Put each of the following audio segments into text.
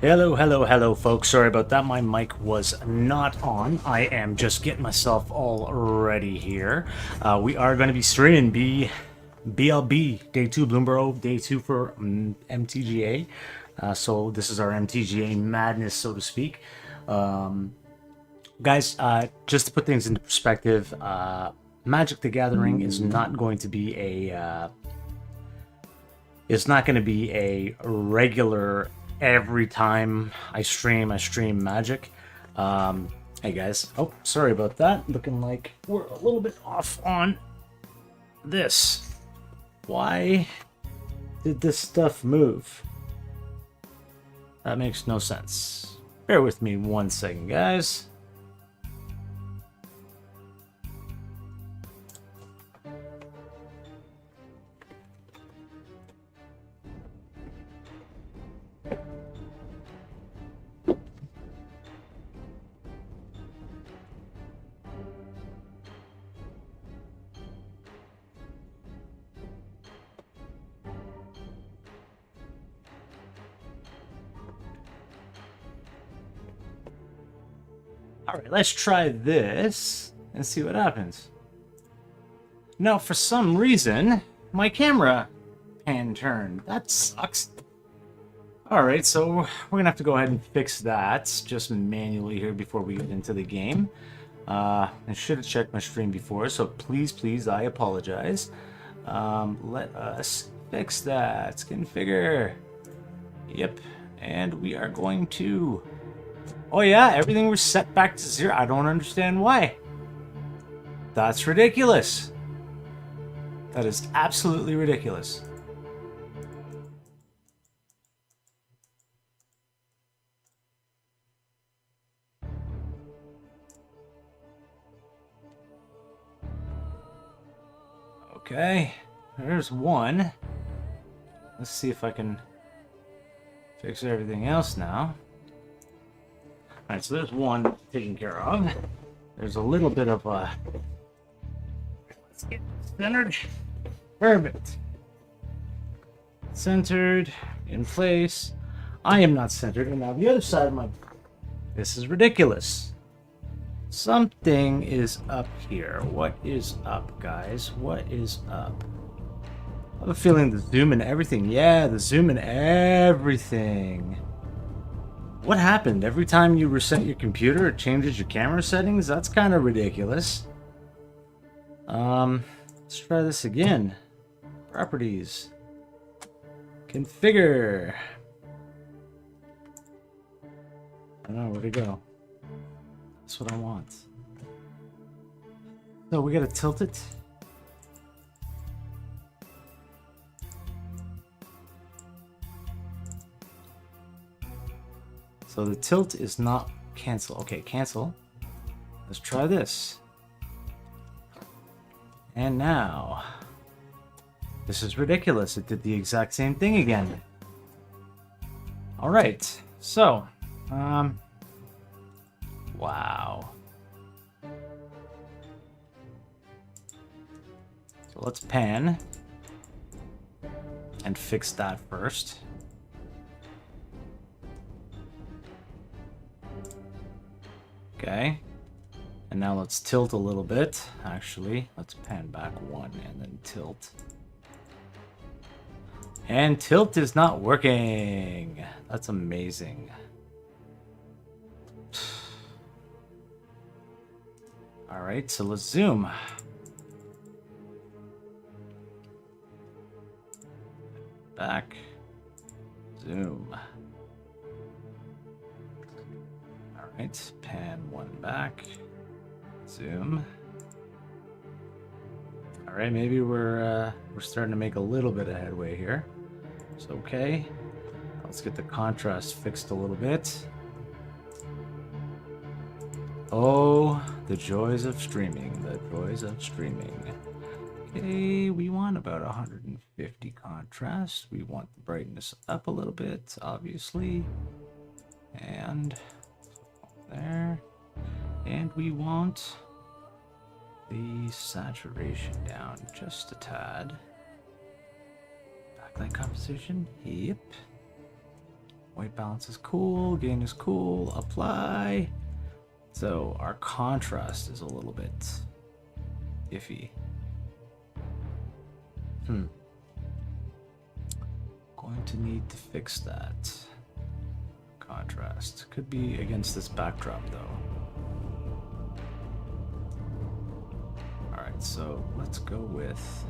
Hello, hello, hello, folks. Sorry about that. My mic was not on. I am just getting myself all ready here. We are going to be streaming BLB Day 2, Bloomberg Day 2 for MTGA. So this is our MTGA Madness, so to speak. Guys, just to put things into perspective, Magic the Gathering is not going to be a regular every time I stream Magic. Hey guys. Oh, sorry about that. Looking like we're a little bit off on this. Why did this stuff move? That makes no sense. Bear with me 1 second, guys. Alright, let's try this and see what happens. Now, for some reason, my camera pan turned. That sucks. Alright, so we're going to have to go ahead and fix that just manually here before we get into the game. I should have checked my stream before, so please, I apologize. Let us fix that. Configure. Yep, and we are going to... Oh yeah, everything was set back to 0. I don't understand why. That's ridiculous. That is absolutely ridiculous. Okay, there's one. Let's see if I can fix everything else now. Alright, so there's one taken care of. There's a little bit of a... Let's get centered. Perfect. Centered, in place. I am not centered, and now the other side of my... This is ridiculous. Something is up here. What is up, guys? What is up? I have a feeling the zoom and everything. Yeah, the zoom and everything. What happened? Every time you reset your computer, it changes your camera settings? That's kind of ridiculous. Let's try this again. Properties. Configure. I don't know where to go. That's what I want. So we gotta tilt it. So the tilt is not cancel. Okay, cancel. Let's try this. And now, this is ridiculous. It did the exact same thing again. All right, so, wow. So let's pan and fix that first. Okay, and now let's tilt a little bit. Actually, let's pan back 1 and then tilt. And tilt is not working. That's amazing. All right, so let's zoom. Back, zoom. Alright, pan 1 back, zoom. Alright, maybe we're starting to make a little bit of headway here. It's okay. Let's get the contrast fixed a little bit. Oh, the joys of streaming, the joys of streaming. Okay, we want about 150 contrast. We want the brightness up a little bit, obviously. And there. And we want the saturation down just a tad. Backlight composition, yep. White balance is cool, gain is cool, apply. So our contrast is a little bit iffy. Going to need to fix that. Contrast. Could be against this backdrop though. Alright, so let's go with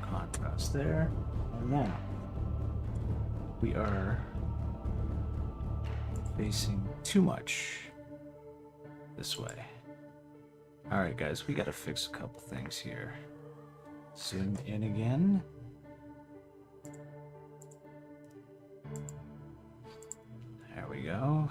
contrast there. And now we are facing too much this way. Alright guys, we gotta fix a couple things here. Zoom in again. There we go.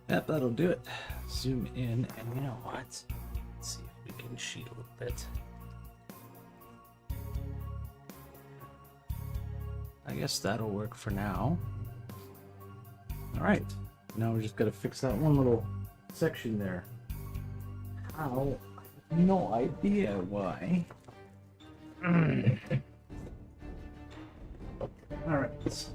Yep, that'll do it. Zoom in, and you know what? Let's see if we can cheat a little bit. I guess that'll work for now. Alright, now we just gotta fix that one little section there. How? I have no idea why. Alright. This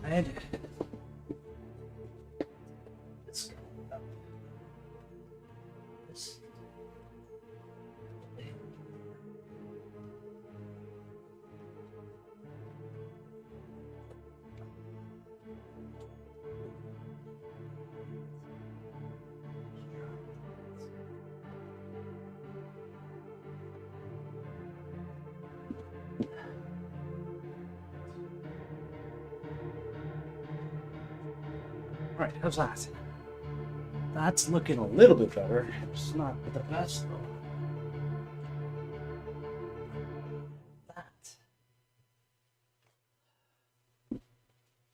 side. This. This. Right, how's that? That's looking a little bit better. It's not the best though. That.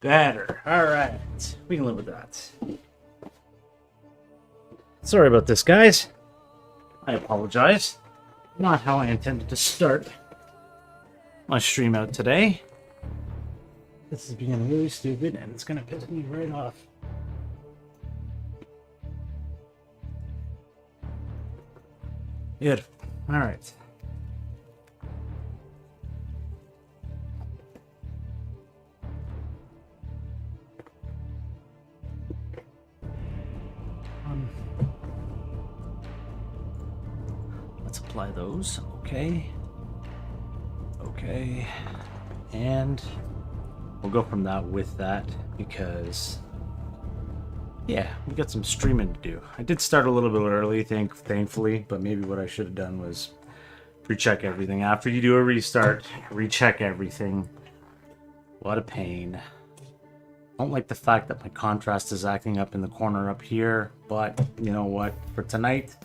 Better. Alright. We can live with that. Sorry about this, guys. I apologize. Not how I intended to start my stream out today. This is being really stupid and it's gonna piss me right off. Good. All right. Let's apply those. Okay. Okay. And we'll go from that with that because yeah, we got some streaming to do. I did start a little bit early, thankfully, but maybe what I should have done was recheck everything. After you do a restart, recheck everything. What a pain. I don't like the fact that my contrast is acting up in the corner up here, but you know what? For tonight,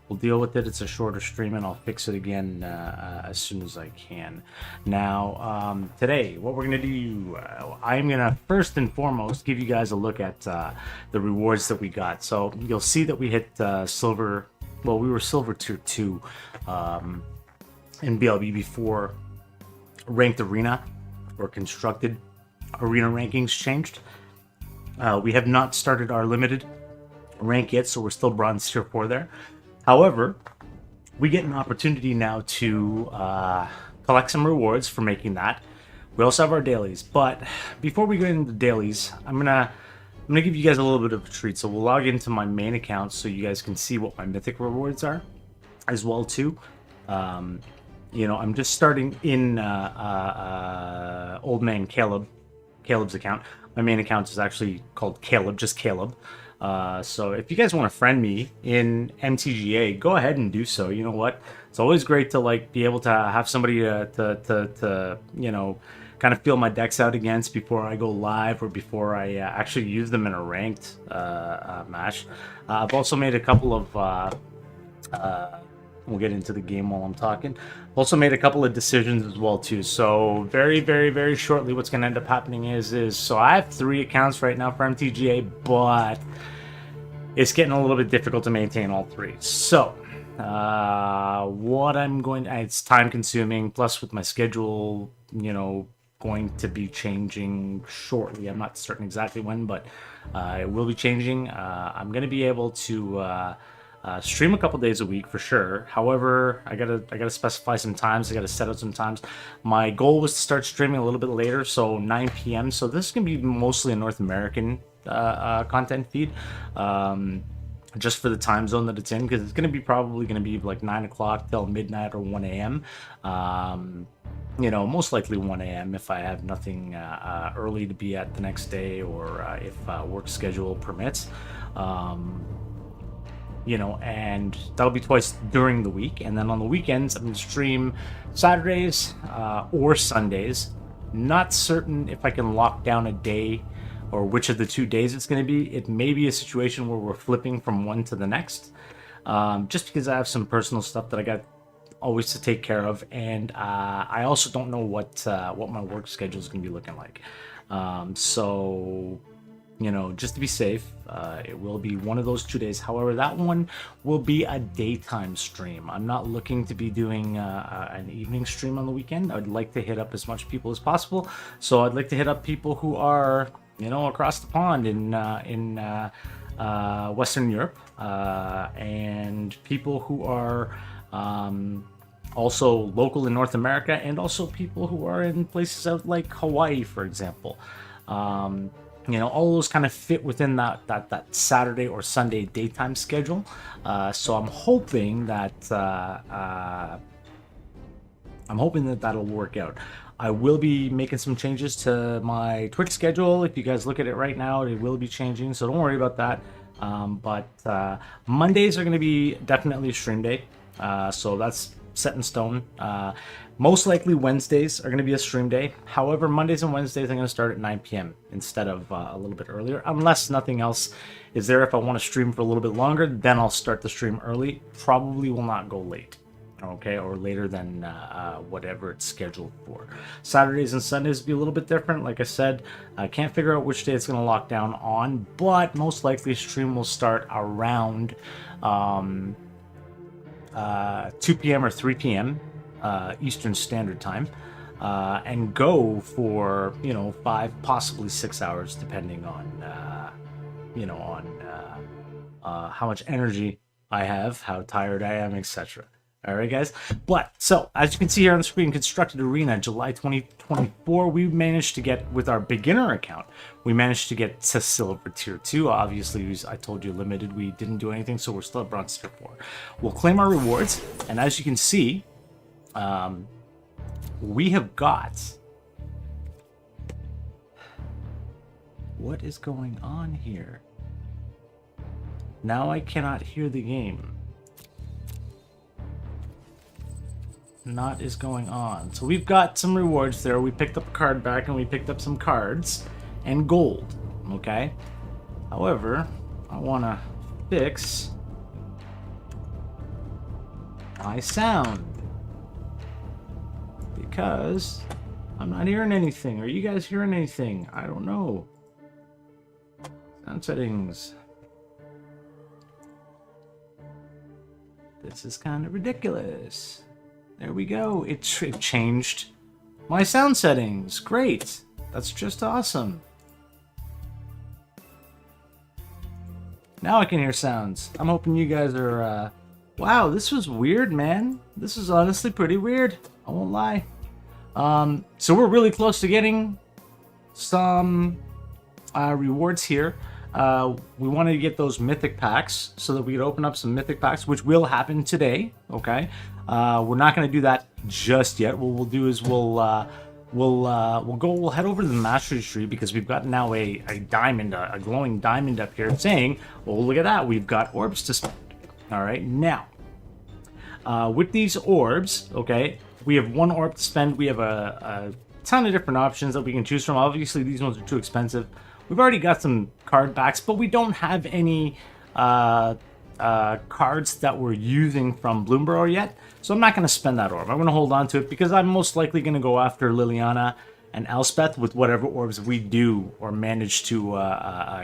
we'll deal with it. It's a shorter stream and I'll fix it again as soon as I can. Now, today, what we're going to do, I'm going to first and foremost give you guys a look at the rewards that we got. So you'll see that we hit silver, well, we were silver tier 2 in BLB before ranked arena or constructed arena rankings changed. We have not started our limited rank yet, so we're still bronze tier 4 there. However, we get an opportunity now to collect some rewards for making that. We also have our dailies, but before we go into the dailies, I'm gonna give you guys a little bit of a treat. So we'll log into my main account so you guys can see what my mythic rewards are, as well too. You know, I'm just starting in Caleb's account. My main account is actually called Caleb, just Caleb. So if you guys want to friend me in MTGA, go ahead and do so. You know what? It's always great to like be able to have somebody to you know, kind of feel my decks out against before I go live or before I actually use them in a ranked match. I've also made a couple of we'll get into the game while I'm talking. Also made a couple of decisions as well too. So very, very, very shortly, what's going to end up happening is so I have 3 accounts right now for MTGA, but it's getting a little bit difficult to maintain all three. So what I'm going to, it's time consuming, plus with my schedule, you know, going to be changing shortly. I'm not certain exactly when, but it will be changing. I'm going to be able to stream a couple days a week for sure. However, I gotta specify some times. I gotta set out some times. My goal was to start streaming a little bit later, so 9 p.m. So this is gonna be mostly a North American content feed, just for the time zone that it's in, because it's gonna be probably gonna be like 9 o'clock till midnight or 1 a.m. You know, most likely 1 a.m. if I have nothing early to be at the next day, or if work schedule permits. You know, and that'll be twice during the week, and then on the weekends I'm going to stream Saturdays or Sundays. Not certain if I can lock down a day or which of the 2 days it's going to be. It may be a situation where we're flipping from one to the next, just because I have some personal stuff that I got always to take care of, and I also don't know what my work schedule is going to be looking like. So, you know, just to be safe, it will be one of those 2 days. However, that one will be a daytime stream. I'm not looking to be doing an evening stream on the weekend. I'd like to hit up as much people as possible. So I'd like to hit up people who are, you know, across the pond in Western Europe, and people who are also local in North America, and also people who are in places out like Hawaii, for example. You know, all those kind of fit within that Saturday or Sunday daytime schedule. So I'm hoping that that'll work out. I will be making some changes to my Twitch schedule. If you guys look at it right now, it will be changing, so don't worry about that. But Mondays are going to be definitely a stream day, so that's set in stone. Most likely Wednesdays are going to be a stream day. However, Mondays and Wednesdays I'm going to start at 9 p.m. instead of a little bit earlier, unless nothing else is there. If I want to stream for a little bit longer, then I'll start the stream early. Probably will not go late, okay, or later than whatever it's scheduled for. Saturdays and Sundays will be a little bit different. Like I said, I can't figure out which day it's going to lock down on, but most likely stream will start around 2 p.m. or 3 p.m. Eastern Standard Time, and go for, you know, 5, possibly 6 hours, depending on, you know, on how much energy I have, how tired I am, etc. All right, guys. But so as you can see here on the screen, Constructed Arena, July 2024, we managed to get, with our beginner account, we managed to get to Silver Tier 2. Obviously, I told you limited, we didn't do anything, so we're still at Bronze Tier 4. We'll claim our rewards, and as you can see, we have got... What is going on here? Now I cannot hear the game. Not is going on. So we've got some rewards there. We picked up a card back, and we picked up some cards and gold. Okay. However, I want to fix my sound because I'm not hearing anything. Are you guys hearing anything? I don't know. Sound settings. This is kind of ridiculous. There we go. It changed my sound settings. Great. That's just awesome. Now I can hear sounds. I'm hoping you guys are... Wow, this was weird, man. This is honestly pretty weird. I won't lie. So we're really close to getting some rewards here. We wanted to get those mythic packs so that we could open up some mythic packs, which will happen today. Okay, we're not going to do that just yet. What we'll do is we'll head over to the mastery tree, because we've got now a diamond, a glowing diamond up here, saying, "Oh, look at that! We've got orbs to spend." All right, now with these orbs, okay, we have 1 orb to spend. We have a ton of different options that we can choose from. Obviously, these ones are too expensive. We've already got some card backs, but we don't have any cards that we're using from Bloomburrow yet. So I'm not going to spend that orb. I'm going to hold on to it because I'm most likely going to go after Liliana and Elspeth with whatever orbs we do or manage to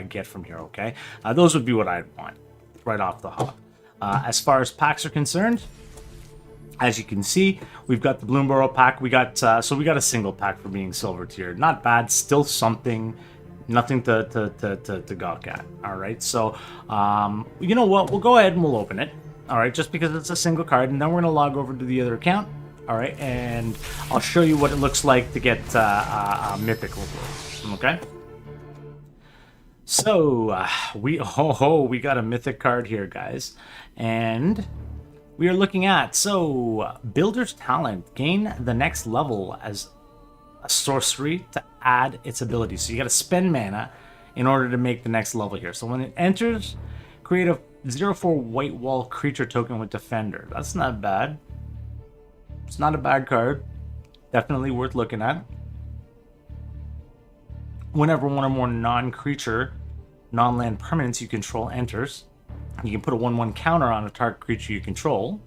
get from here, okay? Those would be what I'd want right off the hop. As far as packs are concerned, as you can see, we've got the Bloomborough pack. We got so we got a single pack for being silver tier. Not bad, still something. Nothing to gawk at. All right, so you know what? We'll go ahead and we'll open it. All right, just because it's a single card, and then we're gonna log over to the other account. All right, and I'll show you what it looks like to get mythical. Okay. So we got a mythic card here, guys, and we are looking at Builder's Talent. Gain the next level as a sorcery to add its ability. So you got to spend mana in order to make the next level here. So when it enters, create a 0/4 white wall creature token with Defender. That's not bad. It's not a bad card. Definitely worth looking at. Whenever one or more non-creature, non-land permanents you control enters, you can put a 1/1 counter on a target creature you control.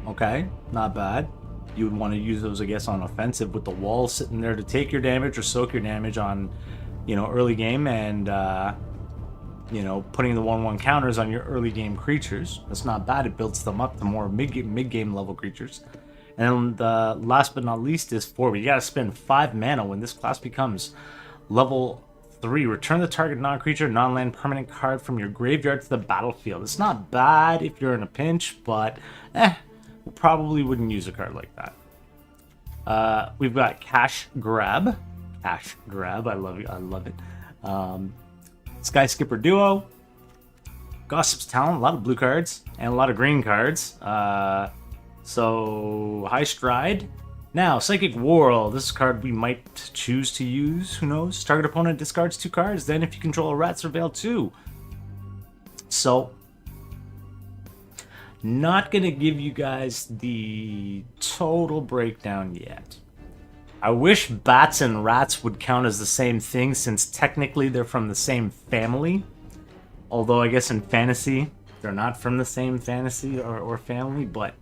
Okay, not bad. You would want to use those, I guess, on offensive with the wall sitting there to take your damage or soak your damage on, early game, and putting the 1/1 counters on your early game creatures. That's not bad. It builds them up to more mid-game level creatures. And last but not least is forward. You got to spend 5 mana when this class becomes level 3. Return the target non-creature, non-land permanent card from your graveyard to the battlefield. It's not bad if you're in a pinch, but we probably wouldn't use a card like that. We've got Cash Grab. Cash Grab, I love it. Sky Skipper Duo. Gossip's Talent, a lot of blue cards and a lot of green cards. So High Stride. Now, Psychic Whirl. This is a card we might choose to use. Who knows? Target opponent discards 2 cards. Then if you control a rat, surveil 2. So, not going to give you guys the total breakdown yet. I wish bats and rats would count as the same thing, since technically they're from the same family. Although I guess in fantasy, they're not from the same fantasy or family, but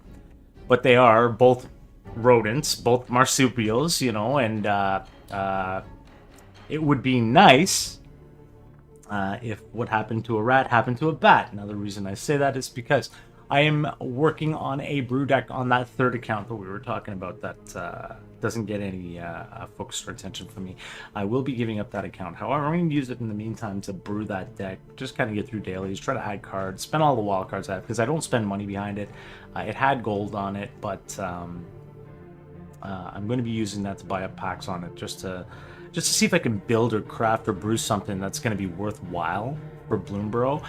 they are both rodents, both marsupials, and it would be nice if what happened to a rat happened to a bat. Another reason I say that is because I am working on a brew deck on that third account that we were talking about that doesn't get any focus or attention from me. I will be giving up that account. However, I'm going to use it in the meantime to brew that deck, just kind of get through dailies, try to add cards, spend all the wild cards I have, because I don't spend money behind it. It had gold on it, but I'm going to be using that to buy up packs on it, just to see if I can build or craft or brew something that's going to be worthwhile for Bloomborough.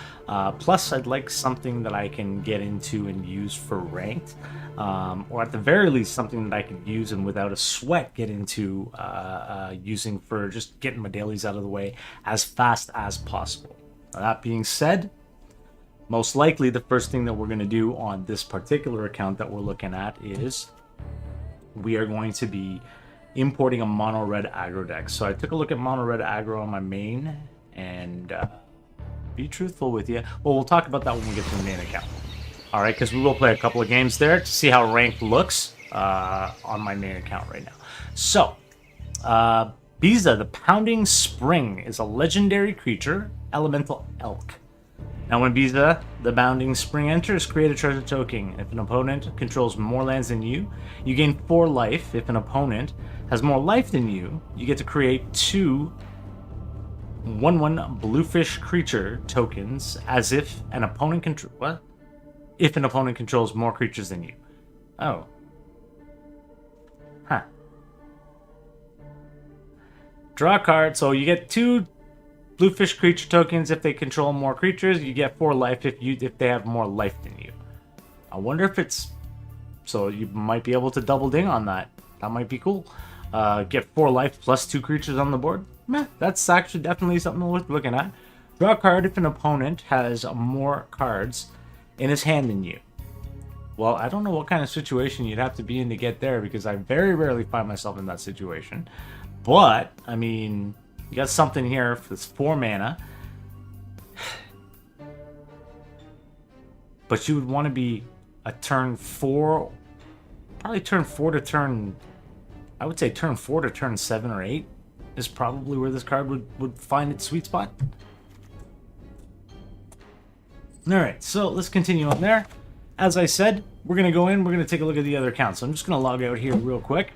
Plus, I'd like something that I can get into and use for ranked, or at the very least, something that I could use and without a sweat get into using for just getting my dailies out of the way as fast as possible. Now, that being said, most likely the first thing that we're going to do on this particular account that we're looking at is we are going to be importing a mono red aggro deck. So I took a look at mono red aggro on my main, and be truthful with you, well, we'll talk about that when we get to the main account. All right, because we will play a couple of games there to see how ranked looks on my main account right now. So Biza, the Pounding Spring, is a legendary creature, elemental elk. Now when Biza, the Pounding Spring, enters, create a treasure token. If an opponent controls more lands than you, you gain 4 life. If an opponent has more life than you, you get to create 2 1/1 bluefish creature tokens as if an opponent if an opponent controls more creatures than you. Oh. Huh. Draw a card. So you get 2 bluefish creature tokens if they control more creatures. You get 4 life if they have more life than you. I wonder if it's... So you might be able to double ding on that. That might be cool. Get 4 life plus 2 creatures on the board. Meh, that's actually definitely something worth looking at. Draw a card if an opponent has more cards in his hand than you. Well, I don't know what kind of situation you'd have to be in to get there, because I very rarely find myself in that situation. But, I mean, you got something here for this 4 mana. But you would want to be a turn 4, probably turn 4 to turn I would say turn 4 to turn 7 or 8 is probably where this card would find its sweet spot. Alright, so let's continue on there. As I said, we're going to go in, we're going to take a look at the other accounts. So I'm just going to log out here real quick.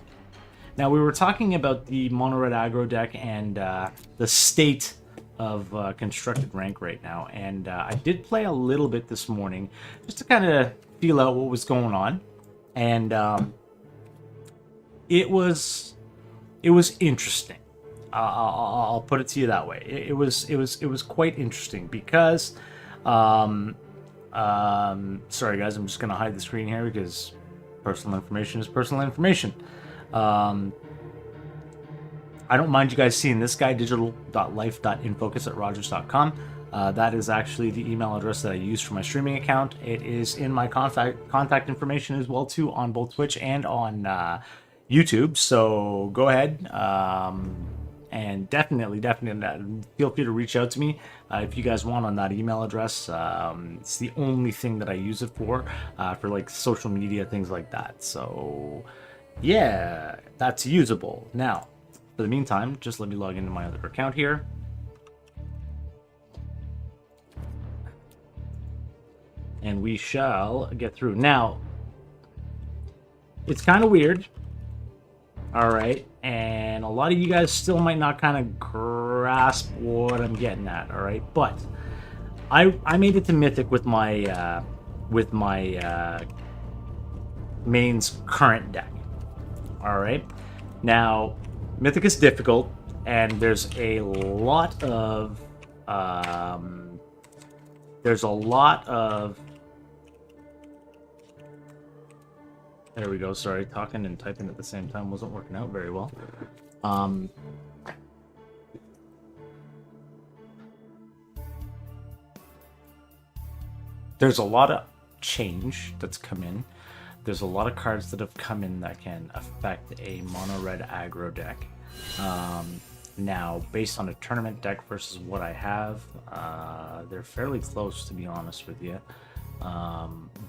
Now, we were talking about the mono red aggro deck and the state of constructed rank right now. And I did play a little bit this morning just to kind of feel out what was going on. And it was interesting. I'll put it to you that way. It was quite interesting because sorry guys, I'm just gonna hide the screen here because personal information is personal information. I don't mind you guys seeing this guy, digital.life.infocus@rogers.com. That is actually the email address that I use for my streaming account. It is in my contact information as well too on both Twitch and on YouTube. So go ahead and definitely feel free to reach out to me if you guys want on that email address. It's the only thing that I use it for like social media, things like that. So yeah, that's usable. Now, for the meantime, just let me log into my other account here. And we shall get through. Now, it's kind of weird. All right. And a lot of you guys still might not kind of grasp what I'm getting at. All right. But I made it to Mythic with my main's current deck. All right. Now, Mythic is difficult, and there's a lot of there we go. Sorry, talking and typing at the same time wasn't working out very well. There's a lot of change that's come in. There's a lot of cards that have come in that can affect a mono red aggro deck. Now, based on a tournament deck versus what I have, they're fairly close, to be honest with you.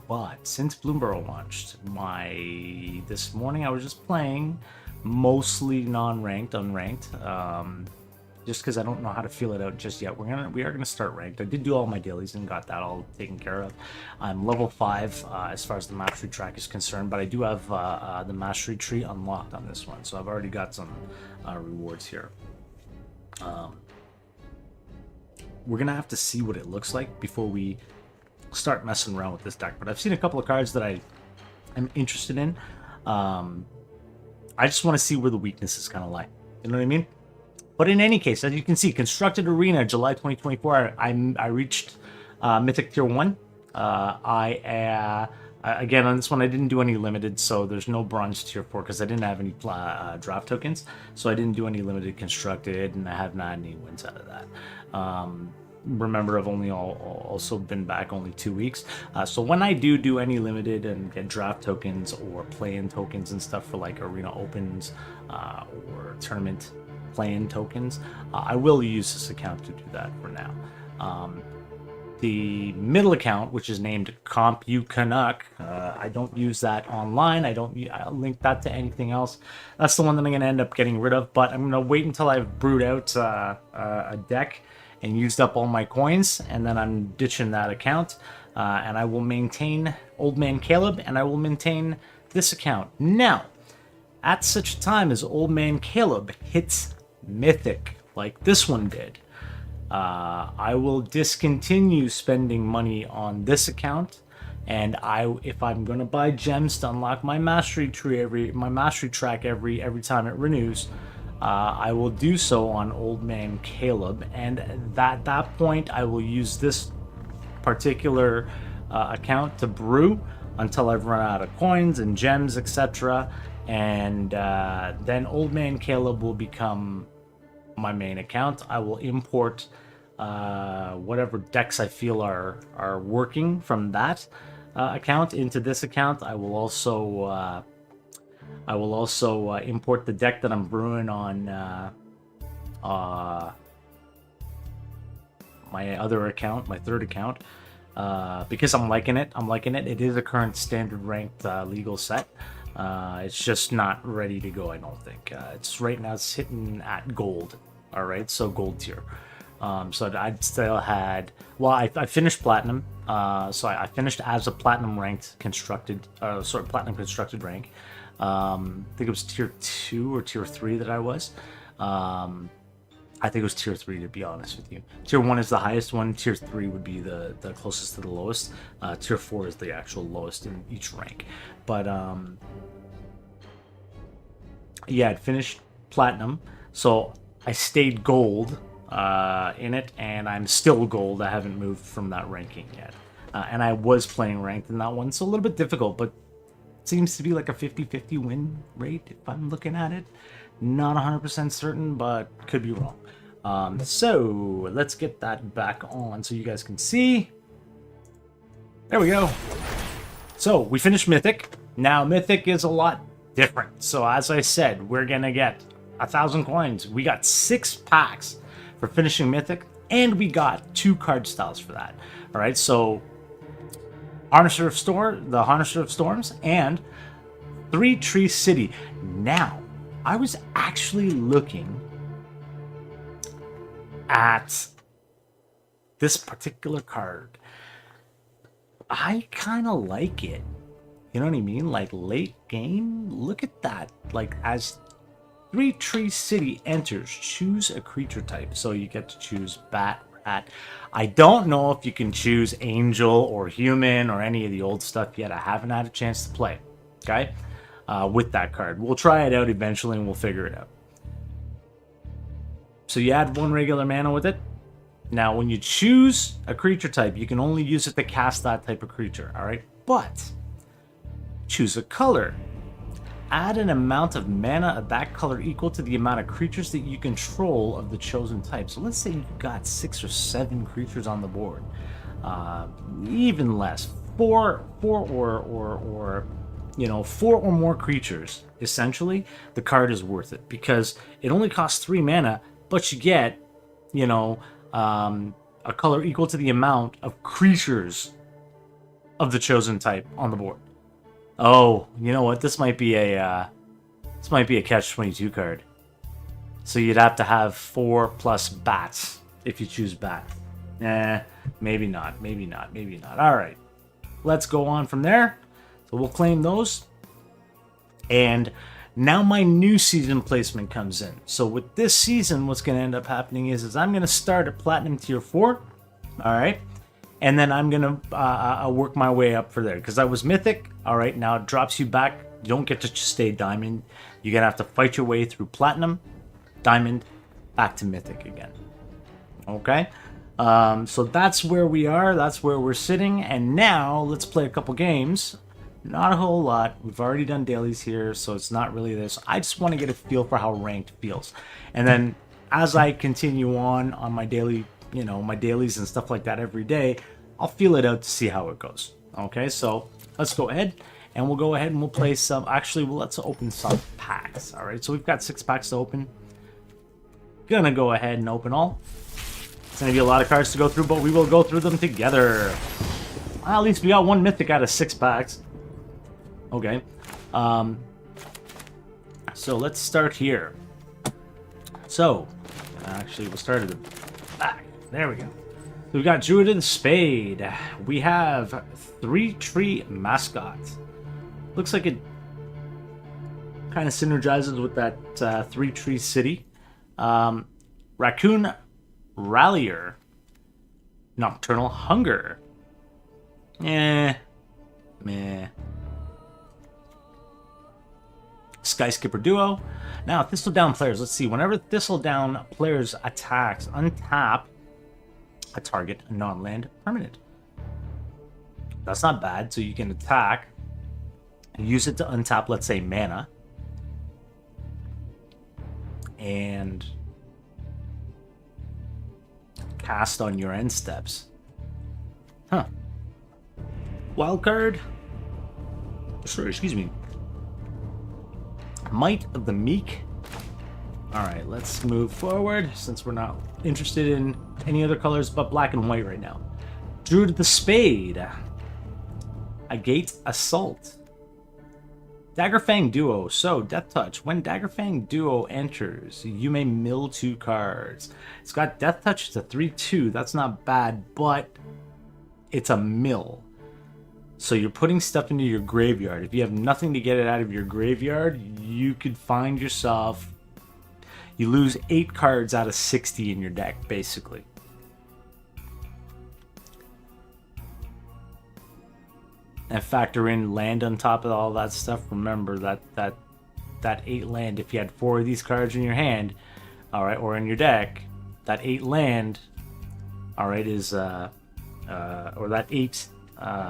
But since Bloomborough launched, this morning I was just playing mostly non-ranked, unranked, just because I don't know how to feel it out just yet. We are gonna start ranked. I did do all my dailies and got that all taken care of. I'm level 5 as far as the mastery track is concerned, but I do have the mastery tree unlocked on this one, so I've already got some rewards here. We're gonna have to see what it looks like before we start messing around with this deck, but I've seen a couple of cards that I'm interested in. I just want to see where the weaknesses kind of lie. You know what I mean? But in any case, as you can see, Constructed Arena, July 2024, I reached Mythic Tier 1. Again, on this one, I didn't do any limited, so there's no Bronze Tier 4 because I didn't have any draft tokens, so I didn't do any limited Constructed, and I haven't had any wins out of that. Remember, I've only also been back only 2 weeks, so when I do any limited and get draft tokens or play-in tokens and stuff for like arena opens or tournament play-in tokens, I will use this account to do that for now. The middle account, which is named Compu Canuck, I don't use that online. I link that to anything else. That's the one that I'm going to end up getting rid of, but I'm going to wait until I've brewed out a deck and used up all my coins, and then I'm ditching that account, and I will maintain OldmanKaeleb, and I will maintain this account. Now, at such a time as OldmanKaeleb hits Mythic, like this one did, I will discontinue spending money on this account, and if I'm gonna buy gems to unlock my mastery track every time it renews, I will do so on OldmanKaeleb, and at that point I will use this particular account to brew until I've run out of coins and gems, etc. And then OldmanKaeleb will become my main account. I will import whatever decks I feel are working from that account into this account. I will also import the deck that I'm brewing on my other account, my third account, because I'm liking it. It is a current standard ranked legal set. It's just not ready to go, I don't think. It's right now it's hitting at gold. All right, so gold tier. So I still had, well, I finished platinum. So I finished as a platinum ranked constructed, platinum constructed rank. I think it was tier 2 or tier 3 that I was. I think it was tier 3, to be honest with you. Tier 1 is the highest one. Tier 3 would be the closest to the lowest. Tier 4 is the actual lowest in each rank. But yeah, I'd finished platinum, so I stayed gold in it, and I'm still gold. I haven't moved from that ranking yet. And I was playing ranked in that one, so a little bit difficult, but it seems to be like a 50-50 win rate if I'm looking at it. Not 100% certain, but could be wrong. So let's get that back on so you guys can see. There we go. So we finished Mythic. Now Mythic is a lot different. So as I said, we're gonna get 1,000 coins. We got 6 packs for finishing Mythic, and we got 2 card styles for that. All right, so the Harnesser of Storms, and 3 Tree City. Now, I was actually looking at this particular card. I kind of like it. You know what I mean? Like late game, look at that. Like as 3 Tree City enters, choose a creature type. So you get to choose bat, rat. I don't know if you can choose angel or human or any of the old stuff yet. I haven't had a chance to play. Okay? With that card. We'll try it out eventually and we'll figure it out. So you add 1 regular mana with it. Now, when you choose a creature type, you can only use it to cast that type of creature, all right? But choose a color. Add an amount of mana of that color equal to the amount of creatures that you control of the chosen type. So let's say you've got 6 or 7 creatures on the board. Even less. 4 or you know, 4 or more creatures. Essentially, the card is worth it because it only costs 3 mana, but you get, you know, a color equal to the amount of creatures of the chosen type on the board. Oh, you know what? This might be a catch-22 card. So you'd have to have 4 plus bats if you choose bat. Maybe not. Maybe not. Maybe not. All right, let's go on from there. So we'll claim those. And now my new season placement comes in. So with this season, what's going to end up happening is I'm going to start at Platinum Tier 4. All right. And then I'm going to work my way up for there. Because I was Mythic. All right. Now it drops you back. You don't get to stay Diamond. You're going to have to fight your way through Platinum, Diamond, back to Mythic again. Okay. So that's where we are. That's where we're sitting. And now let's play a couple games. Not a whole lot. We've already done dailies here, so it's not really this. I just want to get a feel for how ranked feels. And then as I continue on my daily, you know, my dailies and stuff like that every day, I'll feel it out to see how it goes. Okay, so let's go ahead and we'll go ahead and we'll play some. Actually, well, let's open some packs. All right, so we've got 6 packs to open. Gonna go ahead and open all. It's gonna be a lot of cards to go through, but we will go through them together. Well, at least we got 1 Mythic out of 6 packs. Okay, so let's start here. So, actually, we'll start at the back. There we go. So we've got Druid of the Spade. We have 3 Tree Mascot. Looks like it kind of synergizes with that 3 Tree City. Raccoon Rallier. Nocturnal Hunger. Meh. Skyskipper Duo. Now, Thistledown players, let's see. Whenever Thistledown players attacks, untap a target non-land permanent. That's not bad. So you can attack and use it to untap, let's say, mana. And cast on your end steps. Huh. Wildcard. Sorry, excuse me. Might of the Meek. Alright, let's move forward since we're not interested in any other colors but black and white right now. Druid of the Spade. Agate Assault. Daggerfang Duo. So, Death Touch. When Daggerfang Duo enters, you may mill 2 cards. It's got Death Touch. It's a 3/2. That's not bad, but it's a mill. So you're putting stuff into your graveyard. If you have nothing to get it out of your graveyard, you could find yourself... You lose 8 cards out of 60 in your deck, basically. And factor in land on top of all that stuff. Remember that 8 land, if you had 4 of these cards in your hand, all right, or in your deck, that 8 land, all right, is or that 8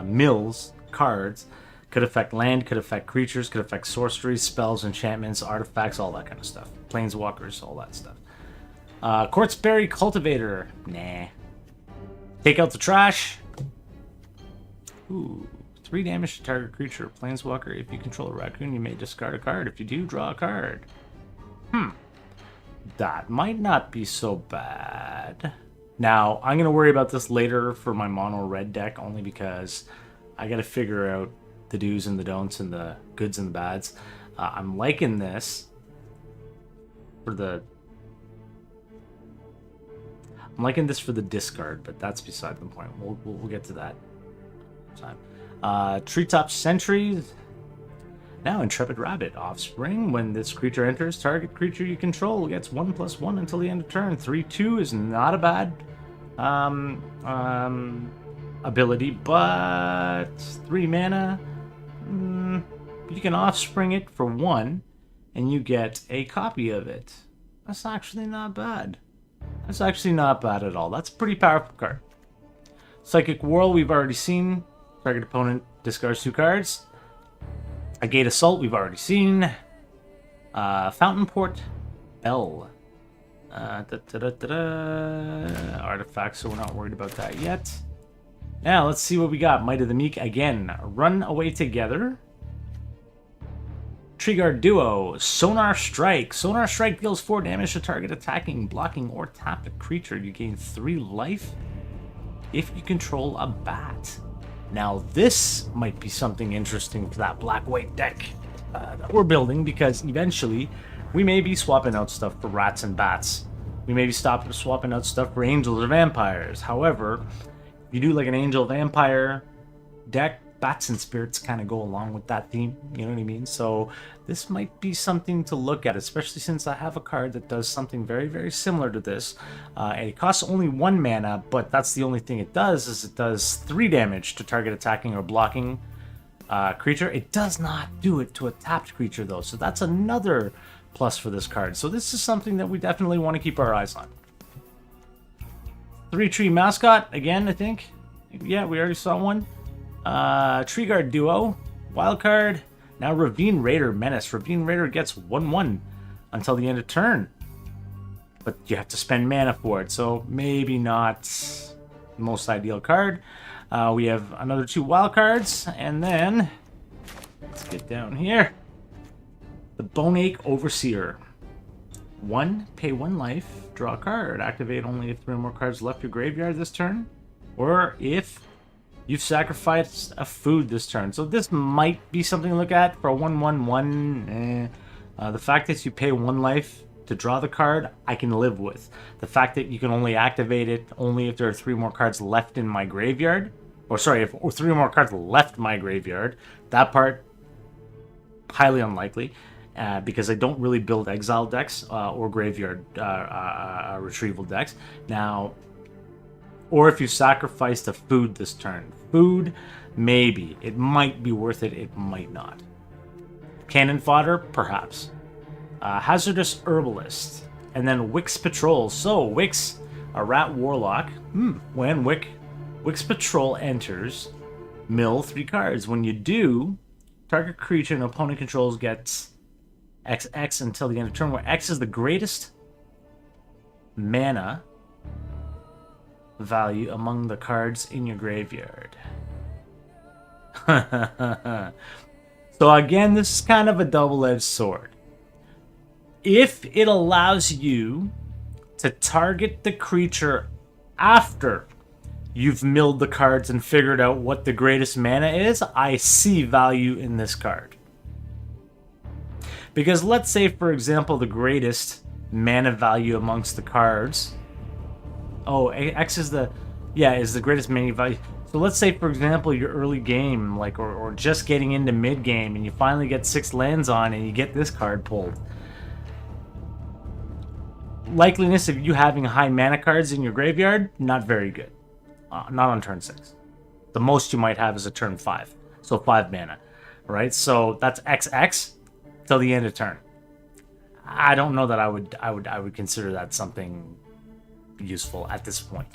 mills cards could affect land, could affect creatures, could affect sorceries, spells, enchantments, artifacts, all that kind of stuff. Planeswalkers, all that stuff. Quartzberry Cultivator, nah. Take out the trash. Ooh. 3 damage to target creature, Planeswalker. If you control a raccoon, you may discard a card. If you do, draw a card. That might not be so bad. Now, I'm going to worry about this later for my mono red deck, only because I got to figure out the do's and the don'ts and the goods and the bads. I'm liking this for the... I'm liking this for the discard, but that's beside the point. We'll get to that time. Treetop Sentries. Now Intrepid Rabbit. Offspring. When this creature enters, target creature you control gets 1/1 until the end of turn. 3/2 is not a bad ability, but 3 mana. You can Offspring it for 1, and you get a copy of it. That's actually not bad. That's actually not bad at all. That's a pretty powerful card. Psychic Whirl, we've already seen. Target opponent discards 2 cards. A Gate Assault, we've already seen. Fountain Port Bell. Artifacts, so we're not worried about that yet. Now, let's see what we got. Might of the Meek again. Run Away Together. Treeguard Duo. Sonar Strike. Sonar Strike deals 4 damage to target attacking, blocking, or tapped creature. You gain 3 life if you control a bat. Now, this might be something interesting for that black-white deck that we're building, because eventually we may be swapping out stuff for rats and bats. We may be swapping out stuff for angels or vampires. However, if you do like an angel vampire deck, bats and spirits kind of go along with that theme, you know what I mean? So this might be something to look at, especially since I have a card that does something very, very similar to this. And it costs only 1 mana, but that's the only thing it does, is it does 3 damage to target attacking or blocking creature. It does not do it to a tapped creature, though, so that's another plus for this card. So this is something that we definitely want to keep our eyes on. 3-Tree Mascot, again, I think. Yeah, we already saw one. Treeguard Duo, wildcard. Now Ravine Raider Menace. Ravine Raider gets 1/1 until the end of turn, but you have to spend mana for it, so maybe not the most ideal card. We have another 2 wildcards, and then let's get down here. The Boneache Overseer. 1, pay 1 life, draw a card. Activate only if 3 or more cards left your graveyard this turn, or if you've sacrificed a food this turn. So this might be something to look at for a 1/1/1. The fact that you pay 1 life to draw the card, I can live with. The fact that you can only activate it only if there are 3 more cards left in my graveyard, or sorry, if 3 more cards left my graveyard, that part, highly unlikely, because I don't really build exile decks or graveyard retrieval decks. Now, or if you sacrificed a food this turn. Food, maybe. It might be worth it, it might not. Cannon Fodder, perhaps. Hazardous Herbalist. And then Wix Patrol. So, Wix, a rat warlock. When Wix Patrol enters, mill 3 cards. When you do, target creature an opponent controls gets XX until the end of turn, where X is the greatest mana value among the cards in your graveyard. So again, this is kind of a double-edged sword. If it allows you to target the creature after you've milled the cards and figured out what the greatest mana is, I see value in this card. Because let's say, for example, the greatest mana value amongst the cards. Oh, X is the greatest mana value. So let's say, for example, your early game, like, or just getting into mid game, and you finally get 6 lands on, and you get this card pulled. Likeliness of you having high mana cards in your graveyard, not very good. Not on turn 6. The most you might have is a turn 5. So 5 mana, right? So that's XX till the end of turn. I don't know that I would consider that something useful at this point.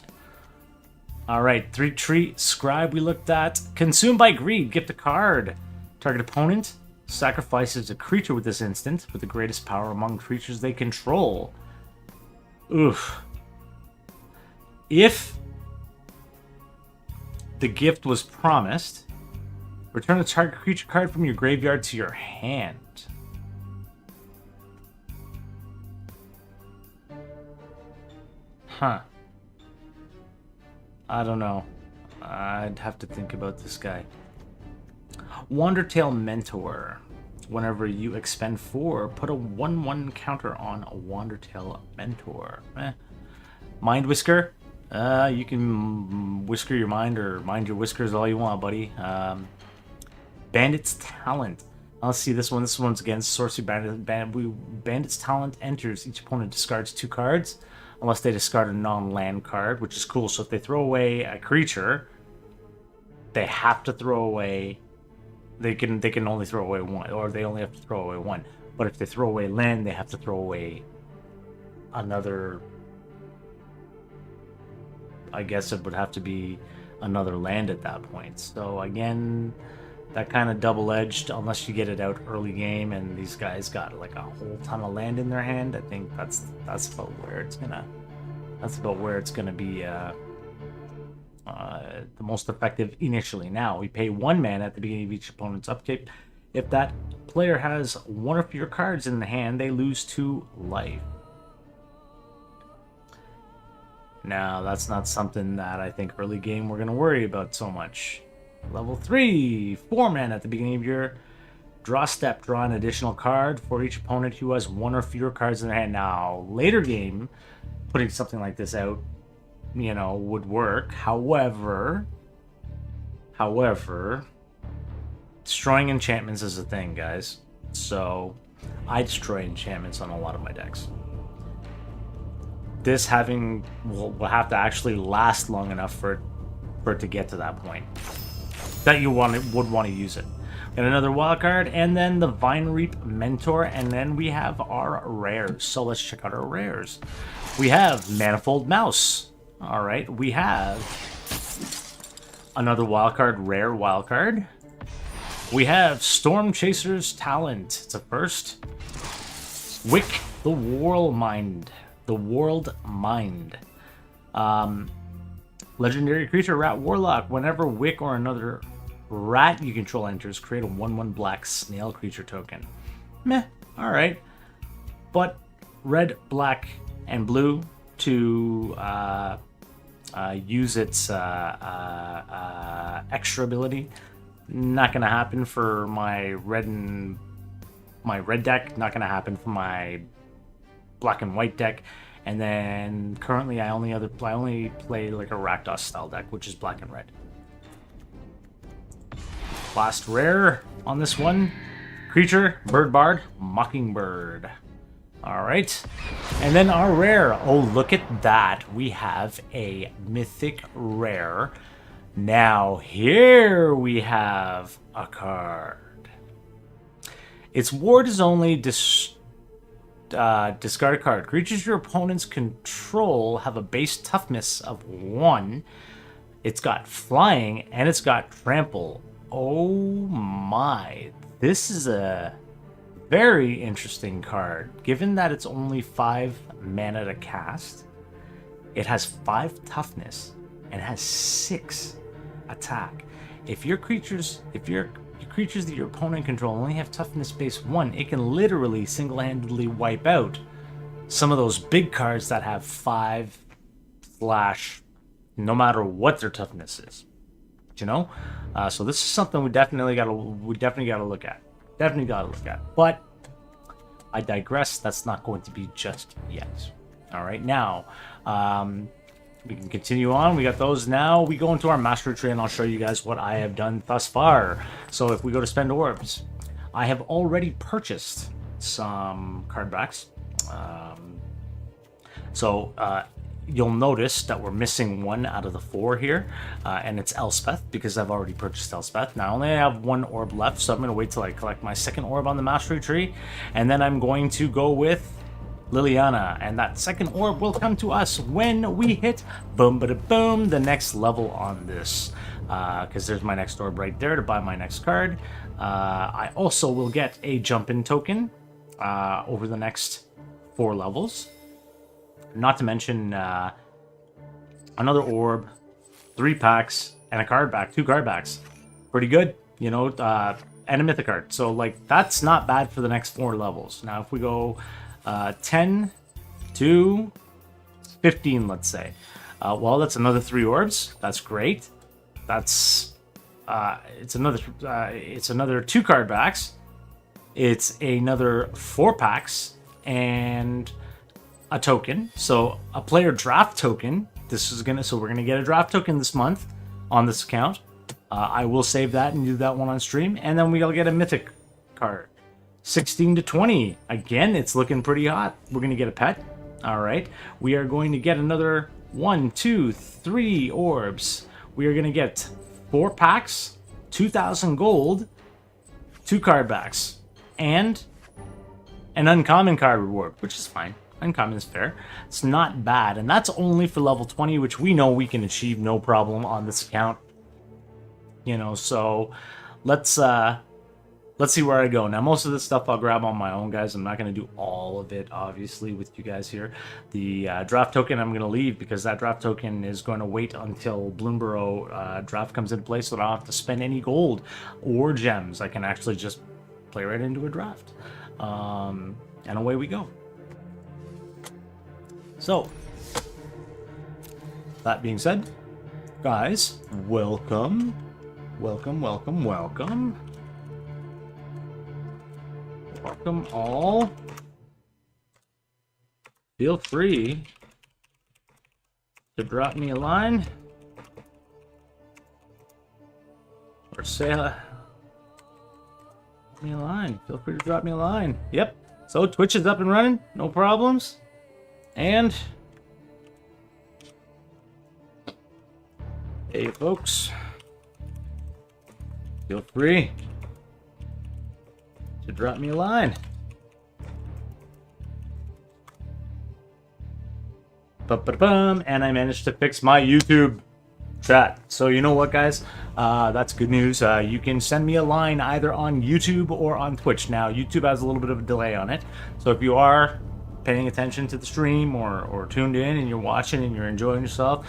All right, 3-tree Scribe we looked at. Consumed by Greed, gift a card. Target opponent sacrifices a creature with this instant with the greatest power among creatures they control. Oof. If the gift was promised, return a target creature card from your graveyard to your hand. Huh. I don't know. I'd have to think about this guy. Wandertail Mentor. Whenever you expend 4, put a 1/1 counter on a Wandertail Mentor. Mind Whisker. You can whisker your mind or mind your whiskers all you want, buddy. Bandit's Talent. Let's see this one. This one's against Sorcery Bandit's Talent enters. Each opponent discards 2 cards. Unless they discard a non-land card, which is cool. So if they throw away a creature, they have to throw away. They can only throw away 1, or they only have to throw away 1. But if they throw away land, they have to throw away another. I guess it would have to be another land at that point. So again, that kind of double-edged. Unless you get it out early game, and these guys got like a whole ton of land in their hand. I think that's about where it's gonna be the most effective initially. Now we pay 1 mana at the beginning of each opponent's upkeep. If that player has 1 of your cards in the hand, they lose 2 life. Now that's not something that I think early game we're gonna worry about so much. Level 3, 4 mana at the beginning of your draw step. Draw an additional card for each opponent who has 1 or fewer cards in their hand. Now, later game, putting something like this out, would work. However, destroying enchantments is a thing, guys. So, I destroy enchantments on a lot of my decks. This will have to actually last long enough for it to get to that point that you would want to use it. And another wild card, and then the Vine Reap Mentor, and then we have our rares. So let's check out our rares. We have Manifold Mouse. All right, we have another wild card, rare wild card. We have Storm Chaser's Talent. It's a first. Wick the World Mind. Legendary creature, Rat Warlock. Whenever Wick or another rat you control enters, create a 1/1 black snail creature token. Meh, alright. But red, black, and blue to use its extra ability. Not gonna happen for my red deck. Not gonna happen for my black and white deck. And then currently I only play like a Rakdos style deck, which is black and red. Last rare on this one, creature, Bird Bard, Mockingbird. All right, and then our rare. Oh, look at that! We have a mythic rare. Now here we have a card. Its ward is only discard a card. Creatures your opponents control have a base toughness of 1. It's got flying and it's got trample. Oh my. This is a very interesting card. Given that it's only 5 mana to cast, it has 5 toughness and has 6 attack. If your creatures that your opponent control only have toughness base 1, it can literally single-handedly wipe out some of those big cards that have 5 flash, no matter what their toughness is. So this is something we definitely gotta look at. But I digress. That's not going to be just yet. All right, now we can continue on. We got those. Now we go into our mastery tree, and I'll show you guys what I have done thus far. So if we go to spend orbs, I have already purchased some card backs. You'll notice that we're missing one out of the 4 here, and it's Elspeth, because I've already purchased Elspeth. Now I only have 1 orb left, so I'm going to wait till I collect my 2nd orb on the mastery tree, and then I'm going to go with Liliana, and that 2nd orb will come to us when we hit boom bada boom the next level on this, because there's my next orb right there to buy my next card. I also will get a jump-in token over the next 4 levels. Not to mention another orb, 3 packs, and a card back, 2 card backs. Pretty good, you know, and a mythic card. So, like, that's not bad for the next 4 levels. Now, if we go 10 to 15, let's say. Well, that's another 3 orbs. That's great. That's it's another 2 card backs. It's another 4 packs and a token. So a player draft token. So we're gonna get a draft token this month on this account. I will save that and do that one on stream, and then we'll get a mythic card. 16 to 20. Again, it's looking pretty hot. We're gonna get a pet. All right. We are going to get another 1, 2, 3 orbs. We are gonna get 4 packs, 2,000 gold, 2 card backs, and an uncommon card reward, which is fine. Uncommon is fair. It's not bad, and that's only for level 20, which we know we can achieve no problem on this account. You know, so let's see where I go. Now, most of this stuff I'll grab on my own, guys. I'm not going to do all of it, obviously, with you guys here. The draft token I'm going to leave, because that draft token is going to wait until Bloomborough draft comes into place, so I don't have to spend any gold or gems. I can actually just play right into a draft. And away we go. So, that being said, guys, welcome. Welcome, welcome, welcome. Welcome all. Feel free to drop me a line or say me a line. Feel free to drop me a line. Yep. So Twitch is up and running, no problems. And hey, folks, feel free to drop me a line. And I managed to fix my YouTube chat. So you know what, guys? That's good news. You can send me a line either on YouTube or on Twitch. Now, YouTube has a little bit of a delay on it. So if you are paying attention to the stream or tuned in and you're watching and you're enjoying yourself,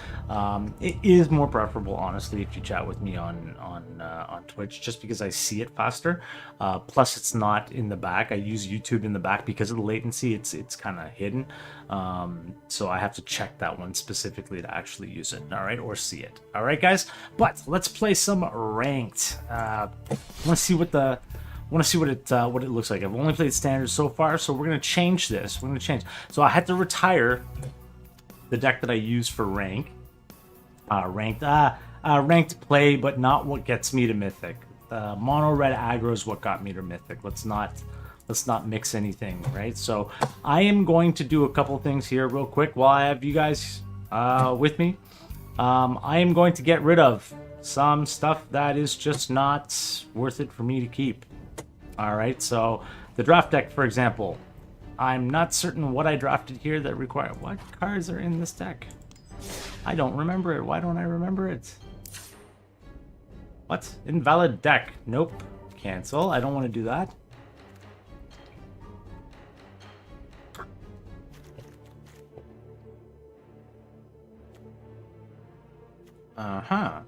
it is more preferable, honestly, if you chat with me on Twitch, just because I see it faster. Plus, it's not in the back. I use YouTube in the back because of the latency. It's kind of hidden, so I have to check that one specifically to actually use it. All right, or see it. All right, guys. But let's play some ranked. I want to see what it looks like. I've only played standard so far, so we're gonna change this. We're gonna change. So I had to retire the deck that I use for ranked play, but not what gets me to mythic. Mono red aggro is what got me to mythic. Let's not mix anything, right? So I am going to do a couple things here real quick while I have you guys with me. I am going to get rid of some stuff that is just not worth it for me to keep. All right, so the draft deck, for example, I'm not certain what I drafted here that require. What cards are in this deck? I don't remember it. Why don't I remember it? What? Invalid deck. Nope. Cancel. I don't want to do that. Uh-huh.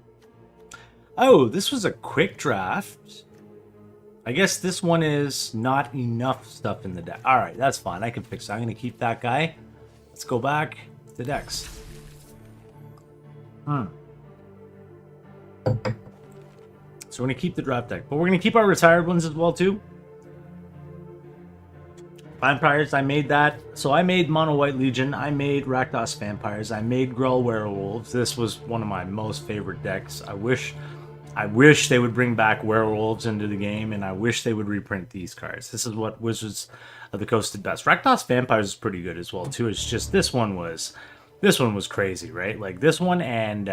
Oh, this was a quick draft. I guess this one is not enough stuff in the deck. All right, that's fine. I can fix it. I'm going to keep that guy. Let's go back to decks. So we're going to keep the draft deck, but we're going to keep our retired ones as well, too. Vampires, I made that. So I made Mono White Legion, I made Rakdos Vampires, I made Gruul Werewolves. This was one of my most favorite decks. I wish they would bring back Werewolves into the game, and I wish they would reprint these cards. This is what Wizards of the Coast did best. Rakdos Vampires is pretty good as well too. It's just this one was crazy, right? Like this one, and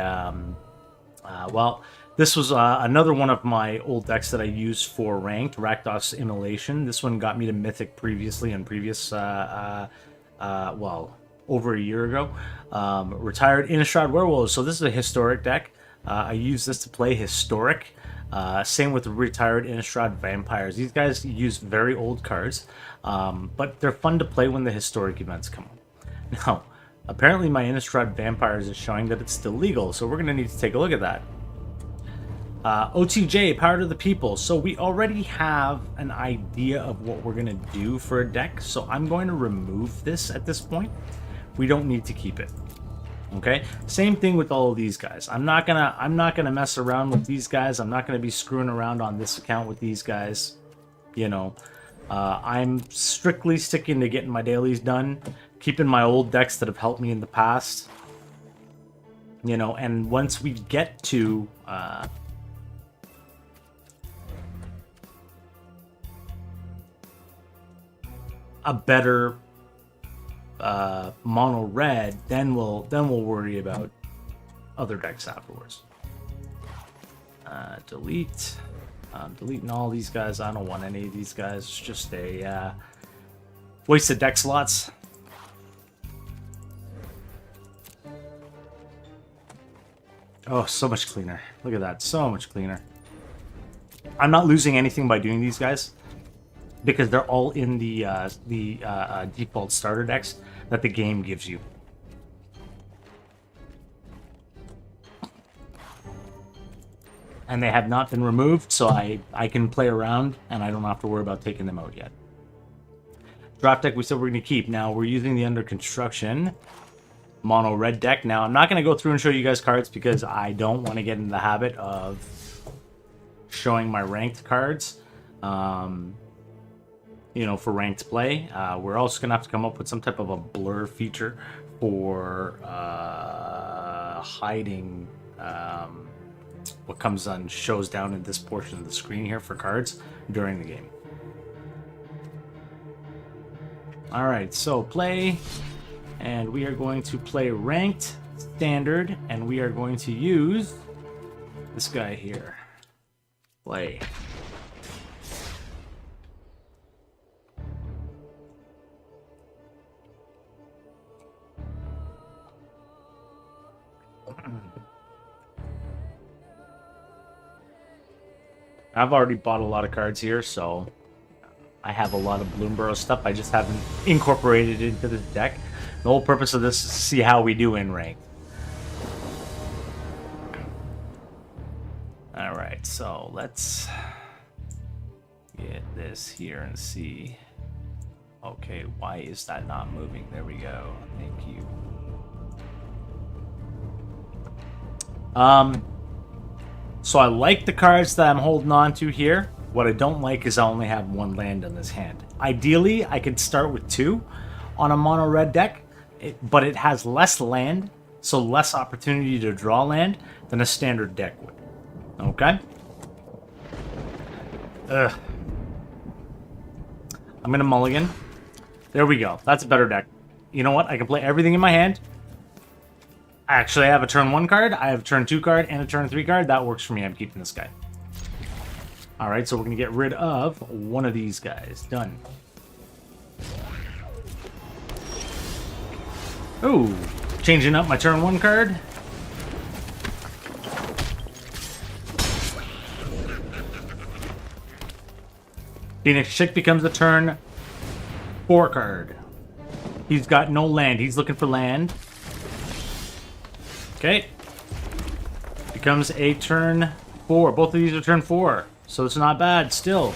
well, this was another one of my old decks that I used for ranked, Rakdos Immolation. This one got me to Mythic previously in previous, well, over a year ago. Retired Innistrad Werewolves. So this is a historic deck. I use this to play historic. Same with the Retired Innistrad Vampires. These guys use very old cards, but they're fun to play when the historic events come up. Now, apparently my Innistrad Vampires is showing that it's still legal, so we're going to need to take a look at that. OTJ, Power to the People. So we already have an idea of what we're going to do for a deck, so I'm going to remove this at this point. We don't need to keep it. Okay, same thing with all of these guys. I'm not gonna mess around with these guys. I'm not gonna be screwing around on this account with these guys. You know, I'm strictly sticking to getting my dailies done, keeping my old decks that have helped me in the past. You know, and once we get to a better mono red, then we'll worry about other decks afterwards. Delete. I'm deleting all these guys. I don't want any of these guys. It's just a waste of deck slots. Oh, so much cleaner. Look at that. So much cleaner. I'm not losing anything by doing these guys, because they're all in the default starter decks that the game gives you. And they have not been removed, so I can play around, and I don't have to worry about taking them out yet. Draft deck we said we're going to keep. Now, we're using the under construction mono red deck. Now, I'm not going to go through and show you guys cards, because I don't want to get in the habit of showing my ranked cards. You know, for ranked play. We're also going to have to come up with some type of a blur feature for hiding what comes on, shows down in this portion of the screen here for cards during the game. Alright, so play, and we are going to play ranked, standard, and we are going to use this guy here. Play. I've already bought a lot of cards here, so I have a lot of Bloomburrow stuff. I just haven't incorporated it into this deck. The whole purpose of this is to see how we do in ranked. Alright, so let's get this here and see. Okay, why is that not moving? There we go. Thank you. So I like the cards that I'm holding on to here. What I don't like is I only have one land in this hand. Ideally, I could start with 2 on a mono red deck, but it has less land, so less opportunity to draw land than a standard deck would. Okay? Ugh. I'm gonna mulligan. There we go. That's a better deck. You know what? I can play everything in my hand. Actually, I have a turn 1 card, I have a turn 2 card, and a turn 3 card. That works for me. I'm keeping this guy. Alright, so we're going to get rid of one of these guys. Done. Ooh, changing up my turn 1 card. Phoenix Chick becomes a turn 4 card. He's got no land. He's looking for land. Okay. Becomes a turn 4. Both of these are turn 4. So it's not bad still.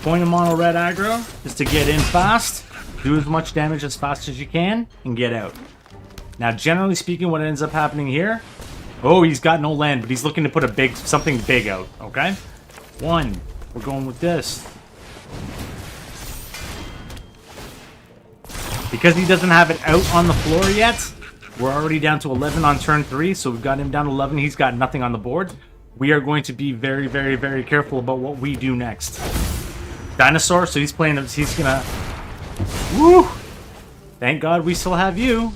Point of mono red aggro is to get in fast, do as much damage as fast as you can, and get out. Now, generally speaking, what ends up happening here... Oh, he's got no land, but he's looking to put something big out, okay? 1. We're going with this. Because he doesn't have it out on the floor yet, we're already down to 11 on turn 3, so we've got him down to 11. He's got nothing on the board. We are going to be very, very, very careful about what we do next. Dinosaur, so he's playing, he's gonna... Woo! Thank God we still have you.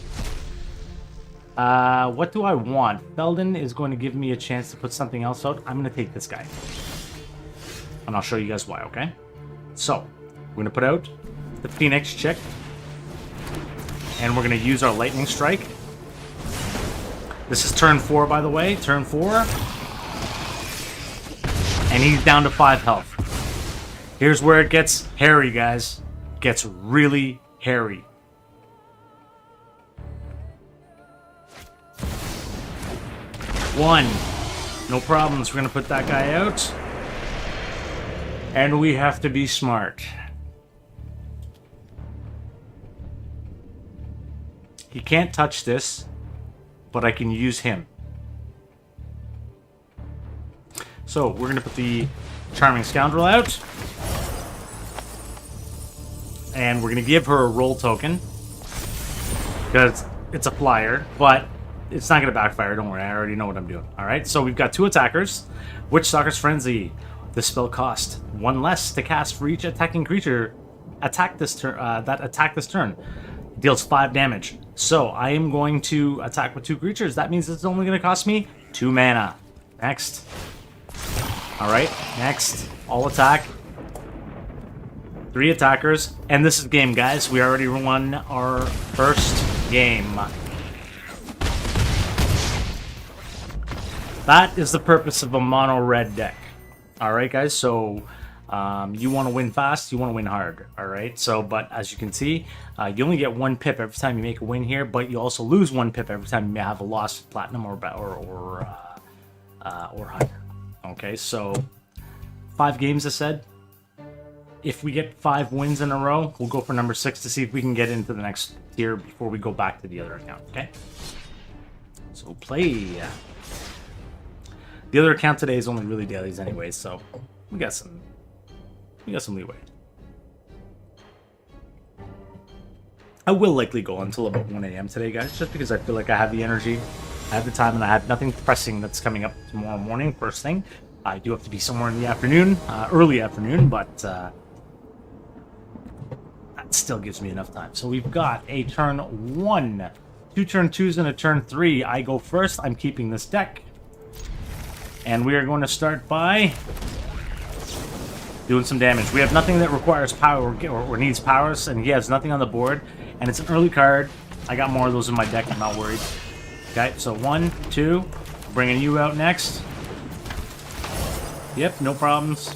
What do I want? Felden is going to give me a chance to put something else out. I'm going to take this guy. And I'll show you guys why, okay? So, we're going to put out the Phoenix chick. And we're going to use our Lightning Strike. This is turn 4, by the way. Turn 4. And he's down to 5 health. Here's where it gets hairy, guys. It gets really hairy. One. No problems. We're going to put that guy out. And we have to be smart. He can't touch this, but I can use him. So, we're going to put the Charming Scoundrel out. And we're going to give her a roll token. Because it's a flyer, but it's not going to backfire. Don't worry, I already know what I'm doing. Alright, so we've got 2 attackers. Witchstalker's Frenzy. The spell cost 1 less to cast for each attacking creature attack this turn. Deals 5 damage. So, I am going to attack with 2 creatures. That means it's only going to cost me 2 mana. Next. Alright, next. All attack. 3 attackers. And this is game, guys. We already won our first game. That is the purpose of a mono-red deck. Alright, guys, so you want to win fast, you want to win hard. Alright, so, but as you can see, you only get 1 pip every time you make a win here, but you also lose 1 pip every time you may have a loss of platinum or higher. Okay, so 5 games, I said. If we get 5 wins in a row, we'll go for number 6 to see if we can get into the next tier before we go back to the other account, okay? So play. The other account today is only really dailies anyway, so we got some leeway. I will likely go until about 1 a.m. today, guys, just because I feel like I have the energy, I have the time, and I have nothing pressing that's coming up tomorrow morning, first thing. I do have to be somewhere in the afternoon, early afternoon, but that still gives me enough time. So we've got a turn 1, 2 turn 2s, and a turn 3. I go first. I'm keeping this deck. And we are going to start by doing some damage. We have nothing that requires power or needs powers, and he has nothing on the board. And it's an early card. I got more of those in my deck. I'm not worried. Okay, so 1, 2. Bringing you out next. Yep, no problems.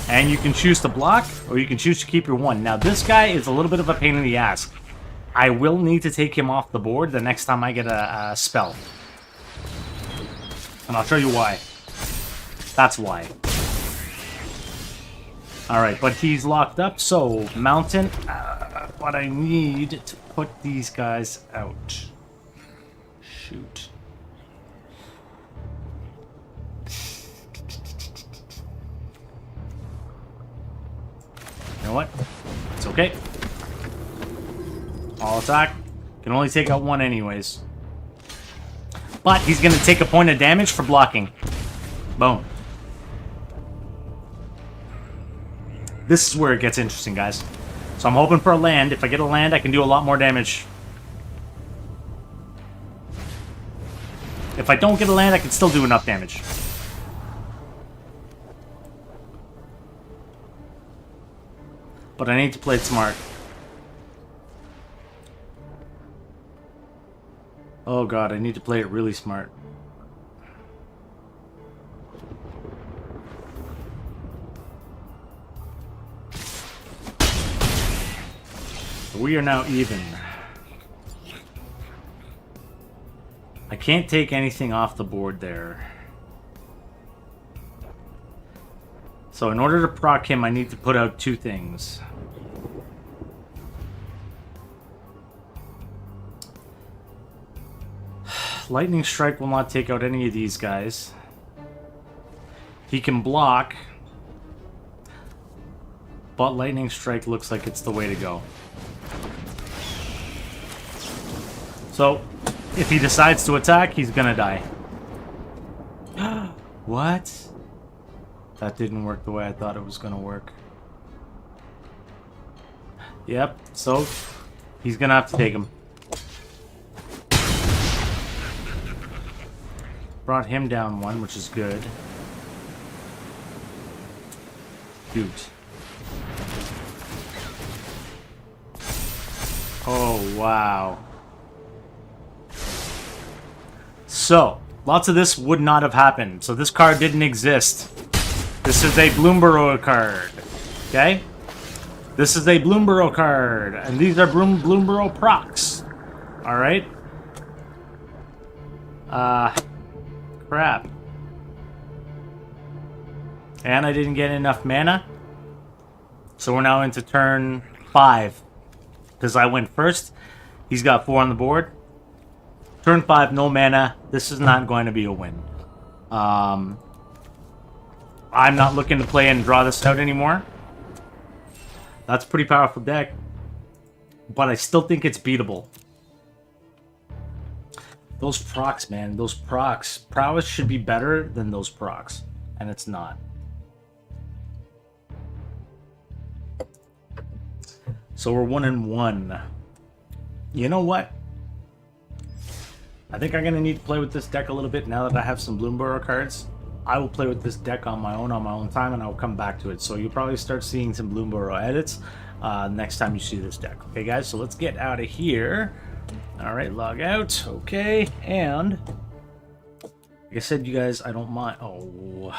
And you can choose to block, or you can choose to keep your 1. Now, this guy is a little bit of a pain in the ass. I will need to take him off the board the next time I get a spell. And I'll show you why. That's why. Alright, but he's locked up, so Mountain. But I need to put these guys out. Shoot. You know what? It's okay. All attack. Can only take out 1 anyways. But he's going to take a point of damage for blocking. Boom. This is where it gets interesting, guys. So I'm hoping for a land. If I get a land, I can do a lot more damage. If I don't get a land, I can still do enough damage. But I need to play it smart. Oh god, I need to play it really smart. We are now even. I can't take anything off the board there. So in order to proc him, I need to put out 2 things. Lightning Strike will not take out any of these guys. He can block, but Lightning Strike looks like it's the way to go. So, if he decides to attack, he's gonna die. What? That didn't work the way I thought it was gonna work. Yep, so he's gonna have to take him. Brought him down one, which is good. Dude. Oh, wow. So, lots of this would not have happened. So this card didn't exist. This is a Bloomborough card. Okay? This is a Bloomborough card. And these are Bloomborough procs. Alright? Crap. And I didn't get enough mana. So we're now into turn 5. Because I went first. He's got 4 on the board. Turn 5, no mana. This is not going to be a win. I'm not looking to play and draw this out anymore. That's a pretty powerful deck. But I still think it's beatable. Those procs, man. Those procs. Prowess should be better than those procs. And it's not. So we're 1-1. You know what? I think I'm going to need to play with this deck a little bit now that I have some Bloomborough cards. I will play with this deck on my own time, and I'll come back to it. So you'll probably start seeing some Bloomborough edits next time you see this deck. Okay, guys, so let's get out of here. All right, log out. Okay, and like I said, you guys, I don't mind. Oh,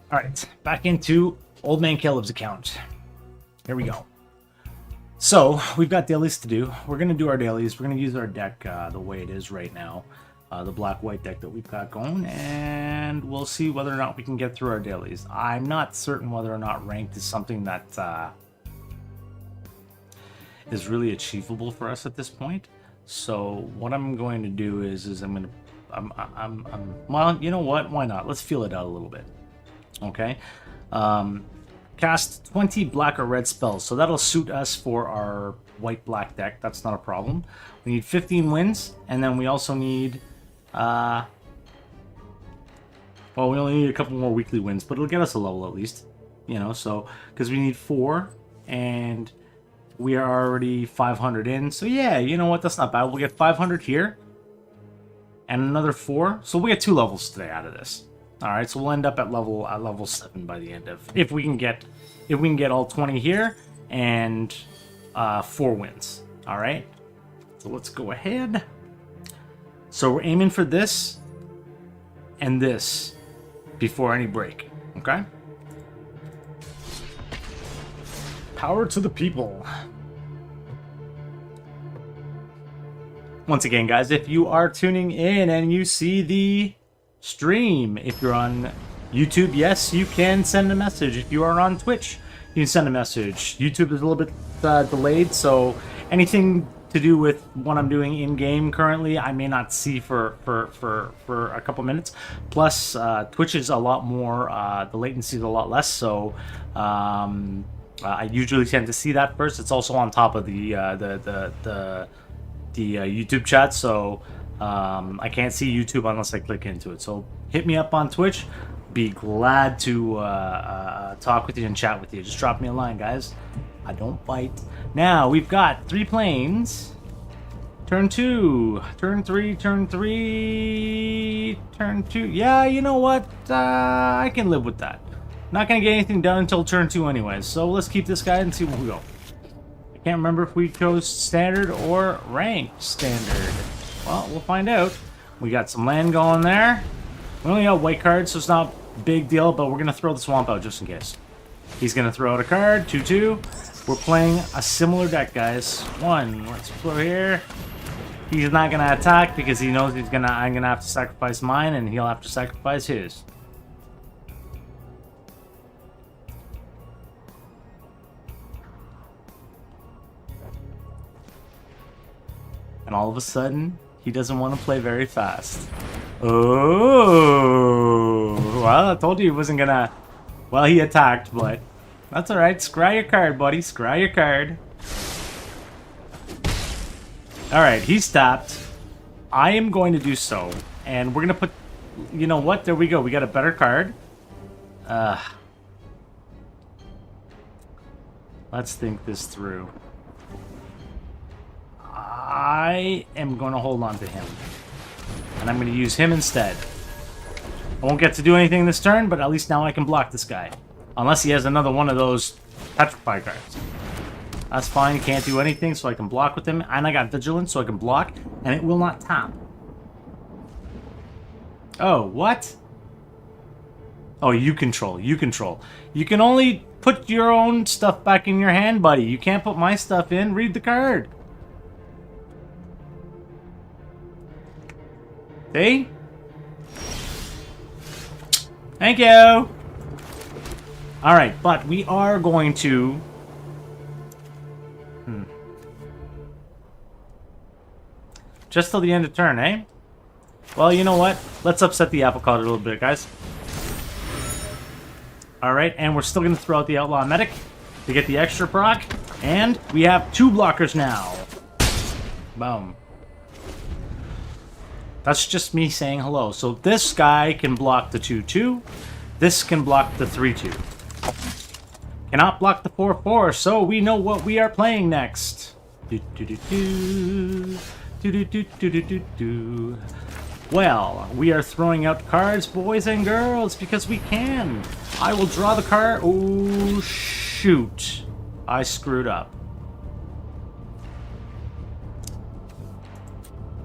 all right, back into OldmanKaeleb's account. Here we go. So, we've got dailies to do. We're going to do our dailies. We're going to use our deck the way it is right now. The black-white deck that we've got going. And we'll see whether or not we can get through our dailies. I'm not certain whether or not ranked is something that is really achievable for us at this point. So, what I'm going to do is I'm going to... well, you know what? Why not? Let's feel it out a little bit. Okay? Cast 20 black or red spells, so that'll suit us for our white-black deck. That's not a problem. We need 15 wins, and then we also need, well, we only need a couple more weekly wins, but it'll get us a level at least, you know, so, because we need 4, and we are already 500 in, so yeah, you know what, that's not bad. We'll get 500 here, and another 4, so we get 2 levels today out of this. All right, so we'll end up at level 7 by the end of, if we can get all 20 here and 4 wins. All right, so let's go ahead. So we're aiming for this and this before any break. Okay. Power to the people. Once again, guys, if you are tuning in and you see the stream, if you're on YouTube, yes, you can send a message. If you are on Twitch, you can send a message. YouTube is a little bit delayed, so anything to do with what I'm doing in game currently, I may not see for a couple minutes. Plus, Twitch is a lot more. The latency is a lot less, so I usually tend to see that first. It's also on top of the YouTube chat, so. I can't see YouTube unless I click into it. So hit me up on Twitch. Be glad to talk with you and chat with you. Just drop me a line, guys. I don't bite. Now, we've got 3 planes. Turn 2. Turn 3. Turn 3. Turn 2. Yeah, you know what? I can live with that. Not going to get anything done until turn 2 anyways. So let's keep this guy and see where we go. I can't remember if we chose standard or ranked standard. Well, we'll find out. We got some land going there. We only got white cards, so it's not a big deal, but we're going to throw the swamp out just in case. He's going to throw out a card. 2-2. We're playing a similar deck, guys. 1. Let's go here. He's not going to attack because he knows I'm going to have to sacrifice mine, and he'll have to sacrifice his. And all of a sudden, he doesn't want to play very fast. Oh, well, I told you he wasn't gonna... Well, he attacked, but that's alright. Scry your card, buddy. Scry your card. Alright, he's tapped. I am going to do so. And we're gonna put... You know what? There we go. We got a better card. Let's think this through. I am going to hold on to him. And I'm going to use him instead. I won't get to do anything this turn, but at least now I can block this guy. Unless he has another one of those petrify cards. That's fine, can't do anything, so I can block with him. And I got Vigilance, so I can block, and it will not tap. Oh, what? Oh, you control, you control. You can only put your own stuff back in your hand, buddy. You can't put my stuff in. Read the card. See? Thank you! Alright, but we are going to... Just till the end of turn, eh? Well, you know what? Let's upset the apple cart a little bit, guys. Alright, and we're still going to throw out the Outlaw Medic to get the extra proc. And we have 2 blockers now. Boom. That's just me saying hello. So this guy can block the 2-2. This can block the 3-2. Cannot block the 4-4, so we know what we are playing next. Well, we are throwing out cards, boys and girls, because we can. I will draw the card. Oh, shoot. I screwed up.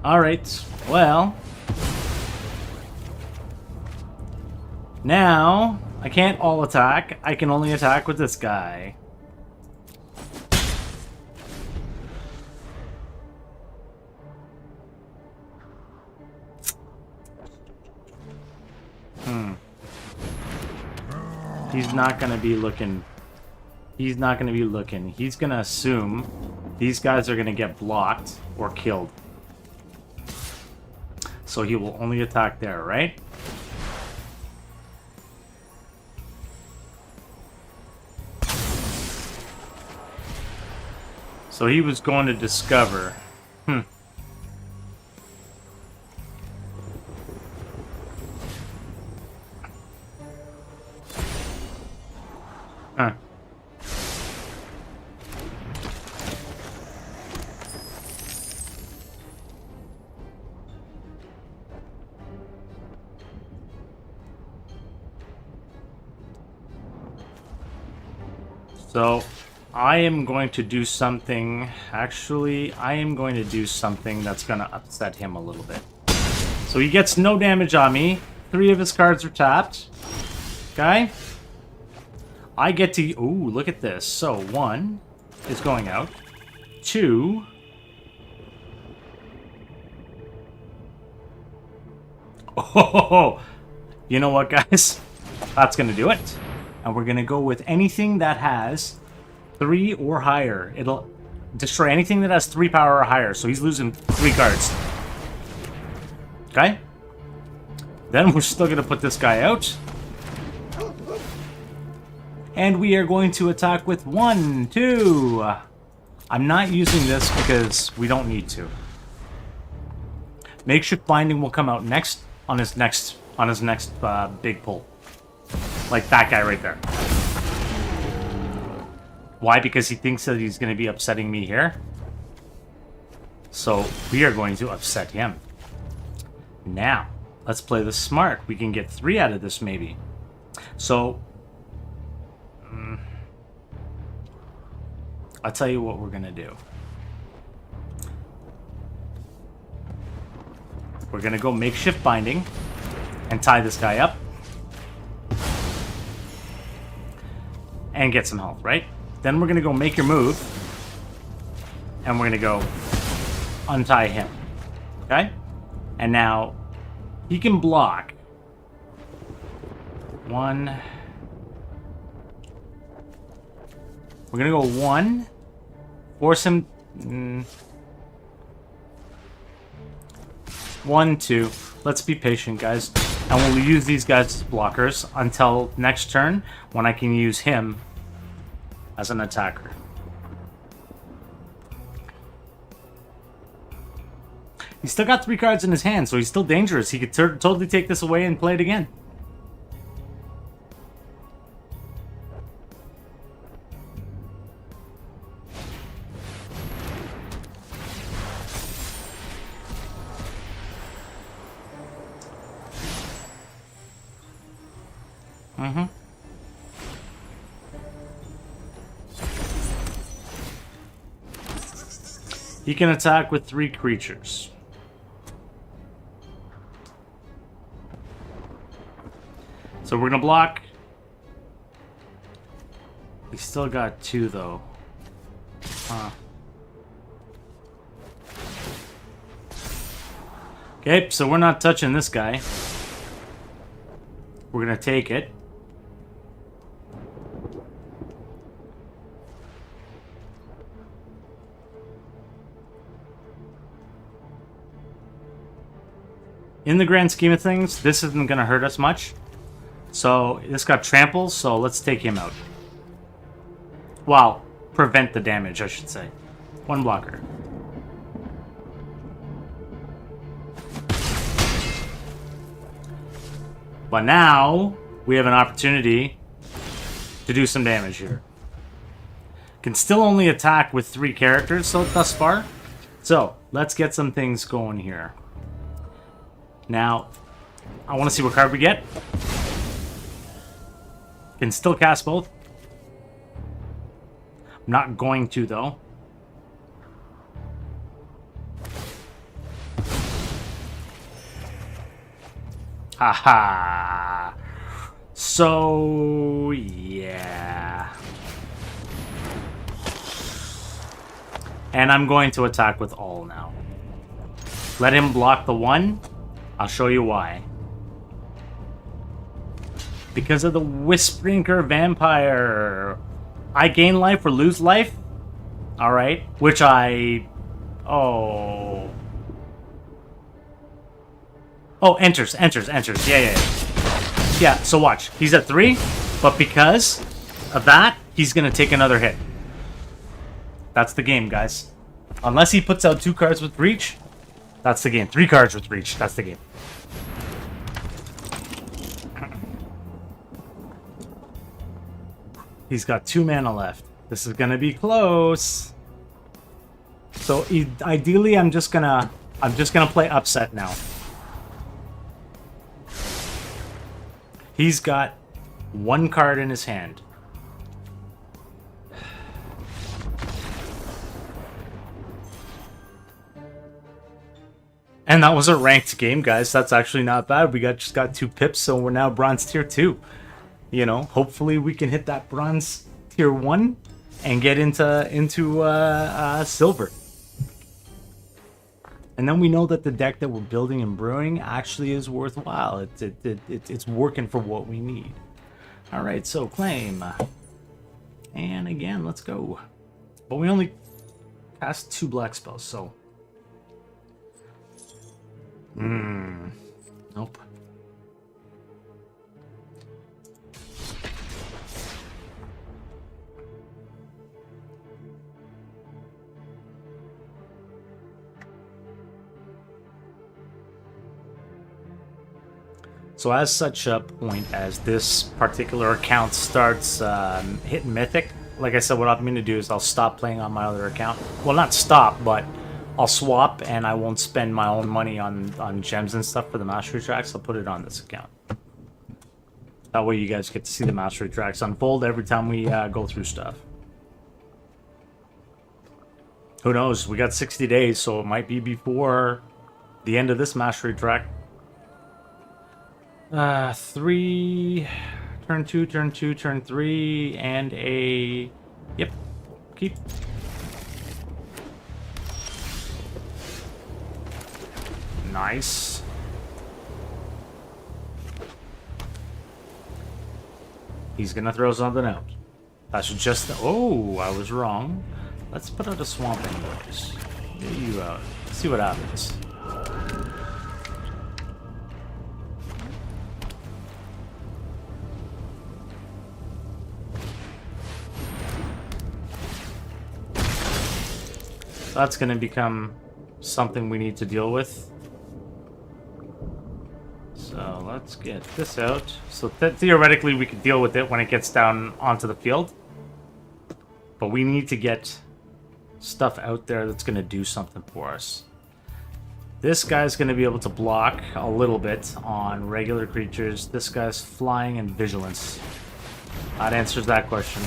Alright, well. Now, I can't all attack. I can only attack with this guy. He's not gonna be looking. He's not gonna be looking. He's gonna assume these guys are gonna get blocked or killed. So he will only attack there, right? So he was going to discover. So, I am going to do something... Actually, I am going to do something that's going to upset him a little bit. So he gets no damage on me. 3 of his cards are tapped. Okay? I get to... Ooh, look at this. So, 1 is going out. 2... Oh, you know what, guys? That's going to do it. And we're going to go with anything that has 3 or higher. It'll destroy anything that has 3 power or higher. So he's losing 3 cards. Okay? Then we're still going to put this guy out. And we are going to attack with 1, 2. I'm not using this because we don't need to. Makeshift Binding will come out next on his next big pull. Like that guy right there. Why? Because he thinks that he's going to be upsetting me here. So we are going to upset him. Now, let's play this smart. We can get 3 out of this maybe. So, I'll tell you what we're going to do. We're going to go Makeshift Binding and tie this guy up. And get some health, right? Then we're going to go Make Your Move. And we're going to go untie him. Okay? And now, he can block. 1. We're going to go 1. Force him... 1, 2. Let's be patient, guys. And we'll use these guys as blockers until next turn when I can use him as an attacker. He's still got 3 cards in his hand, so he's still dangerous. He could totally take this away and play it again. He can attack with 3 creatures. So we're gonna block. We still got 2 though. Huh. Okay, so we're not touching this guy. We're gonna take it. In the grand scheme of things, this isn't going to hurt us much. So, this got tramples, so let's take him out. Well, prevent the damage, I should say. 1 blocker. But now, we have an opportunity to do some damage here. Can still only attack with 3 characters so thus far. So, let's get some things going here. Now, I want to see what card we get. Can still cast both. I'm not going to, though. Haha. So, yeah. And I'm going to attack with all now. Let him block the 1. I'll show you why. Because of the Whispering Vampire. I gain life or lose life. Alright. Which I... Oh, enters. Yeah. Yeah, so watch. He's at 3. But because of that, he's going to take another hit. That's the game, guys. Unless he puts out 2 cards with reach. That's the game. 3 cards with reach. That's the game. He's got 2 mana left. This is gonna be close. So ideally, I'm just gonna play upset now. He's got 1 card in his hand. And that was a ranked game, guys. That's actually not bad. We just got 2 pips, so we're now bronze tier 2. You know, hopefully we can hit that bronze tier 1 and get into silver. And then we know that the deck that we're building and brewing actually is worthwhile. It's working for what we need. All right, so claim. And again, let's go. But we only cast 2 black spells, so... Nope. So as such a point as this particular account starts hitting Mythic, like I said, what I'm going to do is I'll stop playing on my other account. Well, not stop, but I'll swap, and I won't spend my own money on gems and stuff for the mastery tracks. I'll put it on this account. That way you guys get to see the mastery tracks unfold every time we go through stuff. Who knows? We got 60 days, so it might be before the end of this mastery track. 3... Turn 2, turn 2, turn 3, and a... Yep. Keep. Nice. He's gonna throw something out. That's just... Oh, I was wrong. Let's put out a swamp anyways. Get you out. Let's see what happens. That's going to become something we need to deal with. So let's get this out. So theoretically, we could deal with it when it gets down onto the field. But we need to get stuff out there that's going to do something for us. This guy's going to be able to block a little bit on regular creatures. This guy's flying and vigilance. That answers that question.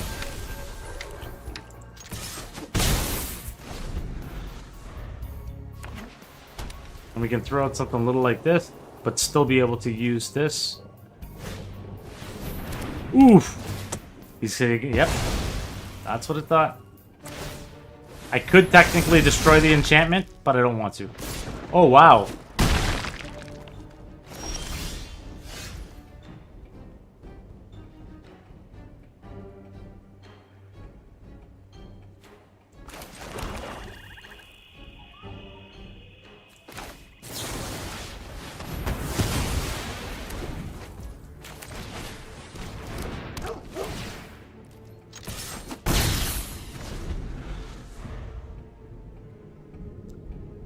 And we can throw out something little like this, but still be able to use this. Oof! He's saying, yep. That's what I thought. I could technically destroy the enchantment, but I don't want to. Oh, wow.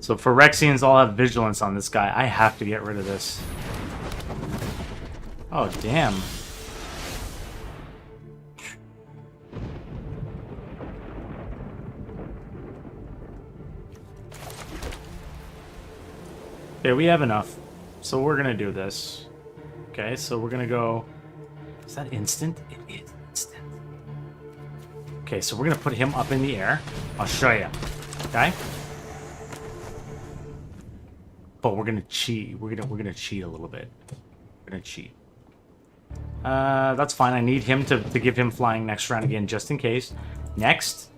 So Phyrexians all have vigilance on this guy. I have to get rid of this. Oh, damn. Okay, we have enough. So we're gonna do this. Okay, so we're gonna go... Is that instant? It is instant. Okay, so we're gonna put him up in the air. I'll show you. Okay? But we're gonna cheat. We're gonna cheat a little bit. We're gonna cheat. That's fine. I need him to give him flying next round again, just in case. Next,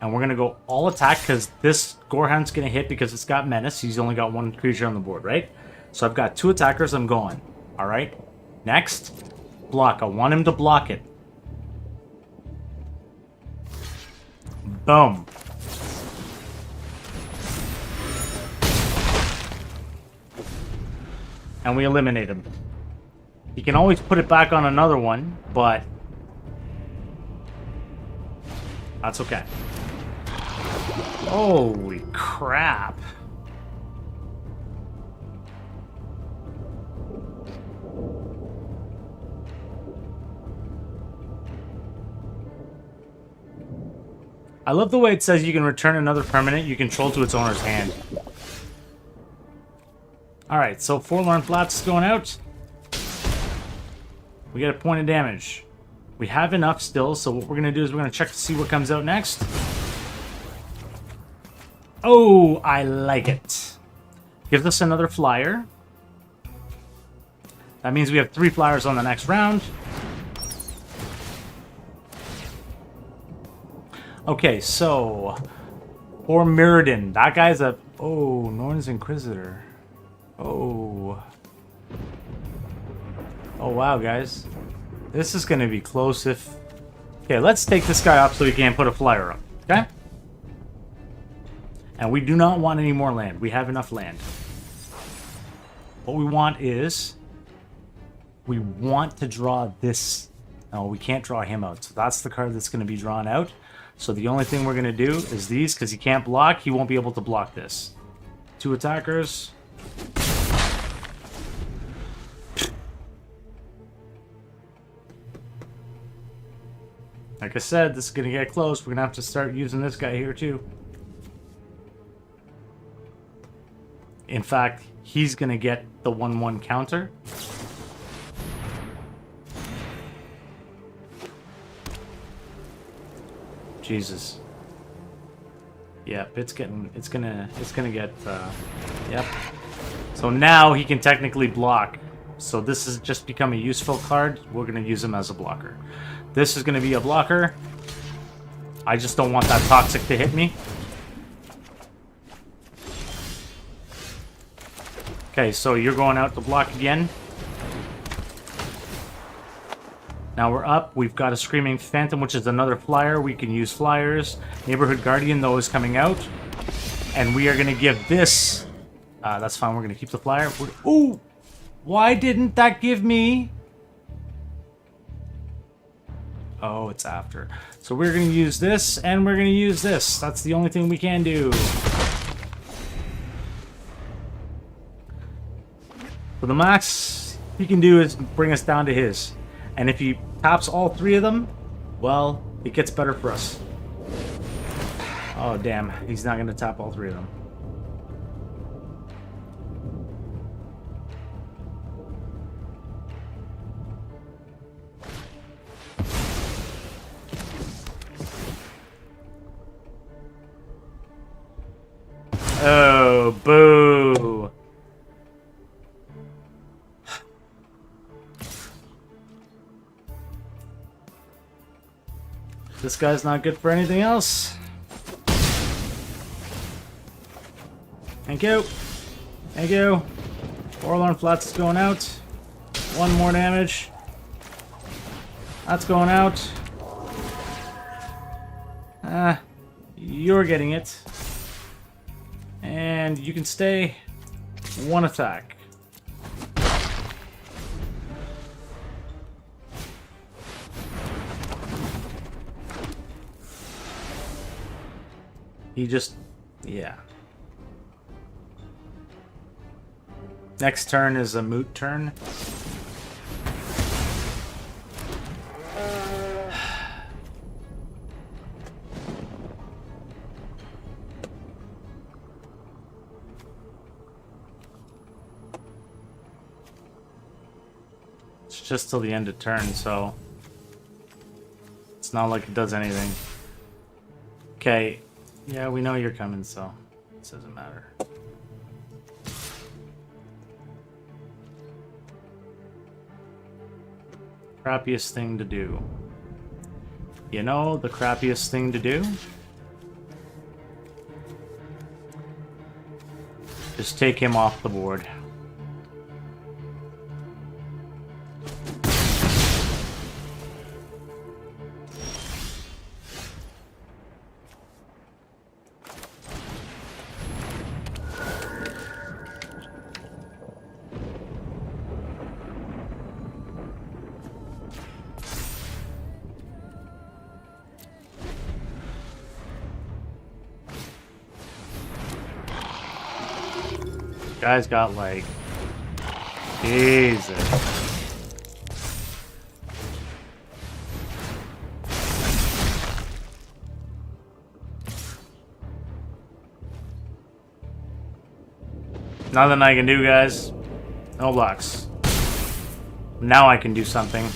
and we're gonna go all attack because this Gorehound's gonna hit because it's got menace. He's only got one creature on the board, right? So I've got 2 attackers. I'm going. All right. Next, block. I want him to block it. Boom. And we eliminate him. You can always put it back on another one, but that's okay. Holy crap. I love the way it says you can return another permanent you control to its owner's hand. Alright, so Forlorn Flats is going out. We get a point of damage. We have enough still, so what we're going to do is we're going to check to see what comes out next. Oh, I like it. Gives us another flyer. That means we have 3 flyers on the next round. Okay, so... for Mirrodin. That guy's a... oh, Norn's Inquisitor. Oh. Oh, wow, guys. This is going to be close if... okay, let's take this guy off so we can put a flyer up. Okay? And we do not want any more land. We have enough land. What we want is... we want to draw this... no, we can't draw him out. So that's the card that's going to be drawn out. So the only thing we're going to do is these, because he can't block. He won't be able to block this. 2 attackers... like I said, this is going to get close. We're going to have to start using this guy here, too. In fact, he's going to get the 1/1 counter. Jesus. Yep, it's gonna get, yep. So now he can technically block. So this has just become a useful card. We're going to use him as a blocker. This is going to be a blocker. I just don't want that toxic to hit me. Okay, so you're going out to block again. Now we're up. We've got a Screaming Phantom, which is another flyer. We can use flyers. Neighborhood Guardian, though, is coming out. And we are going to give this... that's fine. We're going to keep the flyer. Ooh! Why didn't that give me... Oh, it's after. So we're going to use this, and we're going to use this. That's the only thing we can do. So the max he can do is bring us down to his. And if he tops all 3 of them, well, it gets better for us. Oh, damn. He's not going to top all 3 of them. Oh, boo. This guy's not good for anything else. Thank you. Thank you. Forlorn Flats is going out. 1 more damage. That's going out. You're getting it. And you can stay. 1 attack. He just... yeah. Next turn is a moot turn. It's just till the end of turn, so it's not like it does anything. Okay, yeah, we know you're coming, so it doesn't matter. Crappiest thing to do. You know the crappiest thing to do? Just take him off the board. Guy's got like... Jesus. Nothing I can do, guys. No blocks. Now I can do something.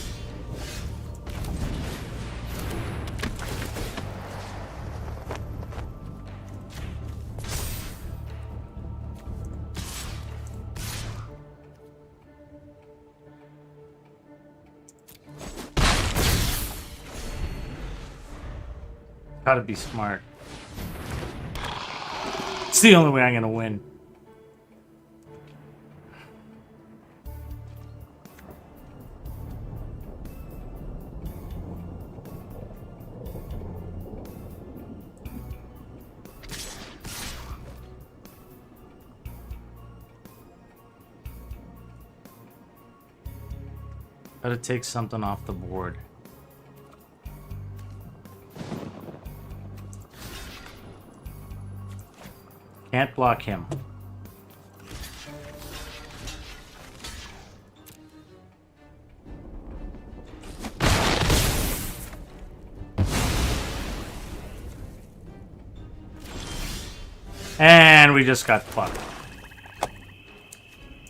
Gotta be smart. It's the only way I'm gonna win. Gotta take something off the board. Can't block him. And we just got fucked.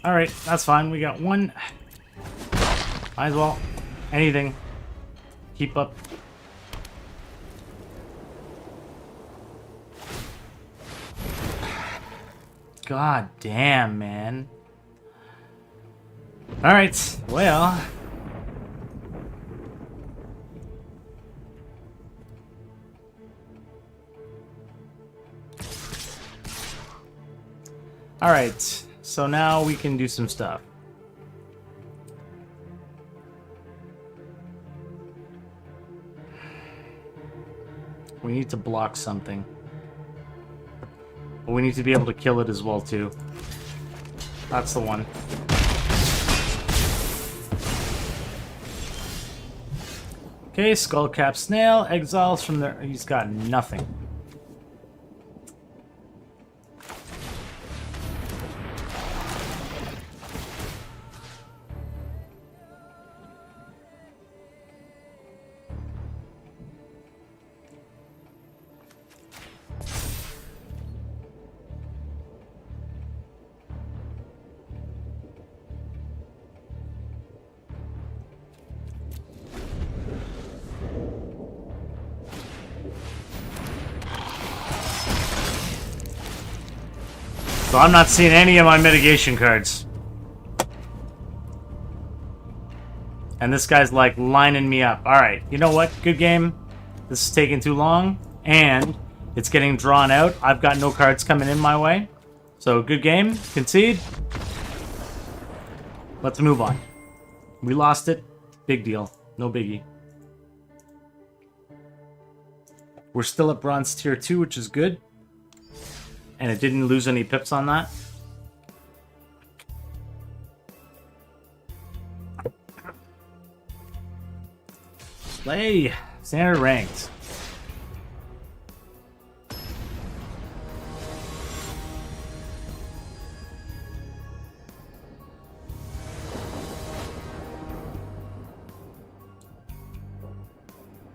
Alright, that's fine. We got 1. Might as well. Anything. Keep up. God damn, man. Alright, well. Alright, so now we can do some stuff. We need to block something. But we need to be able to kill it as well, too. That's the one. Okay, Skullcap Snail exiles from there. He's got nothing. So I'm not seeing any of my mitigation cards. And this guy's like lining me up. Alright, you know what? Good game. This is taking too long. And it's getting drawn out. I've got no cards coming in my way. So good game. Concede. Let's move on. We lost it. Big deal. No biggie. We're still at Bronze Tier 2, which is good. And it didn't lose any pips on that. Play. Standard ranked.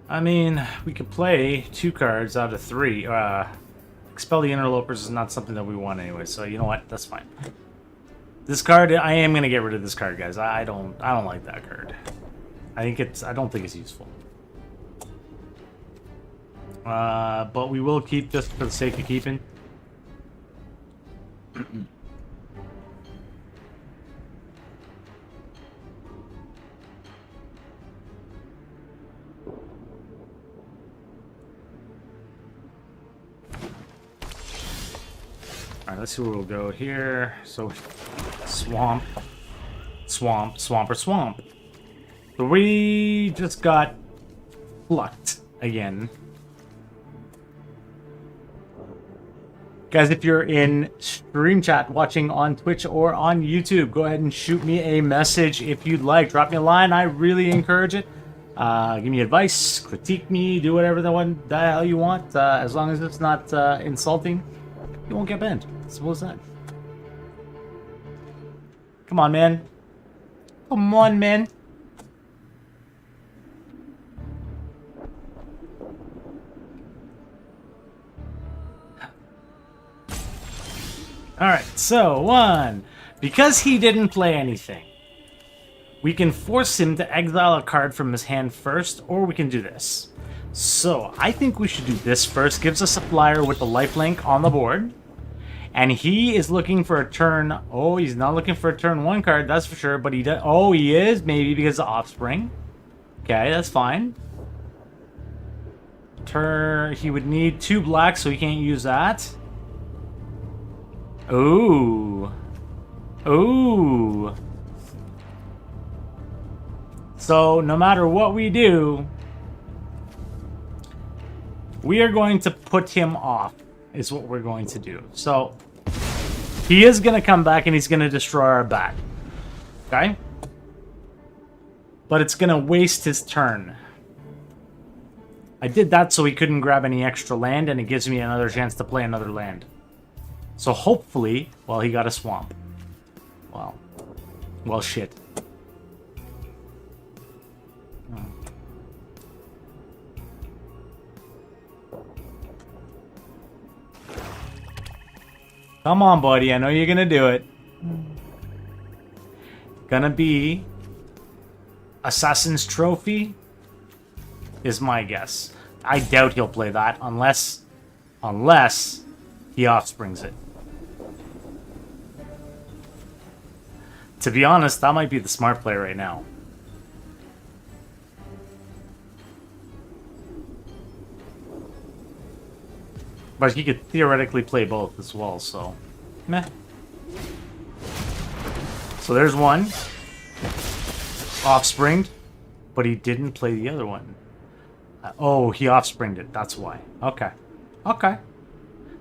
I mean, we could play 2 cards out of 3. Expel the Interlopers is not something that we want anyway, so you know what? That's fine. This card, I am gonna get rid of this card, guys. I don't like that card. I don't think it's useful. But we will keep just for the sake of keeping. Alright, let's see where we'll go here. So, swamp. Swamp, swamp, or swamp. So we just got plucked again. Guys, if you're in stream chat watching on Twitch or on YouTube, go ahead and shoot me a message if you'd like. Drop me a line. I really encourage it. Give me advice, critique me, do whatever the hell you want. As long as it's not insulting, you won't get banned. Simple as that. Come on, man. Come on, man. Alright, so 1. Because he didn't play anything, we can force him to exile a card from his hand first, or we can do this. So, I think we should do this first. Gives us a flyer with the lifelink on the board. And he is looking for a turn... Oh, he's not looking for a turn 1 card, that's for sure. But he does... Oh, he is, maybe because of Offspring. Okay, that's fine. He would need 2 black, so he can't use that. Ooh. Ooh. So, no matter what we do, we are going to put him off, is what we're going to do. So, he is going to come back and he's going to destroy our bat. Okay? But it's going to waste his turn. I did that so he couldn't grab any extra land, and it gives me another chance to play another land. So hopefully, well, he got a swamp. Well, shit. Come on, buddy. I know you're gonna do it. Gonna be Assassin's Trophy is my guess. I doubt he'll play that unless he offsprings it. To be honest, that might be the smart play right now. But he could theoretically play both as well, so... Meh. So there's one. Offspringed. But he didn't play the other one. Oh, he offspringed it. That's why. Okay. Okay.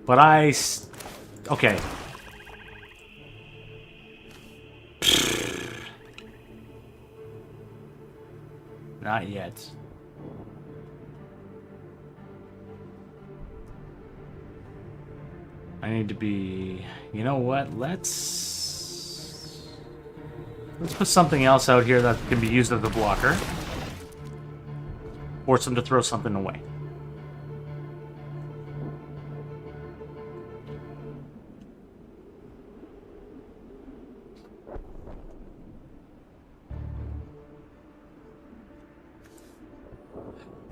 But okay. Not yet. I need to be... You know what? Let's put something else out here that can be used as a blocker. Force him to throw something away.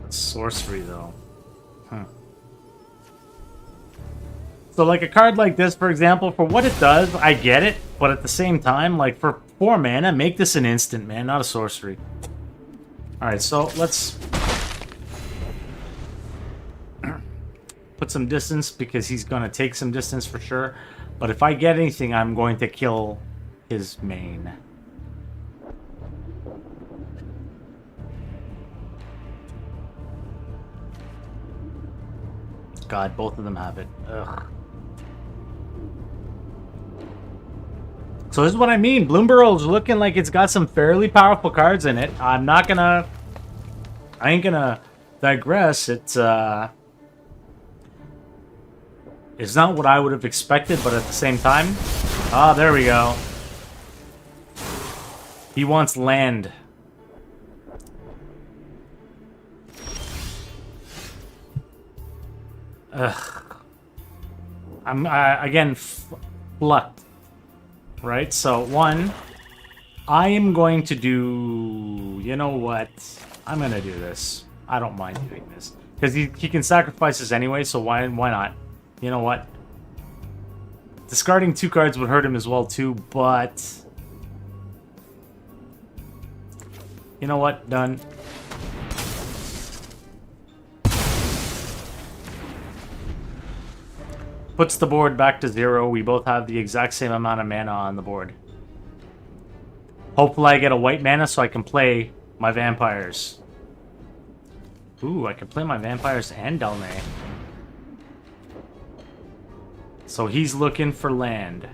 Sorcery, though. Huh. So, like, a card like this, for example, for what it does, I get it. But at the same time, like, for 4 mana, make this an instant, man, not a sorcery. Alright, so let's put some distance, because he's going to take some distance for sure. But if I get anything, I'm going to kill his main. God, both of them have it. Ugh. So this is what I mean. Bloomburrow's looking like it's got some fairly powerful cards in it. I ain't gonna digress. It's not what I would have expected, but at the same time... Ah, there we go. He wants land. Ugh. I'm, again, plucked. Right, so one, I am going to do... You know what? I'm going to do this. I don't mind doing this. Because he can sacrifice this anyway, so why not? You know what? Discarding 2 cards would hurt him as well, too, but... You know what? Done. Puts the board back to 0. We both have the exact same amount of mana on the board. Hopefully I get a white mana so I can play my vampires. Ooh, I can play my vampires and Delnay. So he's looking for land.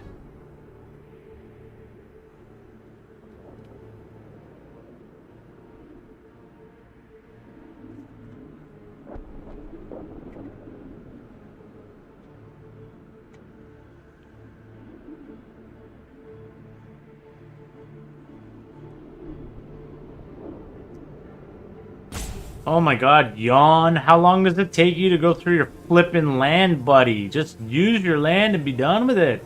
Oh my god, yawn. How long does it take you to go through your flippin' land, buddy? Just use your land and be done with it.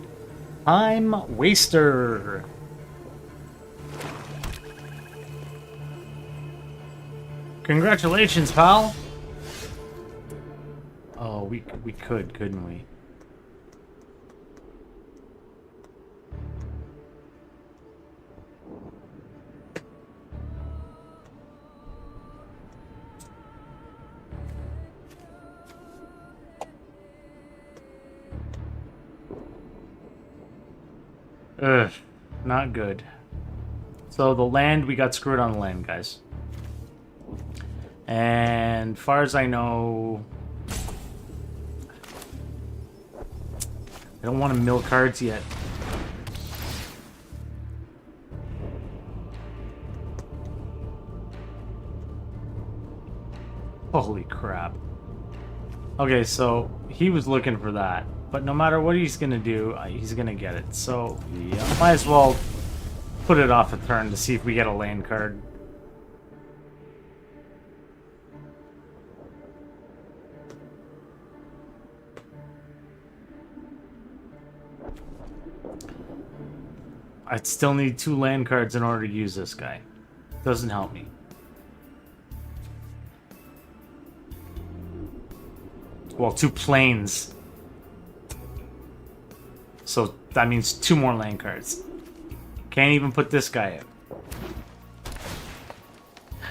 Time waster. Congratulations, pal. Oh, we could, couldn't we? Ugh, not good. So the land, we got screwed on the land, guys. And far as I know... I don't want to mill cards yet. Holy crap. Okay, so he was looking for that. But no matter what he's going to do, he's going to get it. So, yeah, might as well put it off a turn to see if we get a land card. I'd still need 2 land cards in order to use this guy. Doesn't help me. Well, 2 planes. So that means 2 more land cards. Can't even put this guy in.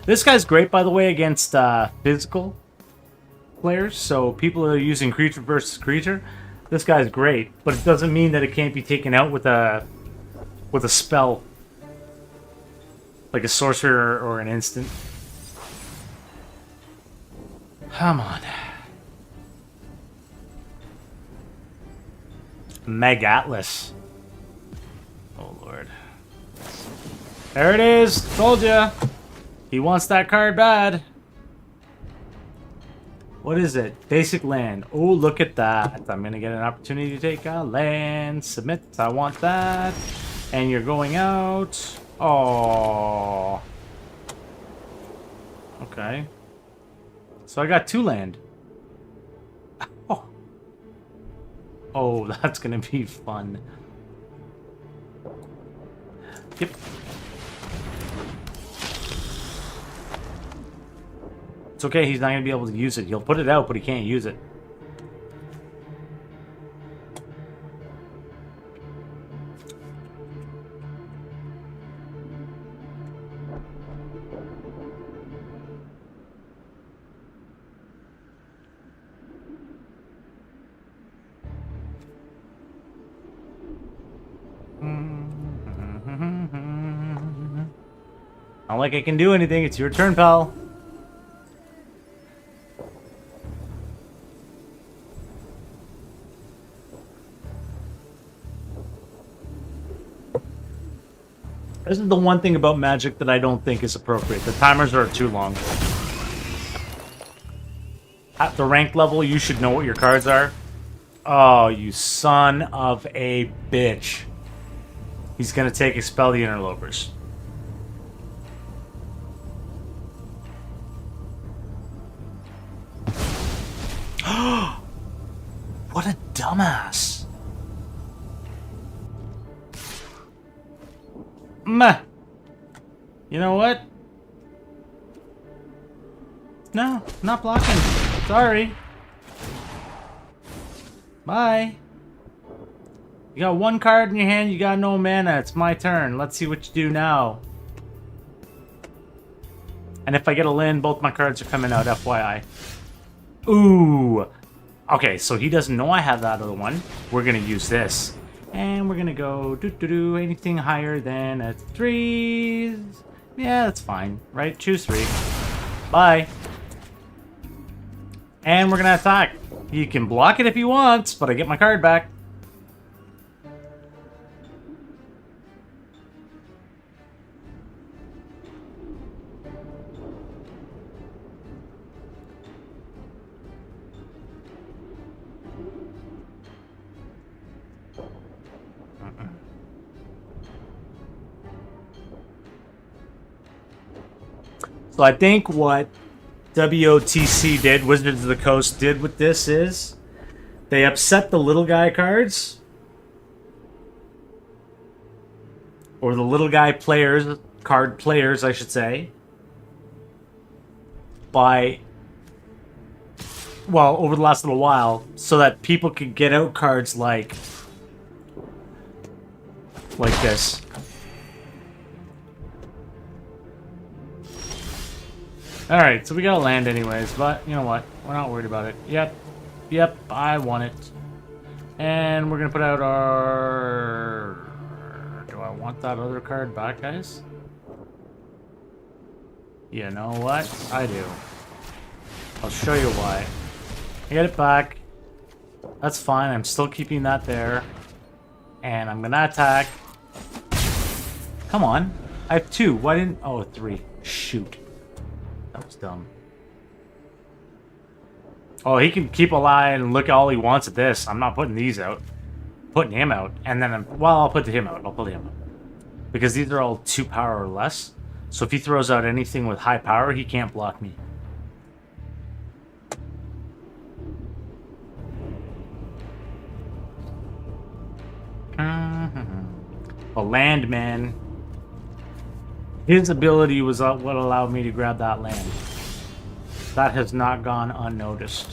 This guy's great, by the way, against physical players. So people are using creature versus creature. This guy's great, but it doesn't mean that it can't be taken out with a spell, like a sorcerer or an instant. Come on. Meg Atlas. Oh, Lord. There it is. Told ya. He wants that card bad. What is it? Basic land. Oh, look at that. I'm going to get an opportunity to take a land. Submit. I want that. And you're going out. Oh. Okay. So I got 2 land. Oh. Oh, that's going to be fun. Yep. It's okay, he's not going to be able to use it. He'll put it out, but he can't use it. Not like I can do anything. It's your turn, pal. This is the one thing about Magic that I don't think is appropriate. The timers are too long. At the rank level, you should know what your cards are. Oh, you son of a bitch. He's gonna take Expel the Interlopers. What a dumbass. Meh. You know what? No, not blocking. Sorry. Bye. You got 1 card in your hand, you got no mana. It's my turn. Let's see what you do now. And if I get a land, both my cards are coming out, FYI. Ooh. Okay, so he doesn't know I have that other one. We're gonna use this. And we're gonna go anything higher than a 3. Yeah, that's fine, right? Choose 3. Bye. And we're gonna attack. You can block it if you want, but I get my card back. So I think what WOTC did, Wizards of the Coast did with this is they upset the little guy cards, or the little guy players, card players, I should say, by, well, over the last little while, so that people could get out cards like this. Alright, so we gotta land anyways, but you know what? We're not worried about it. Yep, I want it. And we're gonna put out our... Do I want that other card back, guys? You know what? I do. I'll show you why. I get it back. That's fine, I'm still keeping that there. And I'm gonna attack. Come on. I have 2. Why didn't... Oh, 3. Shoot. That was dumb. Oh, he can keep alive and look all he wants at this. I'm not putting these out. I'm putting him out. And then, I'll put him out. I'll put him out. Because these are all 2 power or less. So if he throws out anything with high power, he can't block me. A land, man. His ability was what allowed me to grab that land. That has not gone unnoticed.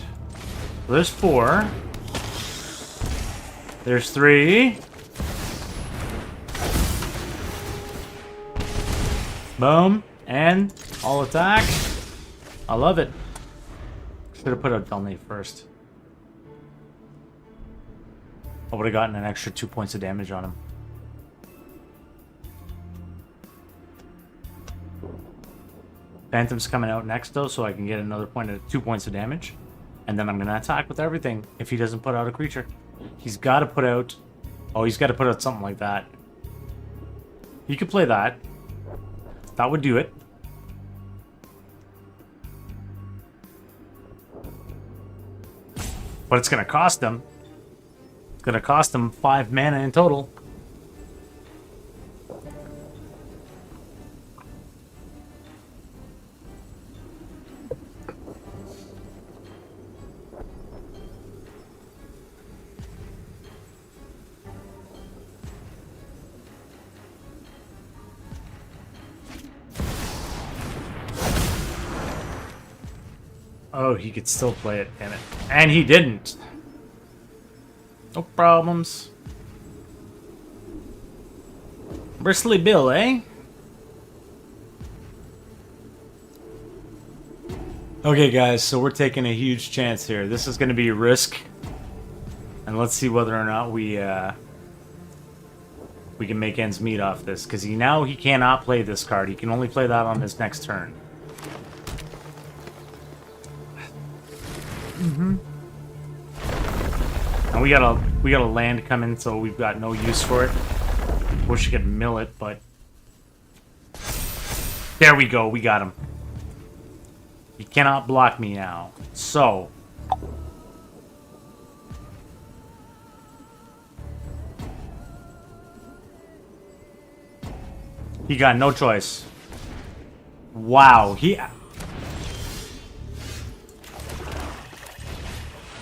So there's 4. There's 3. Boom. And all attack. I love it. Should have put out Delnate first. I would have gotten an extra 2 points of damage on him. Phantom's coming out next, though, so I can get another 2 points of damage. And then I'm going to attack with everything if he doesn't put out a creature. He's got to put out... Oh, he's got to put out something like that. He could play that. That would do it. But it's going to cost him. It's going to cost him 5 mana in total. Oh, he could still play it, damn it. And he didn't. No problems. Bristly Bill, eh? Okay, guys, so we're taking a huge chance here. This is going to be a risk. And let's see whether or not we can make ends meet off this. Because he cannot play this card. He can only play that on his next turn. And we got a land coming, so we've got no use for it. Wish you could mill it, but there we go. We got him. He cannot block me now. So he got no choice. Wow.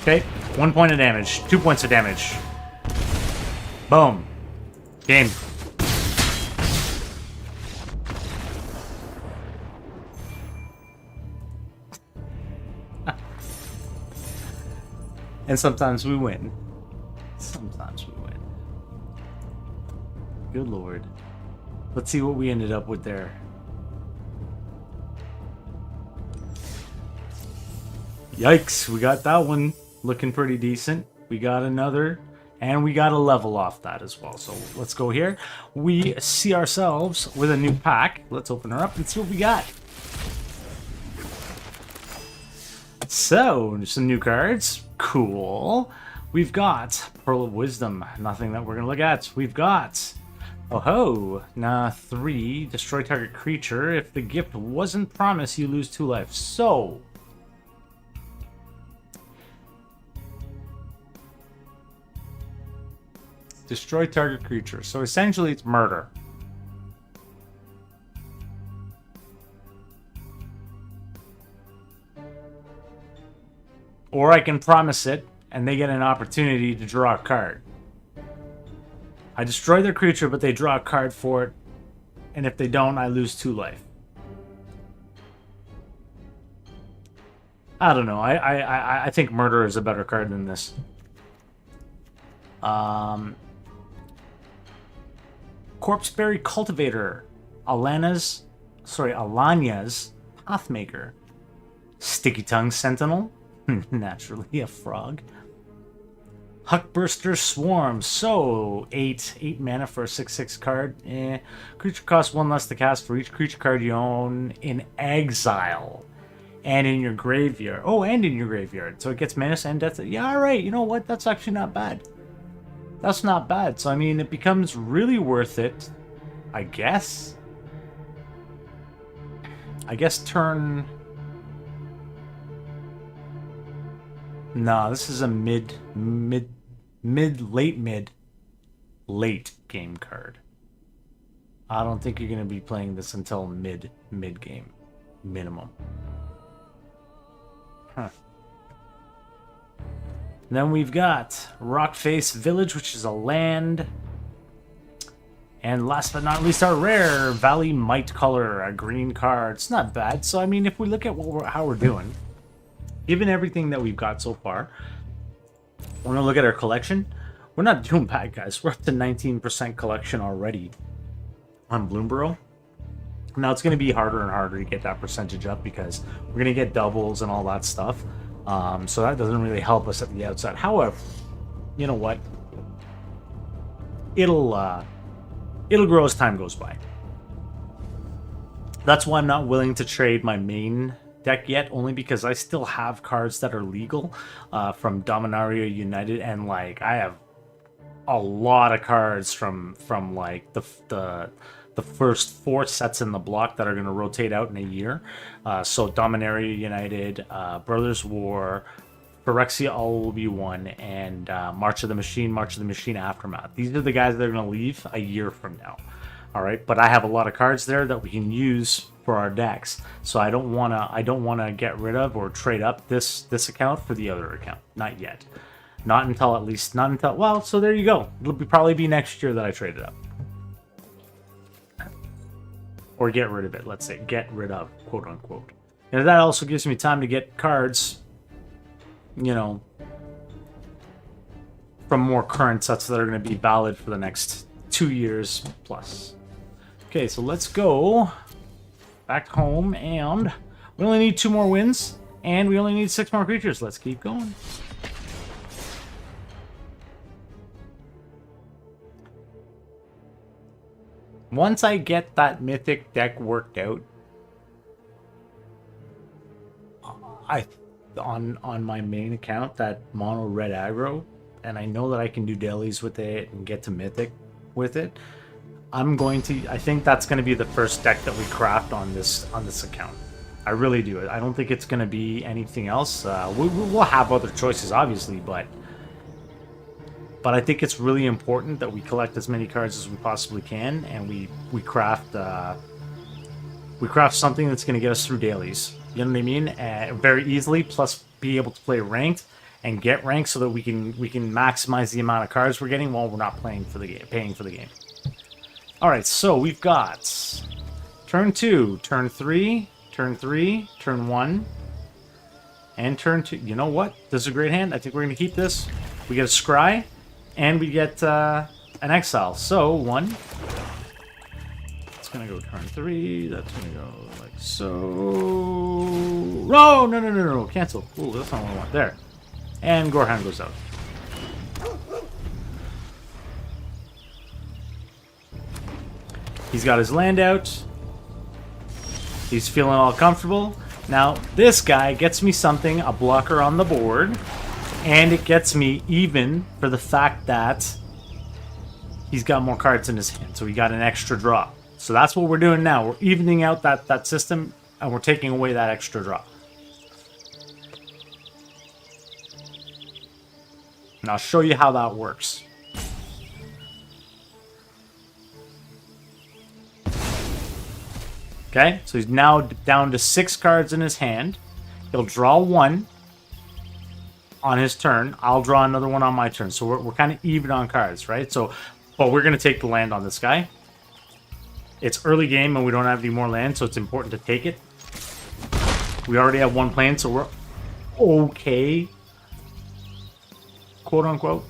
Okay, 1 point of damage, 2 points of damage. Boom. Game. And sometimes we win. Sometimes we win. Good lord. Let's see what we ended up with there. Yikes, we got that one. Looking pretty decent. We got another, and we got a level off that as well. So let's go here. We see ourselves with a new pack. Let's open her up and see what we got. So, some new cards. Cool. We've got Pearl of Wisdom. Nothing that we're going to look at. We've got... Oh-ho. 3. Destroy target creature. If the gift wasn't promised, you lose 2 life. So... Destroy target creature. So essentially it's murder. Or I can promise it, and they get an opportunity to draw a card. I destroy their creature, but they draw a card for it, and if they don't, I lose 2 life. I don't know. I think murder is a better card than this. Corpseberry Cultivator, Alana's Pathmaker, Sticky Tongue Sentinel, naturally a frog, Huckburster Swarm, so 8 mana for a 6/6 card. Creature costs 1 less to cast for each creature card you own in exile and in your graveyard. Oh, and in your graveyard, so it gets menace and death. Yeah, alright, you know what, that's actually not bad. That's not bad. So, I mean, it becomes really worth it, I guess. Turn... Nah, this is a late game card. I don't think you're going to be playing this until mid game. Minimum. Huh. Then we've got Rockface Village, which is a land. And last but not least, our rare Valley Might Color, a green card. It's not bad. So, I mean, if we look at how we're doing, given everything that we've got so far, we're going to look at our collection. We're not doing bad, guys. We're up to 19% collection already on Bloomburrow. Now, it's going to be harder and harder to get that percentage up because we're going to get doubles and all that stuff. So that doesn't really help us at the outset. However, you know what? It'll grow as time goes by. That's why I'm not willing to trade my main deck yet, only because I still have cards that are legal from Dominaria United, and like I have a lot of cards from like the first 4 sets in the block that are going to rotate out in a year. So Dominaria United, Brothers War, Phyrexia All will be one, and March of the Machine Aftermath. These are the guys that are going to leave a year from now. All right, but I have a lot of cards there that we can use for our decks, so I don't wanna get rid of or trade up this account for the other account. Not yet. Not until well. So there you go. It'll probably be next year that I trade it up. Or get rid of it, let's say. Get rid of, quote unquote. And that also gives me time to get cards, you know, from more current sets that are going to be valid for the next 2 years plus. Okay, so let's go back home, and we only need 2 more wins, and we only need 6 more creatures. Let's keep going. Once I get that mythic deck worked out, on my main account, that mono red aggro, and I know that I can do dailies with it and get to mythic with it, I think that's going to be the first deck that we craft on this account. I really do. I don't think it's going to be anything else. We'll have other choices, obviously, but I think it's really important that we collect as many cards as we possibly can, and we craft something that's going to get us through dailies. You know what I mean? Very easily. Plus, be able to play ranked and get ranked so that we can maximize the amount of cards we're getting while we're not paying for the game. All right, so we've got turn 2, turn 3, turn 3, turn 1, and turn 2. You know what? This is a great hand. I think we're going to keep this. We get a Scry, and we get an Exile. So, 1. It's going to go turn 3. That's going to go like so. Oh, no. Cancel. Ooh, that's not what I want. There. And Gorehound goes out. He's got his land out. He's feeling all comfortable. Now, this guy gets me something, a blocker on the board, and it gets me even for the fact that he's got more cards in his hand, so he got an extra draw. So that's what we're doing now. We're evening out that system, and we're taking away that extra draw. And I'll show you how that works. Okay, so he's now down to 6 cards in his hand. He'll draw 1 on his turn. I'll draw another one on my turn. So we're kind of even on cards, right? So, but we're going to take the land on this guy. It's early game and we don't have any more land, so it's important to take it. We already have 1 plan, so we're okay, quote unquote.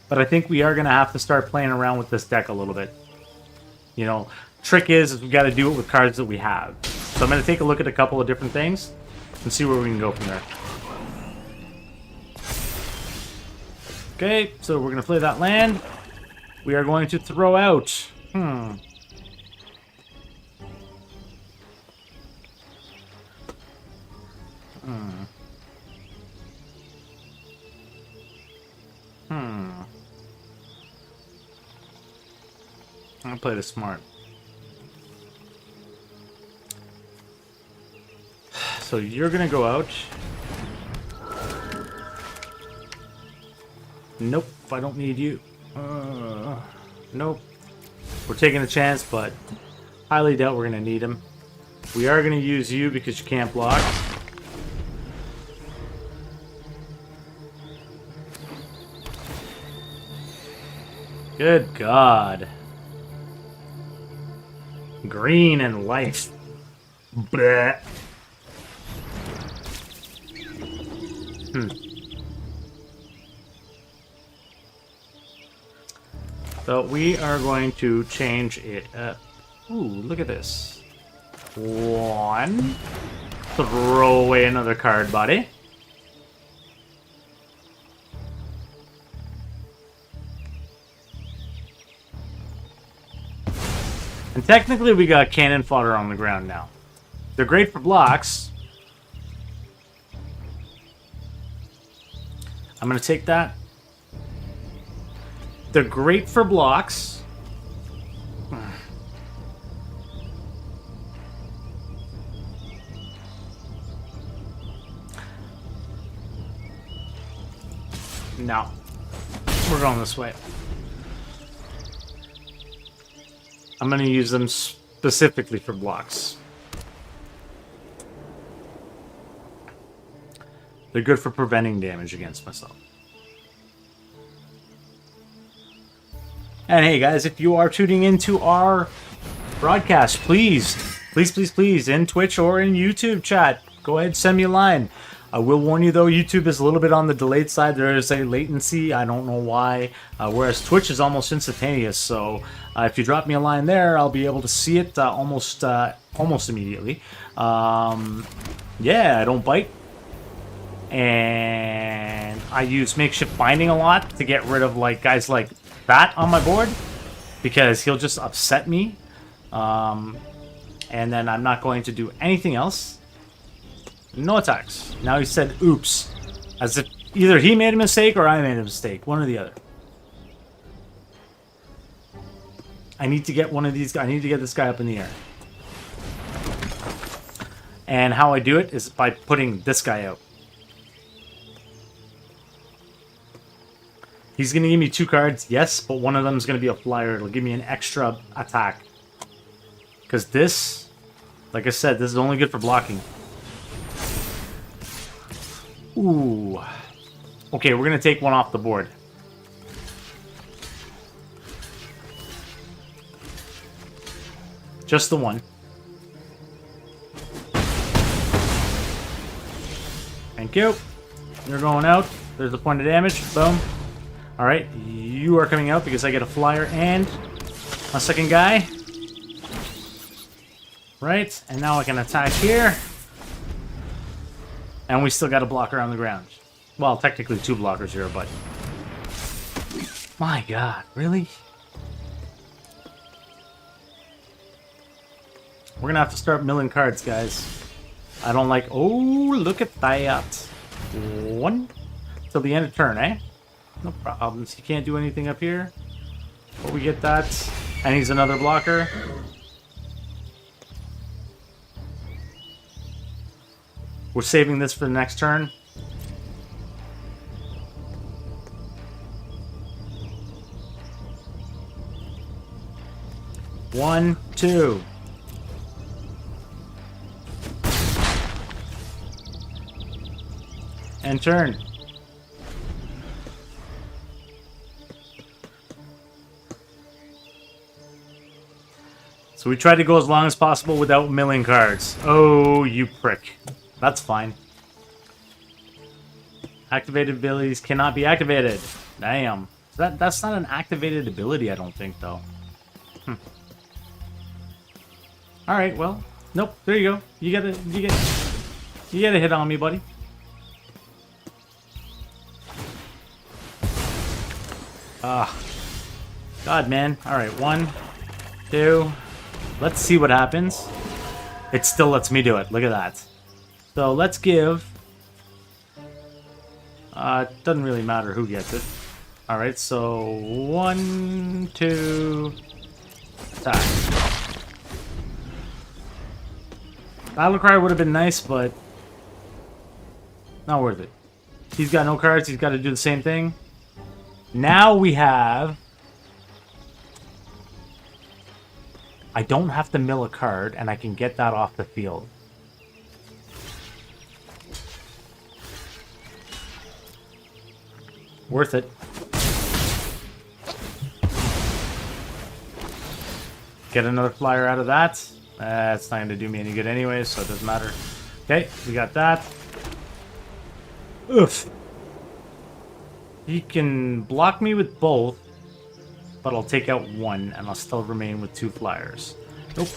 But I think we are going to have to start playing around with this deck a little bit. You know, trick is we got to do it with cards that we have. So I'm going to take a look at a couple of different things and see where we can go from there. Okay, so we're going to play that land. We are going to throw out... I'll play this smart. So you're gonna go out. Nope, I don't need you. Nope. We're taking a chance, but highly doubt we're gonna need him. We are gonna use you because you can't block. Good God. Green and life. Bleh. So we are going to change it up. Ooh, look at this. 1. Throw away another card, buddy. And technically we got cannon fodder on the ground now. They're great for blocks. I'm going to take that. They're great for blocks. No. We're going this way. I'm going to use them specifically for blocks. They're good for preventing damage against myself. And hey guys, if you are tuning into our broadcast, please, in Twitch or in YouTube chat, go ahead and send me a line. I will warn you though, YouTube is a little bit on the delayed side. There is a latency. I don't know why. Whereas Twitch is almost instantaneous. So if you drop me a line there, I'll be able to see it almost immediately. Yeah, I don't bite. And I use makeshift binding a lot to get rid of like guys like that on my board. Because he'll just upset me. And then I'm not going to do anything else. No attacks. Now he said, oops. As if either he made a mistake or I made a mistake. One or the other. I need to get one of these. I need to get this guy up in the air. And how I do it is by putting this guy out. He's going to give me 2 cards, yes, but one of them is going to be a flyer. It'll give me an extra attack. Because this, like I said, this is only good for blocking. Ooh. Okay, we're going to take one off the board. Just the one. Thank you. You're going out. There's the point of damage. Boom. Alright, you are coming out because I get a flyer and a second guy. Right, and now I can attack here. And we still got a blocker on the ground. Well, technically 2 blockers here, but... My god, really? We're gonna have to start milling cards, guys. I don't like... Oh, look at that. 1 till the end of turn, eh? No problems. He can't do anything up here. But we get that. And he's another blocker. We're saving this for the next turn. One, two. And turn. So we try to go as long as possible without milling cards. Oh, you prick. That's fine. Activated abilities cannot be activated. Damn. That's not an activated ability, I don't think, though. Alright, well. Nope, there you go. You get a hit on me, buddy. God, man. Alright, 1, 2. Let's see what happens. It still lets me do it. Look at that. So let's give... it doesn't really matter who gets it. Alright, so 1, 2... Attack. Battlecry would have been nice, but... Not worth it. He's got no cards, he's got to do the same thing. Now we have... I don't have to mill a card, and I can get that off the field. Worth it. Get another flyer out of that. It's not going to do me any good anyway, so it doesn't matter. Okay, we got that. Oof. He can block me with both, but I'll take out 1, and I'll still remain with 2 flyers. Nope.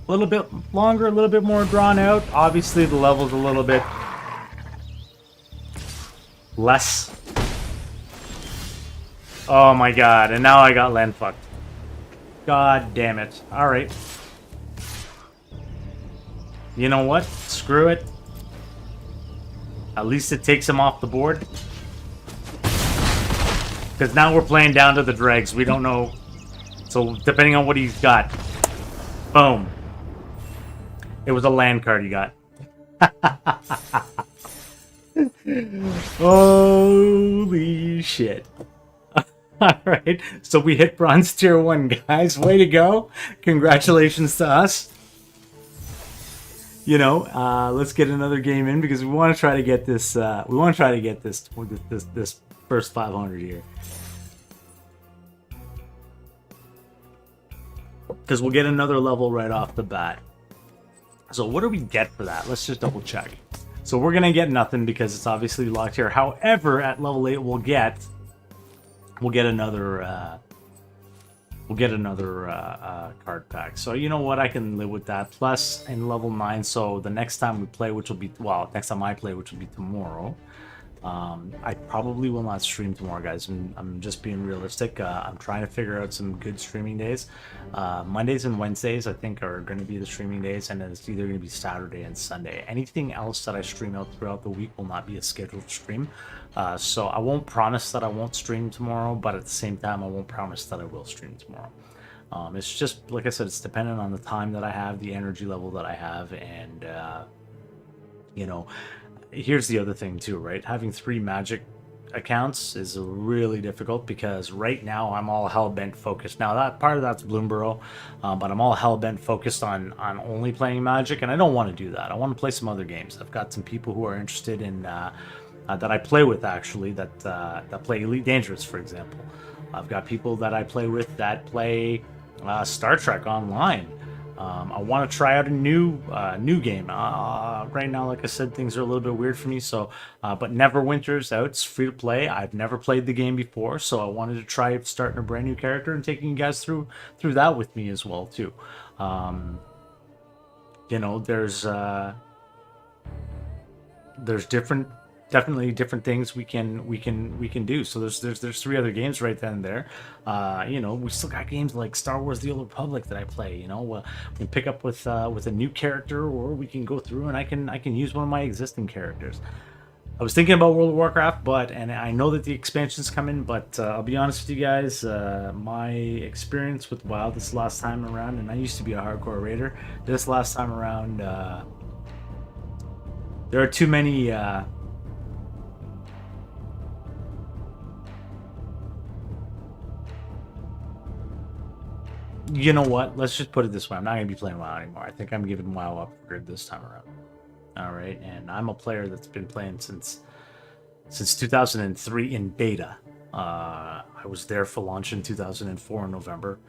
A little bit longer, a little bit more drawn out. Obviously, the level's a little bit Less. Oh my god, and now I got land fucked. God damn it. Alright. You know what? Screw it. At least it takes him off the board. Because now we're playing down to the dregs. We don't know. So, depending on what he's got. Boom. It was a land card he got. Holy shit. Alright, so we hit bronze tier 1, guys. Way to go. Congratulations to us. You know, let's get another game in because we want to try to get this. This first 500 here. Because we'll get another level right off the bat. So what do we get for that? Let's just double check. So we're gonna get nothing because it's obviously locked here. However, at level 8 we'll get another card pack. So you know what, I can live with that. Plus in level 9, so the next time we play, which will be, well, next time I play, which will be tomorrow. I probably will not stream tomorrow, guys. I'm just being realistic. I'm trying to figure out some good streaming days. Mondays and Wednesdays, I think, are going to be the streaming days, and it's either going to be Saturday and Sunday. Anything else that I stream out throughout the week will not be a scheduled stream. So I won't promise that I won't stream tomorrow, but at the same time, I won't promise that I will stream tomorrow. It's just, like I said, it's dependent on the time that I have, the energy level that I have, and, you know, here's the other thing too, right? Having 3 Magic accounts is really difficult because right now I'm all hell-bent focused. Now that part of that's Bloomborough, but I'm all hell-bent focused on only playing Magic, and I don't want to do that. I want to play some other games. I've got some people who are interested in that I play with, actually, that play Elite Dangerous, for example. I've got people that I play with that play Star Trek Online. I want to try out a new game. Right now, like I said, things are a little bit weird for me. So, but Neverwinter's out. It's free to play. I've never played the game before, so I wanted to try starting a brand new character and taking you guys through that with me as well too. You know, there's definitely different things we can do. So there's 3 other games right then and there. You know, we still got games like Star Wars: The Old Republic that I play. You know, we can pick up with a new character, or we can go through and I can use one of my existing characters. I was thinking about World of Warcraft, and I know that the expansions come in, but I'll be honest with you guys, my experience with WoW this last time around, and I used to be a hardcore raider. This last time around, there are too many. You know what? Let's just put it this way. I'm not going to be playing WoW anymore. I think I'm giving WoW up for good this time around. All right, and I'm a player that's been playing since 2003 in beta. I was there for launch in 2004 in November,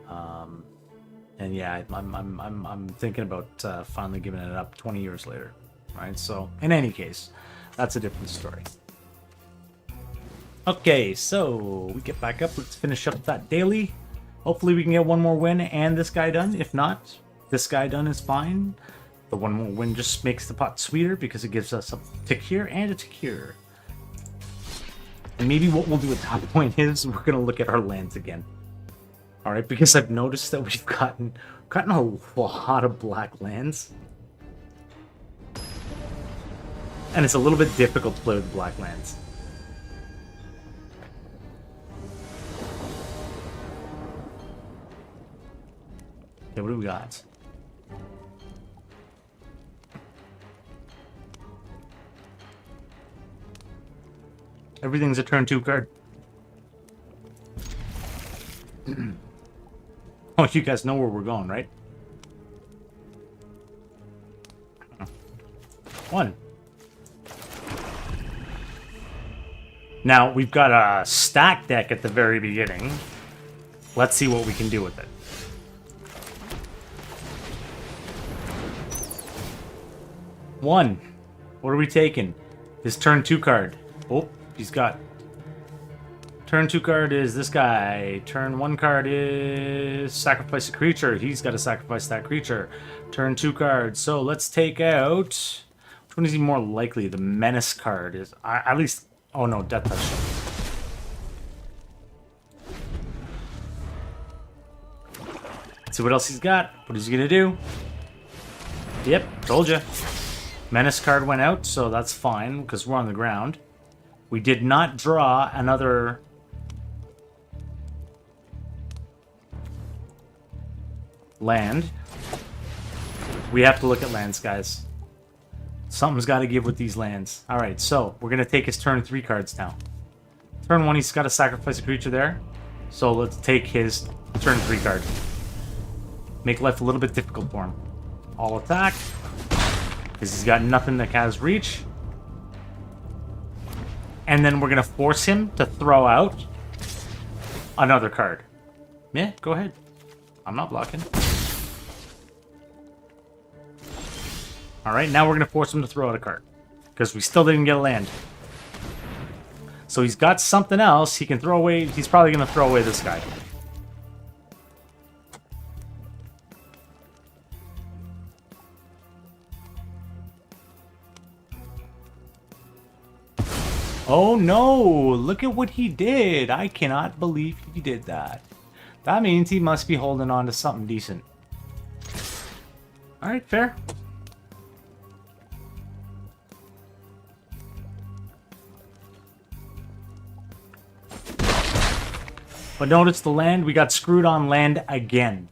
and yeah, I'm thinking about finally giving it up 20 years later. Right. So in any case, that's a different story. Okay, so we get back up. Let's finish up that daily. Hopefully we can get one more win and this guy done. If not, this guy done is fine. The one more win just makes the pot sweeter because it gives us a tick here and a tick here. And maybe what we'll do at that point is we're going to look at our lands again. Alright, because I've noticed that we've gotten a lot of black lands. And it's a little bit difficult to play with black lands. Okay, what do we got? Everything's a turn 2 card. Oh, you guys know where we're going, right? 1. Now, we've got a stack deck at the very beginning. Let's see what we can do with it. One. What are we taking? His turn 2 card. Oh, he's got... Turn 2 card is this guy. Turn 1 card is sacrifice a creature. He's got to sacrifice that creature. Turn 2 card. So let's take out... Which one is he more likely? The menace card is... at least Oh no, death touch. Let's see what else he's got. What is he gonna do? Yep, told you. Menace card went out, so that's fine, because we're on the ground. We did not draw another... land. We have to look at lands, guys. Something's got to give with these lands. Alright, so we're going to take his turn 3 cards now. Turn 1, he's got to sacrifice a creature there. So let's take his turn 3 card. Make life a little bit difficult for him. All attack. Because he's got nothing that has reach. And then we're going to force him to throw out another card. Yeah, go ahead. I'm not blocking. Alright, now we're going to force him to throw out a card. Because we still didn't get a land. So he's got something else he can throw away. He's probably going to throw away this guy. Oh no! Look at what he did! I cannot believe he did that. That means he must be holding on to something decent. Alright, fair. But notice the land, we got screwed on land again.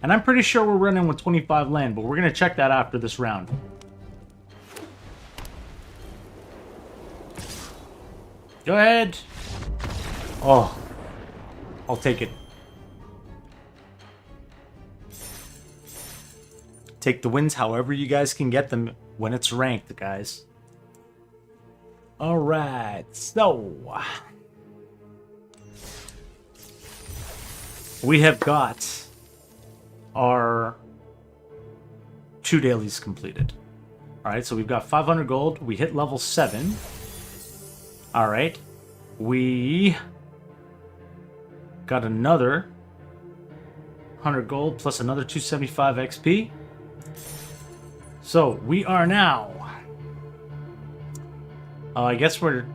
And I'm pretty sure we're running with 25 land, but we're going to check that after this round. Go ahead. Oh, I'll take it. Take the wins however you guys can get them when it's ranked, guys. Alright, so we have got our 2 dailies completed. Alright, so we've got 500 gold. We hit level 7. Alright. We got another 100 gold plus another 275 XP. So we are now... I guess we're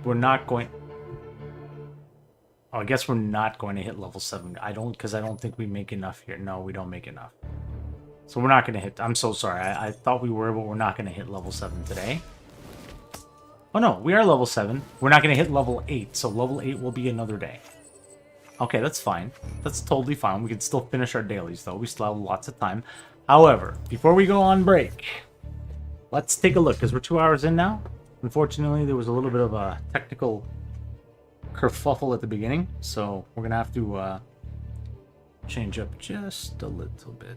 not going... Oh, I guess we're not going to hit level 7. Because I don't think we make enough here. No, we don't make enough. So we're not going to hit... I'm so sorry. I thought we were, but we're not going to hit level 7 today. Oh no, we are level 7. We're not going to hit level 8, so level 8 will be another day. Okay, that's fine. That's totally fine. We can still finish our dailies, though. We still have lots of time. However, before we go on break, let's take a look, because we're 2 hours in now. Unfortunately, there was a little bit of a technical kerfuffle at the beginning, so we're going to have to change up just a little bit.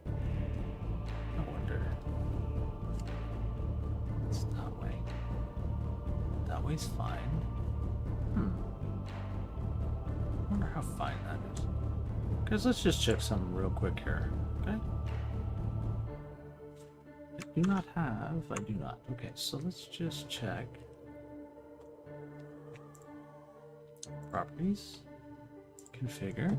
I wonder. It's that way. That way's fine. I wonder how fine that is. Because let's just check something real quick here, okay? I do not have. I do not. Okay, so let's just check. Properties. Configure.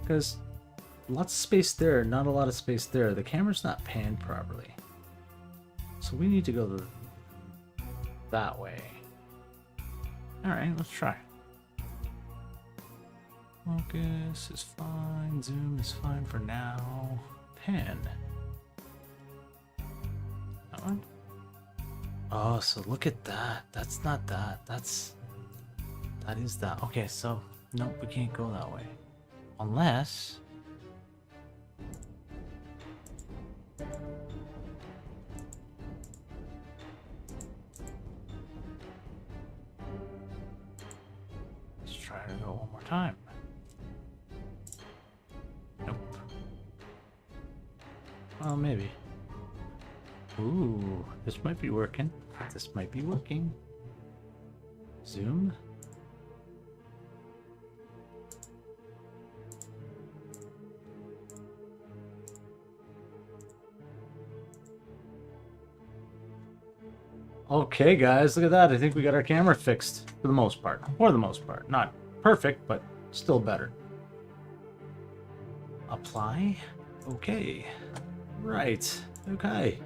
Because lots of space there, not a lot of space there. The camera's not panned properly. So we need to go that way. Alright, let's try. Focus is fine. Zoom is fine for now. Pan. That one? Oh, so look at that. That's not that. That is that. Okay, so nope, we can't go that way. Unless... let's try to go one more time. Nope. Well, maybe. Ooh, this might be working. This might be working. Zoom. Okay, guys, look at that. I think we got our camera fixed for the most part. For the most part. Not perfect, but still better. Apply. Okay. Right. Okay.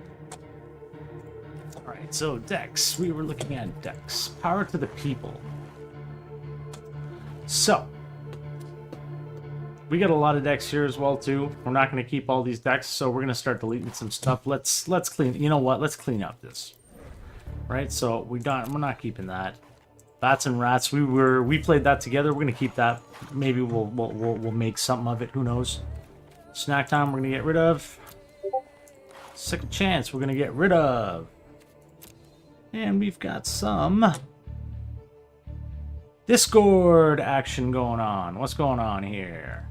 Alright, so decks. We were looking at decks. Power to the people. So, we got a lot of decks here as well too. We're not going to keep all these decks, so we're going to start deleting some stuff. Let's clean. You know what? Let's clean up this. Right? So we're not keeping that. Bats and Rats. We played that together. We're going to keep that. Maybe we'll make something of it. Who knows? Snack Time. We're going to get rid of. Second Chance. We're going to get rid of. And we've got some Discord action going on. What's going on here?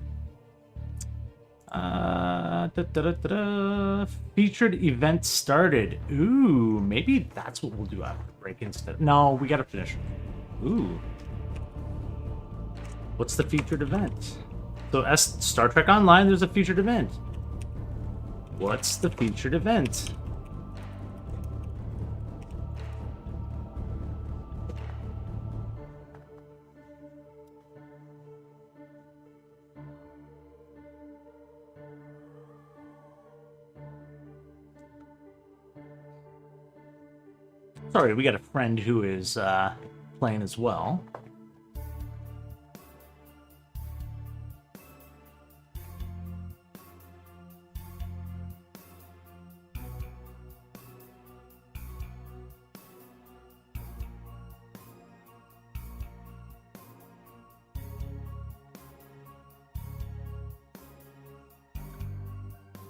Featured event started. Ooh, maybe that's what we'll do after the break instead. No, we gotta finish. Ooh. What's the featured event? So Star Trek Online, there's a featured event. What's the featured event? Sorry, we got a friend who is playing as well.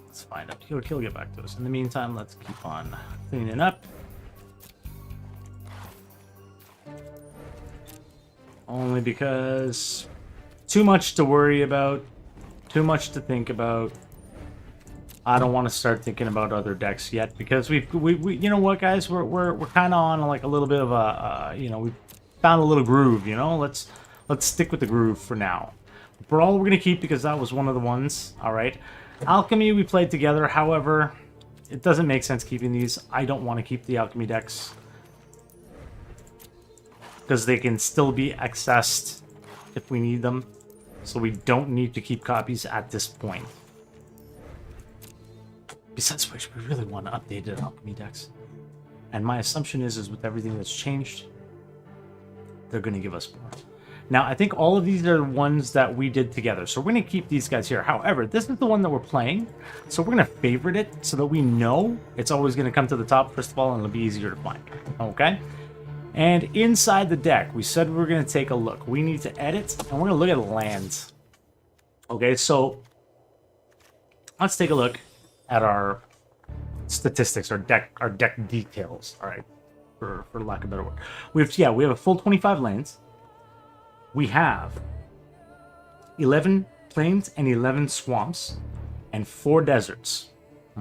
Let's find out. He'll get back to us. In the meantime, let's keep on cleaning up. Only because too much to worry about, too much to think about. I don't want to start thinking about other decks yet because we you know what, guys, we're kind of on like a little bit of a you know, we found a little groove. You know, let's stick with the groove for now. Brawl we're gonna keep because that was one of the ones. All right, Alchemy we played together. However, it doesn't make sense keeping these. I don't want to keep the Alchemy decks, because they can still be accessed if we need them. So we don't need to keep copies at this point. Besides which, we really want to update the Alchemy decks. And my assumption is with everything that's changed, they're going to give us more. Now, I think all of these are the ones that we did together. So we're going to keep these guys here. However, this is the one that we're playing. So we're going to favorite it so that we know it's always going to come to the top, first of all, and it'll be easier to find. Okay? And inside the deck, we said we were going to take a look. We need to edit, and we're going to look at lands. Okay, so let's take a look at our statistics, our deck details. All right, for lack of a better word, we have a full 25 lands. We have 11 plains and 11 swamps, and 4 deserts.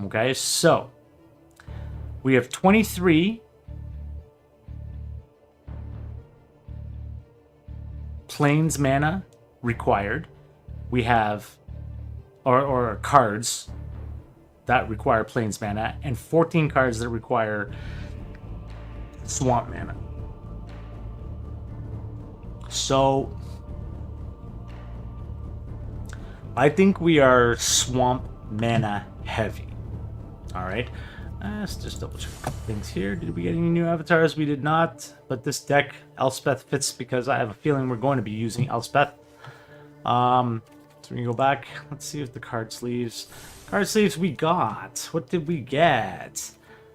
Okay, so we have 23. Plains mana required. We have or cards that require plains mana, and 14 cards that require swamp mana. So I think we are swamp mana heavy. All right. Let's just double check a couple things here. Did we get any new avatars? We did not, but this deck, Elspeth, fits because I have a feeling we're going to be using Elspeth. So we can go back. Let's see if the card sleeves. Card sleeves we got. What did we get?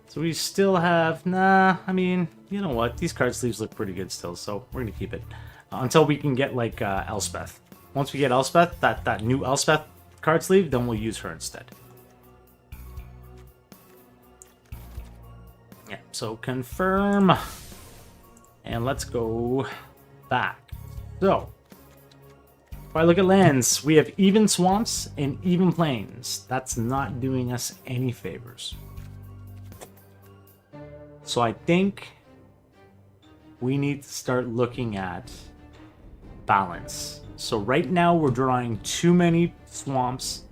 So we still have, I mean, you know what? These card sleeves look pretty good still, so we're going to keep it. Until we can get, like, Elspeth. Once we get Elspeth, that new Elspeth card sleeve, then we'll use her instead. Yeah, so confirm. And let's go back. So, if I look at lands, we have even swamps and even plains. That's not doing us any favors. So I think we need to start looking at balance. So right now we're drawing too many swamps,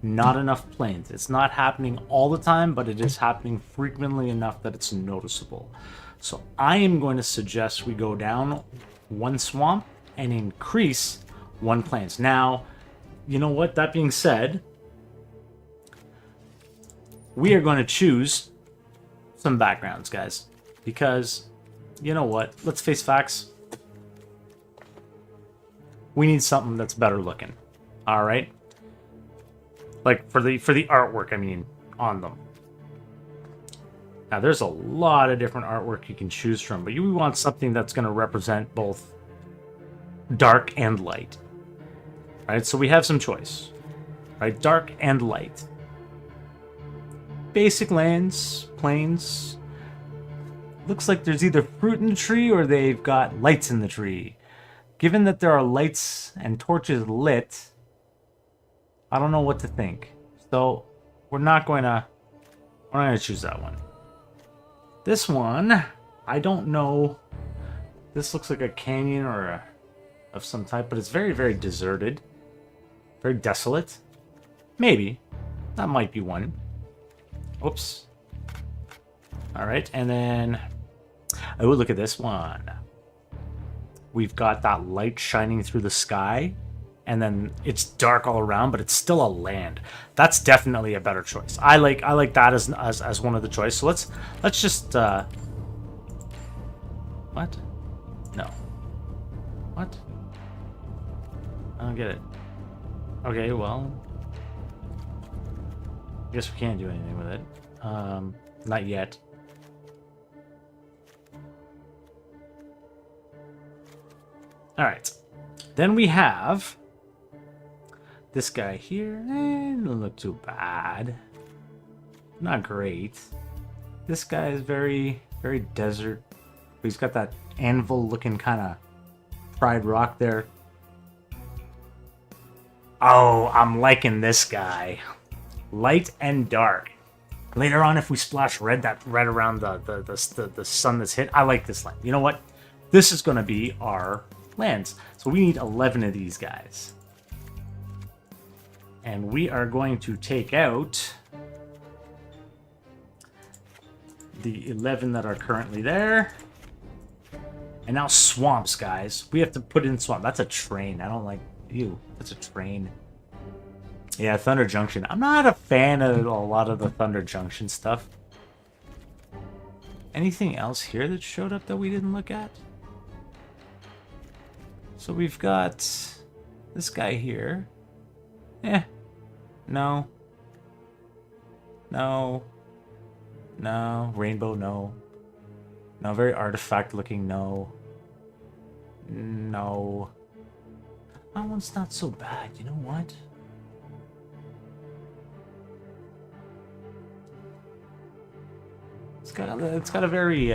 not enough plains. It's not happening all the time, but it is happening frequently enough that it's noticeable. So I am going to suggest we go down 1 swamp and increase 1 plains. Now, you know what? That being said, we are going to choose some backgrounds, guys. Because, you know what? Let's face facts. We need something that's better looking. All right? Like, for the artwork, I mean, on them. Now, there's a lot of different artwork you can choose from, but you want something that's going to represent both dark and light. Right? So we have some choice. Right? Dark and light. Basic lands, plains. Looks like there's either fruit in the tree or they've got lights in the tree. Given that there are lights and torches lit, I don't know what to think. So we're not going to choose that one. This one, I don't know. This looks like a canyon or of some type, but it's very, very deserted. Very desolate. Maybe. That might be one. Oops. Alright, and then... oh, look at this one. We've got that light shining through the sky, and then it's dark all around, but it's still a land. That's definitely a better choice. I like that as one of the choices. So let's just what? No. What? I don't get it. Okay, well, I guess we can't do anything with it. Not yet. All right. Then we have this guy here. Doesn't look too bad. Not great. This guy is very, very desert. He's got that anvil-looking kind of fried rock there. Oh, I'm liking this guy. Light and dark. Later on, if we splash red, that red around the sun that's hit, I like this land. You know what? This is going to be our lands. So we need 11 of these guys. And we are going to take out the 11 that are currently there. And now swamps, guys. We have to put in swamp. That's a train. I don't like... ew, that's a train. Yeah, Thunder Junction. I'm not a fan of a lot of the Thunder Junction stuff. Anything else here that showed up that we didn't look at? So we've got this guy here. No. No. No. Rainbow, no. No, very artifact looking, no. No. That one's not so bad, you know what? It's got a very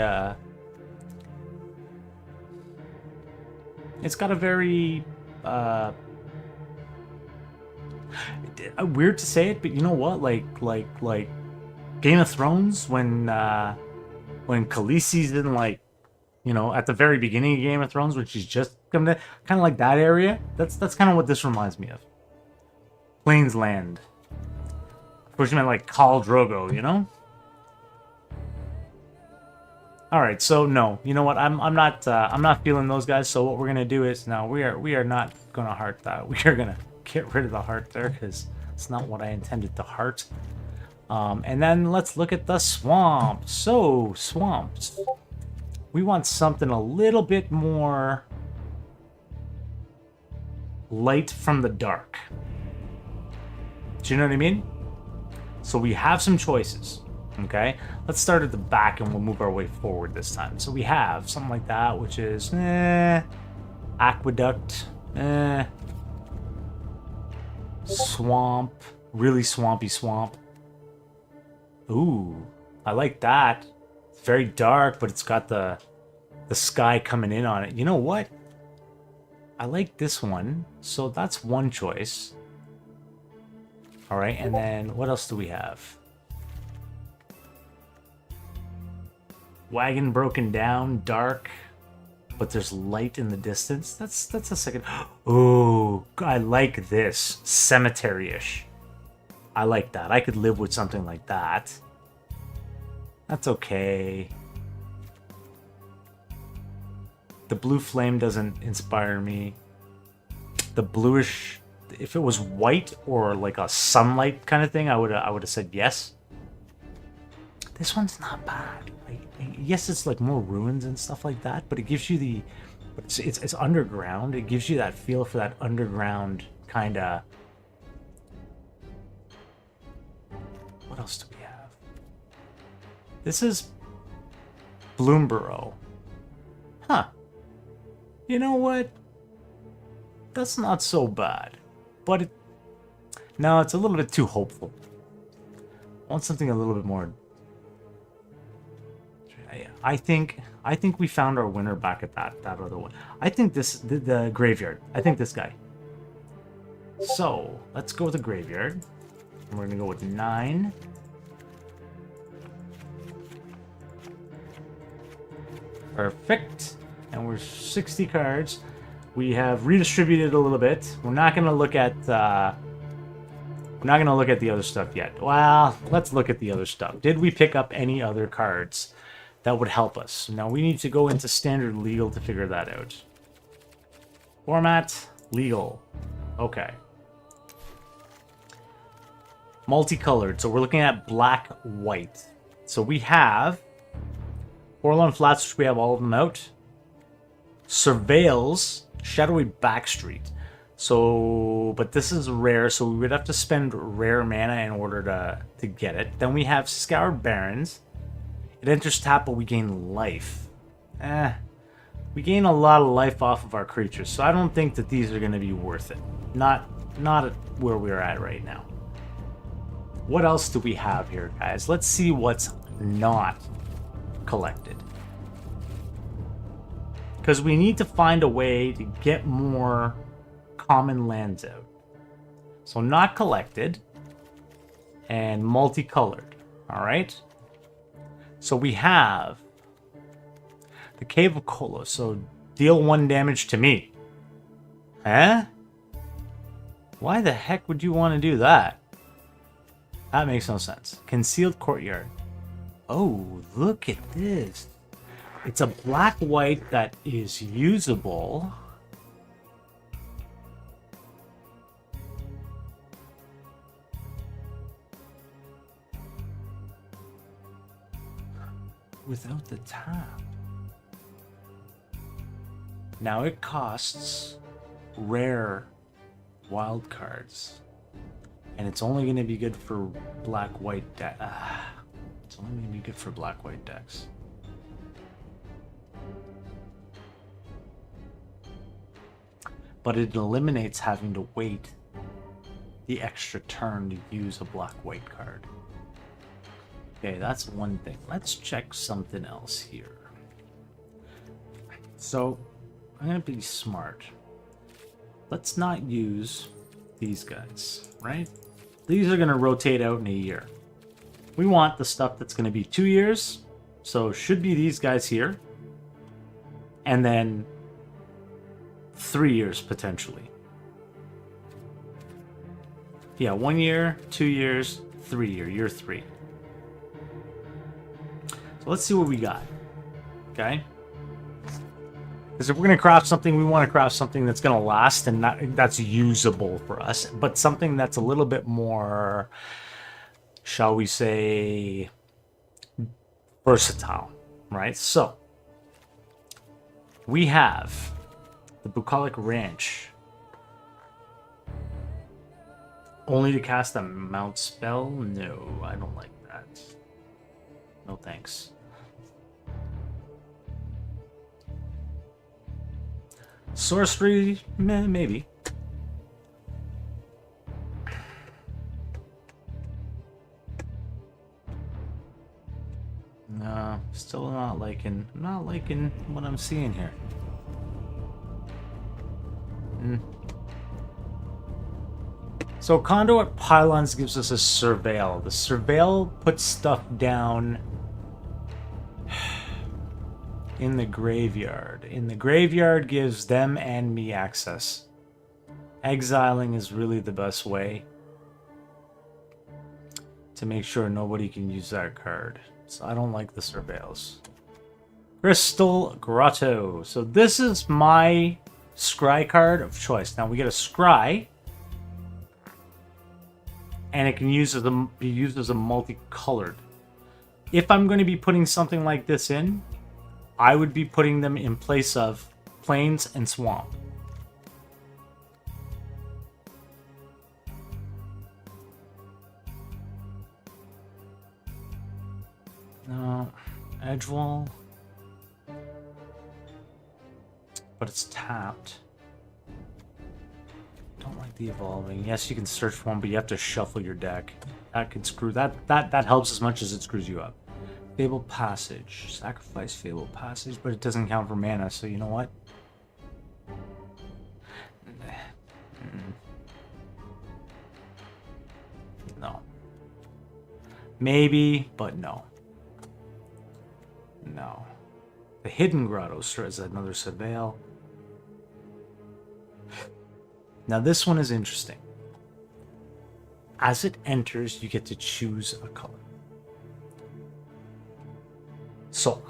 weird to say it, but you know what? Like Game of Thrones when Khaleesi's in, like, you know, at the very beginning of Game of Thrones when she's just coming to, kind of like that area. That's kind of what this reminds me of. Plains Land. Of course, you meant like Khal Drogo, you know? All right, so no, you know what? I'm not feeling those guys. So what we're gonna do is now we are not gonna heart that. We are gonna get rid of the heart there because it's not what I intended to heart. And then let's look at the swamp. So swamps, we want something a little bit more light from the dark. Do you know what I mean? So we have some choices. Okay, let's start at the back and we'll move our way forward this time. So we have something like that, which is aqueduct, swamp, really swampy swamp. Ooh, I like that. It's very dark, but it's got the sky coming in on it. You know what? I like this one. So that's one choice. All right, and then what else do we have? Wagon broken down, dark, but there's light in the distance. That's a second. Oh, I like this. Cemetery-ish. I like that. I could live with something like that. That's okay. The blue flame doesn't inspire me. The bluish if it was white or like a sunlight kind of thing, I would have said yes. This one's not bad. Yes, it's like more ruins and stuff like that, but it gives you the, it's underground. It gives you that feel for that underground kind of. What else do we have? This is Bloomborough. Huh. You know what? That's not so bad. But no, it's a little bit too hopeful. I want something a little bit more. I think we found our winner back at that other one. I think the graveyard. I think this guy. So let's go with the graveyard. And we're gonna go with 9. Perfect. And we're 60 cards. We have redistributed a little bit. We're not gonna look at the other stuff yet. Well, let's look at the other stuff. Did we pick up any other cards that would help us? Now we need to go into standard legal to figure that out. Format, legal. Okay. Multicolored. So we're looking at black, white. So we have Orlon Flats, which we have all of them out. Surveils, Shadowy Backstreet. So, but this is rare, so we would have to spend rare mana in order to get it. Then we have Scoured Barrens. It enters tap, but we gain life. We gain a lot of life off of our creatures, so I don't think that these are going to be worth it. Not at where we're at right now. What else do we have here, guys? Let's see what's not collected. Because we need to find a way to get more common lands out. So not collected and multicolored. All right. So we have the Cave of Kolos. So deal 1 damage to me. Huh? Why the heck would you want to do that? That makes no sense. Concealed Courtyard. Oh, look at this. It's a black-white that is usable. Without the tap. Now it costs rare wild cards. And it's only going to be good for black-white decks. It's only going to be good for black-white decks. But it eliminates having to wait the extra turn to use a black-white card. Okay, that's one thing. Let's check something else here. So, I'm going to be smart. Let's not use these guys, right? These are going to rotate out in a year. We want the stuff that's going to be 2 years. So, should be these guys here. And then 3 years, potentially. Yeah, 1 year, 2 years, 3 year, year 3. So let's see what we got. Okay? Because if we're going to craft something, we want to craft something that's going to last and that's usable for us. But something that's a little bit more, shall we say, versatile. Right? So, we have the Bucolic Ranch. Only to cast a mount spell? No, I don't like that. No thanks. Sorcery? Meh, maybe. No, still not liking what I'm seeing here. So Conduit Pylons gives us a Surveil. The Surveil puts stuff down in the graveyard. In the graveyard gives them and me access. Exiling is really the best way to make sure nobody can use that card. So I don't like the Surveils. Crystal Grotto. So this is my scry card of choice. Now we get a scry and it can be used as a multicolored. If I'm going to be putting something like this in, I would be putting them in place of plains and swamp. No, edge wall. But it's tapped. Don't like the evolving. Yes, you can search for one, but you have to shuffle your deck. That could screw that helps as much as it screws you up. Fabled Passage. Sacrifice Fabled Passage, but it doesn't count for mana, so you know what? No. Maybe, but no. No. The Hidden Grotto is another Surveil. Now this one is interesting. As it enters, you get to choose a color. So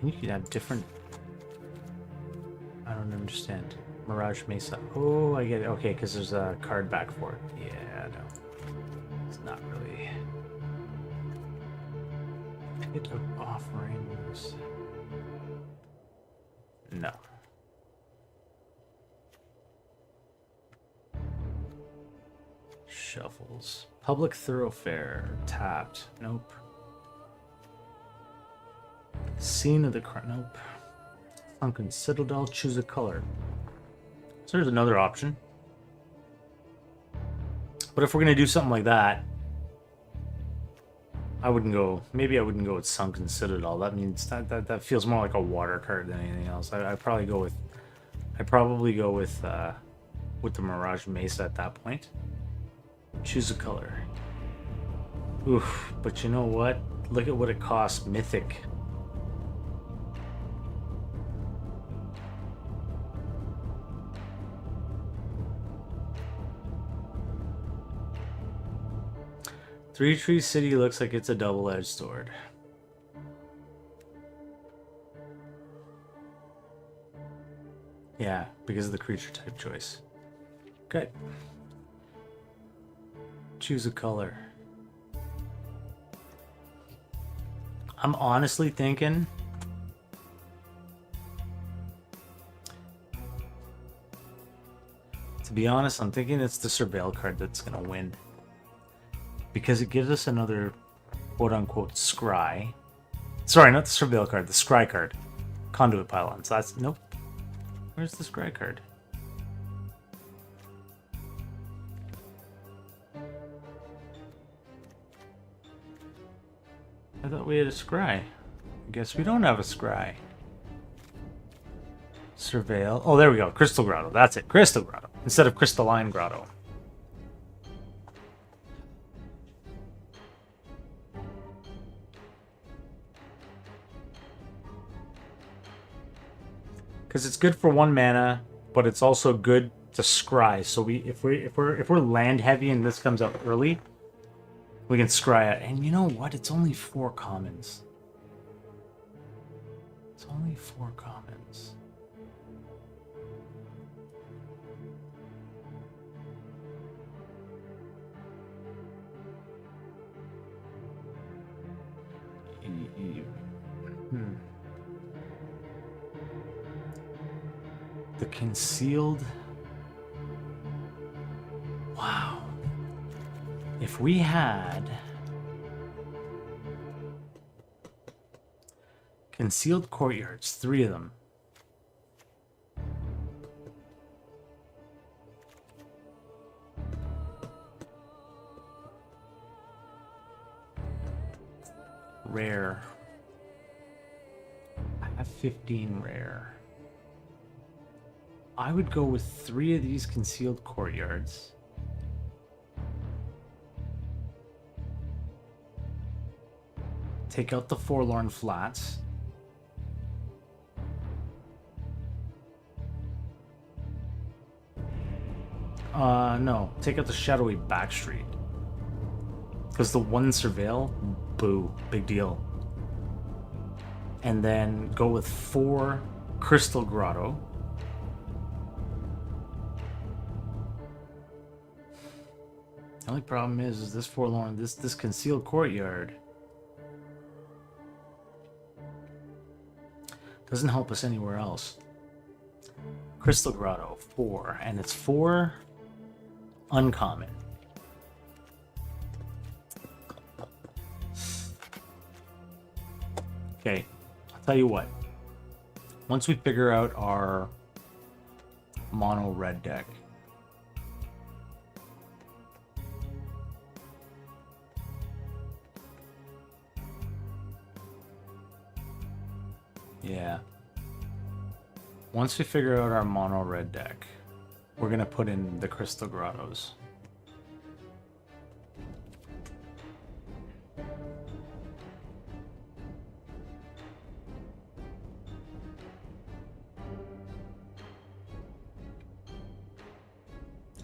you could have different. I don't understand. Mirage Mesa. Oh, I get it. Okay, because there's a card back for it. Yeah, no. It's not really. Pit of Offerings. No. Shuffles. Public Thoroughfare. Tapped. Nope. Scene of the Crime. Nope. Sunken Citadel. Choose a color. So there's another option. But if we're going to do something like that, I wouldn't go. Maybe I wouldn't go with Sunken Citadel. That means that feels more like a water card than anything else. I'd probably go with. I'd probably go with the Mirage Mesa at that point. Choose a color. Oof! But you know what? Look at what it costs. Mythic. Three Tree City looks like it's a double-edged sword. Yeah, because of the creature type choice. Okay. Choose a color. I'm honestly thinking... To be honest, I'm thinking it's the Surveil card that's going to win. Because it gives us another quote-unquote scry. Sorry, not the Surveil card, the scry card. Conduit Pylons. That's... Nope. Where's the scry card? I thought we had a scry. I guess we don't have a scry. Surveil. Oh, there we go. Crystal Grotto. That's it. Crystal Grotto. Instead of Crystalline Grotto. Because it's good for 1 mana, but it's also good to scry. So if we're land heavy and this comes up early, we can scry it. And you know what? It's only 4 commons. It's only 4 commons. The Concealed. Wow. If we had Concealed Courtyards, 3 of them. Rare. I have 15 rare. I would go with 3 of these Concealed Courtyards. Take out the Forlorn Flats. No. Take out the Shadowy Backstreet. Because the 1 Surveil, boo, big deal. And then go with 4 Crystal Grotto. The only problem is this forlorn, this concealed courtyard doesn't help us anywhere else. Crystal Grotto, 4, and it's 4 uncommon. Okay, I'll tell you what. Once we figure out our mono red deck, yeah. Once we figure out our mono red deck, we're gonna put in the Crystal Grottos.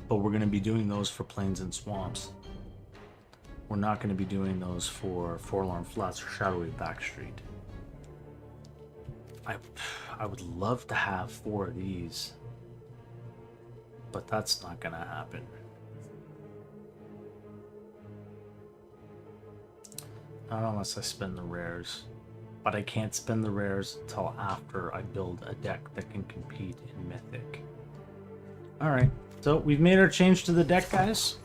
But we're gonna be doing those for plains and swamps. We're not gonna be doing those for Forlorn Flats or Shadowy Backstreet. I would love to have 4 of these, but that's not gonna happen. Not unless I spend the rares, but I can't spend the rares until after I build a deck that can compete in Mythic. Alright, so we've made our change to the deck, guys.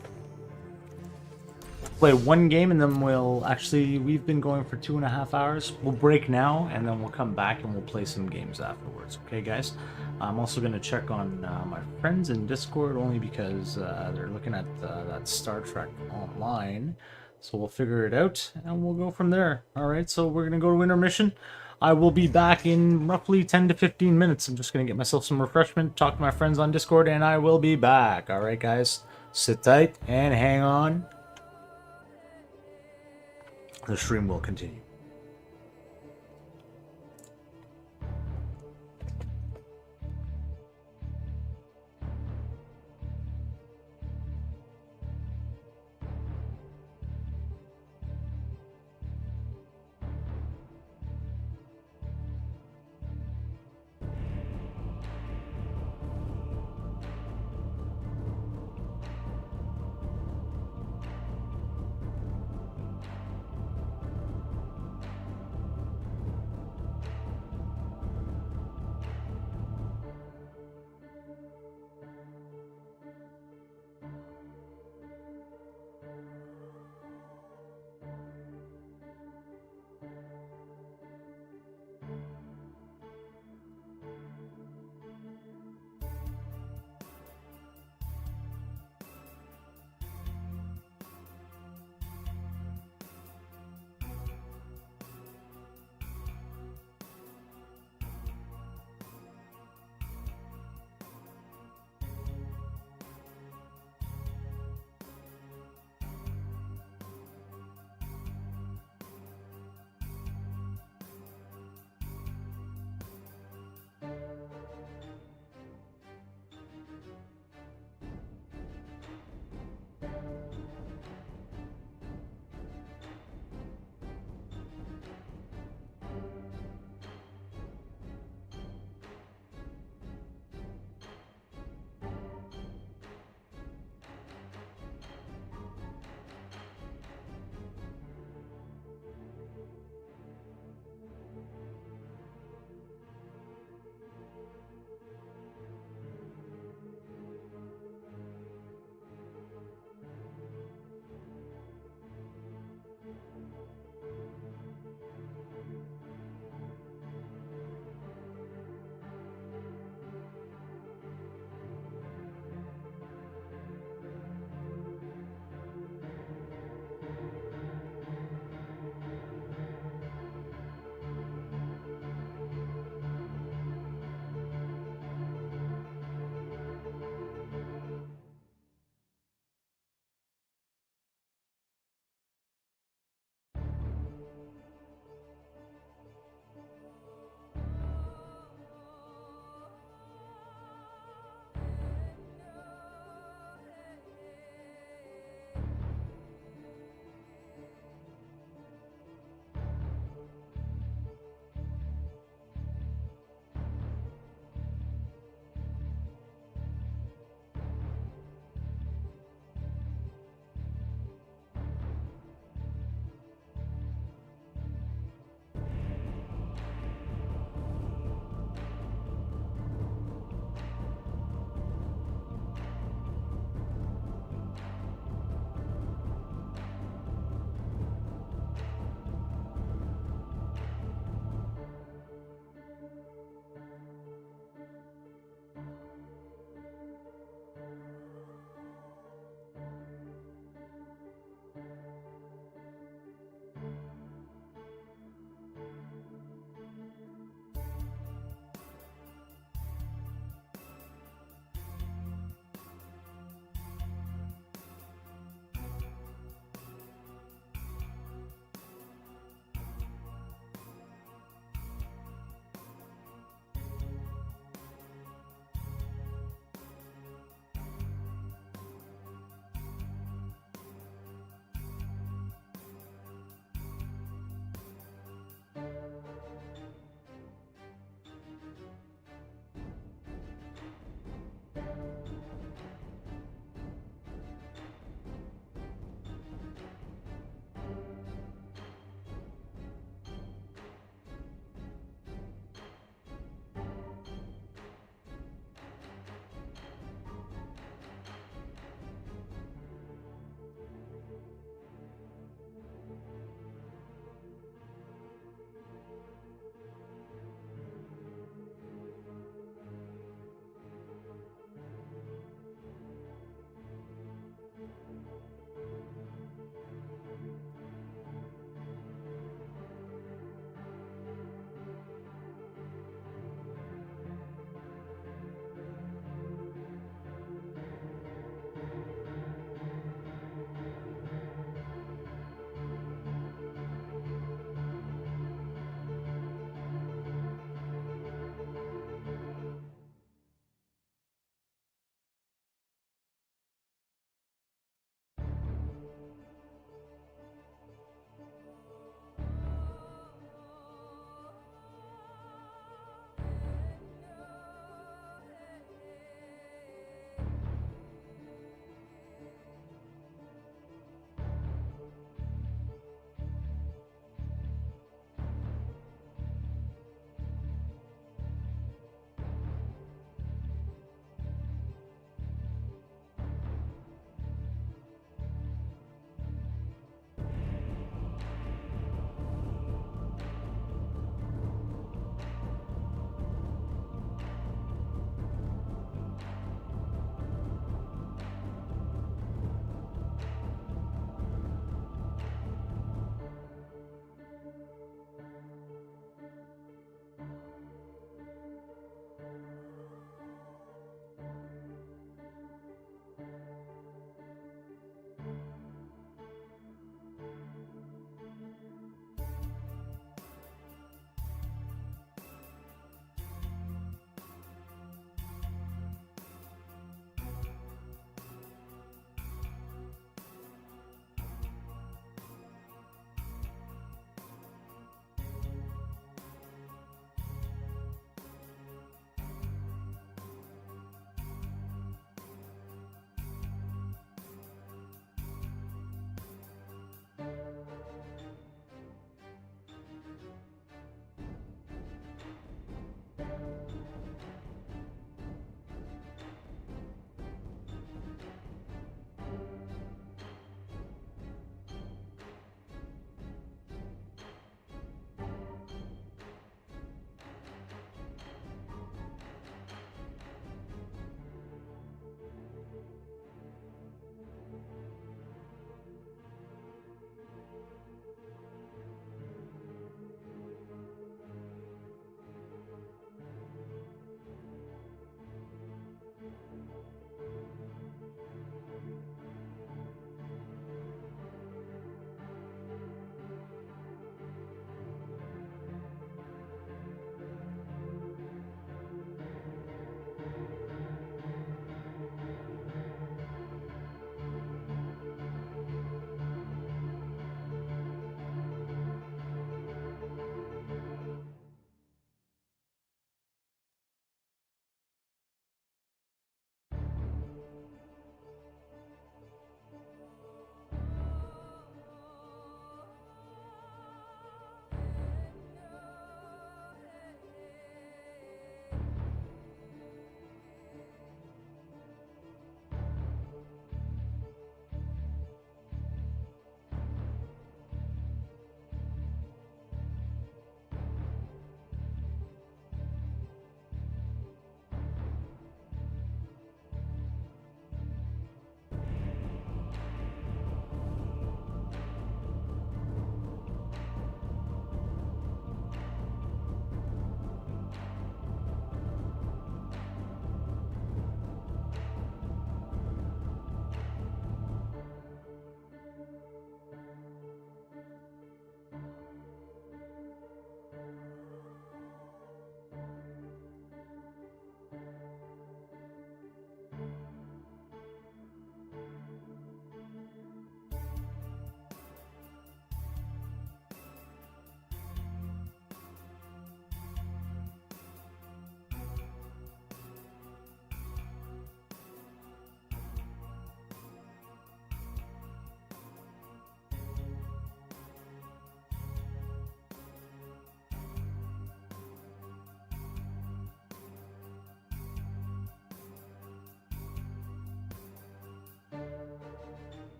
Play 1 game and then we've been going for 2.5 hours. We'll break now and then we'll come back and we'll play some games afterwards. Okay, guys? I'm also going to check on my friends in Discord only because they're looking at that Star Trek Online. So we'll figure it out and we'll go from there. Alright, so we're going to go to intermission. I will be back in roughly 10 to 15 minutes. I'm just going to get myself some refreshment, talk to my friends on Discord, and I will be back. Alright, guys? Sit tight and hang on. The stream will continue.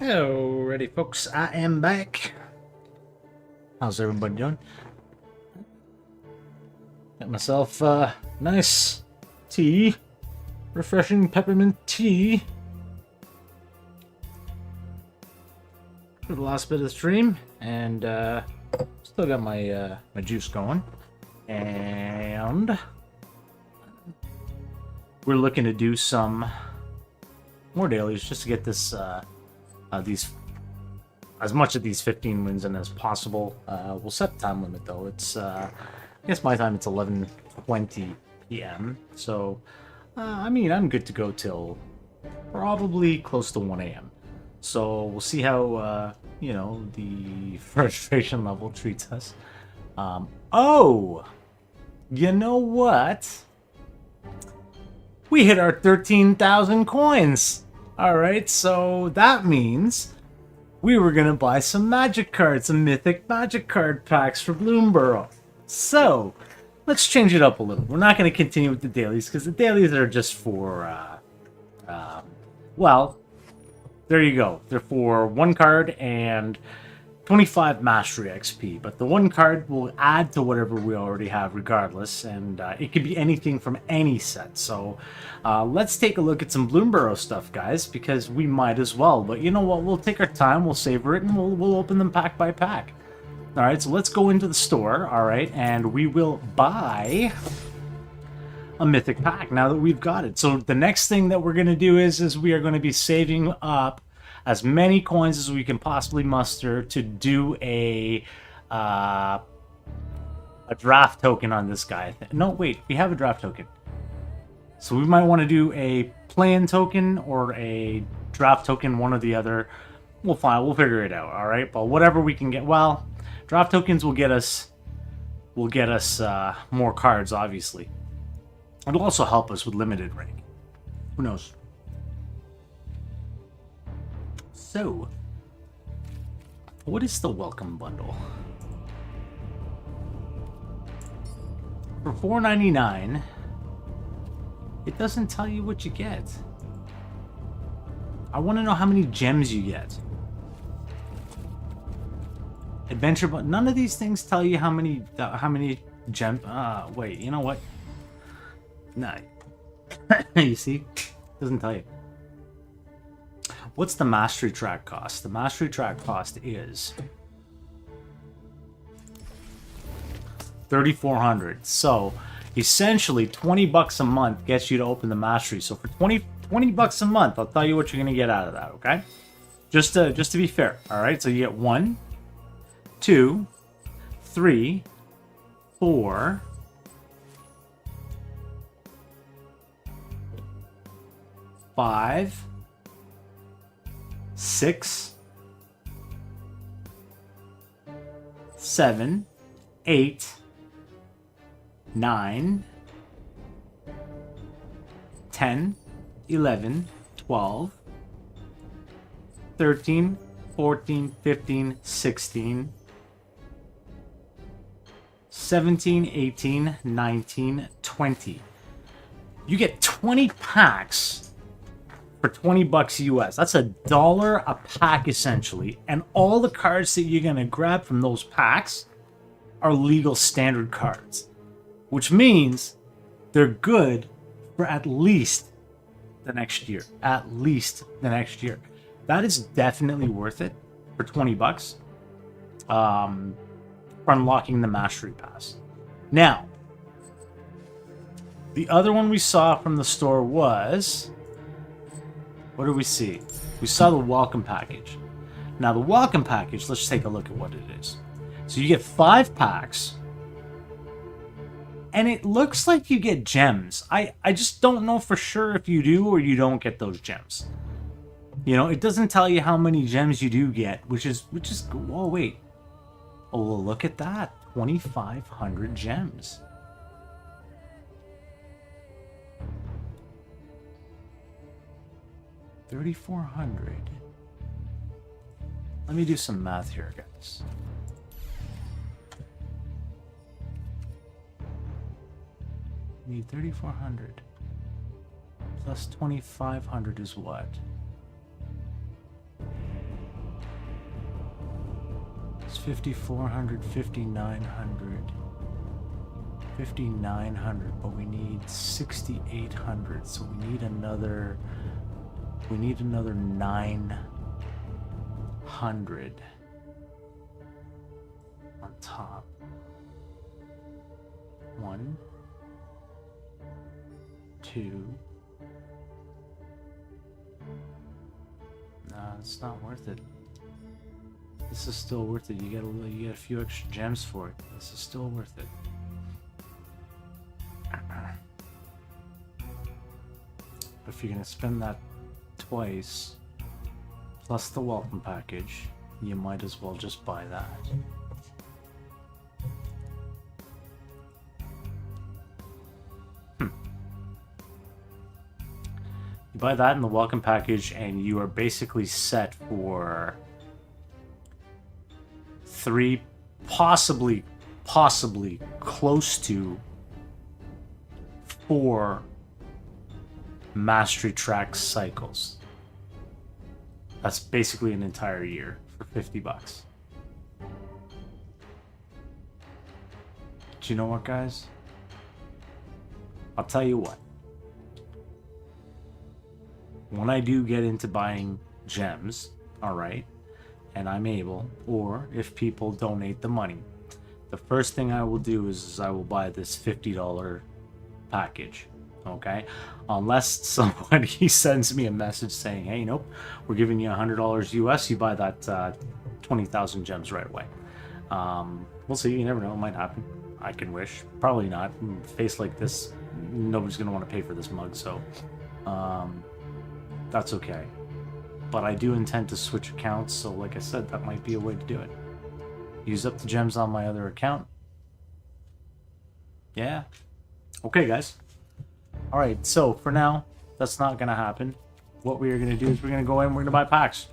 Alrighty, folks, I am back. How's everybody doing? Got myself a nice tea, refreshing peppermint tea for the last bit of the stream, and still got my my juice going, and we're looking to do some more dailies just to get this these as much of these 15 wins in as possible. We'll set the time limit though. It's I guess my time it's 11:20 p.m. So I mean I'm good to go till probably close to 1 a.m. So we'll see how you know the frustration level treats us. Oh, you know what? We hit our 13,000 coins. All right, so that means we were gonna buy some magic cards, some mythic magic card packs for Bloomburrow. So let's change it up a little. We're not gonna continue with the dailies because the dailies are just for, well, there you go. They're for one card and 25 Mastery XP, but the one card will add to whatever we already have regardless, and it could be anything from any set. So let's take a look at some Bloomburrow stuff, guys, because we might as well. But you know what? We'll take our time, we'll savor it, and we'll open them pack by pack. All right, so let's go into the store, all right, and we will buy a mythic pack now that we've got it. So the next thing that we're going to do is we are going to be saving up as many coins as we can possibly muster to do a draft token on this guy. No, wait, we have a draft token. So we might want to do a play-in token or a draft token, one or the other. We'll we'll figure it out, all right? But whatever we can get, well, draft tokens will get us more cards, obviously. It'll also help us with limited rank. Who knows? So, what is the welcome bundle? For $4.99, it doesn't tell you what you get. I want to know how many gems you get. Adventure, but none of these things tell you how many gems. Wait, you know what? Nah. You see, doesn't tell you. What's the mastery track cost? The mastery track cost is 3,400. So essentially 20 bucks a month gets you to open the mastery. So for 20 bucks a month, I'll tell you what you're gonna get out of that, okay? Just to be fair, all right? So you get 1, 2, 3, 4, 5, 6, 7, 8, 9, 10, 11, 12, 13, 14, 15, 16, 17, 18, 19, 20. You get 20 packs for 20 bucks US. That's $1 a pack essentially, and all the cards that you're gonna grab from those packs are legal standard cards, which means they're good for at least the next year. At least the next year. That is definitely worth it for 20 bucks for unlocking the Mastery Pass. Now, the other one we saw from the store was, what did we see? We saw the welcome package. Now the welcome package, let's take a look at what it is. So you get 5 packs, and it looks like you get gems. I just don't know for sure if you do or you don't get those gems. You know, it doesn't tell you how many gems you do get, which is, oh wait. Oh, well, look at that. 2,500 gems. $3,400. Let me do some math here, guys. We need 3,400 plus 2,500 is what? 5,400, 5,900. 5,900, but we need 6,800, so we need another 900 on top. 1, 2. Nah, it's not worth it. This is still worth it. You get a few extra gems for it. This is still worth it. If you're gonna spend that twice, plus the welcome package, you might as well just buy that. You buy that in the welcome package, and you are basically set for 3, possibly close to 4 mastery track cycles. That's basically an entire year for $50. Do you know what, guys? I'll tell you what. When I do get into buying gems, alright, and I'm able, or if people donate the money, the first thing I will do is I will buy this $50 package. Okay, unless somebody sends me a message saying, hey, nope, we're giving you $100 US, you buy that 20,000 gems right away. We'll see. You never know, it might happen. I can wish. Probably not. Face like this, nobody's gonna want to pay for this mug, so that's okay. But I do intend to switch accounts, so like I said, that might be a way to do it. Use up the gems on my other account. Yeah. Okay, guys. Alright, so for now, that's not going to happen. What we are going to do is we're going to go in and we're going to buy packs.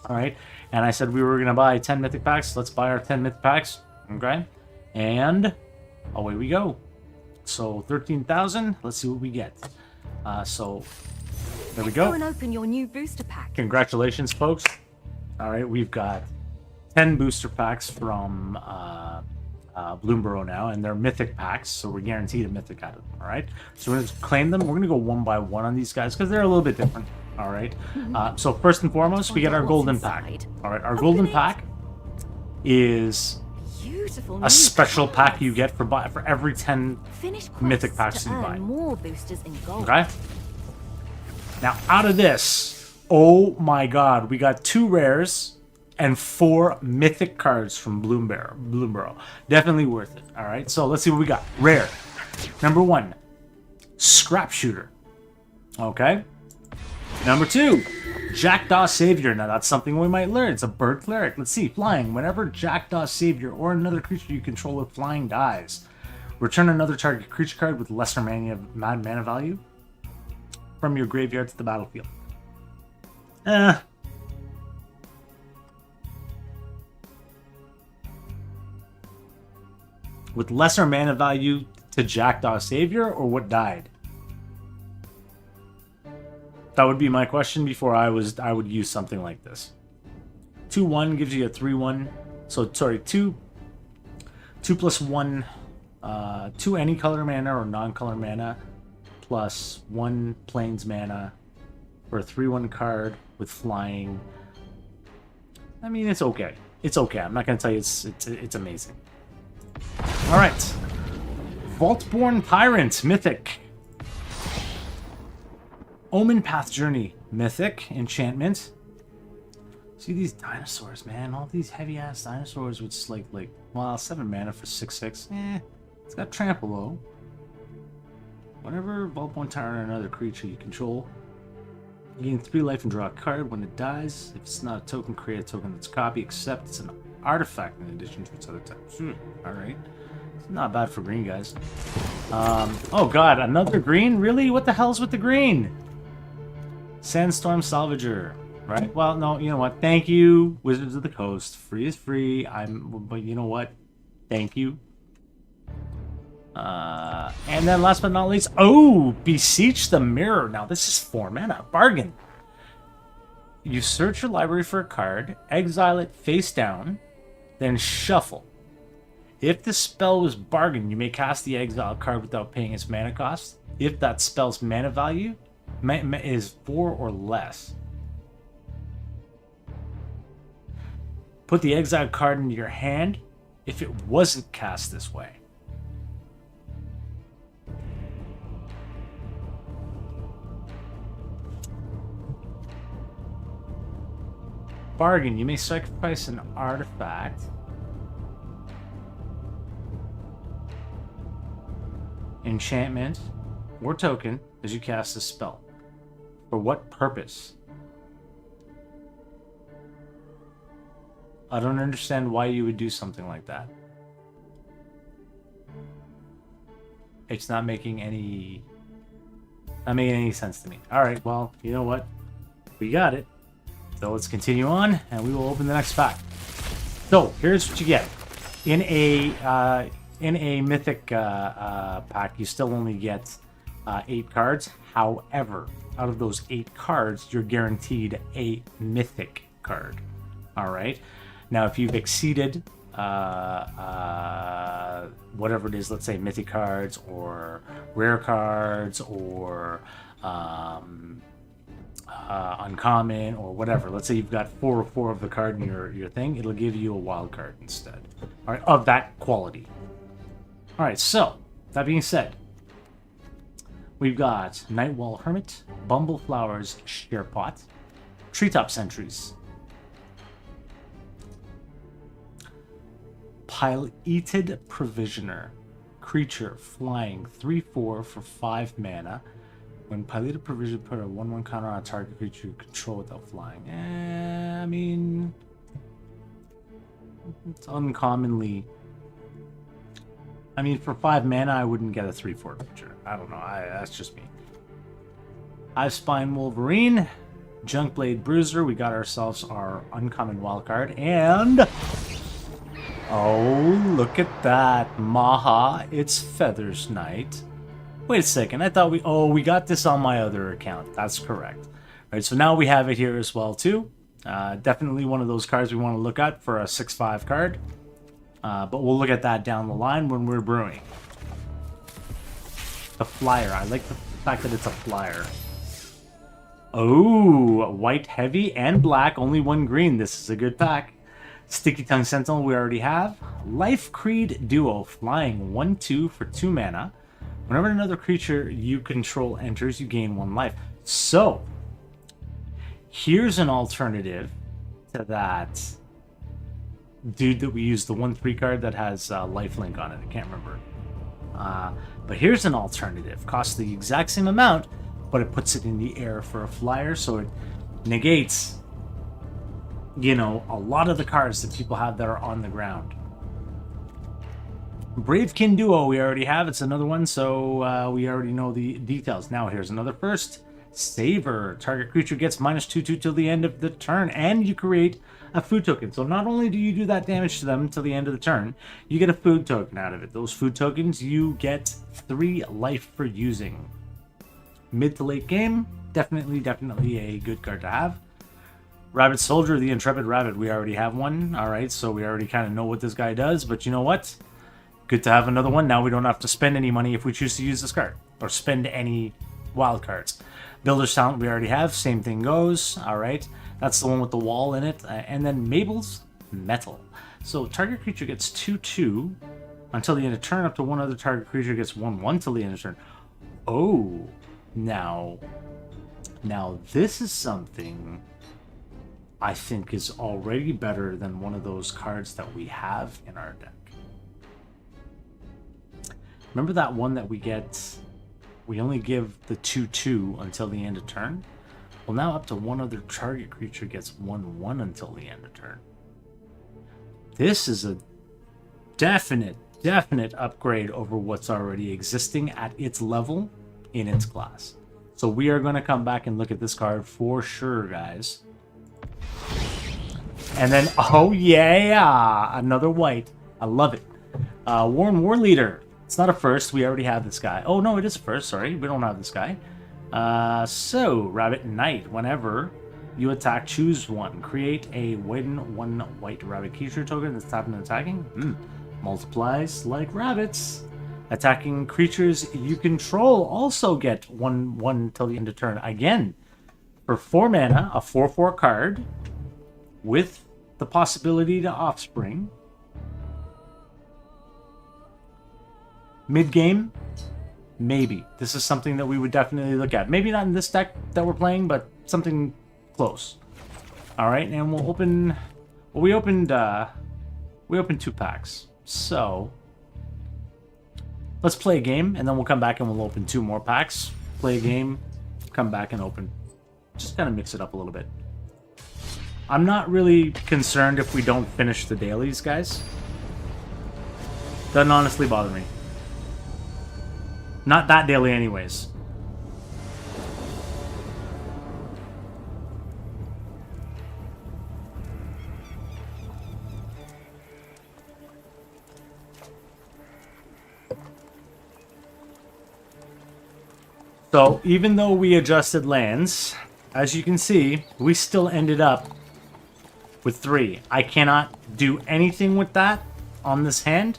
Alright, and I said we were going to buy 10 mythic packs. Let's buy our 10 mythic packs. Okay, and away we go. So 13,000, let's see what we get. So there we go. Go and open your new booster pack. Congratulations, folks. Alright, we've got 10 booster packs from Bloomborough now, and they're mythic packs, so we're guaranteed a mythic out of them. All right, so we're going to claim them. We're going to go one by one on these guys because they're a little bit different. All right, so first and foremost, we get our golden pack. All right, our golden pack is a special pack you get for every 10 mythic packs you buy. More boosters in gold. Okay, now out of this, oh my god, we got 2 rares and 4 mythic cards from Bloomborough. Definitely worth it. All right, so let's see what we got. Rare. Number 1, Scrap Shooter. Okay. Number 2, Jackdaw Savior. Now that's something we might learn. It's a bird cleric. Let's see. Flying. Whenever Jackdaw Savior or another creature you control with flying dies, return another target creature card with lesser mana value from your graveyard to the battlefield. With lesser mana value to Jackdaw Savior, or what died? That would be my question before I would use something like this. 2/1 gives you a 3/1. So sorry, 2 plus 1, 2 any color mana or non-color mana, plus 1 plains mana for a 3/1 card with flying. I mean, it's okay. It's okay. I'm not gonna tell you it's amazing. All right, Vaultborn Tyrant, mythic. Omen Path Journey, mythic enchantment. See these dinosaurs, man. All these heavy ass dinosaurs with just like well, 7 mana for 6/6. It's got trample though. Whenever Vaultborn Tyrant or another creature you control, you gain 3 life and draw a card. When it dies, if it's not a token, create a token that's a copy, except it's an artifact in addition to its other types. Alright. Not bad for green, guys. Oh god, another green? Really? What the hell's with the green? Sandstorm Salvager. Right? Well, no, you know what? Thank you, Wizards of the Coast. Free is free. But you know what? Thank you. And then last but not least, oh, Beseech the Mirror. Now this is 4 mana. Bargain. You search your library for a card, exile it face down, Then shuffle. If the spell was bargain, you may cast the exile card without paying its mana cost. If that spell's mana value is 4 or less. Put the exile card into your hand if it wasn't cast this way. Bargain, you may sacrifice an artifact enchantment or token as you cast a spell. For what purpose? I don't understand why you would do something like that. It's not making any sense to me. Alright, well, you know what? We got it. So let's continue on and we will open the next pack. So here's what you get. In a mythic pack, you still only get 8 cards. However, out of those 8 cards, you're guaranteed a mythic card. All right. Now, if you've exceeded whatever it is, let's say mythic cards or rare cards or uncommon or whatever. Let's say you've got 4 or 4 of the card in your thing. It'll give you a wild card instead. All right, of that quality. All right, so that being said, we've got Nightwall Hermit, Bumbleflower's Sharepot, Treetop Sentries, Pileated Provisioner, creature flying 3/4 for 5 mana. When Pileated Provisioner, put a 1/1 counter on a target creature you control without flying. I mean, it's uncommonly. I mean, for 5 mana, I wouldn't get a 3/4 creature. I don't know. That's just me. Spine Wolverine, Junkblade Bruiser. We got ourselves our uncommon wild card, and oh, look at that, Maha! It's Feathers Knight. Wait a second. I thought we got this on my other account. That's correct. All right, so now we have it here as well too. Definitely one of those cards we want to look at for a 6/5 card. But we'll look at that down the line when we're brewing. The flyer. I like the fact that it's a flyer. Oh, white heavy and black. Only 1 green. This is a good pack. Sticky Tongue Sentinel we already have. Life Creed Duo. Flying 1/2 for 2 mana. Whenever another creature you control enters, you gain 1 life. So, here's an alternative to that dude that we used, the 1/3 card that has lifelink on it. I can't remember. But here's an alternative. Costs the exact same amount, but it puts it in the air for a flyer, so it negates, you know, a lot of the cards that people have that are on the ground. Bravekin Duo we already have. It's another one, so we already know the details. Now here's another first. Saver. Target creature gets -2/2 till the end of the turn, and you create a food token. So not only do you do that damage to them till the end of the turn, you get a food token out of it. Those food tokens you get 3 life for using. Mid to late game, definitely a good card to have. Rabbit Soldier, the Intrepid Rabbit. We already have one. All right, so we already kind of know what this guy does, but you know what? Good to have another one. Now we don't have to spend any money if we choose to use this card or spend any wild cards. Builder's Talent we already have. Same thing goes. All right. That's the one with the wall in it. And then Mabel's Metal. So target creature gets 2/2 until the end of turn. Up to 1 other target creature gets 1/1 till the end of turn. Oh, now this is something I think is already better than one of those cards that we have in our deck. Remember that one that we get? We only give the 2/2 until the end of turn. Well, now up to 1 other target creature gets 1/1 until the end of turn. This is a definite upgrade over what's already existing at its level in its class. So we are going to come back and look at this card for sure, guys. And then, oh yeah, another white. I love it. Worn War Leader. It's not a first. We already have this guy. Oh, no, it is a first. Sorry, we don't have this guy. So, Rabbit Knight. Whenever You attack, choose one. Create a one white rabbit creature token that's tapped and attacking. Multiplies like rabbits. Attacking creatures you control also get 1/1 till the end of turn. Again, for 4 mana, a 4/4 card with the possibility to offspring. Mid-game, maybe. This is something that we would definitely look at. Maybe not in this deck that we're playing, but something close. All right, and we'll open. Well, we opened 2 packs. So let's play a game, and then we'll come back and we'll open 2 more packs. Play a game, come back and open. Just kind of mix it up a little bit. I'm not really concerned if we don't finish the dailies, guys. Doesn't honestly bother me. Not that daily anyways. So, even though we adjusted lands, as you can see, we still ended up with 3. I cannot do anything with that on this hand,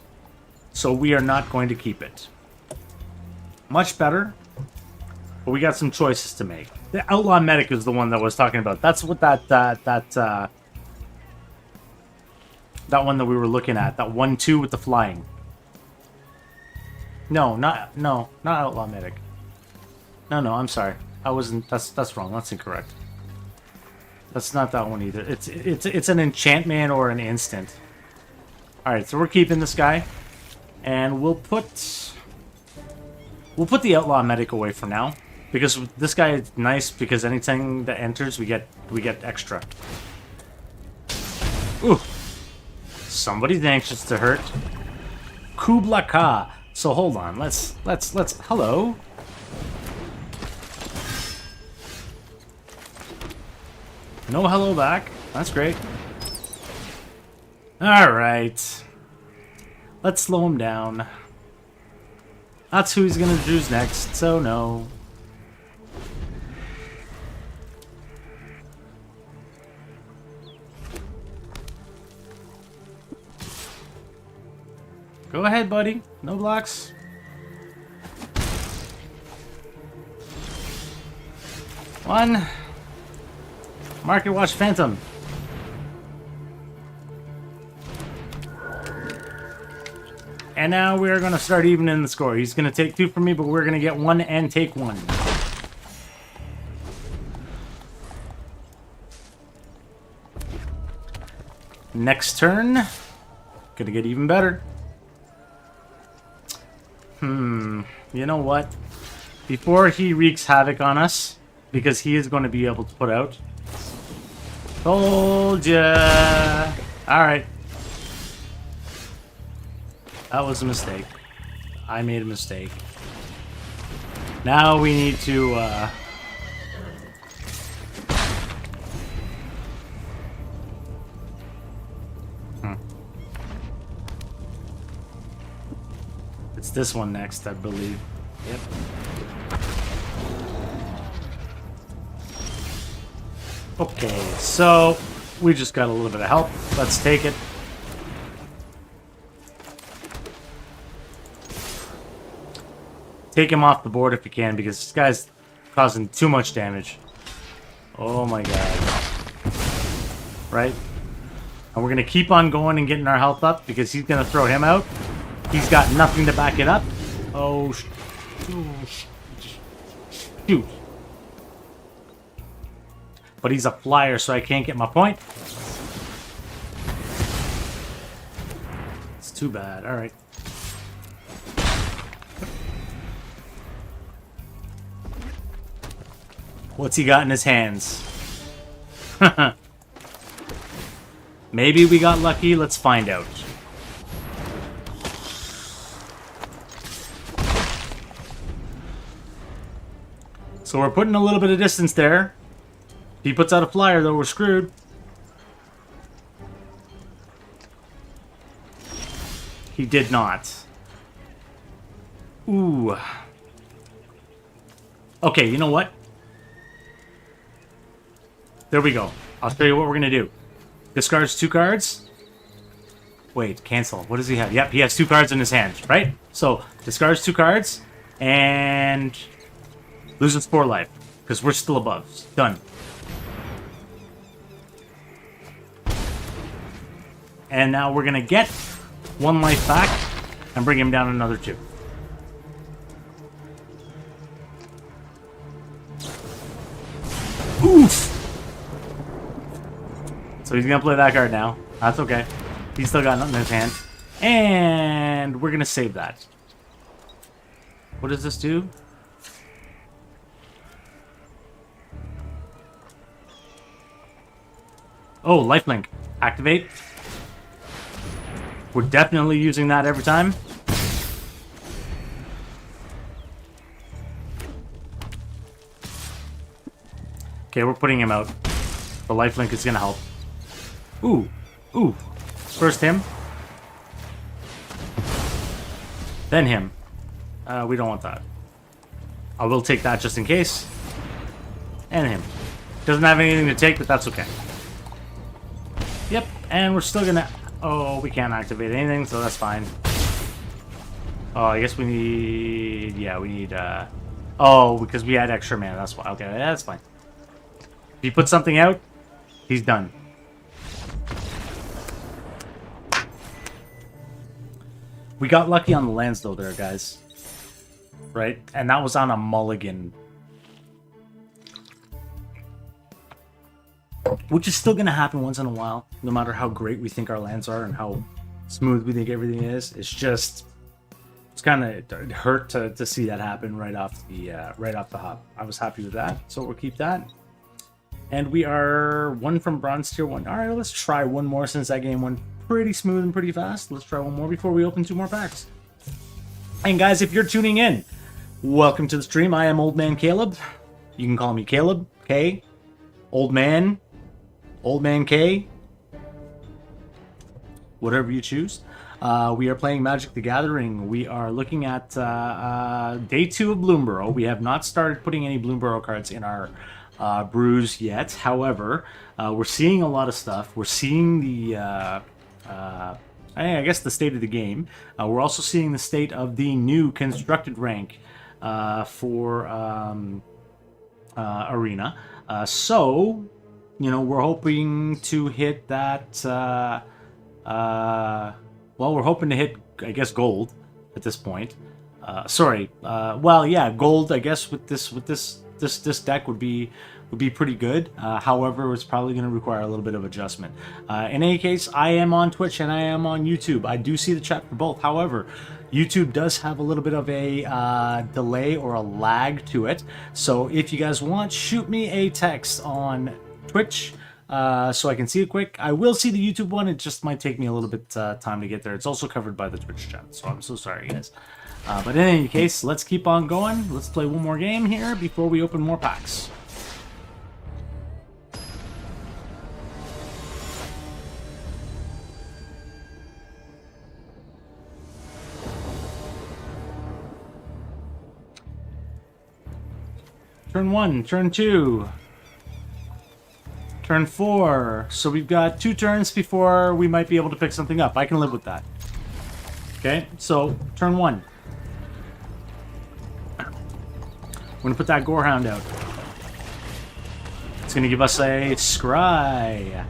so we are not going to keep it. Much better, but we got some choices to make. The Outlaw Medic is the one that I was talking about. That's what that one that we were looking at. That 1/2 with the flying. No, not Outlaw Medic. No, I'm sorry. I wasn't. That's wrong. That's incorrect. That's not that one either. It's an enchantment or an instant. All right, so we're keeping this guy, and we'll put the Outlaw Medic away for now, because this guy is nice because anything that enters we get extra. Ooh, somebody's anxious to hurt. Kubla Ka. So hold on. Let's hello. No hello back. That's great. Alright. Let's slow him down. That's who he's gonna choose next, so no. Go ahead, buddy. No blocks. One. Market Watch Phantom. And now we're going to start evening the score. He's going to take 2 from me, but we're going to get 1 and take 1. Next turn. Going to get even better. You know what? Before he wreaks havoc on us, because he is going to be able to put out. Told ya. Alright. That was a mistake. I made a mistake. Now we need to, It's this one next, I believe. Yep. Okay, so we just got a little bit of help. Let's take it. Take him off the board if you can, because this guy's causing too much damage. Oh my god. Right? And we're going to keep on going and getting our health up, because he's going to throw him out. He's got nothing to back it up. Oh, shoot. But he's a flyer, so I can't get my point. It's too bad. All right. What's he got in his hands? Maybe we got lucky. Let's find out. So we're putting a little bit of distance there. If he puts out a flyer, though, we're screwed. He did not. Ooh. Okay, you know what? there we go. I'll show you what we're gonna do. Discards 2 cards. Wait, cancel. What does he have? Yep, he has 2 cards in his hand, right? So, discards 2 cards, and loses 4 life, because we're still above. Done. And now we're gonna get 1 life back, and bring him down another 2. Oof! So he's gonna play that card now. That's okay. He's still got nothing in his hand. And we're gonna save that. What does this do? Oh, lifelink. Activate. We're definitely using that every time. Okay, we're putting him out. The lifelink is gonna help. Ooh. Ooh. First him. Then him. We don't want that. I will take that just in case. And him. Doesn't have anything to take, but that's okay. Yep, and we're still gonna... Oh, we can't activate anything, so that's fine. Oh, I guess we need... Yeah, we need... Oh, because we had extra mana, that's why. Okay, that's fine. If he puts something out, he's done. We got lucky on the lands, though, there, guys. Right? And that was on a mulligan. Which is still going to happen once in a while, no matter how great we think our lands are and how smooth we think everything is. It's just... It's kind of hurt to see that happen right off the hop. I was happy with that, so we'll keep that. And we are 1 from Bronze Tier 1. Alright, let's try one more since that game went pretty smooth and pretty fast. Let's try one more before we open 2 more packs. And guys, if you're tuning in, welcome to the stream. I am OldmanKaeleb. You can call me Caleb, K, Oldman, OldmanK, whatever you choose. We are playing Magic the Gathering. We are looking at day 2 of Bloomburrow. We have not started putting any Bloomburrow cards in our brews yet. However, we're seeing a lot of stuff. We're seeing the, I guess, the state of the game. We're also seeing the state of the new constructed rank for Arena. So, you know, we're hoping to hit that. Well, we're hoping to hit, I guess, gold at this point. Well, yeah, gold. I guess with this deck would be pretty good. However, it's probably going to require a little bit of adjustment. In any case, I am on Twitch and I am on YouTube. I do see the chat for both. However, YouTube does have a little bit of a delay or a lag to it. So if you guys want, shoot me a text on Twitch so I can see it quick. I will see the YouTube one. It just might take me a little bit time to get there. It's also covered by the Twitch chat, so I'm so sorry, guys. But in any case, let's keep on going. Let's play one more game here before we open more packs. Turn 1, turn 2, turn 4. So we've got 2 turns before we might be able to pick something up. I can live with that. Okay, so turn 1. I'm gonna put that Gorehound out. It's gonna give us a Scry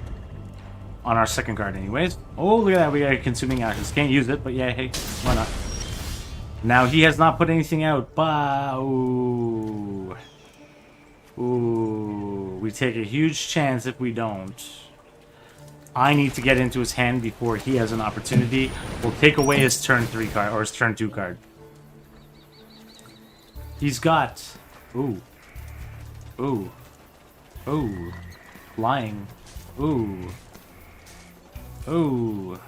on our second card anyways. Oh, look at that, we got Consuming Ashes. Can't use it, but yeah, hey, why not? Now he has not put anything out, but ooh. Ooh, we take a huge chance if we don't. I need to get into his hand before he has an opportunity. We'll take away his turn 3 card, or his turn 2 card. He's got... Ooh. Ooh. Ooh. Flying. Ooh. Ooh.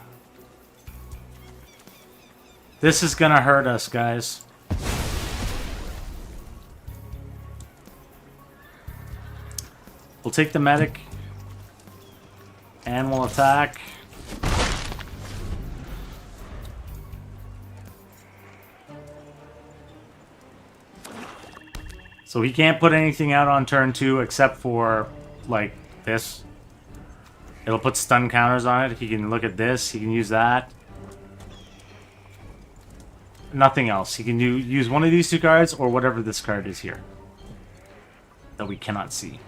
This is gonna hurt us, guys. We'll take the medic. And we'll attack. So he can't put anything out on turn 2 except for, like, this. It'll put stun counters on it. He can look at this. He can use that. Nothing else. He can use one of these two cards or whatever this card is here that we cannot see.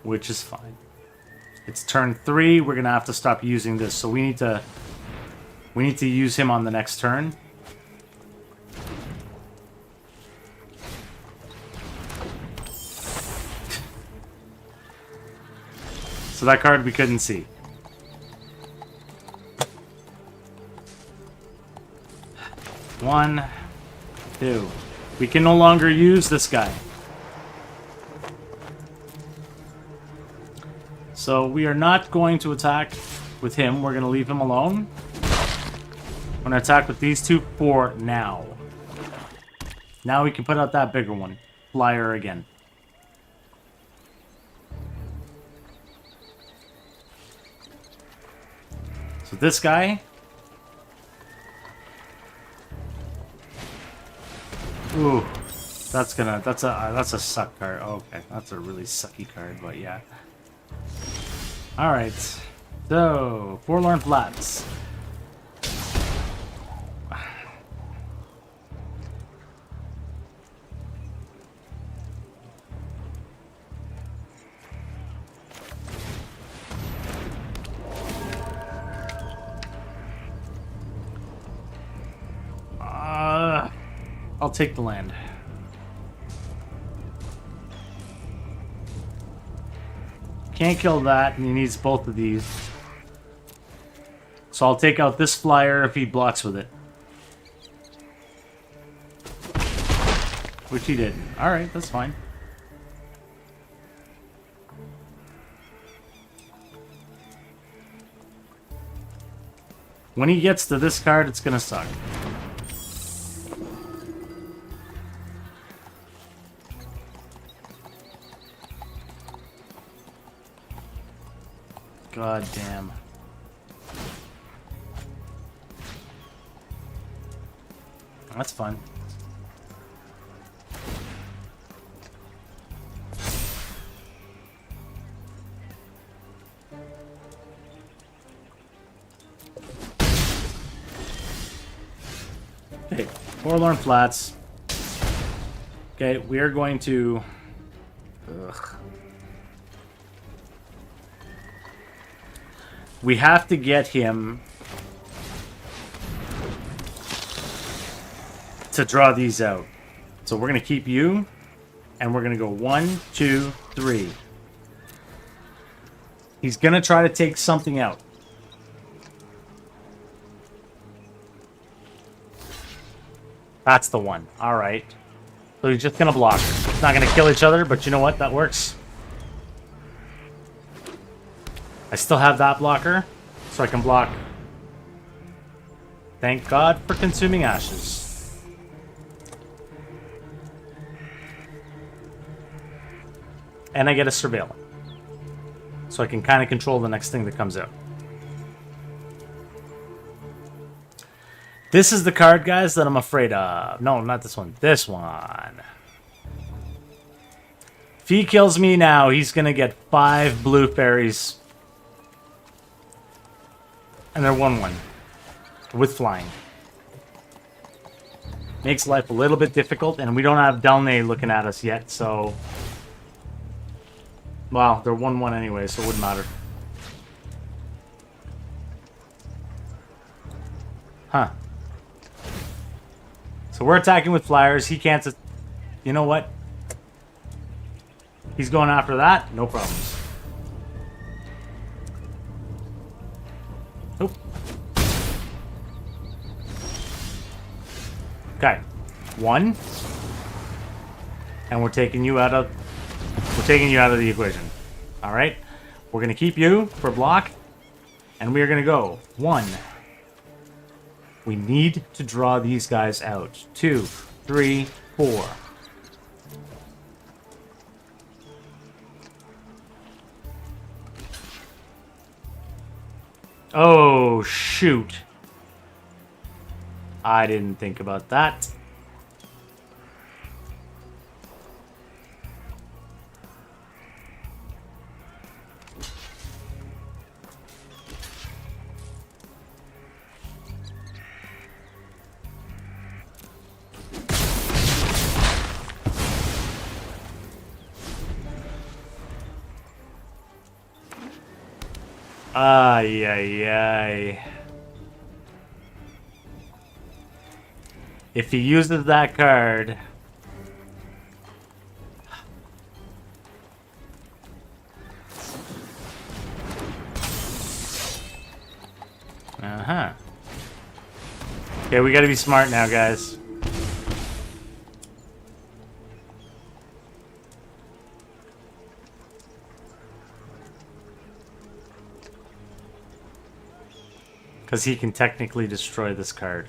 Which is fine. It's turn 3. We're gonna have to stop using this, so we need to use him on the next turn. So that card we couldn't see. One, two. We can no longer use this guy. So we are not going to attack with him. We're going to leave him alone. We're going to attack with these two for now. Now we can put out that bigger one. Flyer again. So this guy. Ooh, that's a suck card. Okay, that's a really sucky card, but yeah. All right, so Forlorn Flats. I'll take the land. Can't kill that, and he needs both of these. So I'll take out this flyer if he blocks with it. Which he did. Alright, that's fine. When he gets to this card, it's gonna suck. God damn. That's fun. Okay, Forlorn Flats. Okay, we are going to... Ugh. We have to get him to draw these out. So we're going to keep you, and we're going to go 1, 2, 3. He's going to try to take something out. That's the one. All right. So he's just going to block. It's not going to kill each other, but you know what? That works. I still have that blocker, so I can block. Thank God for Consuming Ashes. And I get a Surveil. So I can kind of control the next thing that comes out. This is the card, guys, that I'm afraid of. No, not this one. This one. If he kills me now, he's going to get 5 blue fairies. And they're 1/1 with flying. Makes life a little bit difficult, and we don't have Delnay looking at us yet, so... Well, they're 1/1 anyway, so it wouldn't matter. Huh. So we're attacking with flyers. He can't... You know what? He's going after that. No problems. Nope. Okay. 1. And we're taking you out of the equation. Alright? We're gonna keep you for block. And we are gonna go 1. We need to draw these guys out. 2, 3, 4. Oh, shoot. I didn't think about that. Ay, ay, ay. If he uses that card... Uh-huh. Okay, we gotta be smart now, guys. Because he can technically destroy this card.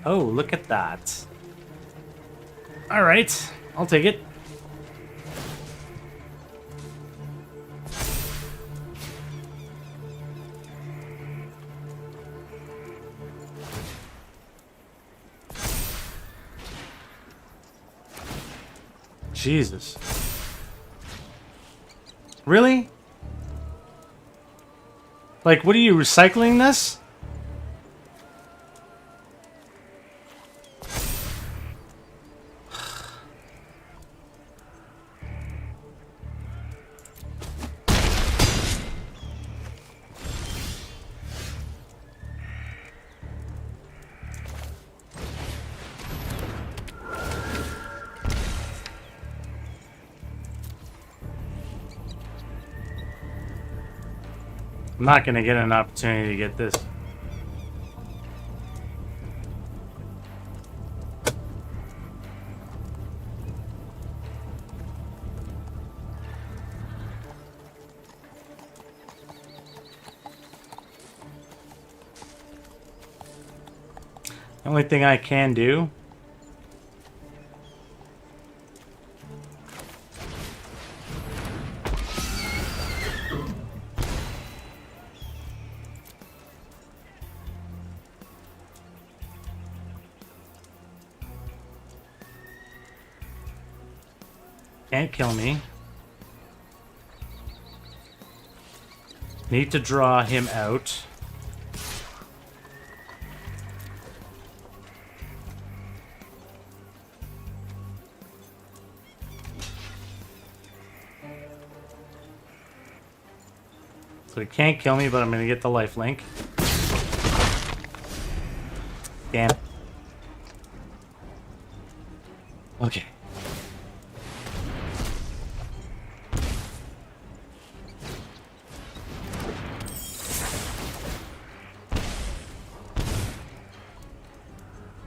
Oh, look at that. Alright, I'll take it. Jesus. Really? Like, what are you, recycling this? I'm not gonna get an opportunity to get this. The only thing I can do can't kill me. Need to draw him out. So he can't kill me, but I'm gonna get the life link. Damn. Okay.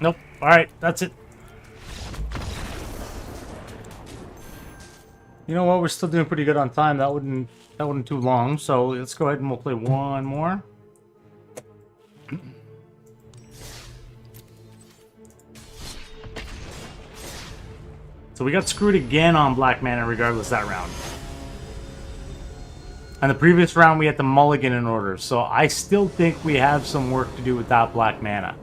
Nope. Alright, that's it. You know what? We're still doing pretty good on time. That wasn't too long. So let's go ahead and we'll play one more. So we got screwed again on black mana regardless that round. And the previous round we had to mulligan in order. So I still think we have some work to do with that black mana.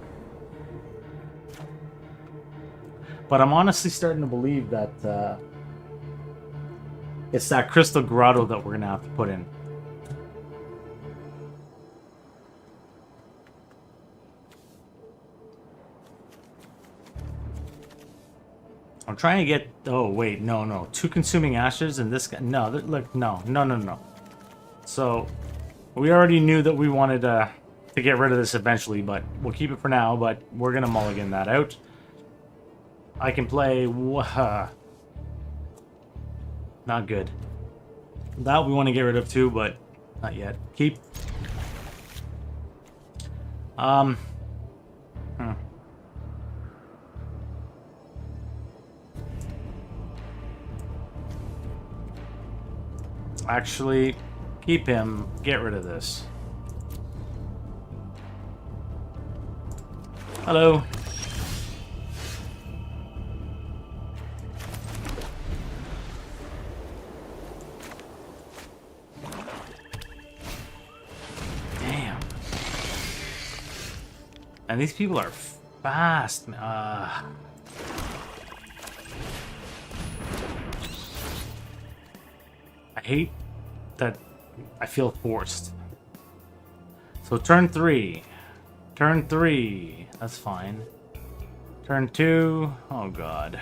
But I'm honestly starting to believe that it's that Crystal Grotto that we're going to have to put in. I'm trying to get... Oh, wait. No. 2 Consuming Ashes and this guy... No, look, no. So, we already knew that we wanted to get rid of this eventually, but we'll keep it for now, but we're going to mulligan that out. I can play... not good. That we want to get rid of too, but not yet. Keep. Actually, keep him. Get rid of this. Hello. And these people are fast. I hate that I feel forced. So turn 3. Turn 3. That's fine. Turn 2. Oh, God.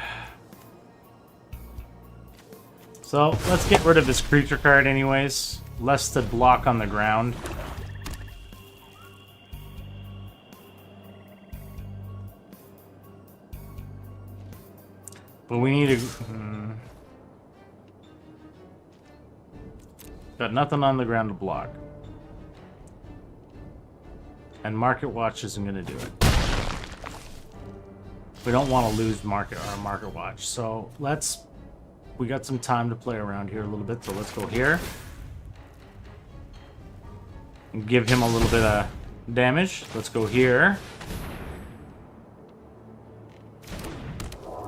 So, let's get rid of this creature card anyways. Less to block on the ground. But we need to... Got nothing on the ground to block. And Market Watch isn't going to do it. We don't want to lose Market Watch. So let's... We got some time to play around here a little bit, so let's go here. And give him a little bit of damage. Let's go here.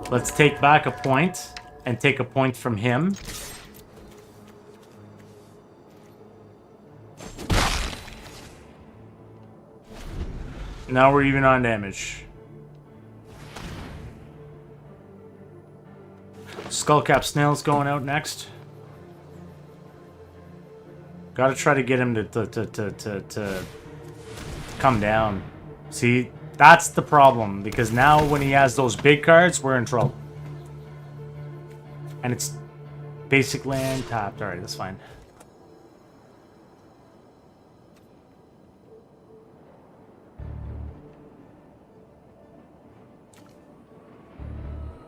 Let's take back a point and take a point from him. Now we're even on damage. Skullcap Snail's going out next. Gotta try to get him to come down. See, that's the problem, because now when he has those big cards, we're in trouble. And it's basic land tapped. Alright, that's fine.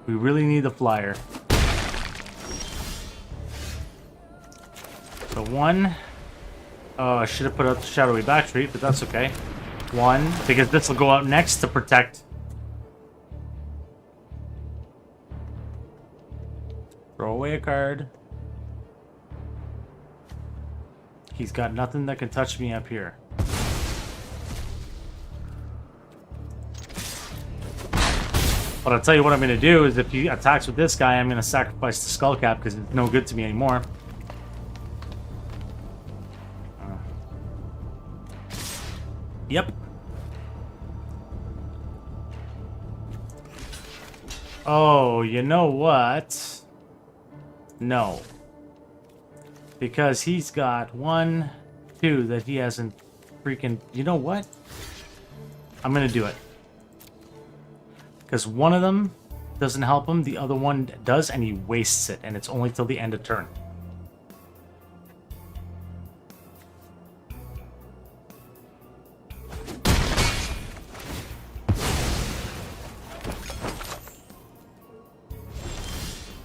We really need the flyer. So 1. Oh, I should have put out the Shadowy Backstreet, but that's okay. 1, because this will go out next to protect. Throw away a card. He's got nothing that can touch me up here. But I'll tell you what I'm going to do is if he attacks with this guy, I'm going to sacrifice the Skullcap because it's no good to me anymore. Yep. Oh, you know what? No. Because he's got 1, 2 that he hasn't freaking... You know what? I'm going to do it. Because one of them doesn't help him, the other one does, and he wastes it, and it's only till the end of turn.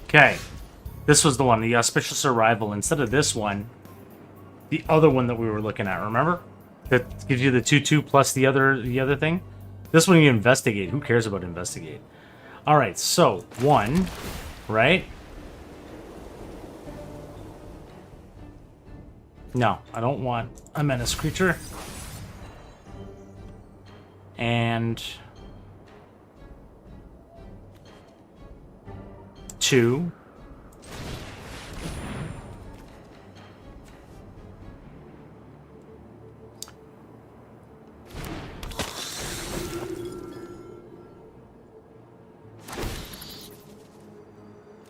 Okay, this was the one, the Auspicious Arrival. Instead of this one, the other one that we were looking at, remember? That gives you the 2/2 plus the other thing. This one you investigate. Who cares about investigate? All right, so 1, right? No, I don't want a menace creature. And 2.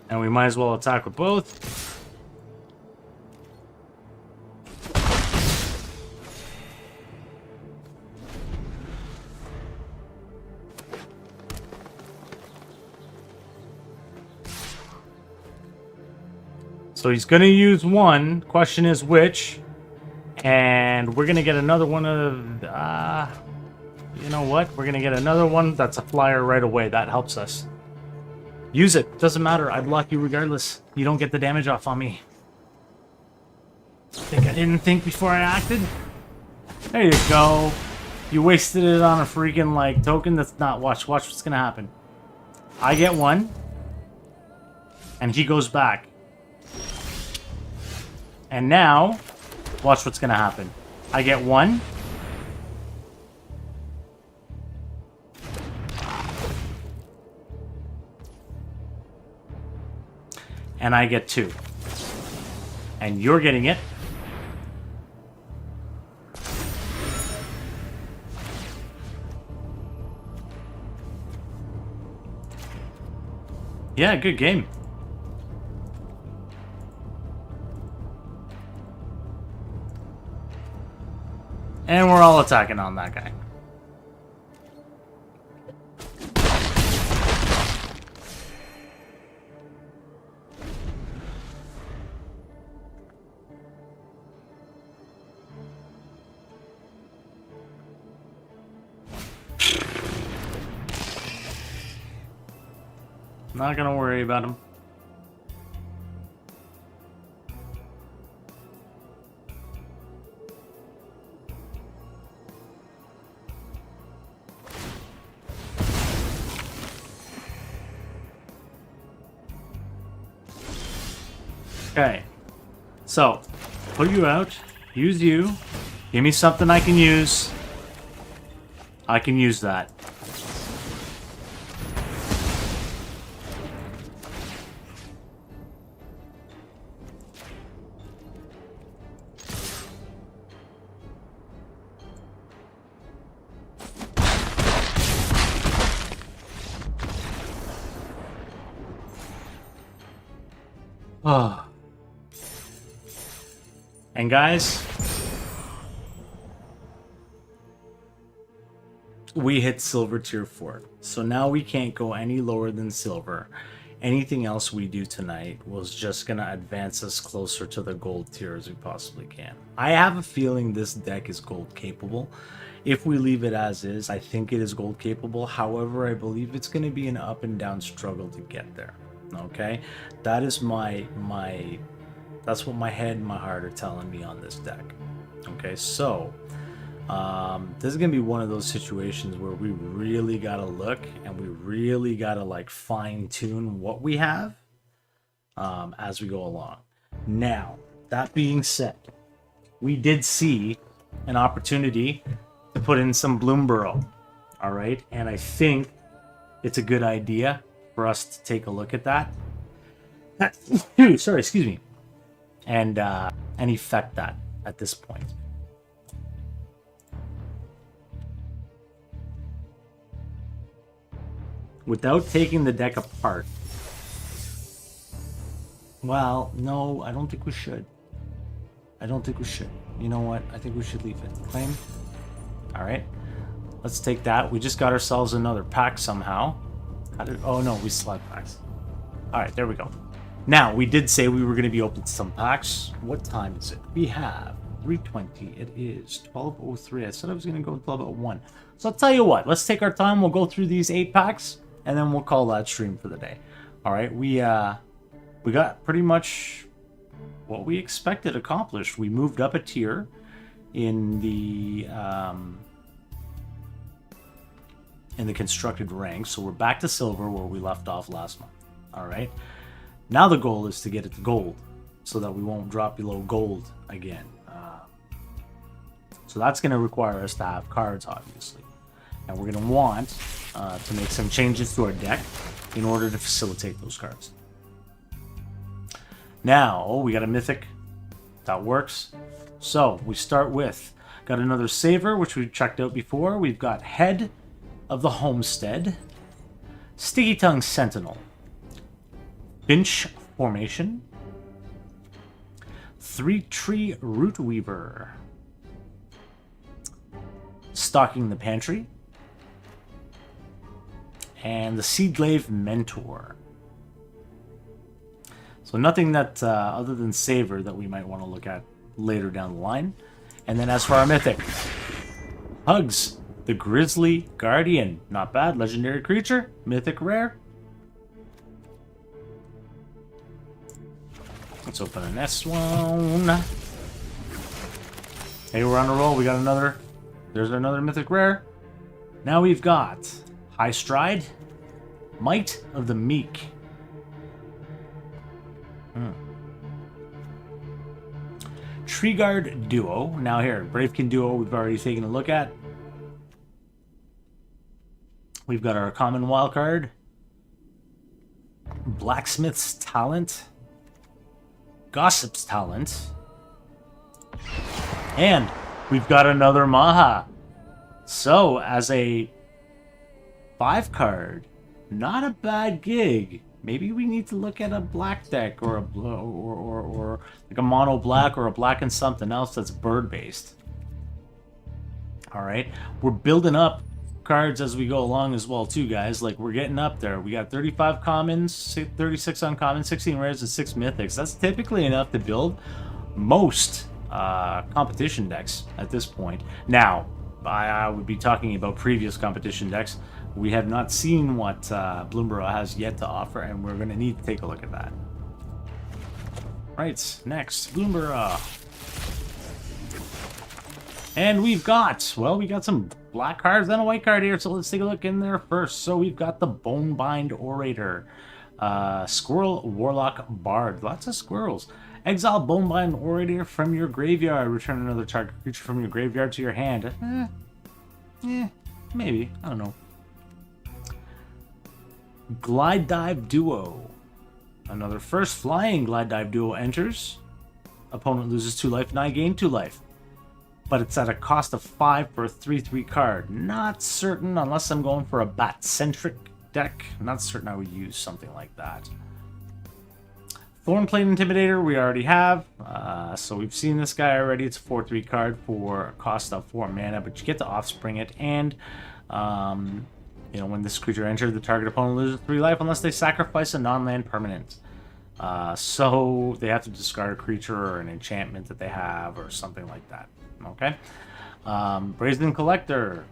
And we might as well attack with both. So he's going to use 1. Question is which. And we're going to get another one of... you know what? We're going to get another one that's a flyer right away. That helps us. Use it. Doesn't matter. I block you regardless. You don't get the damage off on me. Think I didn't think before I acted? There you go. You wasted it on a freaking, like, token that's not... Watch what's gonna happen. I get 1. And he goes back. And now, watch what's gonna happen. I get 1. And I get 2. And you're getting it. Yeah, good game. And we're all attacking on that guy. Not gonna worry about him. Okay, so put you out, use you, give me something I can use. I can use that. Oh. And guys, we hit silver tier 4. So now we can't go any lower than silver. Anything else we do tonight was just going to advance us closer to the gold tier as we possibly can. I have a feeling this deck is gold capable. If we leave it as is, I think it is gold capable. However, I believe it's going to be an up and down struggle to get there. Okay? That is that's what my head and my heart are telling me on this deck. Okay, so this is gonna be one of those situations where we really gotta look and we really gotta like fine tune what we have as we go along. Now, that being said, we did see an opportunity to put in some Bloomborough. All right, and I think it's a good idea for us to take a look at that. Sorry, excuse me. And effect that at this point. Without taking the deck apart. Well, no, I don't think we should. I don't think we should. You know what? I think we should leave it. Claim. All right. Let's take that. We just got ourselves another pack somehow. Oh no, we still have packs. All right, there we go. Now, we did say we were going to be open to some packs. What time is it? We have 3:20. It is 12:03. I said I was going to go 12:01. So I'll tell you what. Let's take our time. We'll go through these 8 packs, and then we'll call that stream for the day. All right. We got pretty much what we expected accomplished. We moved up a tier in the constructed ranks. So we're back to silver where we left off last month. All right. Now the goal is to get it to gold so that we won't drop below gold again. So that's going to require us to have cards, obviously. And we're going to want to make some changes to our deck in order to facilitate those cards. Now, we got a mythic. That works. So we start with, got another Saver, which we've checked out before. We've got Head of the Homestead, Sticky Tongue Sentinel, Finch Formation, 3-Tree Root Weaver, Stocking the Pantry, and the Seedglaive Mentor. So nothing that other than Saver that we might want to look at later down the line. And then as for our mythic, Hugs the Grizzly Guardian. Not bad, legendary creature, mythic rare. Let's open the next one. Hey, we're on a roll. We got another. There's another mythic rare. Now we've got High Stride, Might of the Meek. Treeguard Duo. Now here, Bravekin Duo we've already taken a look at. We've got our common wild card. Blacksmith's Talent. Gossip's Talent. And we've got another Maha. So, as a 5 card, not a bad gig. Maybe we need to look at a black deck or a or like a mono black or a black and something else that's bird based. All right, we're building up cards as we go along as well too, guys. Like, we're getting up there. We got 35 commons, 36 uncommons, 16 rares, and 6 mythics. That's typically enough to build most competition decks at this point. Now, I would be talking about previous competition decks, We have not seen what Bloomborough has yet to offer, and we're going to need to take a look at that. Right, next, Bloomborough. And we've got, well, we got some black cards and a white card here, so let's take a look in there first. So we've got the Bonebind Orator, Squirrel Warlock Bard, lots of squirrels. Exile Bonebind Orator from your graveyard. Return another target creature from your graveyard to your hand. Maybe, I don't know. Glide Dive Duo. Another first flying Glide Dive Duo enters. Opponent loses 2 life, and I gain 2 life. But it's at a cost of 5 for a 3/3 card. Not certain, unless I'm going for a bat-centric deck. Not certain I would use something like that. Thornplate Intimidator we already have. So we've seen this guy already. It's a 4/3 card for a cost of 4 mana, but you get to Offspring it, and you know, when this creature enters, the target opponent loses 3 life unless they sacrifice a non-land permanent. So they have to discard a creature or an enchantment that they have or something like that. Okay. Brazen Collector.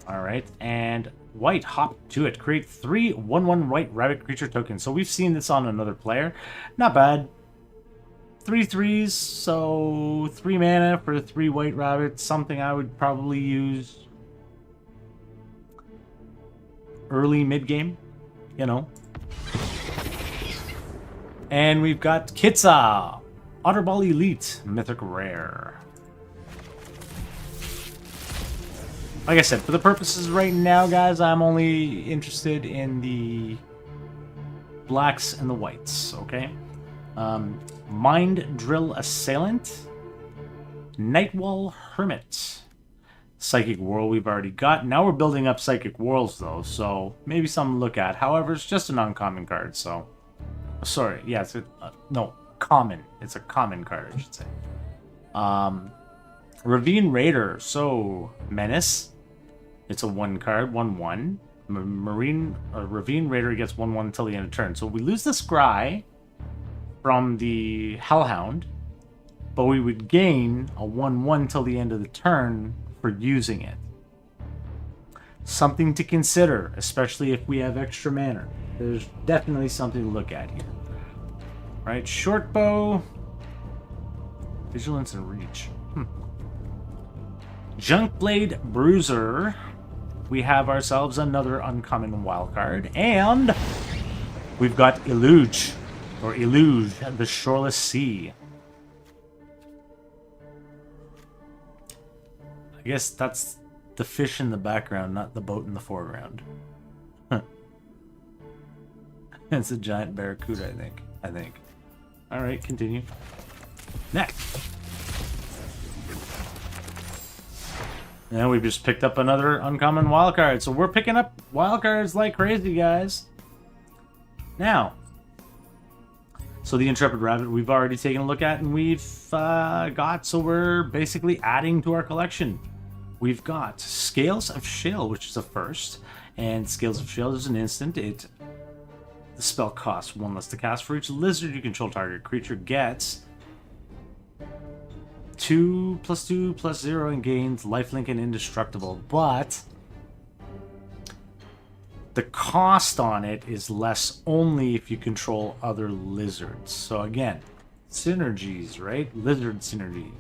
Alright. And white, hop to it. Create 3 1/1 white rabbit creature tokens. So we've seen this on another player. Not bad. 3 3s, so 3 mana for 3 white rabbits. Something I would probably use early mid-game, you know. And we've got Kitsa, Otterball Elite, Mythic Rare. Like I said, for the purposes right now, guys, I'm only interested in the blacks and the whites, okay? Mind Drill Assailant, Nightwall Hermit. Psychic Whirl we've already got. Now we're building up Psychic Whirls, though, so maybe something to look at. However, it's just an uncommon card, so... Sorry, yeah, it's a... no, common. It's a common card, I should say. Ravine Raider. So, Menace. It's a 1 card, 1/1. Ravine Raider gets 1/1 until the end of turn. So we lose the Scry from the Hellhound, but we would gain a 1/1 till the end of the turn for using it. Something to consider, especially if we have extra mana. There's definitely something to look at here. Right, short bow, vigilance and reach. Junkblade Bruiser. We have ourselves another uncommon wildcard, and we've got Illuge, or Illuge, the Shoreless Sea. I guess that's the fish in the background, not the boat in the foreground. It's a giant barracuda, I think. Alright, continue. Next. And we've just picked up another uncommon wildcard. So we're picking up wildcards like crazy, guys. Now, so the Intrepid Rabbit we've already taken a look at, and we've got, so we're basically adding to our collection. We've got Scales of Shale, which is a first, and Scales of Shale is an instant. The spell costs 1 less to cast. For each lizard you control, target creature gets 2/2/0 and gains lifelink and indestructible, but the cost on it is less only if you control other lizards. So again, synergies, right? Lizard synergy.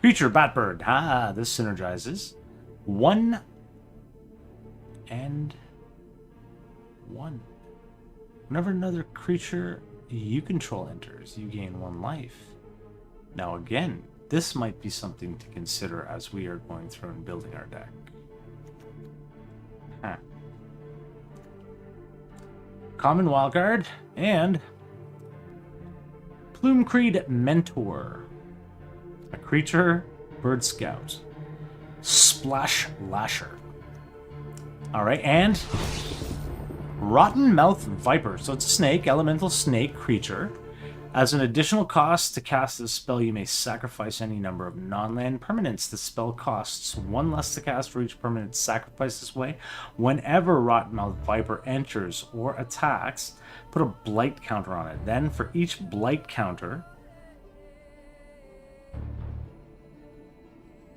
Creature Batbird. This synergizes. 1 and 1. Whenever another creature you control enters, you gain 1 life. Now again, this might be something to consider as we are going through and building our deck. Common wildcard, and Plumecreed Mentor. A creature, Bird Scout. Splash Lasher. Alright, and Rotten Mouth Viper. So it's a snake, elemental snake creature. As an additional cost to cast this spell, you may sacrifice any number of non-land permanents. The spell costs 1 less to cast for each permanent sacrificed this way. Whenever Rottenmouth Viper enters or attacks, put a blight counter on it. Then, for each blight counter,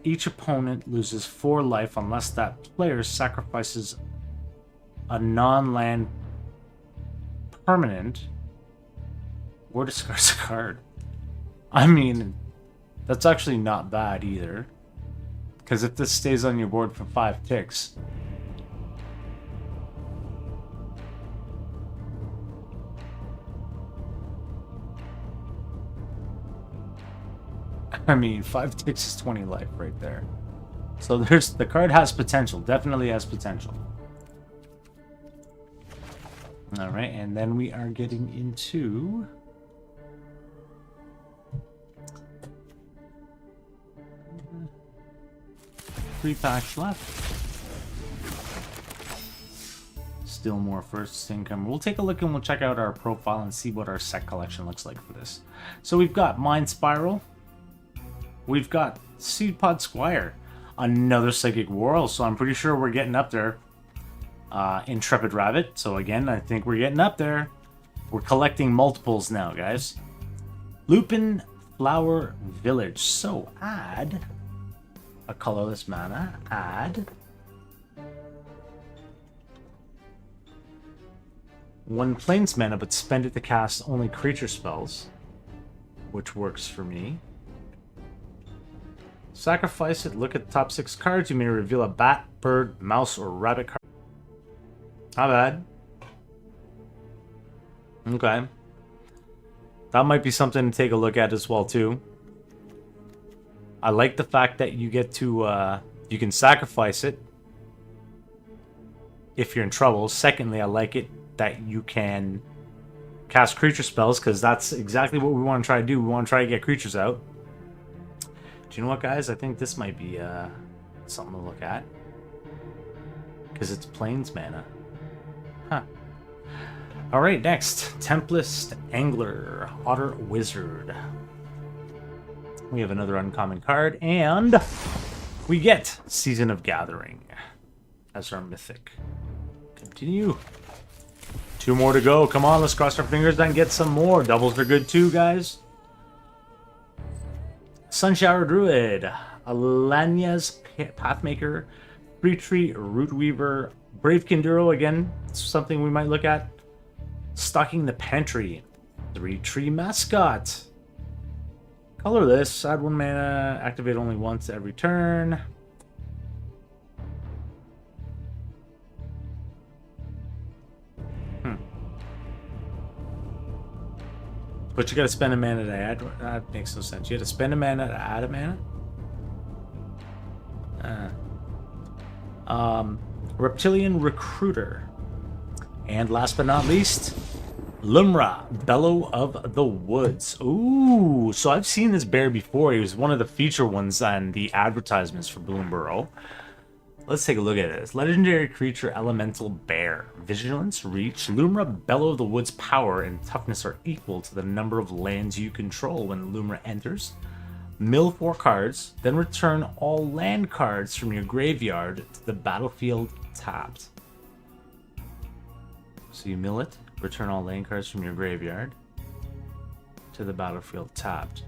each opponent loses 4 life unless that player sacrifices a non-land permanent or discards a card. I mean, that's actually not bad either. Because if this stays on your board for 5 ticks... I mean, 5 ticks is 20 life right there. So the card has potential. Definitely has potential. Alright, and then we are getting into... 3 packs left. Still more first income. We'll take a look and we'll check out our profile and see what our set collection looks like for this. So we've got Mind Spiral. We've got Seed Pod Squire. Another Psychic Whirl, so I'm pretty sure we're getting up there. Intrepid Rabbit. So again, I think we're getting up there. We're collecting multiples now, guys. Lupin Flower Village. So add a colorless mana. Add 1 plains mana, but spend it to cast only creature spells, which works for me. Sacrifice it. Look at the top 6 cards. You may reveal a bat, bird, mouse, or rabbit card. Not bad. Okay. That might be something to take a look at as well, too. I like the fact that you get to, you can sacrifice it if you're in trouble. Secondly, I like it that you can cast creature spells, because that's exactly what we want to try to do. We want to try to get creatures out. Do you know what, guys? I think this might be something to look at. Because it's plains mana. Huh. Alright, next. Tempest Angler. Otter Wizard. We have another uncommon card. And we get Season of Gathering as our mythic. Continue. 2 more to go. Come on, let's cross our fingers and get some more. Doubles are good too, guys. Sunshower Druid, Alania's Pathmaker, Free Tree Root Weaver, Brave Kinduro, again, something we might look at. Stocking the Pantry, 3 Tree Mascot. Colorless, add 1 mana, activate only once every turn. But you gotta spend a mana to add. That makes no sense. You gotta spend a mana to add a mana? Reptilian Recruiter. And last but not least, Lumra, Bellow of the Woods. Ooh, so I've seen this bear before. He was one of the feature ones on the advertisements for Bloomburrow. Let's take a look at this. Legendary creature, Elemental Bear. Vigilance, Reach, Lumra, Bellow of the Woods power and toughness are equal to the number of lands you control when Lumra enters. Mill 4 cards, then return all land cards from your graveyard to the battlefield tapped. So you mill it, return all land cards from your graveyard to the battlefield tapped.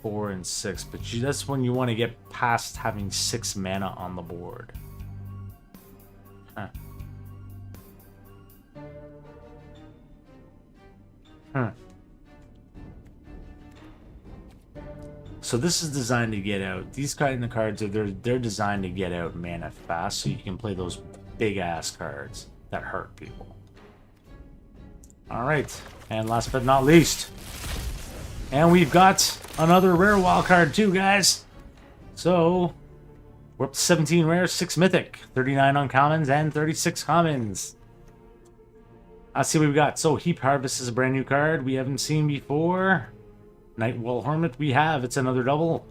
4 and 6, but that's when you want to get past having 6 mana on the board. Huh. Huh. So this is designed to get out. These kind of cards are they're designed to get out mana fast, so you can play those big ass cards that hurt people. All right, and last but not least, and we've got another rare wild card too, guys. So we're up to 17 rares, 6 mythic, 39 uncommons, and 36 commons. Let's see what we've got. So Heap Harvest is a brand new card we haven't seen before. Nightwell Hermit we have, it's another double.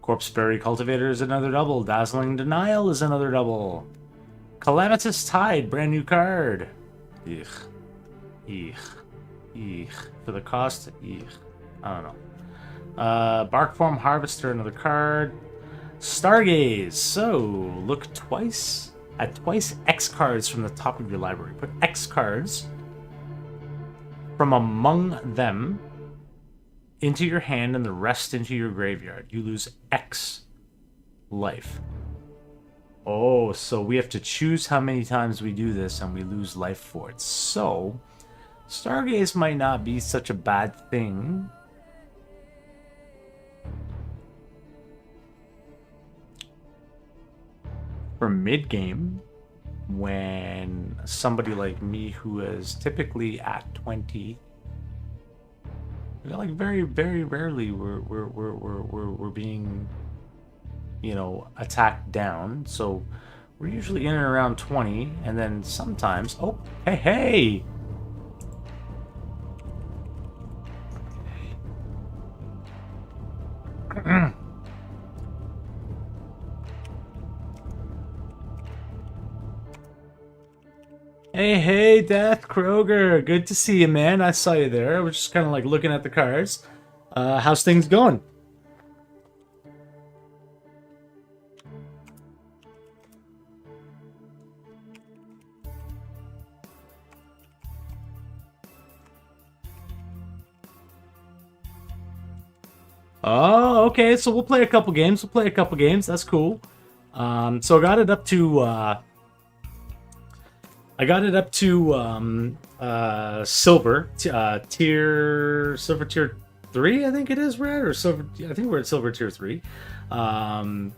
Corpseberry Cultivator is another double. Dazzling Denial is another double. Calamitous Tide, brand new card. Eek. Eek. Eek. For the cost, eek. I don't know. Barkform Harvester, another card. Stargaze. So, look twice at twice X cards from the top of your library. Put X cards from among them into your hand and the rest into your graveyard. You lose X life. Oh, so we have to choose how many times we do this and we lose life for it. So, Stargaze might not be such a bad thing. For mid-game, when somebody like me who is typically at 20, like very, very rarely we're being, you know, attacked down. So we're usually in and around 20, and then sometimes, oh, hey, hey. Hey, Death Kroger. Good to see you, man. I saw you there. I was just kind of like looking at the cards. How's things going? Oh, okay. So we'll play a couple games. That's cool. So I got it up to silver tier 3, I think it is, right? Or silver, I think we're at silver tier 3. Not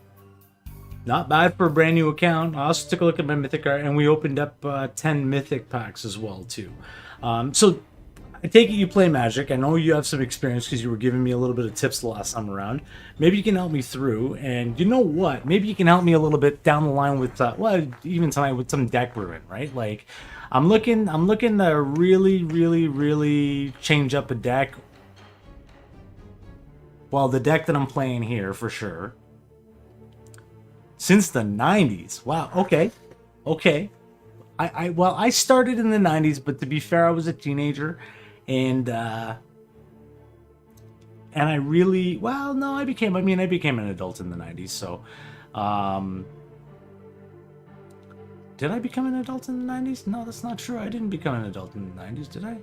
bad for a brand new account. I also took a look at my mythic art, and we opened up 10 mythic packs as well too. So I take it you play Magic. I know you have some experience because you were giving me a little bit of tips the last time around. Maybe you can help me through, and you know what? Maybe you can help me a little bit down the line with, well, even tonight with some deck brewing, right? Like, I'm looking to really change up a deck. Well, the deck that I'm playing here for sure. Since the 90s. Wow. Okay. I started in the 90s, but to be fair, I was a teenager. And I really, well, no, I became an adult in the 90s, so, did I become an adult in the 90s? No, that's not true. I didn't become an adult in the 90s, did I?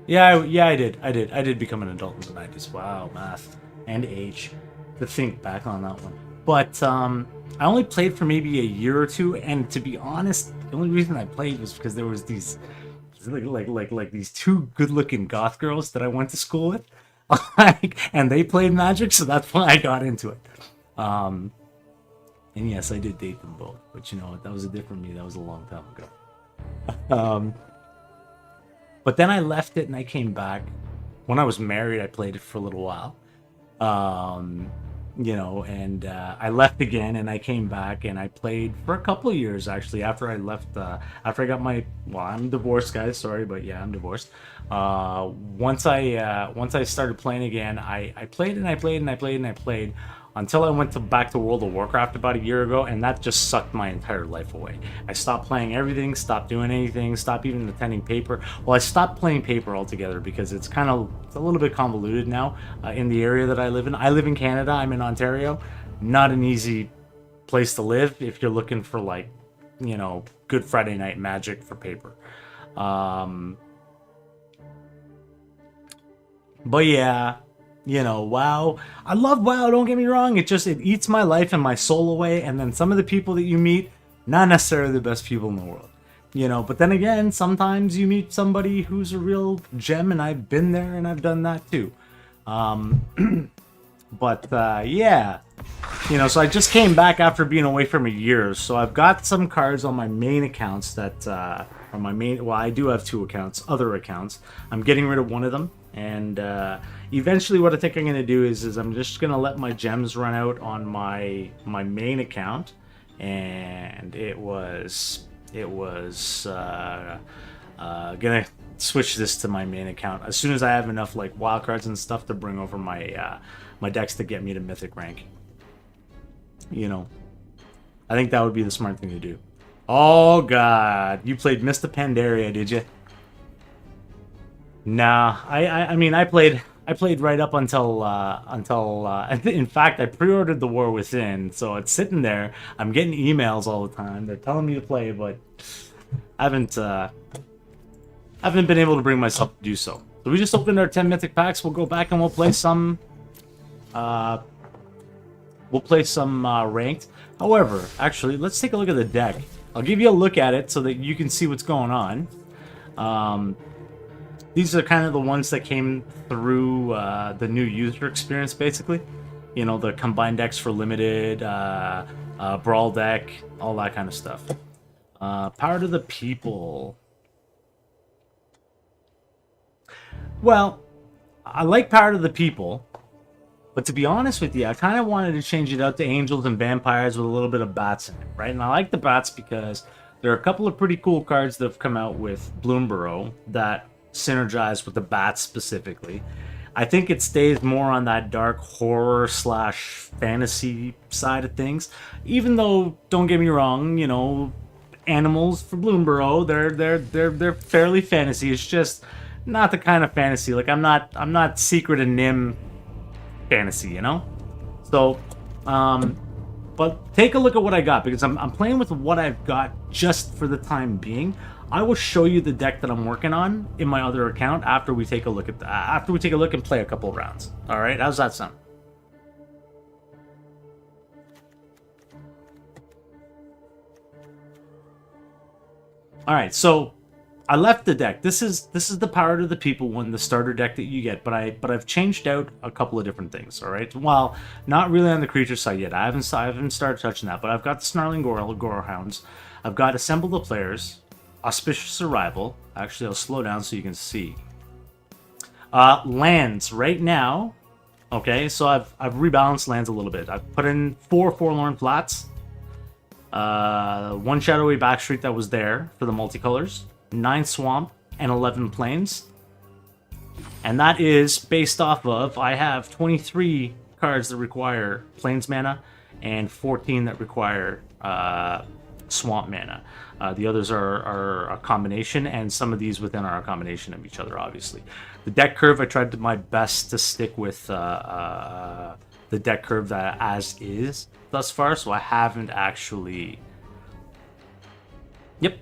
Yeah, I did. I did become an adult in the 90s. Wow, math and age. To think back on that one. But, I only played for maybe a year or two, and to be honest, the only reason I played was because there was these like these two good-looking goth girls that I went to school with, and they played Magic, so that's why I got into it. And yes, I did date them both, but you know what? That was a different me. That was a long time ago. But then I left it and I came back. When I was married, I played it for a little while. You know, and I left again, and I came back, and I played for a couple of years actually. After I left, after I got my, well, I'm divorced, guys. Sorry, but yeah, I'm divorced. Once I started playing again, I played and I played and I played and I played until I went back to World of Warcraft about a year ago, and that just sucked my entire life away. I stopped playing everything, stopped doing anything, stopped even attending paper. Well, I stopped playing paper altogether because it's a little bit convoluted now in the area that I live in. I live in Canada. I'm in Ontario. Not an easy place to live if you're looking for, like, you know, good Friday night Magic for paper. But yeah. You know, WoW. I love WoW, don't get me wrong. It eats my life and my soul away. And then some of the people that you meet, not necessarily the best people in the world. You know, but then again, sometimes you meet somebody who's a real gem, and I've been there and I've done that too. But yeah. You know, so I just came back after being away from a year. So I've got some cards on my main accounts that are my main. Well, I do have two accounts, other accounts. I'm getting rid of one of them. And eventually what I think I'm going to do is I'm just going to let my gems run out on my main account. And it was going to switch this to my main account as soon as I have enough, like, wild cards and stuff to bring over my my decks to get me to mythic rank. You know, I think that would be the smart thing to do. Oh god, you played Mr. Pandaria, did you? Nah, I mean, I played right up until in fact, I pre-ordered the War Within, so it's sitting there. I'm getting emails all the time. They're telling me to play, but I haven't been able to bring myself to do so. So we just opened our 10 mythic packs. We'll go back and we'll play some ranked. However, actually, let's take a look at the deck. I'll give you a look at it so that you can see what's going on. These are kind of the ones that came through the new user experience, basically. You know, the combined decks for limited, brawl deck, all that kind of stuff. Power to the people. Well, I like Power to the People, but to be honest with you, I kind of wanted to change it out to Angels and Vampires with a little bit of Bats in it, right? And I like the Bats because there are a couple of pretty cool cards that have come out with Bloomborough that synergize with the Bats specifically. I think it stays more on that dark horror / fantasy side of things, even though, don't get me wrong, you know, animals for Bloomborough, they're fairly fantasy. It's just not the kind of fantasy. Like I'm not Secret and Nim fantasy, you know? So, but take a look at what I got, because I'm playing with what I've got just for the time being. I will show you the deck that I'm working on in my other account after we take a look at after we take a look and play a couple of rounds. All right, how's that sound? All right, so I left the deck. This is the Power to the People one, the starter deck that you get, but I've changed out a couple of different things. All right, well, not really on the creature side yet. I haven't started touching that, but I've got the Snarling Gorehounds. I've got Assemble the Players, Auspicious Arrival. Actually, I'll slow down so you can see. Lands right now. Okay, so I've rebalanced lands a little bit. I've put in 4 Forlorn Flats, 1 Shadowy Backstreet that was there for the multicolors, 9 Swamp, and 11 Plains. And that is based off of, I have 23 cards that require Plains mana and 14 that require Swamp mana. The others are a combination, and some of these within are a combination of each other, obviously. The deck curve, I tried my best to stick with the deck curve that as is thus far, so I haven't actually... Yep.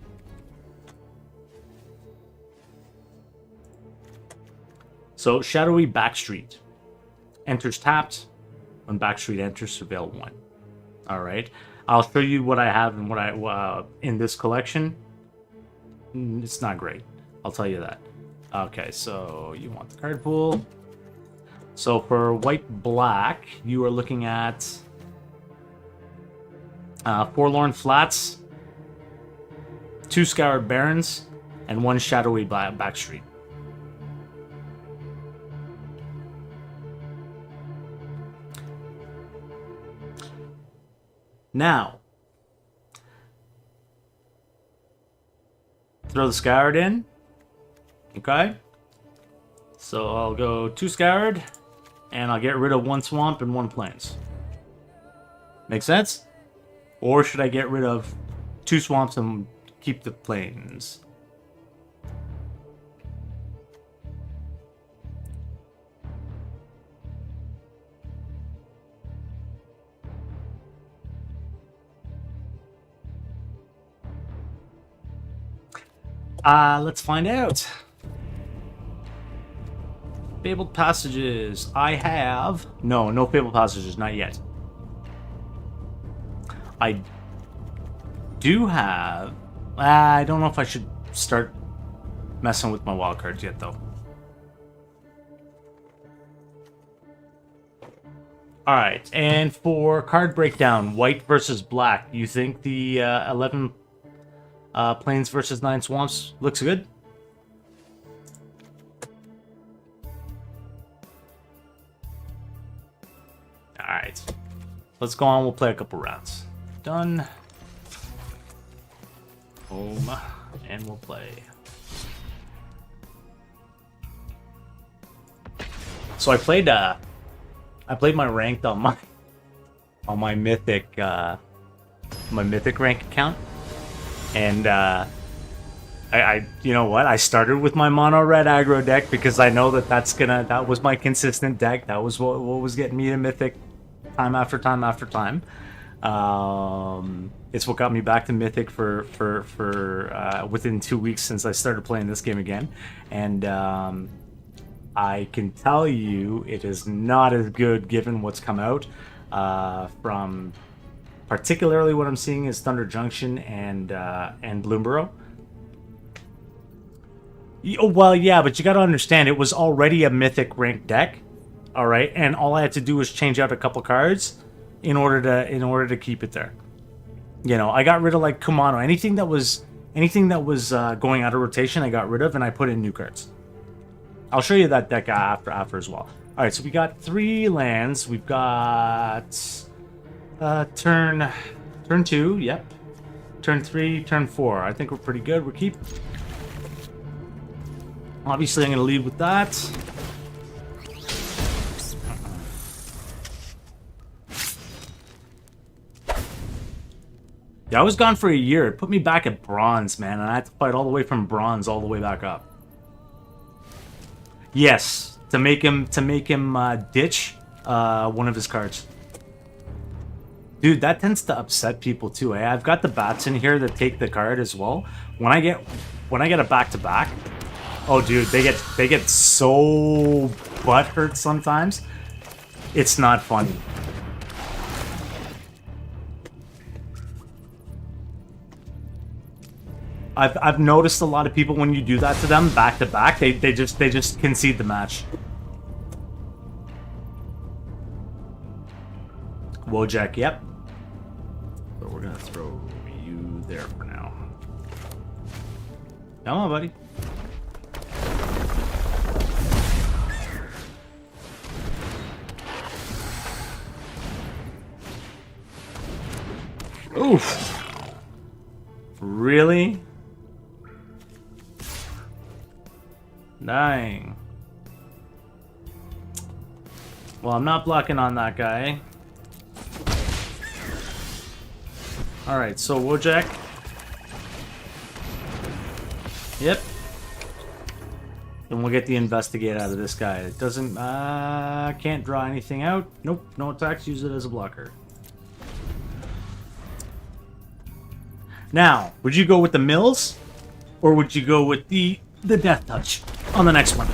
So, Shadowy Backstreet enters tapped. When Backstreet enters, surveil 1. Alright. I'll show you what I have and what I in this collection. It's not great. I'll tell you that. Okay, so you want the card pool. So for white-black, you are looking at Forlorn Flats, 2 Scoured Barrens, and 1 Shadowy Backstreet. Now, throw the Scoured in. Okay. So I'll go 2 Scoured, and I'll get rid of 1 Swamp and 1 Plains. Make sense? Or should I get rid of 2 Swamps and keep the Plains? Let's find out. Fabled Passages. I have... No Fabled Passages, not yet. I do have... I don't know if I should start messing with my wild cards yet, though. Alright, and for card breakdown, white versus black, you think the 11 Plains versus 9 Swamps looks good? Alright. Let's go on, we'll play a couple rounds. Done. Boom. And we'll play. So I played my ranked on my mythic rank account. And I you know what? I started with my mono red aggro deck because I know that was my consistent deck. That was what was getting me to mythic time after time after time. It's what got me back to mythic for within 2 weeks since I started playing this game again. And I can tell you it is not as good given what's come out from Particularly what I'm seeing is Thunder Junction and Bloomburrow. Oh, well, yeah, but you got to understand, it was already a mythic ranked deck, all right, and all I had to do was change out a couple cards in order to keep it there. You know, I got rid of like Kumano, anything that was going out of rotation, I got rid of, and I put in new cards. I'll show you that deck after as well. All right, so we got 3 lands. We've got turn 2, yep. Turn 3, turn 4. I think we're pretty good. We keep. Obviously, I'm going to lead with that. Yeah, I was gone for a year. It put me back at bronze, man, and I had to fight all the way from bronze all the way back up. Yes, to make him ditch one of his cards. Dude, that tends to upset people too. Eh? I've got the bats in here that take the card as well. When I get a back-to-back, oh dude, they get so butthurt sometimes. It's not funny. I've noticed a lot of people when you do that to them back to back, they just concede the match. Wojak, yep. So we're gonna throw you there for now. Come on, buddy. Oof. Really? Dying. Well, I'm not blocking on that guy. Alright, so Wojak. Yep. And we'll get the investigate out of this guy. It doesn't, can't draw anything out. Nope, no attacks, use it as a blocker. Now, would you go with the mills? Or would you go with the death touch on the next one?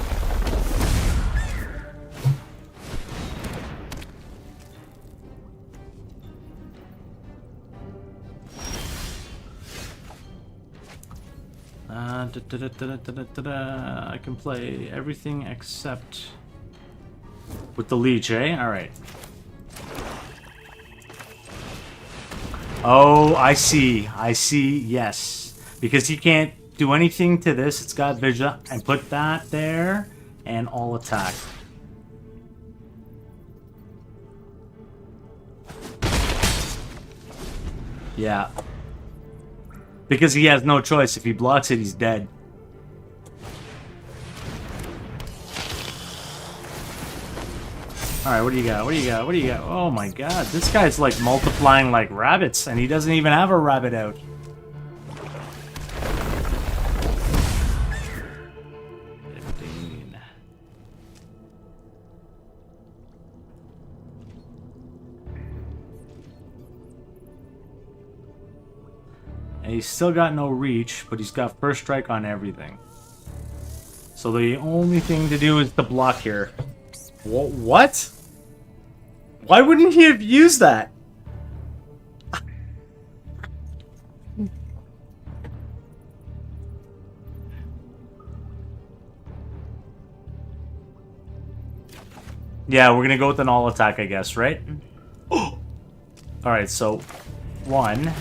I can play everything except with the leech, eh? Alright. Oh, I see. I see, yes. Because he can't do anything to this. It's got vision. And put that there. And all attack. Yeah. Because he has no choice. If he blocks it, he's dead. Alright, what do you got? What do you got? What do you got? Oh my god, this guy's like multiplying like rabbits, and he doesn't even have a rabbit out. And he's still got no reach, but he's got first strike on everything. So the only thing to do is to block here. What? Why wouldn't he have used that? Yeah, we're gonna go with an all attack, I guess, right? Alright, so 1.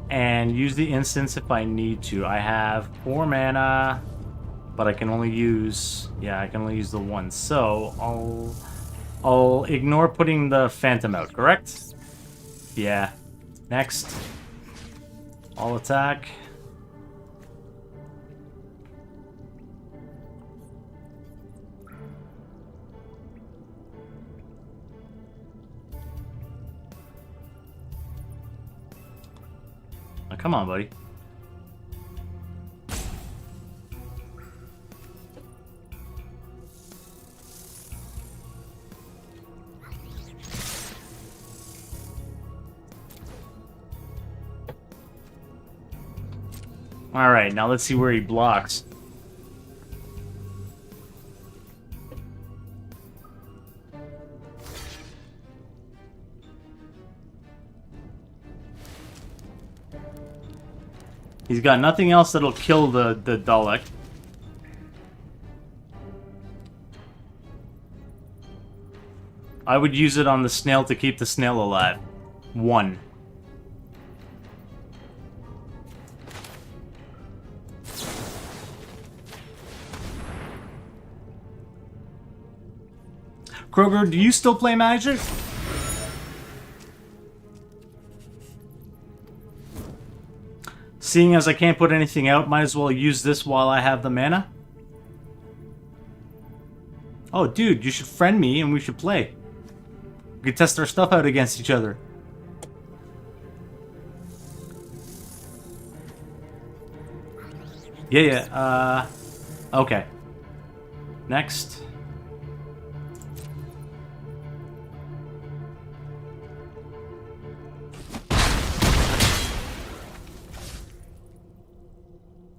And use the instance if I need to. I have 4 mana, but I can only use... Yeah, I can only use the 1. So, I'll ignore putting the Phantom out, correct? Yeah. Next. All attack. Come on, buddy. All right, now let's see where he blocks. He's got nothing else that'll kill the Dalek. I would use it on the snail to keep the snail alive. 1. Kroger, do you still play Magic? Seeing as I can't put anything out, might as well use this while I have the mana. Oh, dude, you should friend me and we should play. We could test our stuff out against each other. Yeah. Okay. Next.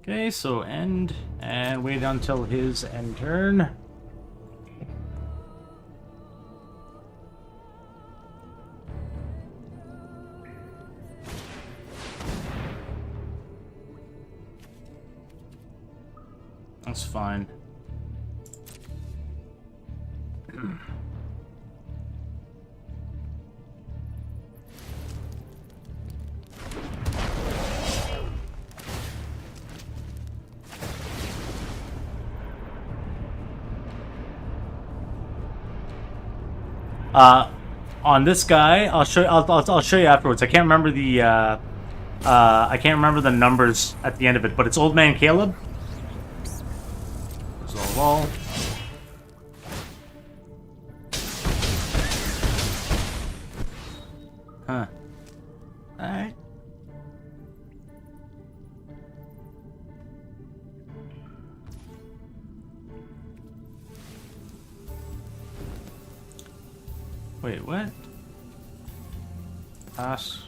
Okay, so end, and wait until his end turn. That's fine. On this guy, I'll show you afterwards. I can't remember the numbers at the end of it, but it's OldmanKaeleb. Resolve all. Huh. Alright. Wait, what? Pass.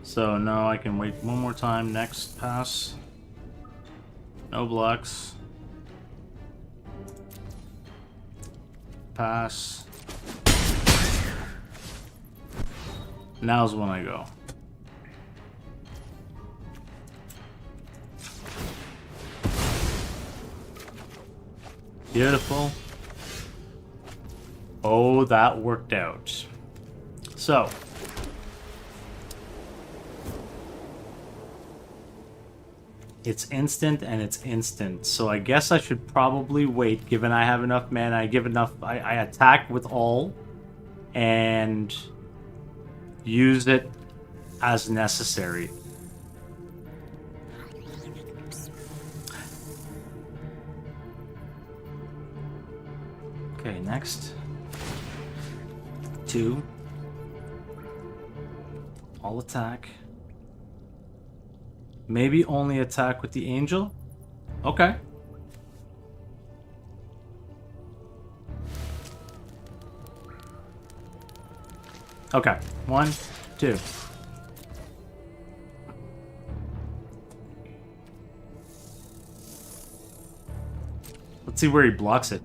So no, I can wait one more time. Next pass. No blocks. Pass. Now's when I go. Beautiful. Oh, that worked out. So. It's instant and it's instant. So I guess I should probably wait, given I have enough mana. I attack with all and use it as necessary. Okay, next. 2. All attack. Maybe only attack with the angel? Okay. Okay. 1, 2. Let's see where he blocks it.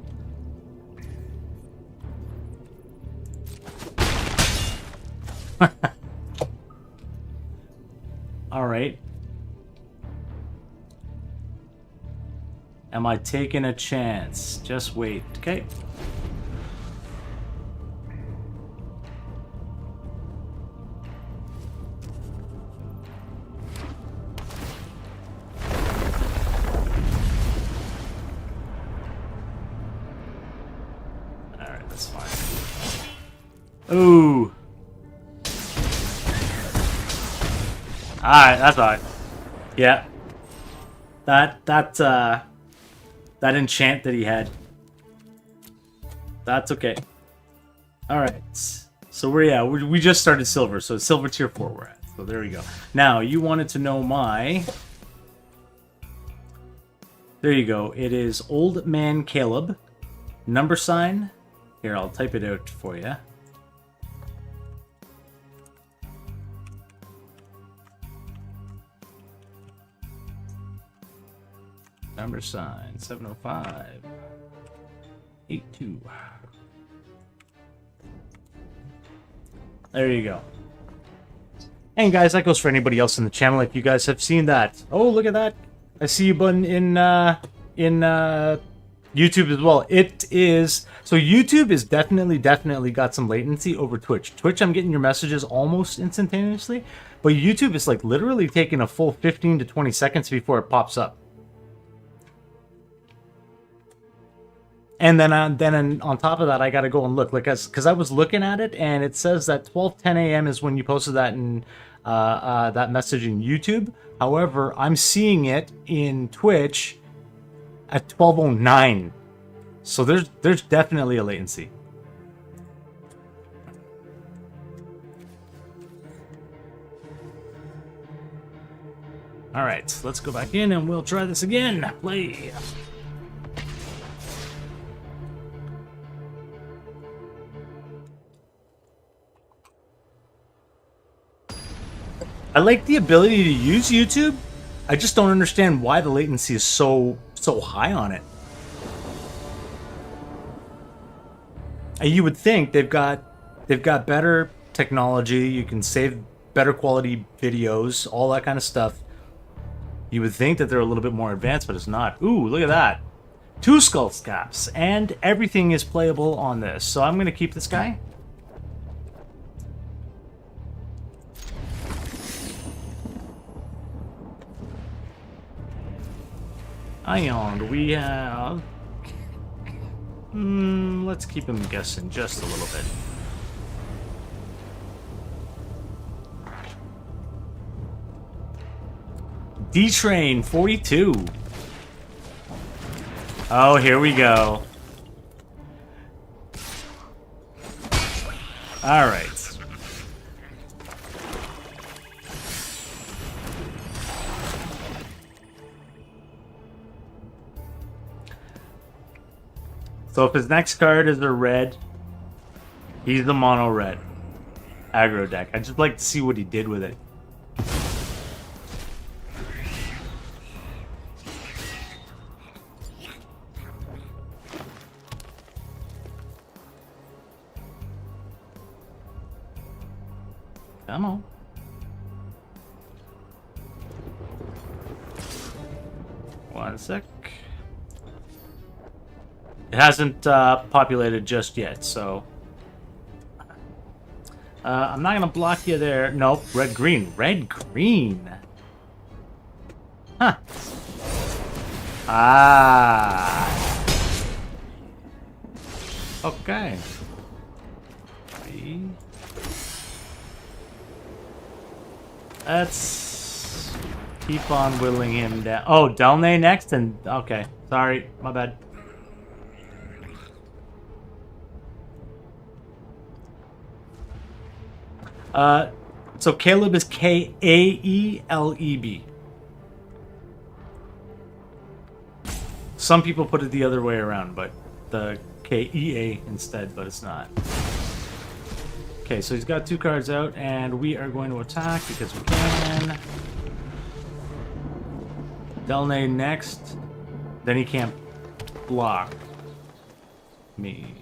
All right. Am I taking a chance? Just wait, okay? Alright, that's fine. Ooh. Alright, that's fine. Yeah. That enchant that he had. That's okay. Alright. So we just started silver, so silver tier 4 we're at. So there we go. Now, you wanted to know my There you go. It is OldmanKaeleb. Number sign. Here, I'll type it out for you. Number sign 70582. There you go. And guys, that goes for anybody else in the channel. If you guys have seen that, oh look at that! I see you button in YouTube as well. It is so YouTube is definitely got some latency over Twitch. Twitch, I'm getting your messages almost instantaneously, but YouTube is like literally taking a full 15 to 20 seconds before it pops up. And then on top of that, I got to go and look, like, because I was looking at it, and it says that 12:10 a.m. is when you posted that in that message in YouTube. However, I'm seeing it in Twitch at 12:09, so there's definitely a latency. All right, let's go back in and we'll try this again. Play. I like the ability to use YouTube. I just don't understand why the latency is so high on it. And you would think they've got better technology. You can save better quality videos, all that kind of stuff. You would think that they're a little bit more advanced, but it's not. Ooh, look at that. 2 skull caps, and everything is playable on this. So I'm gonna keep this guy. And we have... let's keep him guessing just a little bit. D-Train 42. Oh, here we go. All right. So if his next card is a red, he's the mono red aggro deck. I'd just like to see what he did with it. Come on. One sec. It hasn't populated just yet, so... I'm not going to block you there. Nope, red-green. Red-green. Huh. Ah. Okay. Let's keep on whittling him down. Oh, Delnay next? And okay. Sorry, my bad. So Kaeleb is Kaeleb. Some people put it the other way around, but the Kea instead, but it's not. Okay, so he's got 2 cards out, and we are going to attack because we can. Delnay next. Then he can't block me.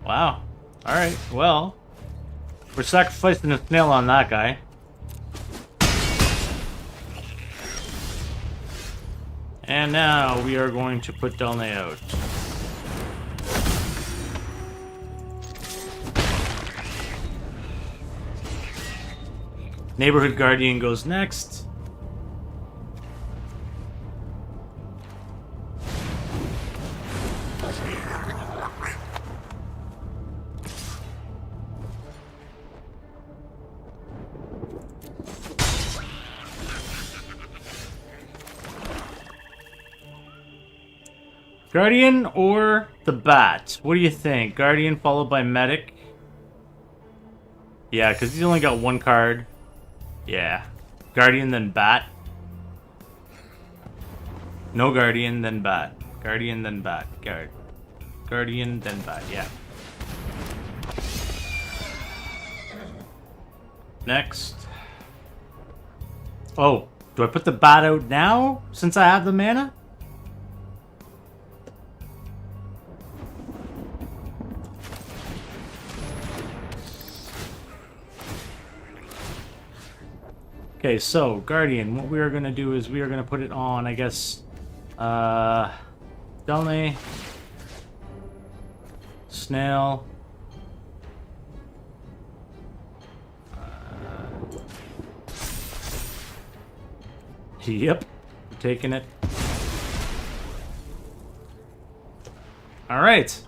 Wow. Alright, well, we're sacrificing a snail on that guy. And now we are going to put Delnay out. Neighborhood Guardian goes next. Guardian or the Bat? What do you think? Guardian followed by Medic? Yeah, because he's only got one card. Yeah. Guardian, then Bat. No Guardian, then Bat. Guardian, then Bat. Guardian, then Bat. Yeah. Next. Oh, do I put the Bat out now since I have the mana? Okay, so Guardian, what we are gonna do is we are gonna put it on, I guess, Delnay, Snail, yep, we're taking it. All right.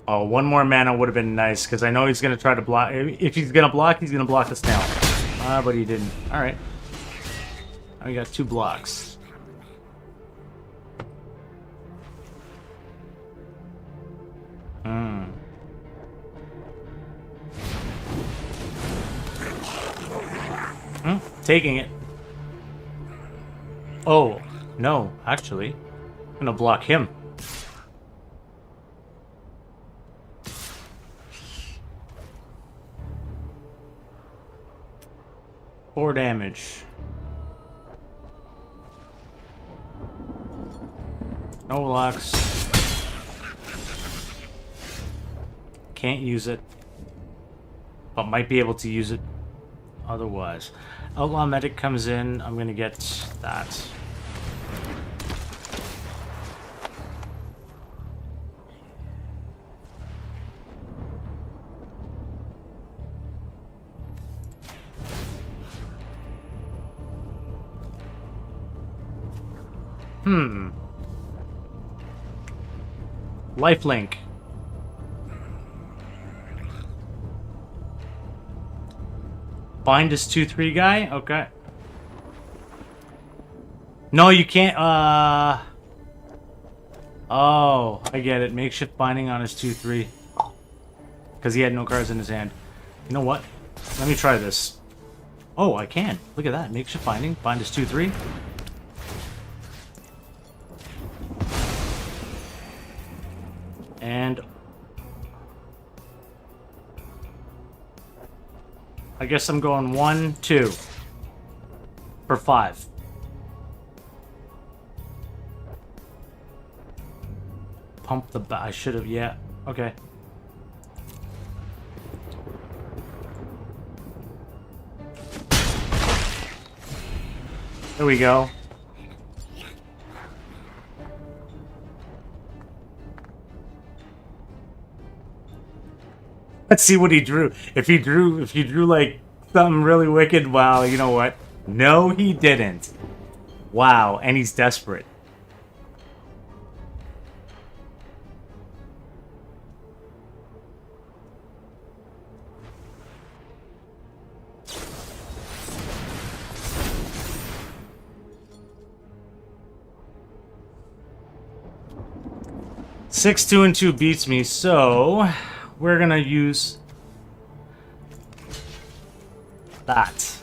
Oh, one more mana would have been nice, because I know he's going to try to block. If he's going to block, he's going to block the snail. But he didn't. Alright. Now we got 2 blocks. Taking it. Oh, no, actually. I'm going to block him. Four damage. No locks. Can't use it. But might be able to use it otherwise. Outlaw Medic comes in. I'm gonna get that. Lifelink. Bind this 2/3 guy? Okay. No, you can't, oh, I get it. Makeshift binding on his 2/3. Because he had no cards in his hand. You know what? Let me try this. Oh, I can. Look at that. Makeshift binding. Bind his 2/3. And I guess I'm going 1, 2 for 5. Pump the I should have, yeah. Okay. There we go. Let's see what he drew. If he drew like something really wicked, wow, you know what? No, he didn't. Wow, and he's desperate. Six, 2, and 2 beats me, so we're gonna use that.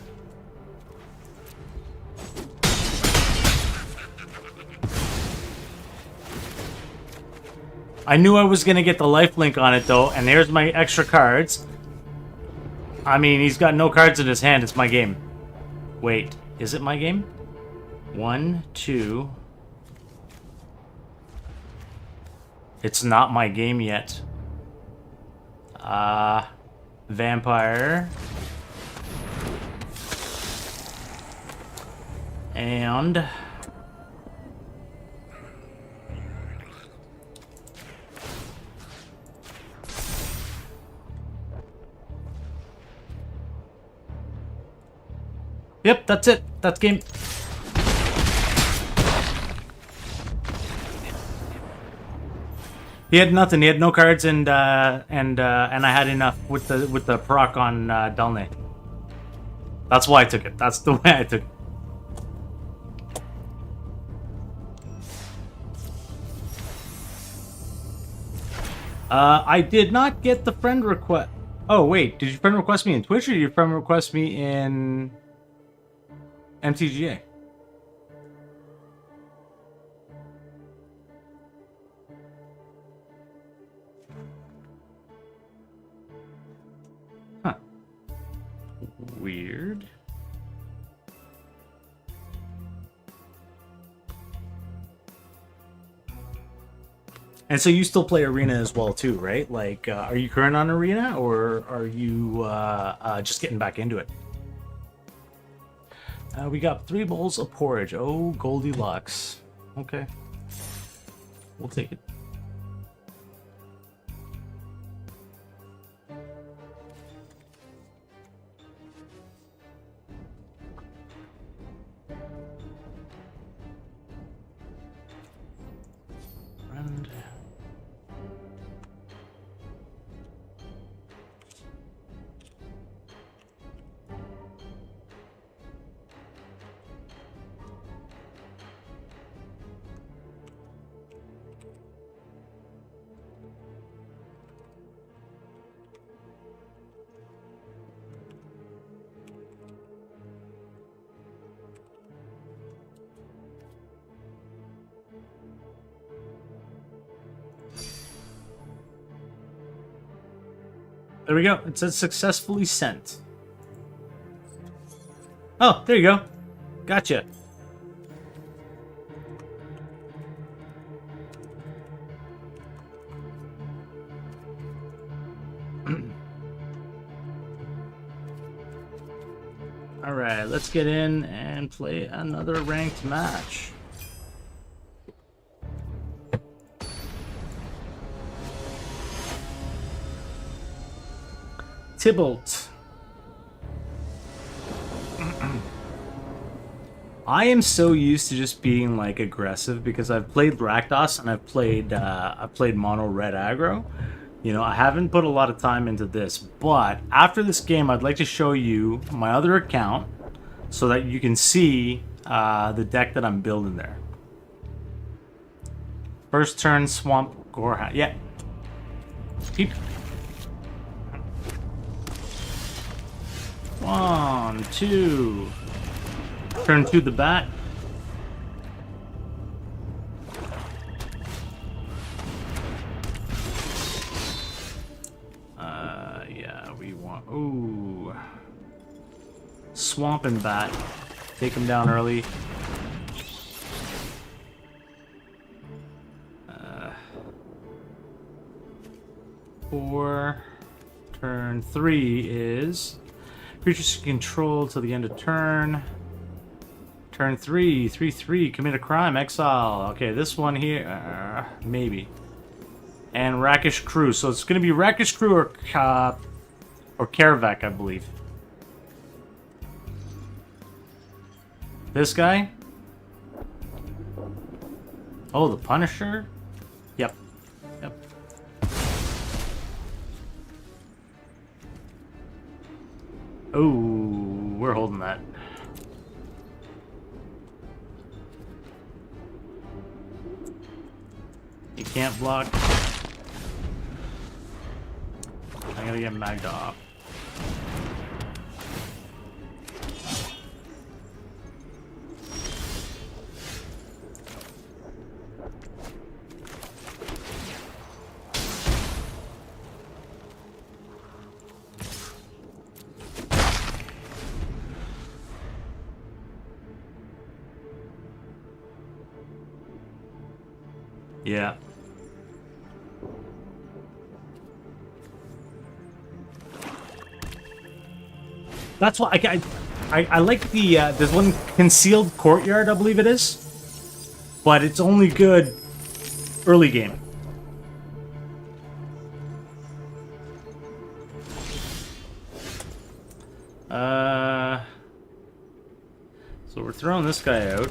I knew I was gonna get the lifelink on it though, and there's my extra cards. I mean, he's got no cards in his hand. It's my game. Wait, is it my game? 1, 2. It's not my game yet. Vampire. And yep, that's it. That's game. He had nothing. He had no cards, and I had enough with the proc on Dalne. That's why I took it. That's the way I took it. I did not get the friend request. Oh wait, did you friend request me in Twitch or did you friend request me in MTGA? Huh. Weird. And so you still play Arena as well too, right? Like, are you current on Arena or are you just getting back into it? We got 3 bowls of porridge. Oh, Goldilocks. Okay. We'll take it. And there we go. It says successfully sent. Oh, there you go. Gotcha. All right, let's get in and play another ranked match. Tybalt. I am so used to just being like aggressive because I've played Rakdos and I've played mono red aggro. You know, I haven't put a lot of time into this, but after this game, I'd like to show you my other account so that you can see the deck that I'm building there. First turn, Swamp Gorehound. Yeah. Keep. 1, 2. Turn 2 the bat. Yeah, we want. Ooh. Swamp and bat. Take him down early. Four. Turn 3 is creatures you control till the end of turn. Turn 3, 3/3, commit a crime, exile. Okay, this one here, maybe. And Rakish Crew. So it's going to be Rakish Crew or Karavak, I believe. This guy? Oh, the Punisher? Yep. Yep. Oh, we're holding that. You can't block. I gotta get Magda off. Yeah. That's why I like the there's one concealed courtyard, I believe it is, but it's only good early game. So we're throwing this guy out.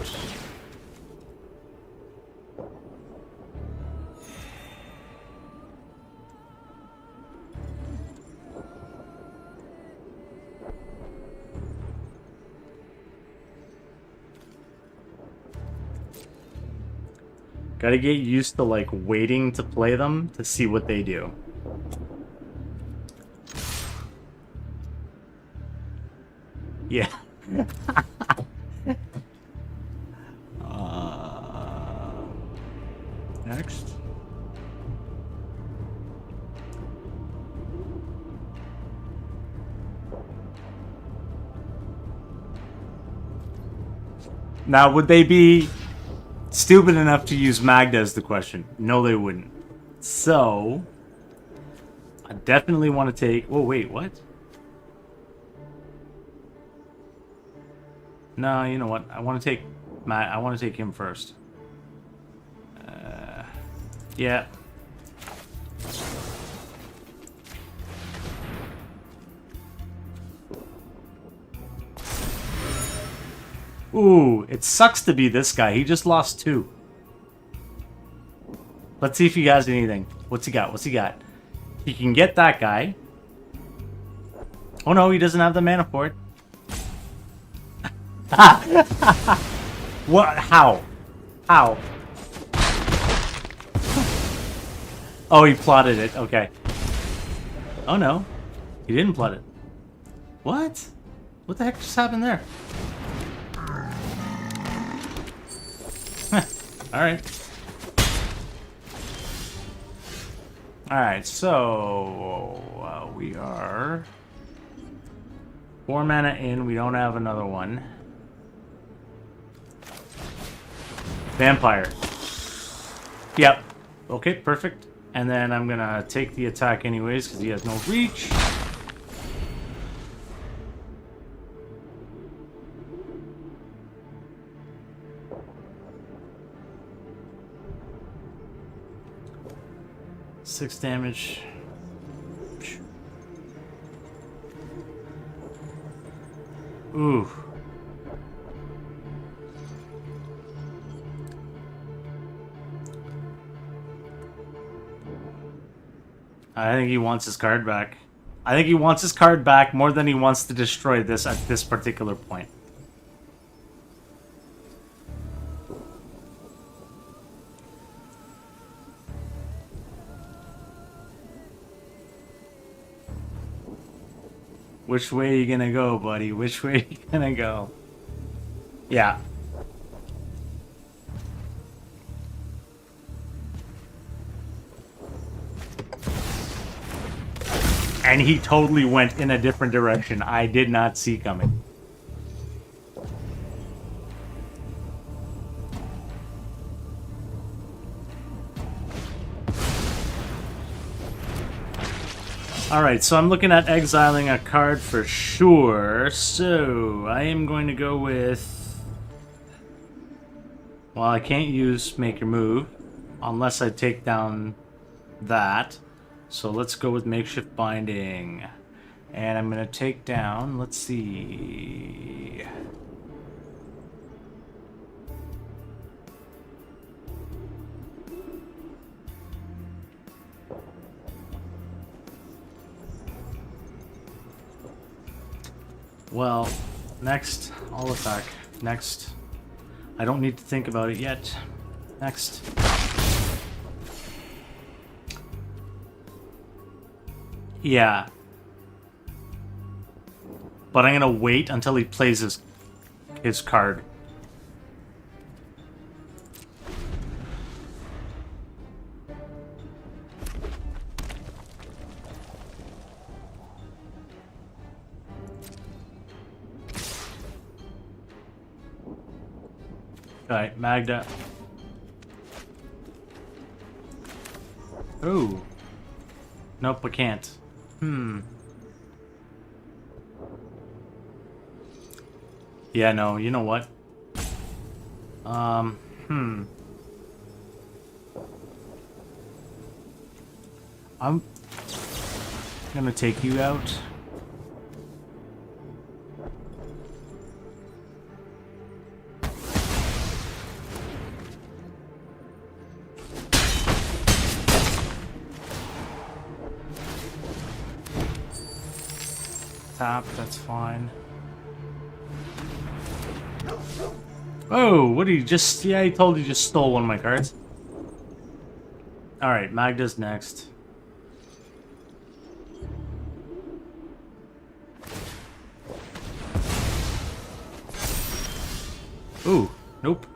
Gotta get used to, like, waiting to play them to see what they do. Yeah. Next. Now, would they be stupid enough to use Magda as the question? No, they wouldn't. So, I definitely want to take... Oh, wait, what? No, you know what? I want to take Matt. I want to take him first. Yeah. Ooh, it sucks to be this guy. He just lost 2. Let's see if he has anything. What's he got? What's he got? He can get that guy. Oh no, he doesn't have the mana for it. What? How? How? Oh, he plotted it. Okay. Oh no, he didn't plot it. What? What the heck just happened there? Alright. Alright, so... we are... 4 mana in, we don't have another one. Vampire. Yep. Okay, perfect. And then I'm gonna take the attack anyways, because he has no reach. Six damage. Ooh. I think he wants his card back. I think he wants his card back more than he wants to destroy this at this particular point. Which way are you gonna go, buddy? Which way are you gonna go? Yeah. And he totally went in a different direction. I did not see coming. Alright, so I'm looking at exiling a card for sure. So, I am going to go with... Well, I can't use Make Your Move unless I take down that. So let's go with Makeshift Binding. And I'm going to take down, let's see... Well, next, I'll attack. Next. I don't need to think about it yet. Next. Yeah. But I'm gonna wait until he plays his card. Alright, Magda. Ooh. Nope, I can't. Yeah, no, you know what? I'm gonna take you out. Tap, that's fine. Oh, what did he just... Yeah, he totally just stole one of my cards. Alright, Magda's next. Ooh, nope.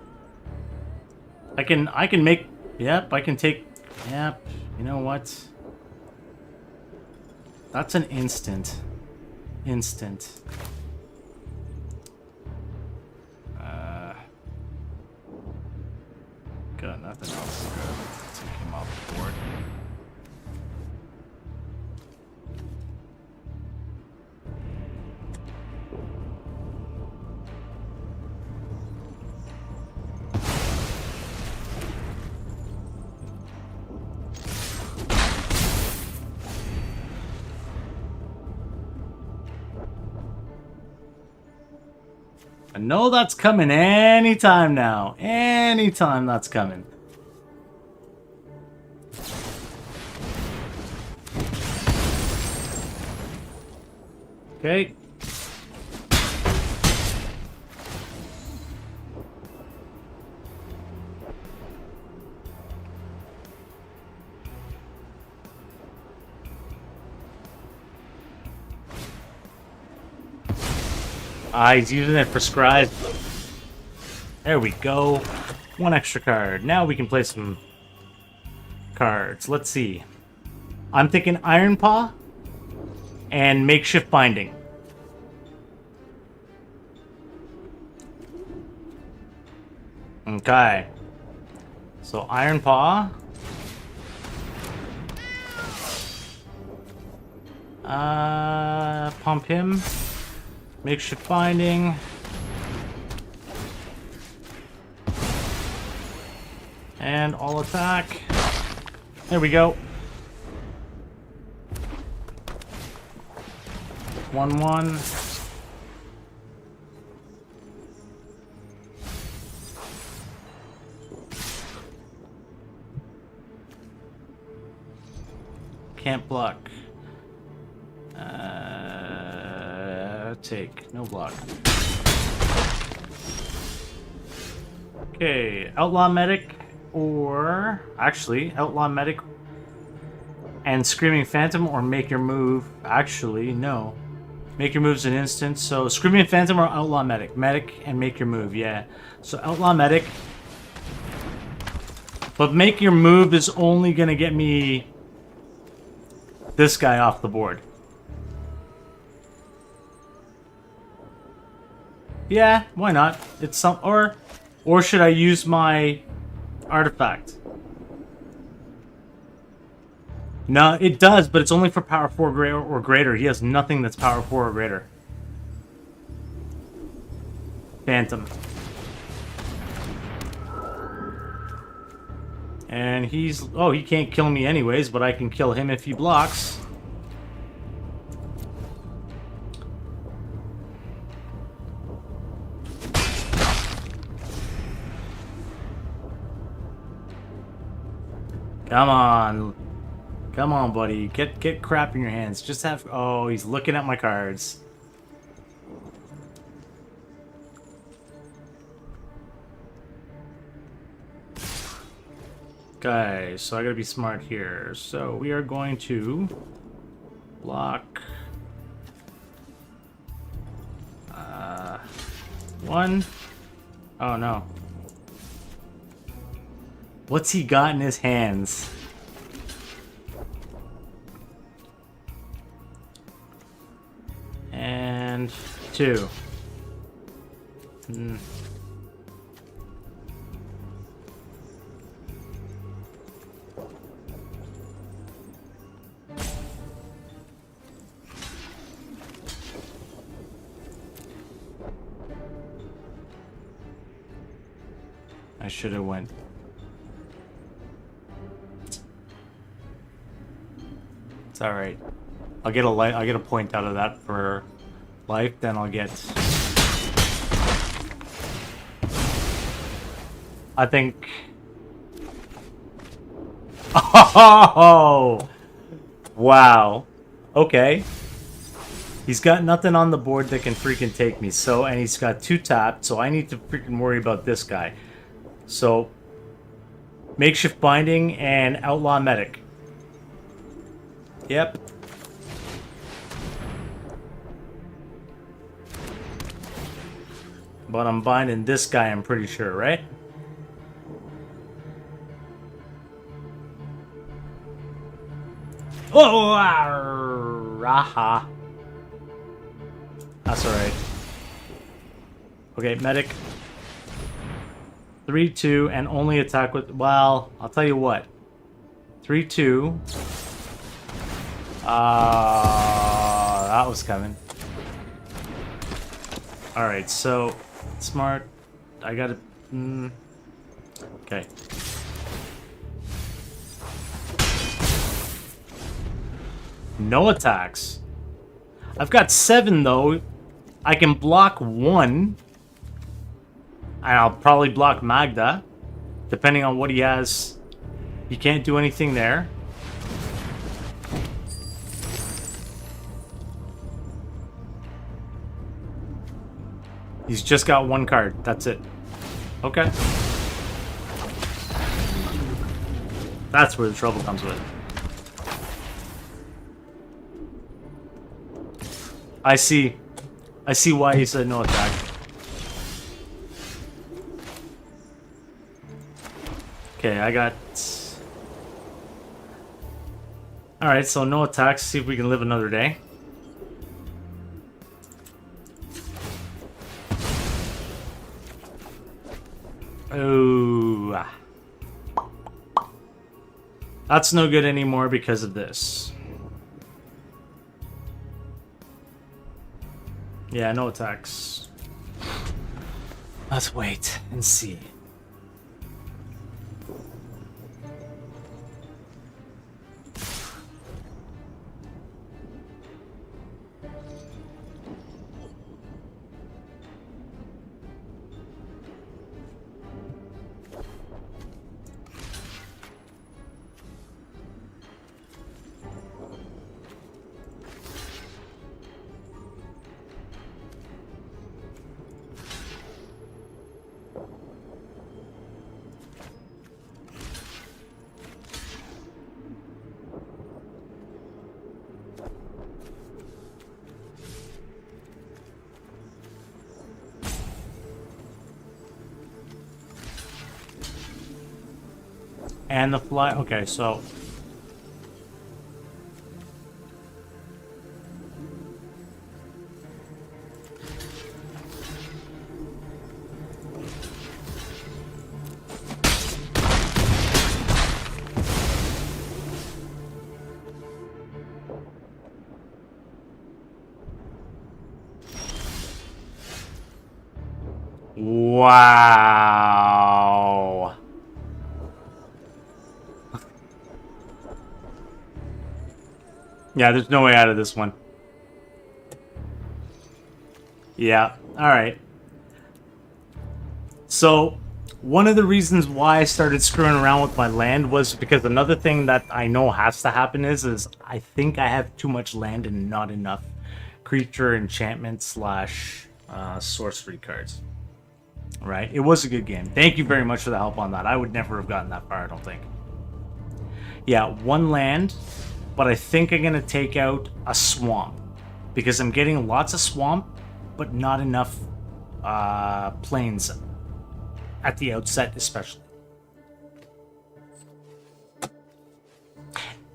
I can make, yep, I can take, yep, you know what? That's an instant. Instant. Got nothing else to take him off the board. I know that's coming anytime now. Anytime that's coming. Okay. He's using it for scribe. There we go. One extra card. Now we can play some cards. Let's see. I'm thinking Iron Paw and Makeshift Binding. Okay. So Iron Paw. Pump him. Makeshift Binding. And all attack. There we go. 1/1. Can't block. Take. No block. Okay. Outlaw Medic or... Actually, Outlaw Medic and Screaming Phantom or Make Your Move. Actually, no. Make Your Move's an instant. So Screaming Phantom or Outlaw Medic. Medic and Make Your Move, yeah. So Outlaw Medic. But Make Your Move is only going to get me this guy off the board. Yeah, why not? It's some... Or should I use my artifact? No, it does, but it's only for power 4 or greater. He has nothing that's power 4 or greater. Phantom. And he's... Oh, he can't kill me anyways, but I can kill him if he blocks. Come on. Come on, buddy. Get crap in your hands. Just have... Oh, he's looking at my cards. Okay, so I gotta be smart here. So we are going to block 1. Oh no. What's he got in his hands? And 2. I should have went. It's all right. I'll get a light. I'll get a point out of that for life. Then I'll get. I think. Oh! Wow. Okay. He's got nothing on the board that can freaking take me. So, and he's got 2 tapped. So I need to freaking worry about this guy. So Makeshift binding and outlaw medic. Yep. But I'm binding this guy, I'm pretty sure, right? Oh, raha. That's alright. Okay, medic. 3-2 and only attack with... Well, I'll tell you what. 3-2. That was coming. Alright, so... Smart. I gotta... Okay. No attacks. I've got 7, though. I can block 1. And I'll probably block Magda, depending on what he has. He can't do anything there. He's just got 1 card. That's it. Okay. That's where the trouble comes with. I see why he said no attack. Okay, I got... Alright, so no attacks. See if we can live another day. Ooh. That's no good anymore because of this. Yeah, no attacks. Let's wait and see. And the fly... Okay, so... Wow. Yeah, there's no way out of this one. Yeah, alright. So, one of the reasons why I started screwing around with my land was because another thing that I know has to happen is I think I have too much land and not enough creature enchantment slash sorcery cards. Right? It was a good game. Thank you very much for the help on that. I would never have gotten that far, I don't think. Yeah, 1 land, but I think I'm going to take out a swamp. Because I'm getting lots of swamp, but not enough plains at the outset, especially.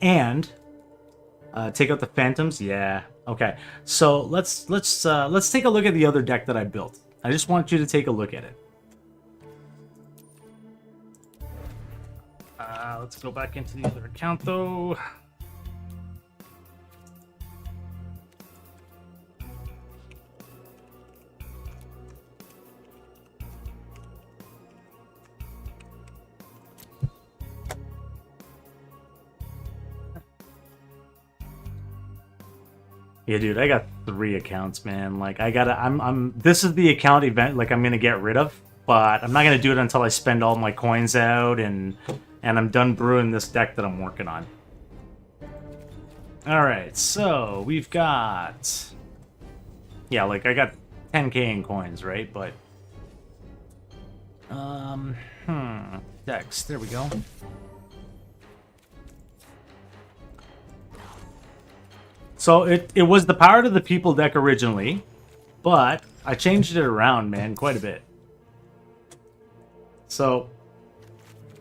And take out the phantoms. Yeah. Okay. So let's take a look at the other deck that I built. I just want you to take a look at it. Let's go back into the other account, though. Yeah, dude, I got 3 accounts, man. Like, this is the account event, like, I'm gonna get rid of, but I'm not gonna do it until I spend all my coins out and I'm done brewing this deck that I'm working on. Alright, so we've got... Yeah, like, I got 10k in coins, right? But... To decks. There we go. So it was the Power to the People deck originally, but I changed it around, man, quite a bit. So,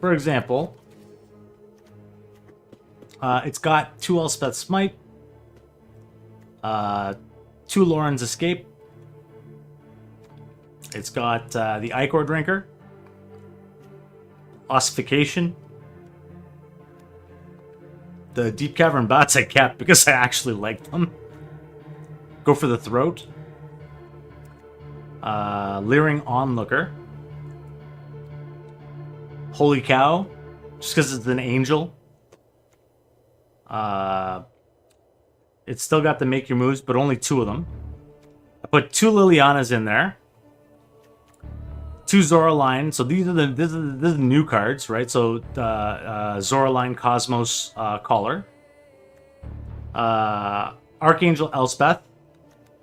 for example, it's got 2 Elspeth Smite, 2 Lauren's Escape. It's got the Ichor Drinker, Ossification, the Deep Cavern Bats I kept because I actually liked them. Go for the Throat, Leering Onlooker, Holy Cow, just because it's an angel. It's still got the Make Your Moves, but only 2 of them. I put 2 Lilianas in there. 2 Zoraline. So these are the new cards, right? So Zoraline, Cosmos, Caller. Archangel Elspeth,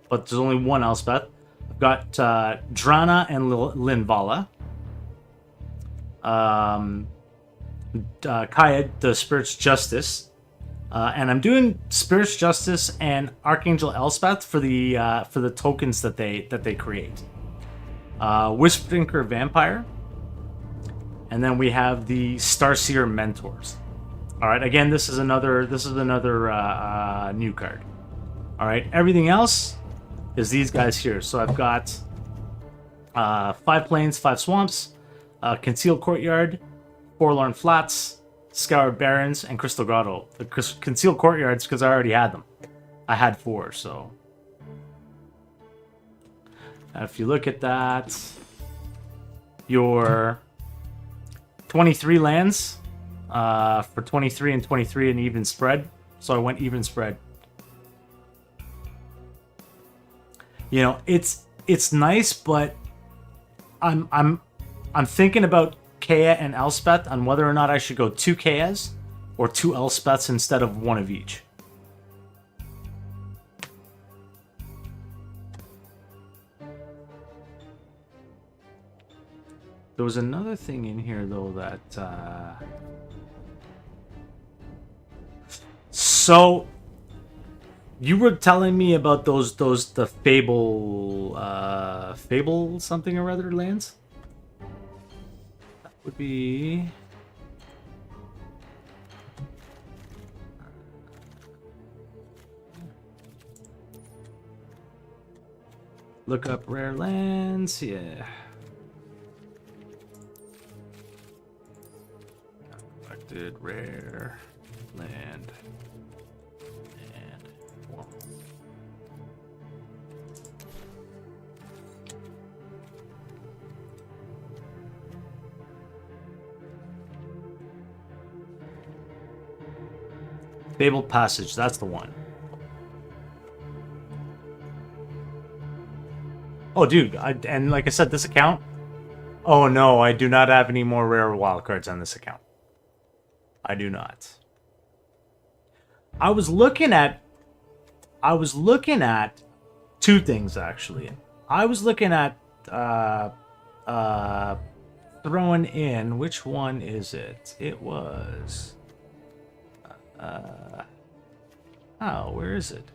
but there's only 1 Elspeth. I've got Drana and Linvala. Kaya, the Spirit's Justice. And I'm doing Spirit's Justice and Archangel Elspeth for the tokens that they create. Wisp-Drinker Vampire, and then we have the Starseer Mentors. All right, again, this is another new card. All right, everything else is these guys here. So I've got 5 Plains, 5 Swamps, Concealed Courtyard, Forlorn Flats, Scoured Barrens, and Crystal Grotto. The Concealed Courtyards because I already had them. I had 4, so. If you look at that, your 23 lands for 23 and 23 an even spread. So I went even spread. You know, it's nice, but I'm thinking about Kea and Elspeth on whether or not I should go 2 Keas or 2 Elspeths instead of 1 of each. There was another thing in here though that so you were telling me about the Fable something or other lands? That would be look up rare lands, yeah. Collected rare land and form. Fabled Passage, that's the one. Oh, dude, and like I said, this account. Oh no, I do not have any more rare wildcards on this account. I do not. I was looking at 2 things actually. I was looking at throwing in, which one is it? It was oh, where is it?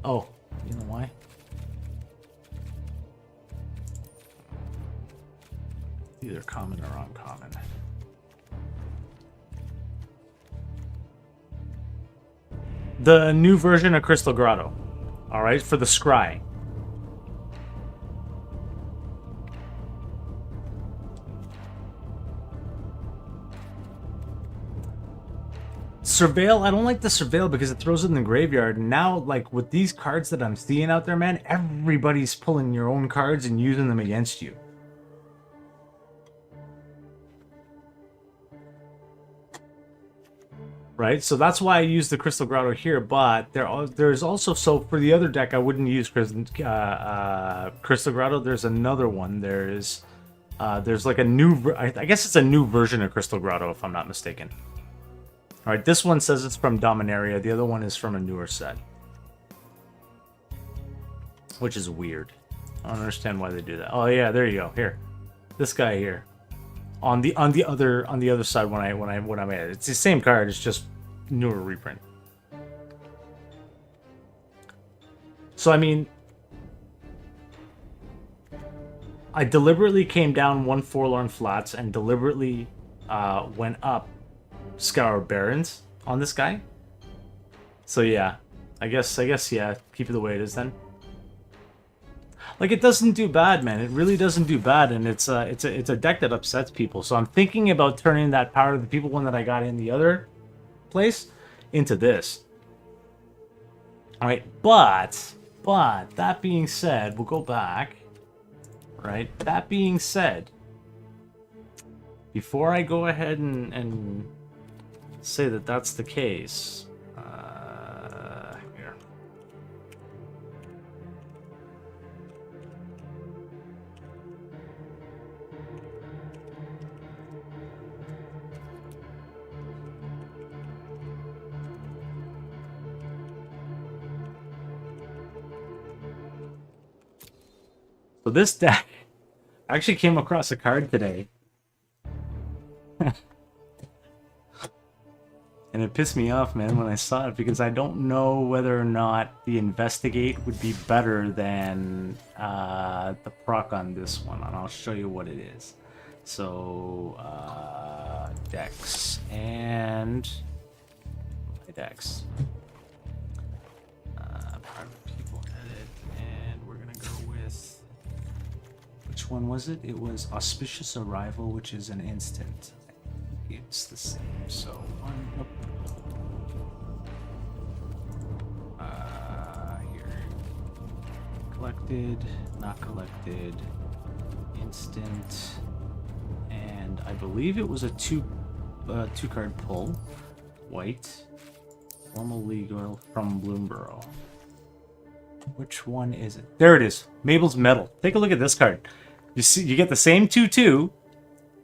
Oh, you know why? Either common or uncommon. The new version of Crystal Grotto. Alright, for the Scry. Surveil, I don't like the Surveil because it throws it in the graveyard. And now, like, with these cards that I'm seeing out there, man, everybody's pulling your own cards and using them against you. Right, so that's why I use the Crystal Grotto here, but there's also, so for the other deck I wouldn't use Crystal Grotto. There's another one. There's like a new, I guess it's a new version of Crystal Grotto if I'm not mistaken. Alright, this one says it's from Dominaria, the other one is from a newer set. Which is weird. I don't understand why they do that. Oh yeah, there you go, here. This guy here. On the other side when I made it. It's the same card, it's just newer reprint. So I mean, I deliberately came down one Forlorn Flats and deliberately went up Scour Barrens on this guy. So yeah, I guess yeah, keep it the way it is then. Like, it doesn't do bad, man. It really doesn't do bad, and it's a deck that upsets people. So I'm thinking about turning that Power of the People one that I got in the other place into this. All right, but that being said, we'll go back. Right. That being said, before I go ahead and say that that's the case, here. So this deck, I actually came across a card today. And it pissed me off, man, when I saw it, because I don't know whether or not the Investigate would be better than the proc on this one, and I'll show you what it is. So, decks, and my decks. Private people edit, and we're gonna go with, which one was it? It was Auspicious Arrival, which is an instant. It's the same, so one up. Here. Collected, not collected, instant, and I believe it was a two card pull. White, formal legal from Bloomborough. Which one is it? There it is. Mabel's Medal. Take a look at this card. You see, you get the same 2/2,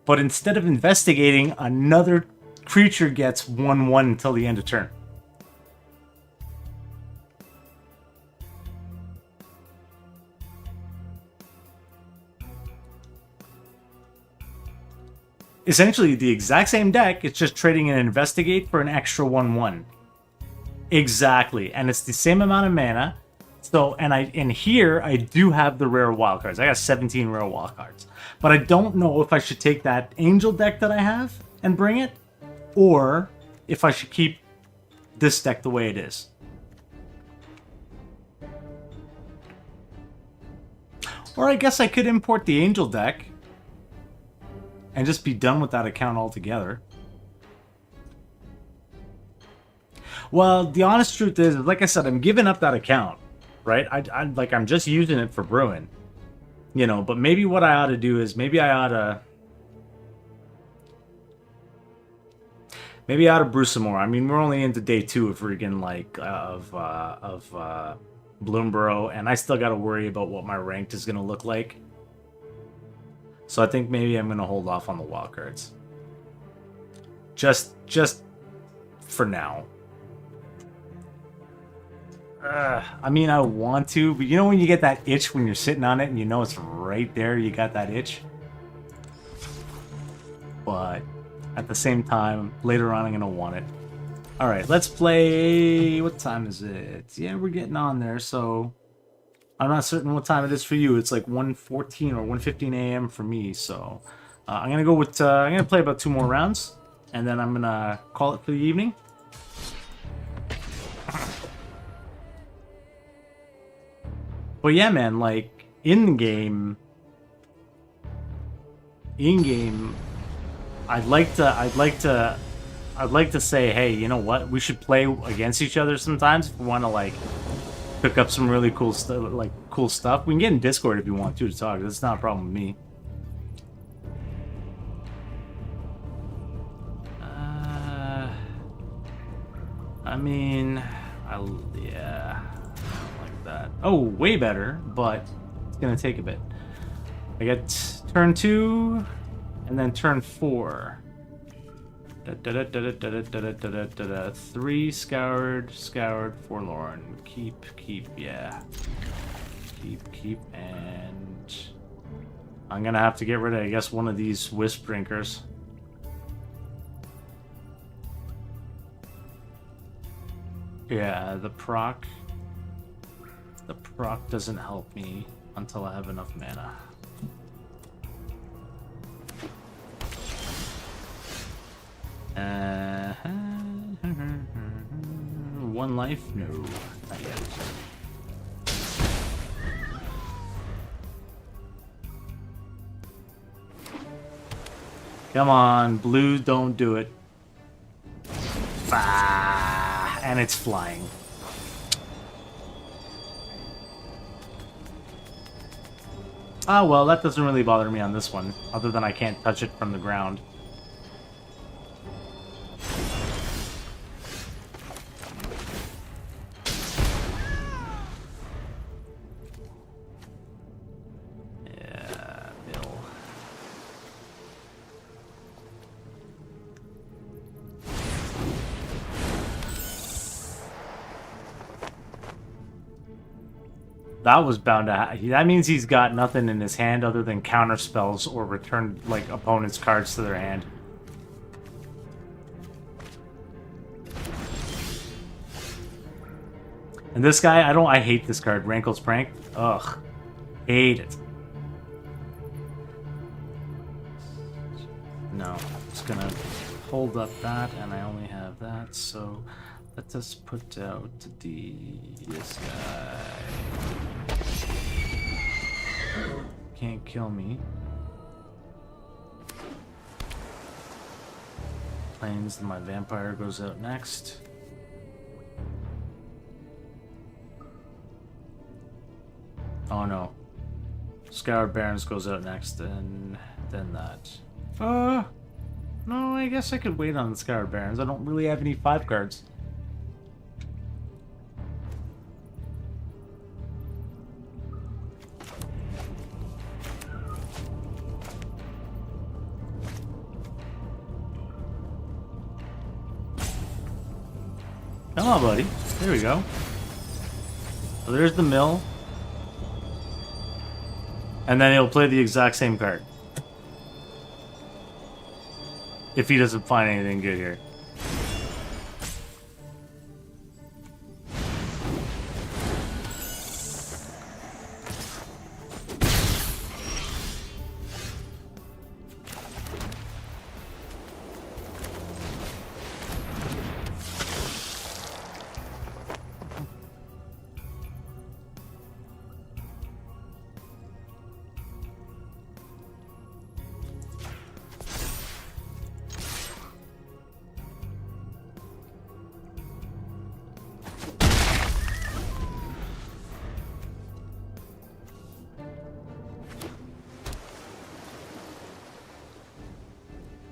but instead of investigating, another creature gets 1/1 until the end of turn. Essentially the exact same deck, it's just trading an investigate for an extra 1/1. Exactly, and it's the same amount of mana. So, and here I do have the rare wild cards. I got 17 rare wild cards. But I don't know if I should take that angel deck that I have and bring it, or if I should keep this deck the way it is. Or I guess I could import the angel deck and just be done with that account altogether. Well, the honest truth is, like I said, I'm giving up that account, right? I'm just using it for brewing, you know. But maybe what I ought to do is maybe I ought to brew some more. I mean, we're only into day 2 of freaking of Bloomborough, and I still got to worry about what my ranked is gonna look like. So I think maybe I'm gonna hold off on the wild cards. Just for now. I mean, I want to, but you know when you get that itch when you're sitting on it and you know it's right there, you got that itch? But at the same time, later on I'm going to want it. Alright, let's play... What time is it? Yeah, we're getting on there, so... I'm not certain what time it is for you. It's like 1:14 or 1:15 a.m. for me, so... I'm going to go with... I'm going to play about 2 more rounds, and then I'm going to call it for the evening. But yeah, man, like, in-game, I'd like to say, hey, you know what? We should play against each other sometimes if we want to, like, pick up some really cool stuff, We can get in Discord if you want to talk. That's not a problem with me. I mean, yeah. That. Oh, way better, but it's gonna take a bit. I get turn 2 and then turn 4. 3 scoured, forlorn. Keep, yeah. Keep, and I'm gonna have to get rid of, I guess, one of these wisp drinkers. Yeah, the proc doesn't help me until I have enough mana. One life? No, not yet. Come on, blue, don't do it. Ah, and it's flying. Ah, well, that doesn't really bother me on this one, other than I can't touch it from the ground. Yeah, Bill. That was bound to that means he's got nothing in his hand other than counter spells or return, like, opponents' cards to their hand. And this guy, I hate this card, Rankle's Prank. Ugh. Hate it. No, I'm just gonna hold up that, and I only have that, so let us put out this guy. Can't kill me. Plains, my vampire goes out next. Oh no. Scoured Barrens goes out next, and then that. No, I guess I could wait on the Scoured Barrens. I don't really have any 5 cards. Come on, buddy. There we go. So there's the mill. And then he'll play the exact same card. If he doesn't find anything good here.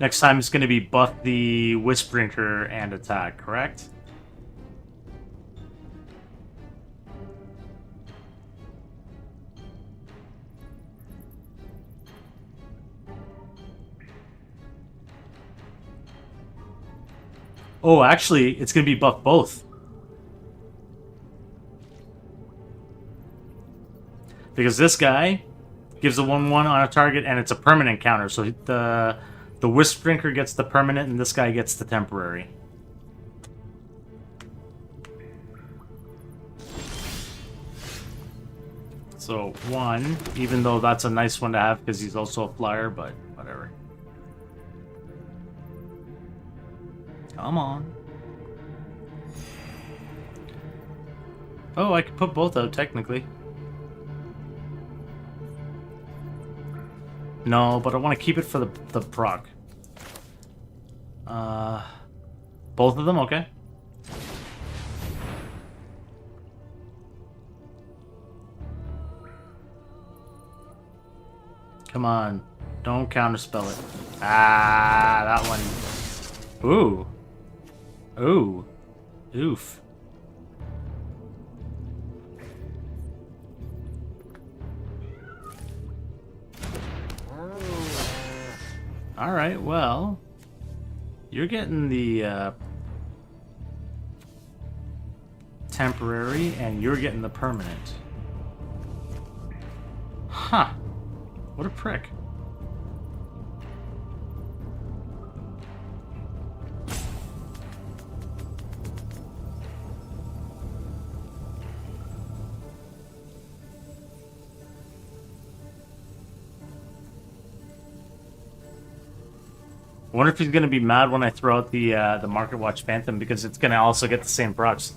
Next time it's going to be buff the Wisp Drinker and attack, correct? Oh, actually, it's going to be buff both. Because this guy gives a 1/1 on a target and it's a permanent counter, so the Wisp Drinker gets the permanent, and this guy gets the temporary. So, 1, even though that's a nice one to have because he's also a flyer, but whatever. Come on. Oh, I could put both out, technically. No, but I want to keep it for the proc. Both of them? Okay. Come on. Don't counterspell it. Ah, that one. Ooh. Ooh. Oof. Alright, well, you're getting the temporary, and you're getting the permanent. Huh. What a prick. I wonder if he's gonna be mad when I throw out the Market Watch Phantom, because it's gonna also get the same procs.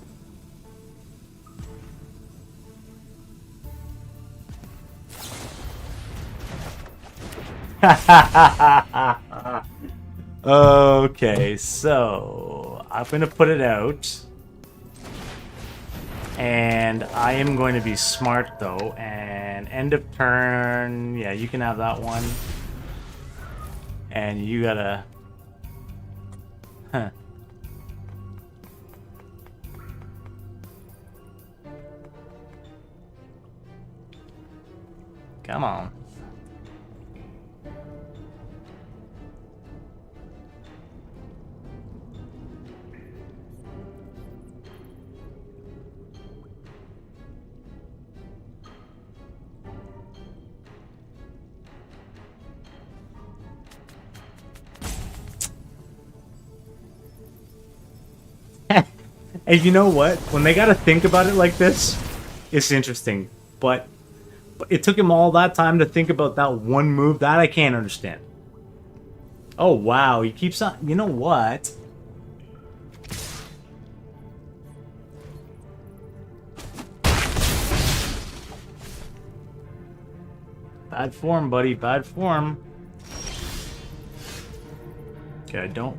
Okay, so I'm gonna put it out, and I am going to be smart though. And end of turn, yeah, you can have that one. And you gotta... Huh. Come on. And you know what? When they gotta think about it like this, it's interesting. But it took him all that time to think about that one move. That I can't understand. Oh, wow. He keeps on... You know what? Bad form, buddy. Bad form. Okay, I don't...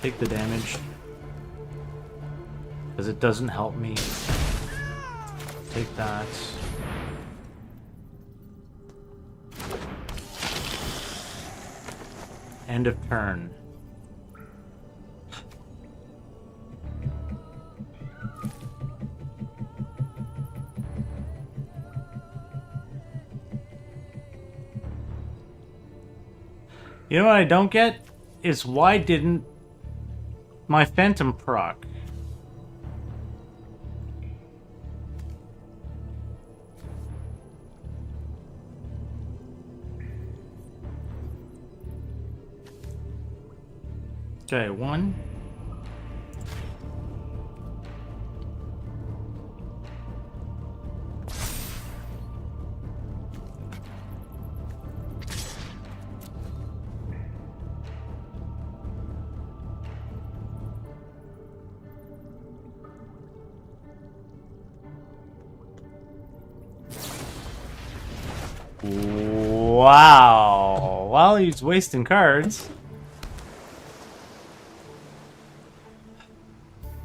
take the damage, because it doesn't help me. Take that. End of turn. You know what I don't get? Is why didn't my Phantom proc? Okay, one. Wow. Well, he's wasting cards.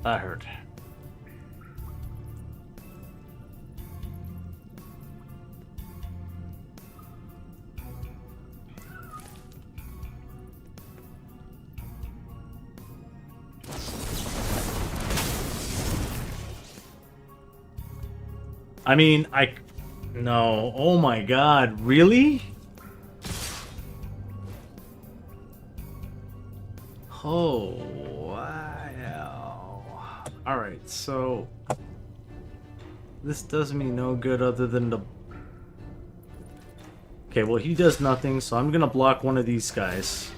That hurt. I mean, no. Oh my god, really? Oh, wow. Alright, so... this does me no good other than the... Okay, well, he does nothing, so I'm gonna block one of these guys.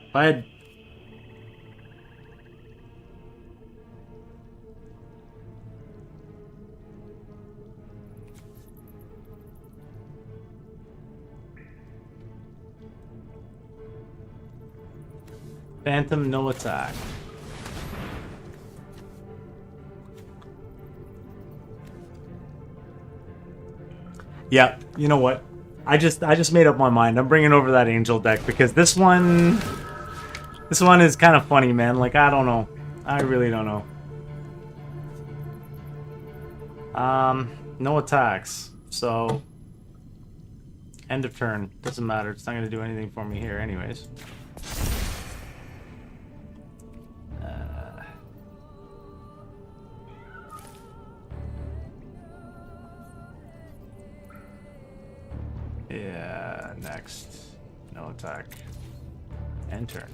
If I had... Phantom, no attack. Yeah, you know what? I just made up my mind. I'm bringing over that Angel deck because this one is kind of funny, man. Like, I don't know. I really don't know. No attacks. So end of turn. Doesn't matter. It's not going to do anything for me here anyways. Yeah. Next. No attack. And turn.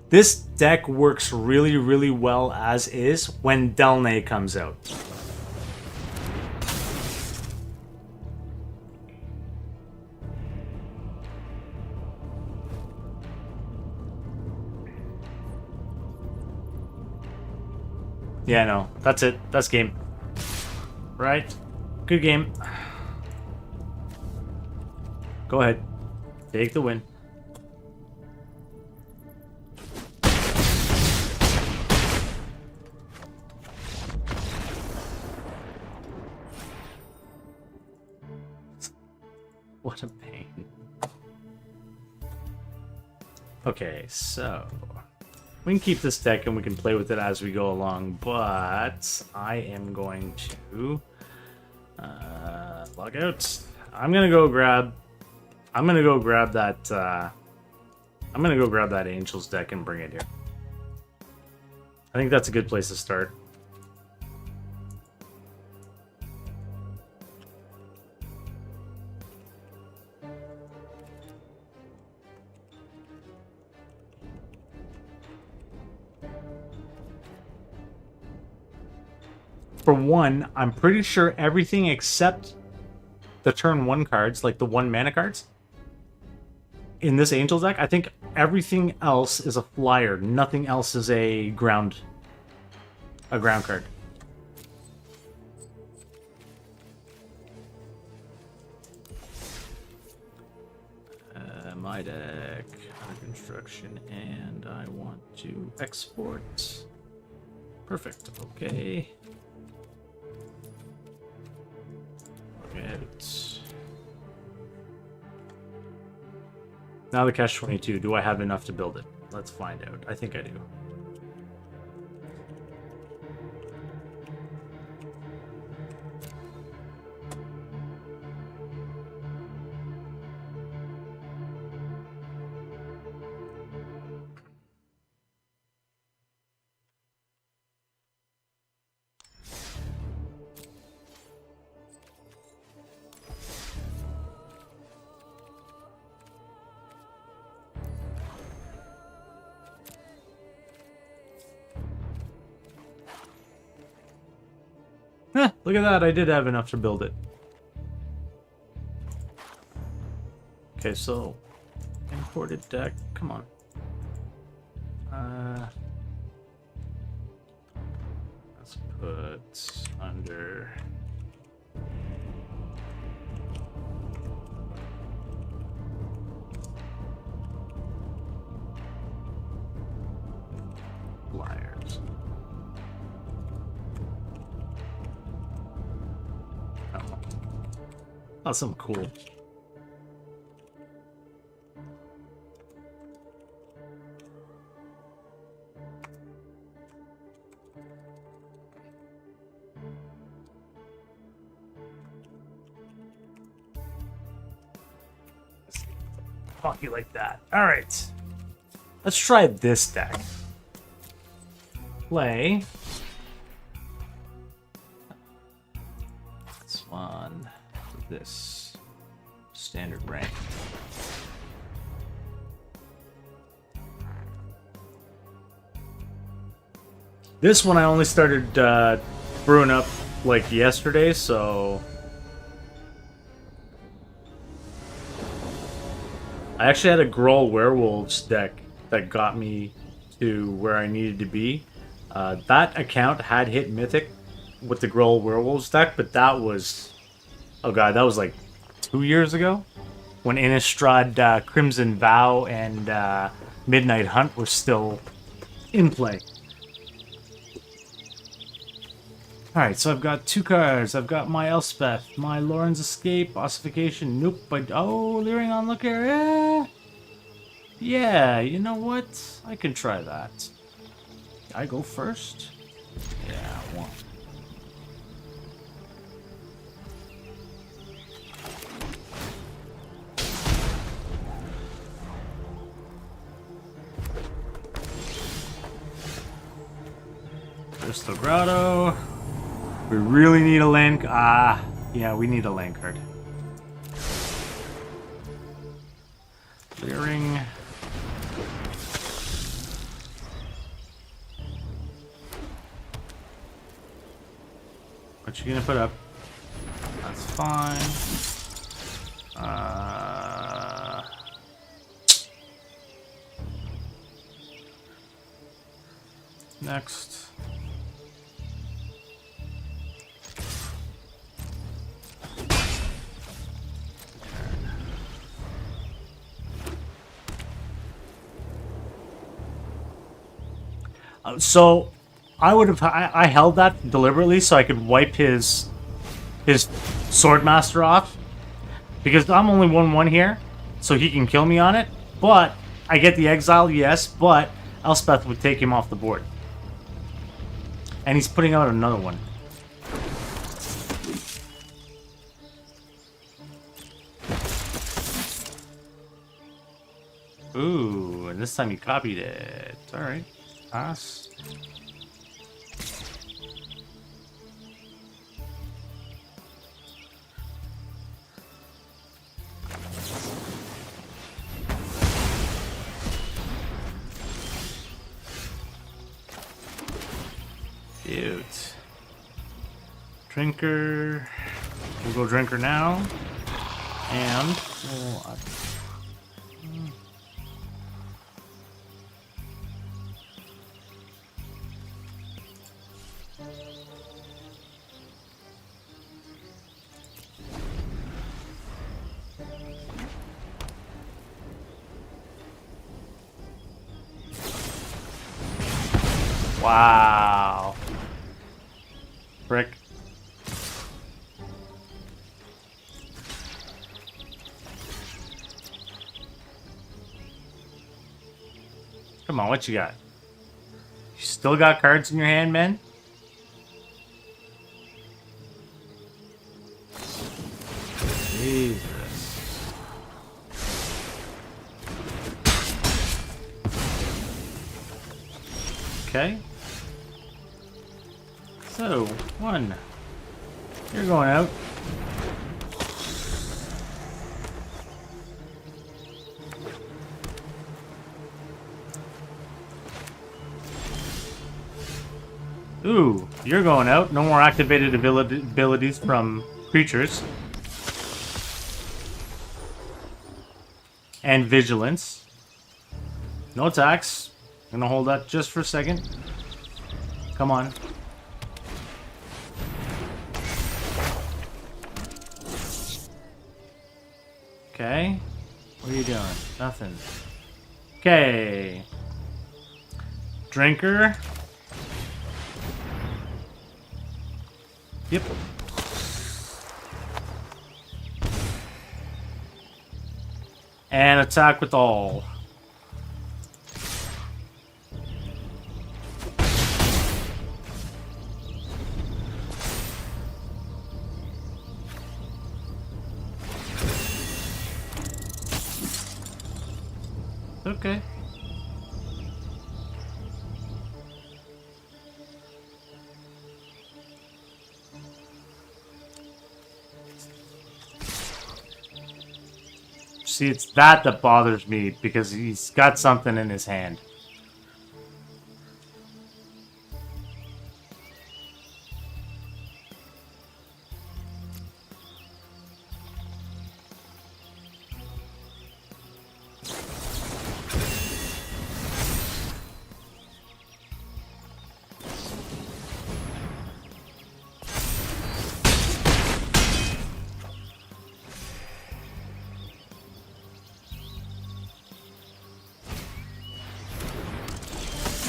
This deck works really, really well as is when Delnay comes out. Yeah, no, that's it. That's game. Right? Good game. Go ahead. Take the win. What a pain. Okay, so we can keep this deck and we can play with it as we go along, but I am going to log out. I'm gonna go grab that Angels deck and bring it here. I think that's a good place to start. For one, I'm pretty sure everything except the turn 1 cards, like the 1 mana cards, in this Angel deck, I think everything else is a flyer. Nothing else is a ground card. My deck under construction, and I want to export. Perfect. Okay. Out. Now the catch-22. Do I have enough to build it? Let's find out. I think I do. Look at that, I did have enough to build it. Okay, so imported deck, come on. Let's put under flyers. Oh, something cool. Funky like that. All right. Let's try this deck. Play. This one. This standard rank. This one I only started brewing up like yesterday, so I actually had a Growl Werewolves deck that got me to where I needed to be. That account had hit Mythic with the Growl Werewolves deck, but that was, oh god, that was like 2 years ago when Innistrad, Crimson Vow, and Midnight Hunt were still in play. Alright, so I've got 2 cards. I've got my Elspeth, my Lauren's Escape, Ossification, nope, but oh, Leering Onlooker, yeah, you know what? I can try that. I go first? Yeah, I want. Crystal Grotto. We really need a land... yeah, we need a land card. Clearing... What you gonna put up? That's fine. Next. So I would have I held that deliberately so I could wipe his Swordmaster off, because I'm only 1/1 here, so he can kill me on it. But I get the exile, yes, but Elspeth would take him off the board, and he's putting out another one. Ooh, and this time he copied it. All right, pass. Cute. Drinker. We'll go drinker now. And we'll, wow. Brick. Come on, what you got? You still got cards in your hand, man? Jesus. Okay. So, one. You're going out. Ooh, you're going out. No more activated abilities from creatures. And vigilance. No attacks. I'm gonna hold that just for a second. Come on. Okay. What are you doing? Nothing. Okay. Drinker. Yep. And attack with all. Okay. See, it's that bothers me, because he's got something in his hand.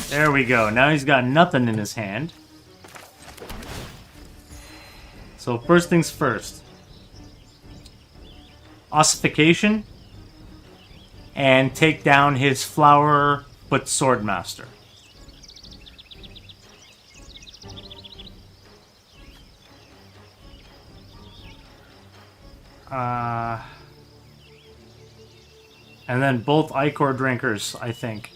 There we go. Now he's got nothing in his hand. So first things first. Ossification. And take down his Flower Foot Swordmaster. And then both Ichor Drinkers, I think.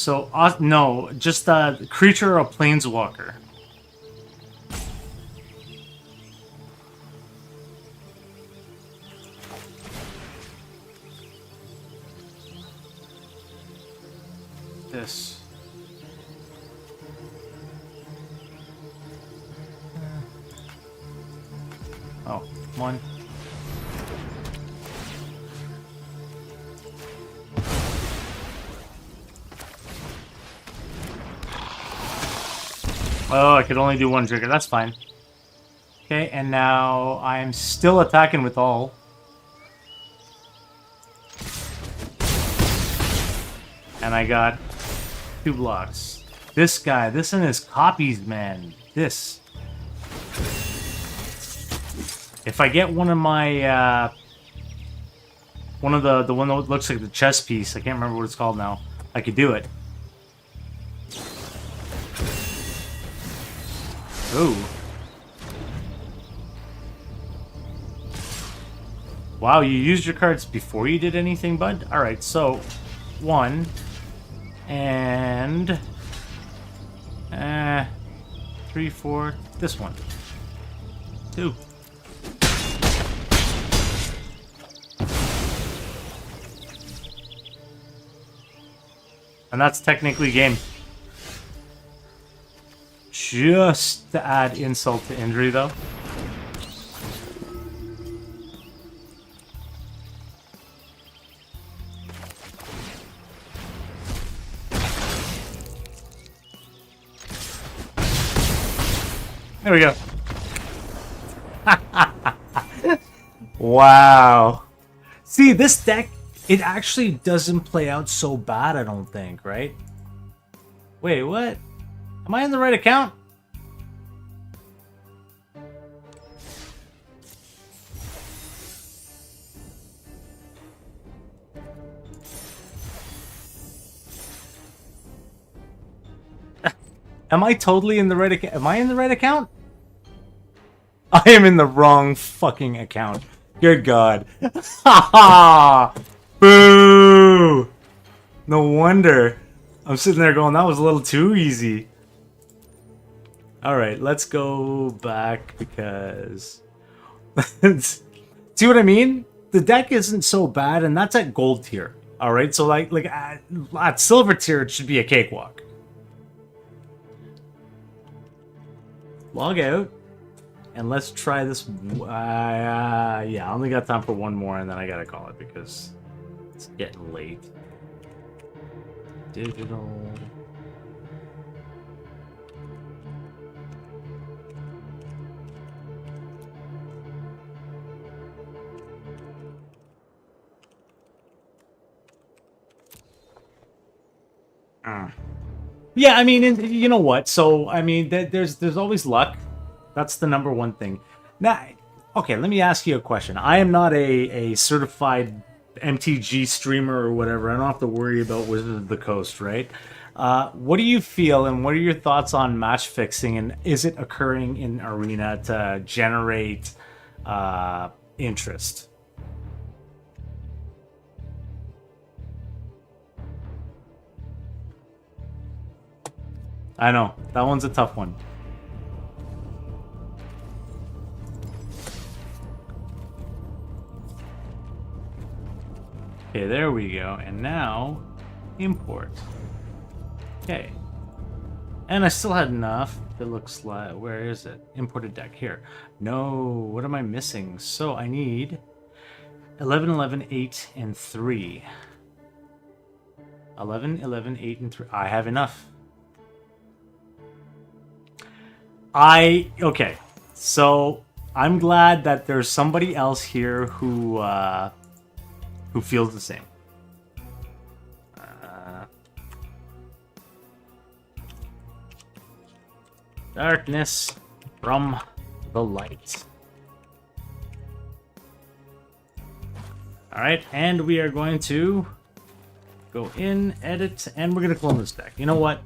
So, no, just a creature or a planeswalker. This. Oh, one. Oh, I could only do one trigger. That's fine. Okay, and now I'm still attacking with all. And I got 2 blocks. This guy, this and his copies, man. This. If I get one of my, one of the one that looks like the chess piece, I can't remember what it's called now, I could do it. Ooh. Wow, you used your cards before you did anything, bud? Alright, so 1 and 3, 4, this one. 2. And that's technically game. Just to add insult to injury, though. There we go. Wow. See, this deck, it actually doesn't play out so bad, I don't think, right? Wait, what? Am I in the right account? Am I totally in the right account? Am I in the right account? I am in the wrong fucking account. Good God. Ha Boo! No wonder. I'm sitting there going, that was a little too easy. Alright, let's go back because... See what I mean? The deck isn't so bad, and that's at gold tier. Alright, so like at silver tier, it should be a cakewalk. Log out. And let's try this. Yeah, I only got time for one more, and then I gotta call it because it's getting late. Digital. Yeah, I mean, you know what? So, I mean, there's always luck. That's the number one thing. Now, okay, let me ask you a question. I am not a certified MTG streamer or whatever. I don't have to worry about Wizards of the Coast, right? What do you feel, and what are your thoughts on match fixing, and is it occurring in Arena to generate interest? I know, that one's a tough one. Okay, there we go. And now, import. Okay. And I still had enough. It looks like... Where is it? Imported deck. Here. No, what am I missing? So I need 11, 11, 8, and 3. 11, 11, 8, and 3. I have enough. Okay. So I'm glad that there's somebody else here who feels the same. Darkness from the light. Alright, and we are going to go in, edit, and we're going to clone this deck. You know what?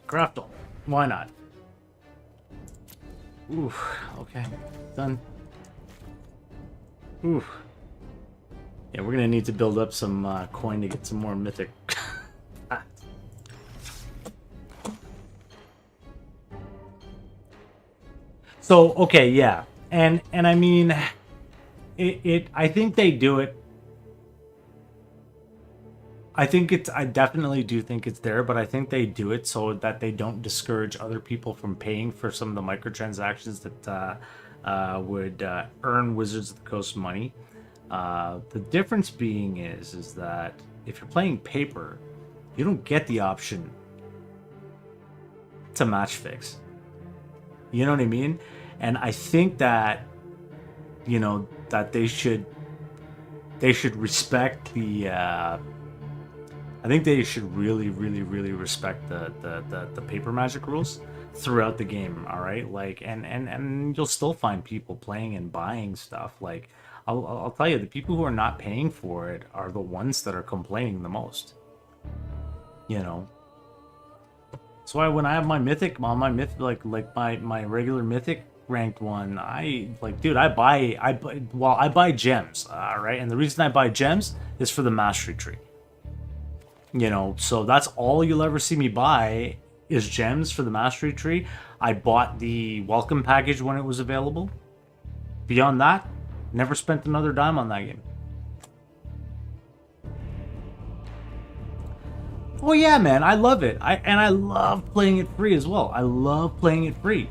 Grapple. Why not? Oof. Okay. Done. Oof. Yeah, we're gonna need to build up some coin to get some more mythic. So okay, yeah, and I mean, I think they do it. I definitely do think it's there, but I think they do it so that they don't discourage other people from paying for some of the microtransactions that would earn Wizards of the Coast money. The difference being is that if you're playing paper, you don't get the option to match fix. You know what I mean? And I think that, you know, that they should respect the. I think they should really respect the paper magic rules throughout the game. All right, like and you'll still find people playing and buying stuff. Like I'll tell you, the people who are not paying for it are the ones that are complaining the most. You know. That's why when I have my mythic, like my regular mythic ranked one, I like, dude, I buy gems. All right, and the reason I buy gems is for the mastery tree. You know, so that's all you'll ever see me buy is gems for the mastery tree. I bought the welcome package when it was available. Beyond that, never spent another dime on that game. Oh yeah, man, I love it. I love playing it free as well. I love playing it free.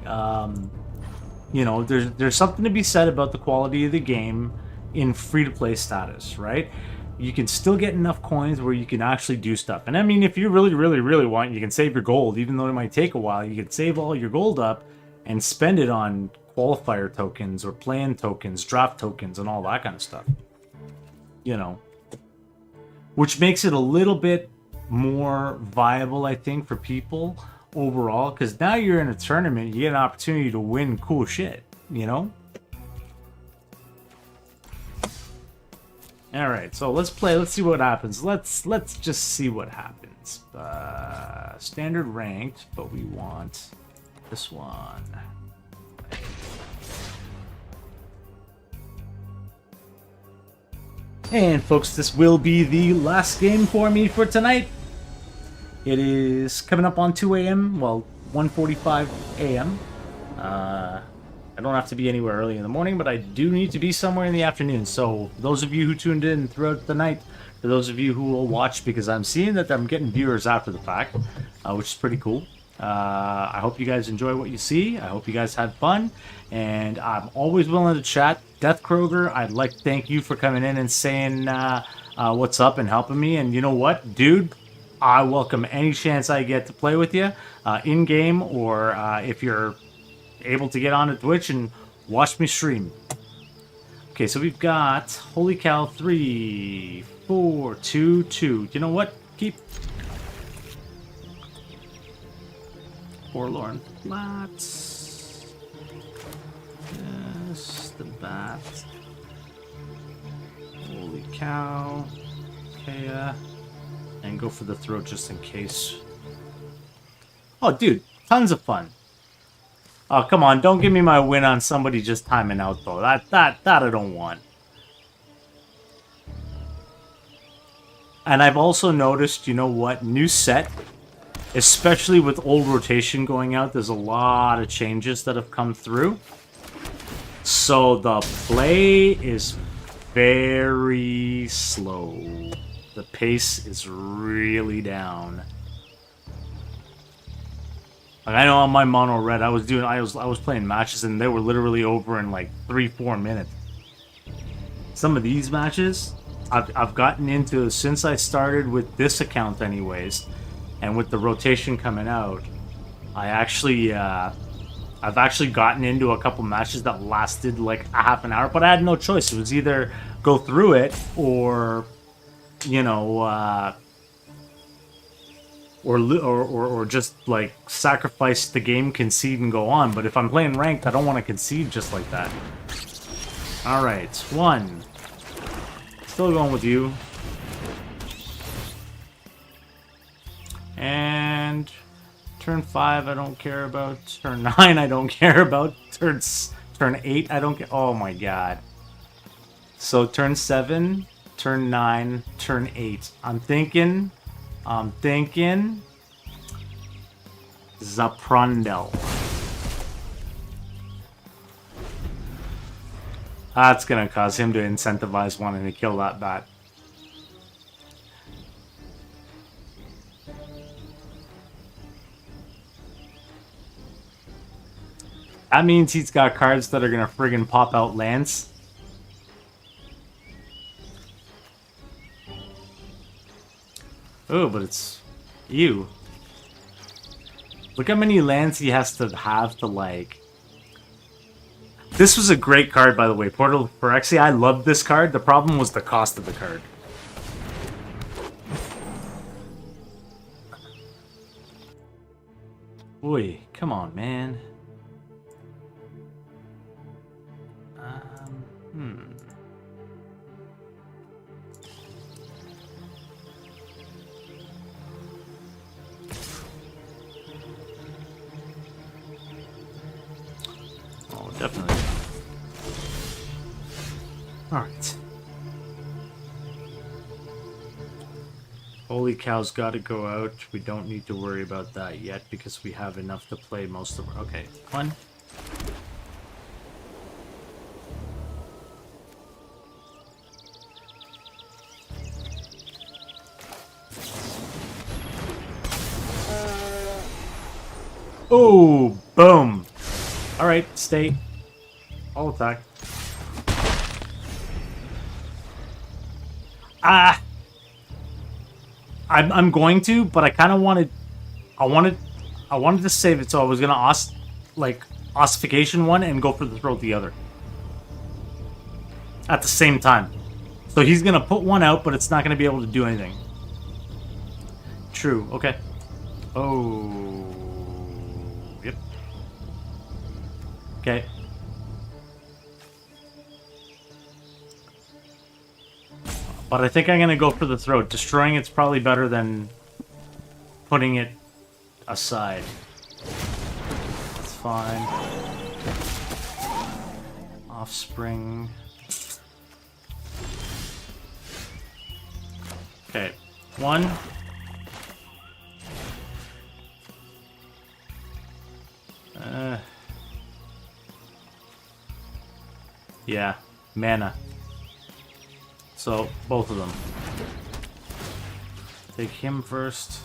You know, there's something to be said about the quality of the game in free-to-play status, right? You can still get enough coins where you can actually do stuff. And I mean, if you really want, you can save your gold, even though it might take a while. You can save all your gold up and spend it on qualifier tokens or plan tokens, draft tokens, and all that kind of stuff. You know, which makes it a little bit more viable, I think, for people overall, because now you're in a tournament, you get an opportunity to win cool shit, you know? All right, so let's play. Let's see what happens. Let's just see what happens. Standard ranked, but we want this one. And folks, this will be the last game for me for tonight. It is coming up on 2 a.m. Well, 1:45 a.m. I don't have to be anywhere early in the morning, but I do need to be somewhere in the afternoon. So those of you who tuned in throughout the night, for those of you who will watch, because I'm seeing that I'm getting viewers after the fact, which is pretty cool. I hope you guys enjoy what you see. I hope you guys had fun, and I'm always willing to chat. Death Kroger, I'd like to thank you for coming in and saying what's up and helping me. And you know what, dude? I welcome any chance I get to play with you in-game, or if you're able to get onto Twitch and watch me stream. Okay, so we've got, holy cow, 3, 4, 2, 2. You know what? Keep Forlorn Flats. Yes, the bat. Holy cow. Okay, and go for the throat just in case. Oh, dude, tons of fun. Oh, come on, don't give me my win on somebody just timing out, though. That I don't want. And I've also noticed, you know what, new set, especially with old rotation going out, there's a lot of changes that have come through. So the play is very slow. The pace is really down. Like, I know on my mono red, I was playing matches and they were literally over in like 3-4 minutes. Some of these matches I've gotten into since I started with this account, anyways, and with the rotation coming out. I've actually gotten into a couple matches that lasted like a half an hour, but I had no choice. It was either go through it or, you know, or just like sacrifice the game, concede, and go on. But if I'm playing ranked, I don't want to concede just like that. All right, 1. Still going with you. And turn 5, I don't care about. Turn 9, I don't care about. Turn 8, I don't care. Oh my god. So turn 7, turn 9, turn 8. I'm thinking Zaprandel. That's gonna cause him to incentivize wanting to kill that bat. That means he's got cards that are gonna friggin' pop out lands. Oh, but it's you. Look how many lands he has to have to, like... This was a great card, by the way. Portal Phyrexia, I loved this card. The problem was the cost of the card. Boy, come on, man. Oh, definitely. Alright. Holy cow's gotta go out. We don't need to worry about that yet because we have enough to play most of our... Okay, 1. Oh, boom. Alright, stay. I'll attack. I'm going to, but I kind of wanted... I wanted to save it, so I was going to ossification one and go for the throat the other. At the same time. So he's going to put one out, but it's not going to be able to do anything. True, okay. Oh... Yep. Okay. But I think I'm going to go for the throat. Destroying it's probably better than putting it aside. That's fine. Offspring. Okay. 1. Yeah. Mana. So, both of them. Take him first.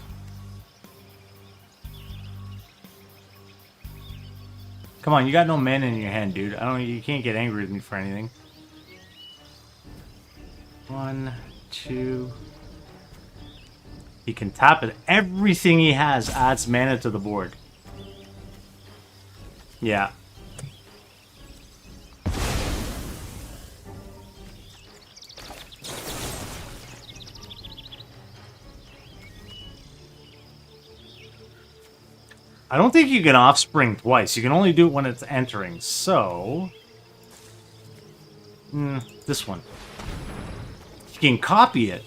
Come on, you got no mana in your hand, dude. You can't get angry with me for anything. 1, 2. He can tap it. Everything he has adds mana to the board. Yeah. I don't think you can offspring twice. You can only do it when it's entering. So... this one. You can copy it,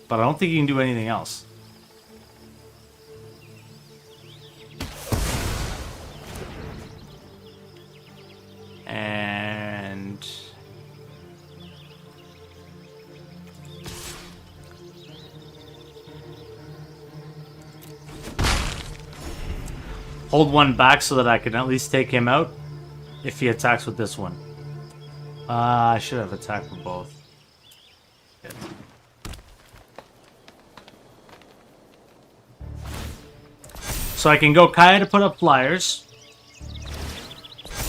but I don't think you can do anything else. And... hold one back so that I can at least take him out if he attacks with this one. I should have attacked with both. Good. So I can go Kaya to put up flyers.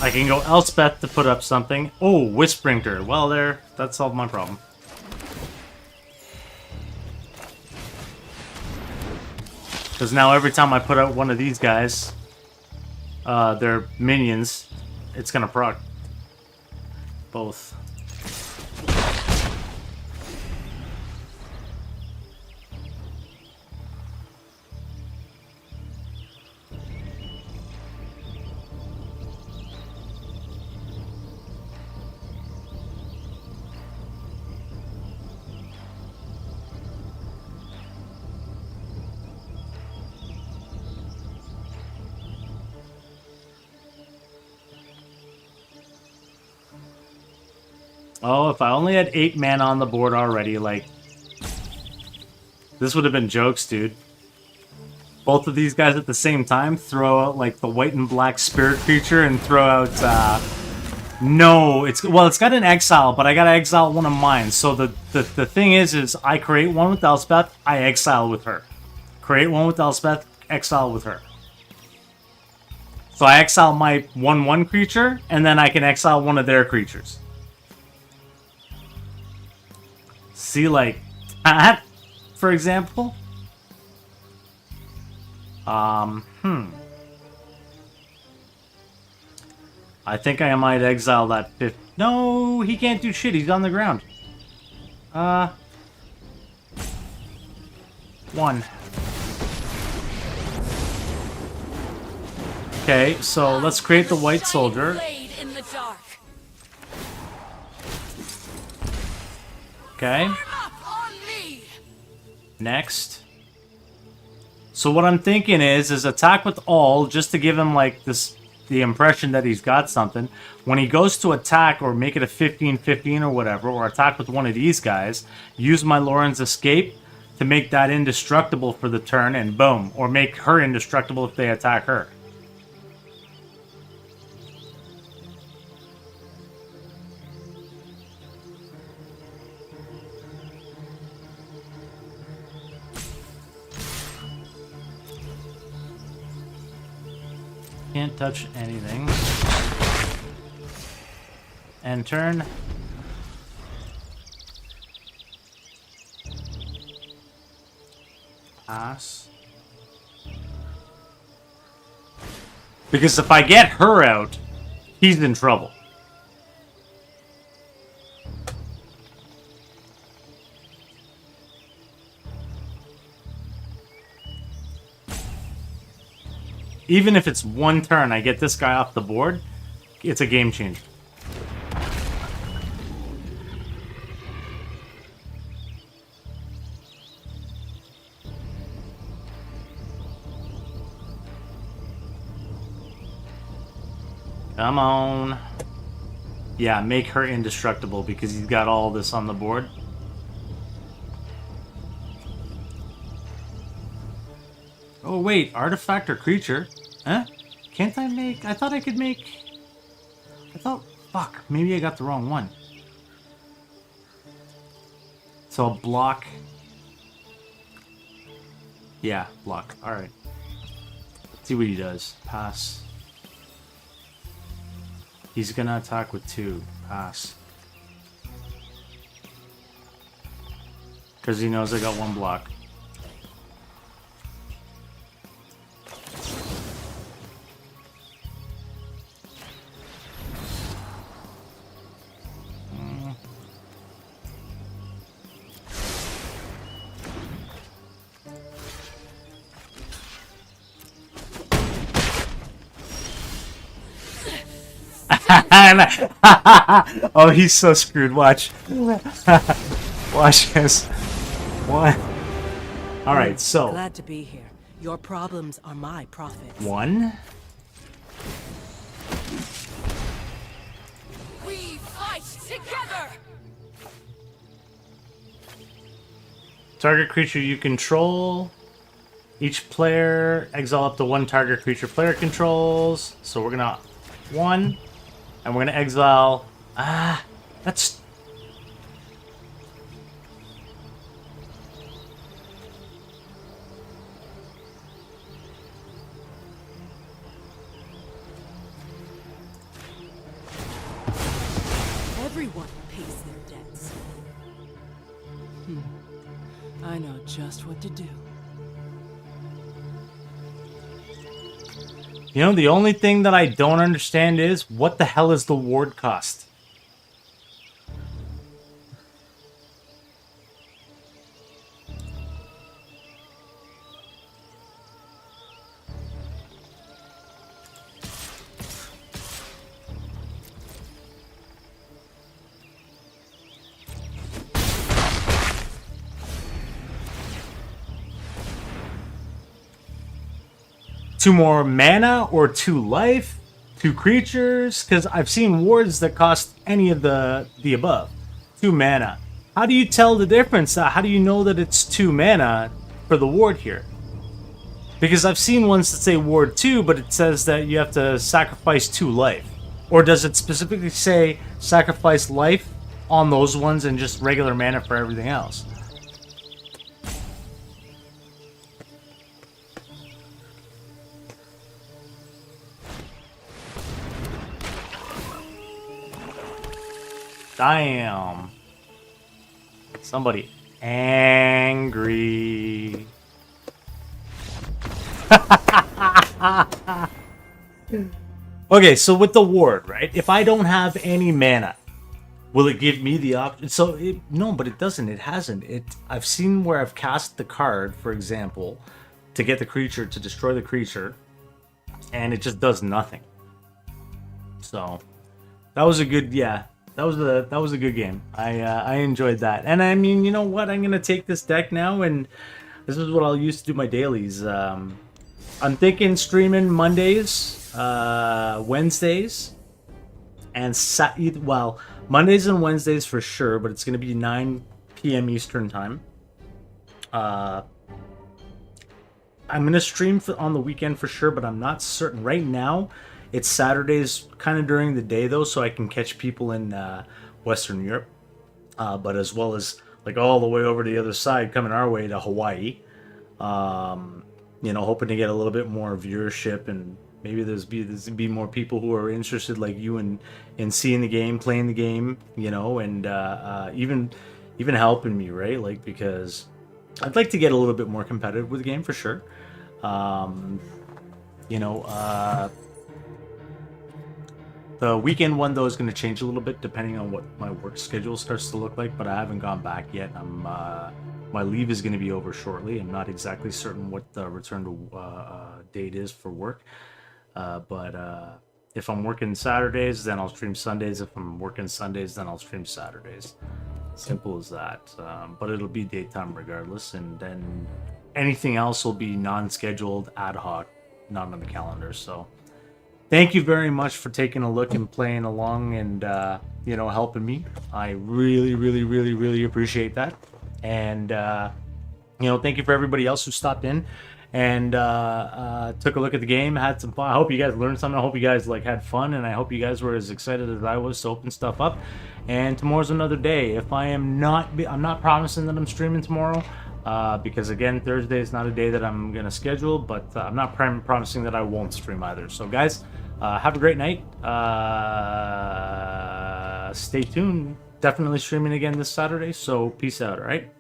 I can go Elspeth to put up something. Oh, Whisprinter. Well, that solved my problem. Because now every time I put out one of these guys, their minions, it's gonna proc both. Oh, if I only had 8 mana on the board already, like... This would have been jokes, dude. Both of these guys at the same time, throw out, like, the white and black spirit creature and throw out, No, it's... Well, it's got an exile, but I gotta exile one of mine. So the thing is I create one with Elspeth, I exile with her. Create one with Elspeth, exile with her. So I exile my 1/1 creature, and then I can exile one of their creatures. See, like, that, for example? I think I might exile that fifth. No, he can't do shit. He's on the ground. 1. Okay, so let's create the white soldier. Okay. Next. So what I'm thinking is attack with all, just to give him like this, the impression that he's got something. When he goes to attack or make it a 15-15 or whatever, or attack with one of these guys, use my Lauren's escape to make that indestructible for the turn, and boom. Or make her indestructible if they attack her. Can't touch anything. End turn. Pass. Because if I get her out, he's in trouble. Even if it's one turn, I get this guy off the board, it's a game changer. Come on. Yeah, make her indestructible because he's got all this on the board. Oh wait, artifact or creature? Huh? Can't I make... I thought I could make... I thought... Fuck, maybe I got the wrong one. So a block... Yeah, block. Alright. Let's see what he does. Pass. He's gonna attack with 2. Pass. Because he knows I got 1 block. Oh, he's so screwed. Watch. Watch this. What? Alright, so. Glad to be here. Your problems are my profits. 1. We fight together! Target creature you control. Each player exile up to 1 target creature player controls. So we're gonna 1. And we're gonna exile... that's... Everyone pays their debts. I know just what to do. You know, the only thing that I don't understand is, what the hell is the ward cost? Two more mana or 2 life? 2 creatures, because I've seen wards that cost any of the above. 2 mana. How do you tell the difference? How do you know that it's 2 mana for the ward here? Because I've seen ones that say ward 2, but it says that you have to sacrifice 2 life. Or does it specifically say sacrifice life on those ones and just regular mana for everything else? Damn. Somebody angry. Okay, so with the ward, right? If I don't have any mana, will it give me the option? So no, but it doesn't. It hasn't. I've seen where I've cast the card, for example, to get the creature, to destroy the creature, and it just does nothing. So that was a good, yeah. That was a good game. I enjoyed that. And I mean, you know what? I'm gonna take this deck now, and this is what I'll use to do my dailies. I'm thinking streaming Mondays, Wednesdays, and Mondays and Wednesdays for sure. But it's gonna be 9 p.m. Eastern time. I'm gonna stream on the weekend for sure, but I'm not certain right now. It's Saturdays, kind of during the day though, so I can catch people in Western Europe, but as well as like all the way over to the other side, coming our way to Hawaii. You know, hoping to get a little bit more viewership, and maybe there's be more people who are interested like you in seeing the game, playing the game, you know, and even helping me, right? Like, because I'd like to get a little bit more competitive with the game for sure. You know. The weekend one, though, is going to change a little bit depending on what my work schedule starts to look like, but I haven't gone back yet. My leave is going to be over shortly. I'm not exactly certain what the return to date is for work, but if I'm working Saturdays, then I'll stream Sundays. If I'm working Sundays, then I'll stream Saturdays. Simple as that. But it'll be daytime regardless, and then anything else will be non-scheduled, ad hoc, not on the calendar, so... Thank you very much for taking a look and playing along and, you know, helping me. I really, really, really, really appreciate that. And, you know, thank you for everybody else who stopped in and took a look at the game, had some fun. I hope you guys learned something. I hope you guys, like, had fun. And I hope you guys were as excited as I was to open stuff up. And tomorrow's another day. If I'm not promising that I'm streaming tomorrow. Because again, Thursday is not a day that I'm going to schedule. But I'm not promising that I won't stream either. So, guys... have a great night. Stay tuned. Definitely streaming again this Saturday, so peace out, all right?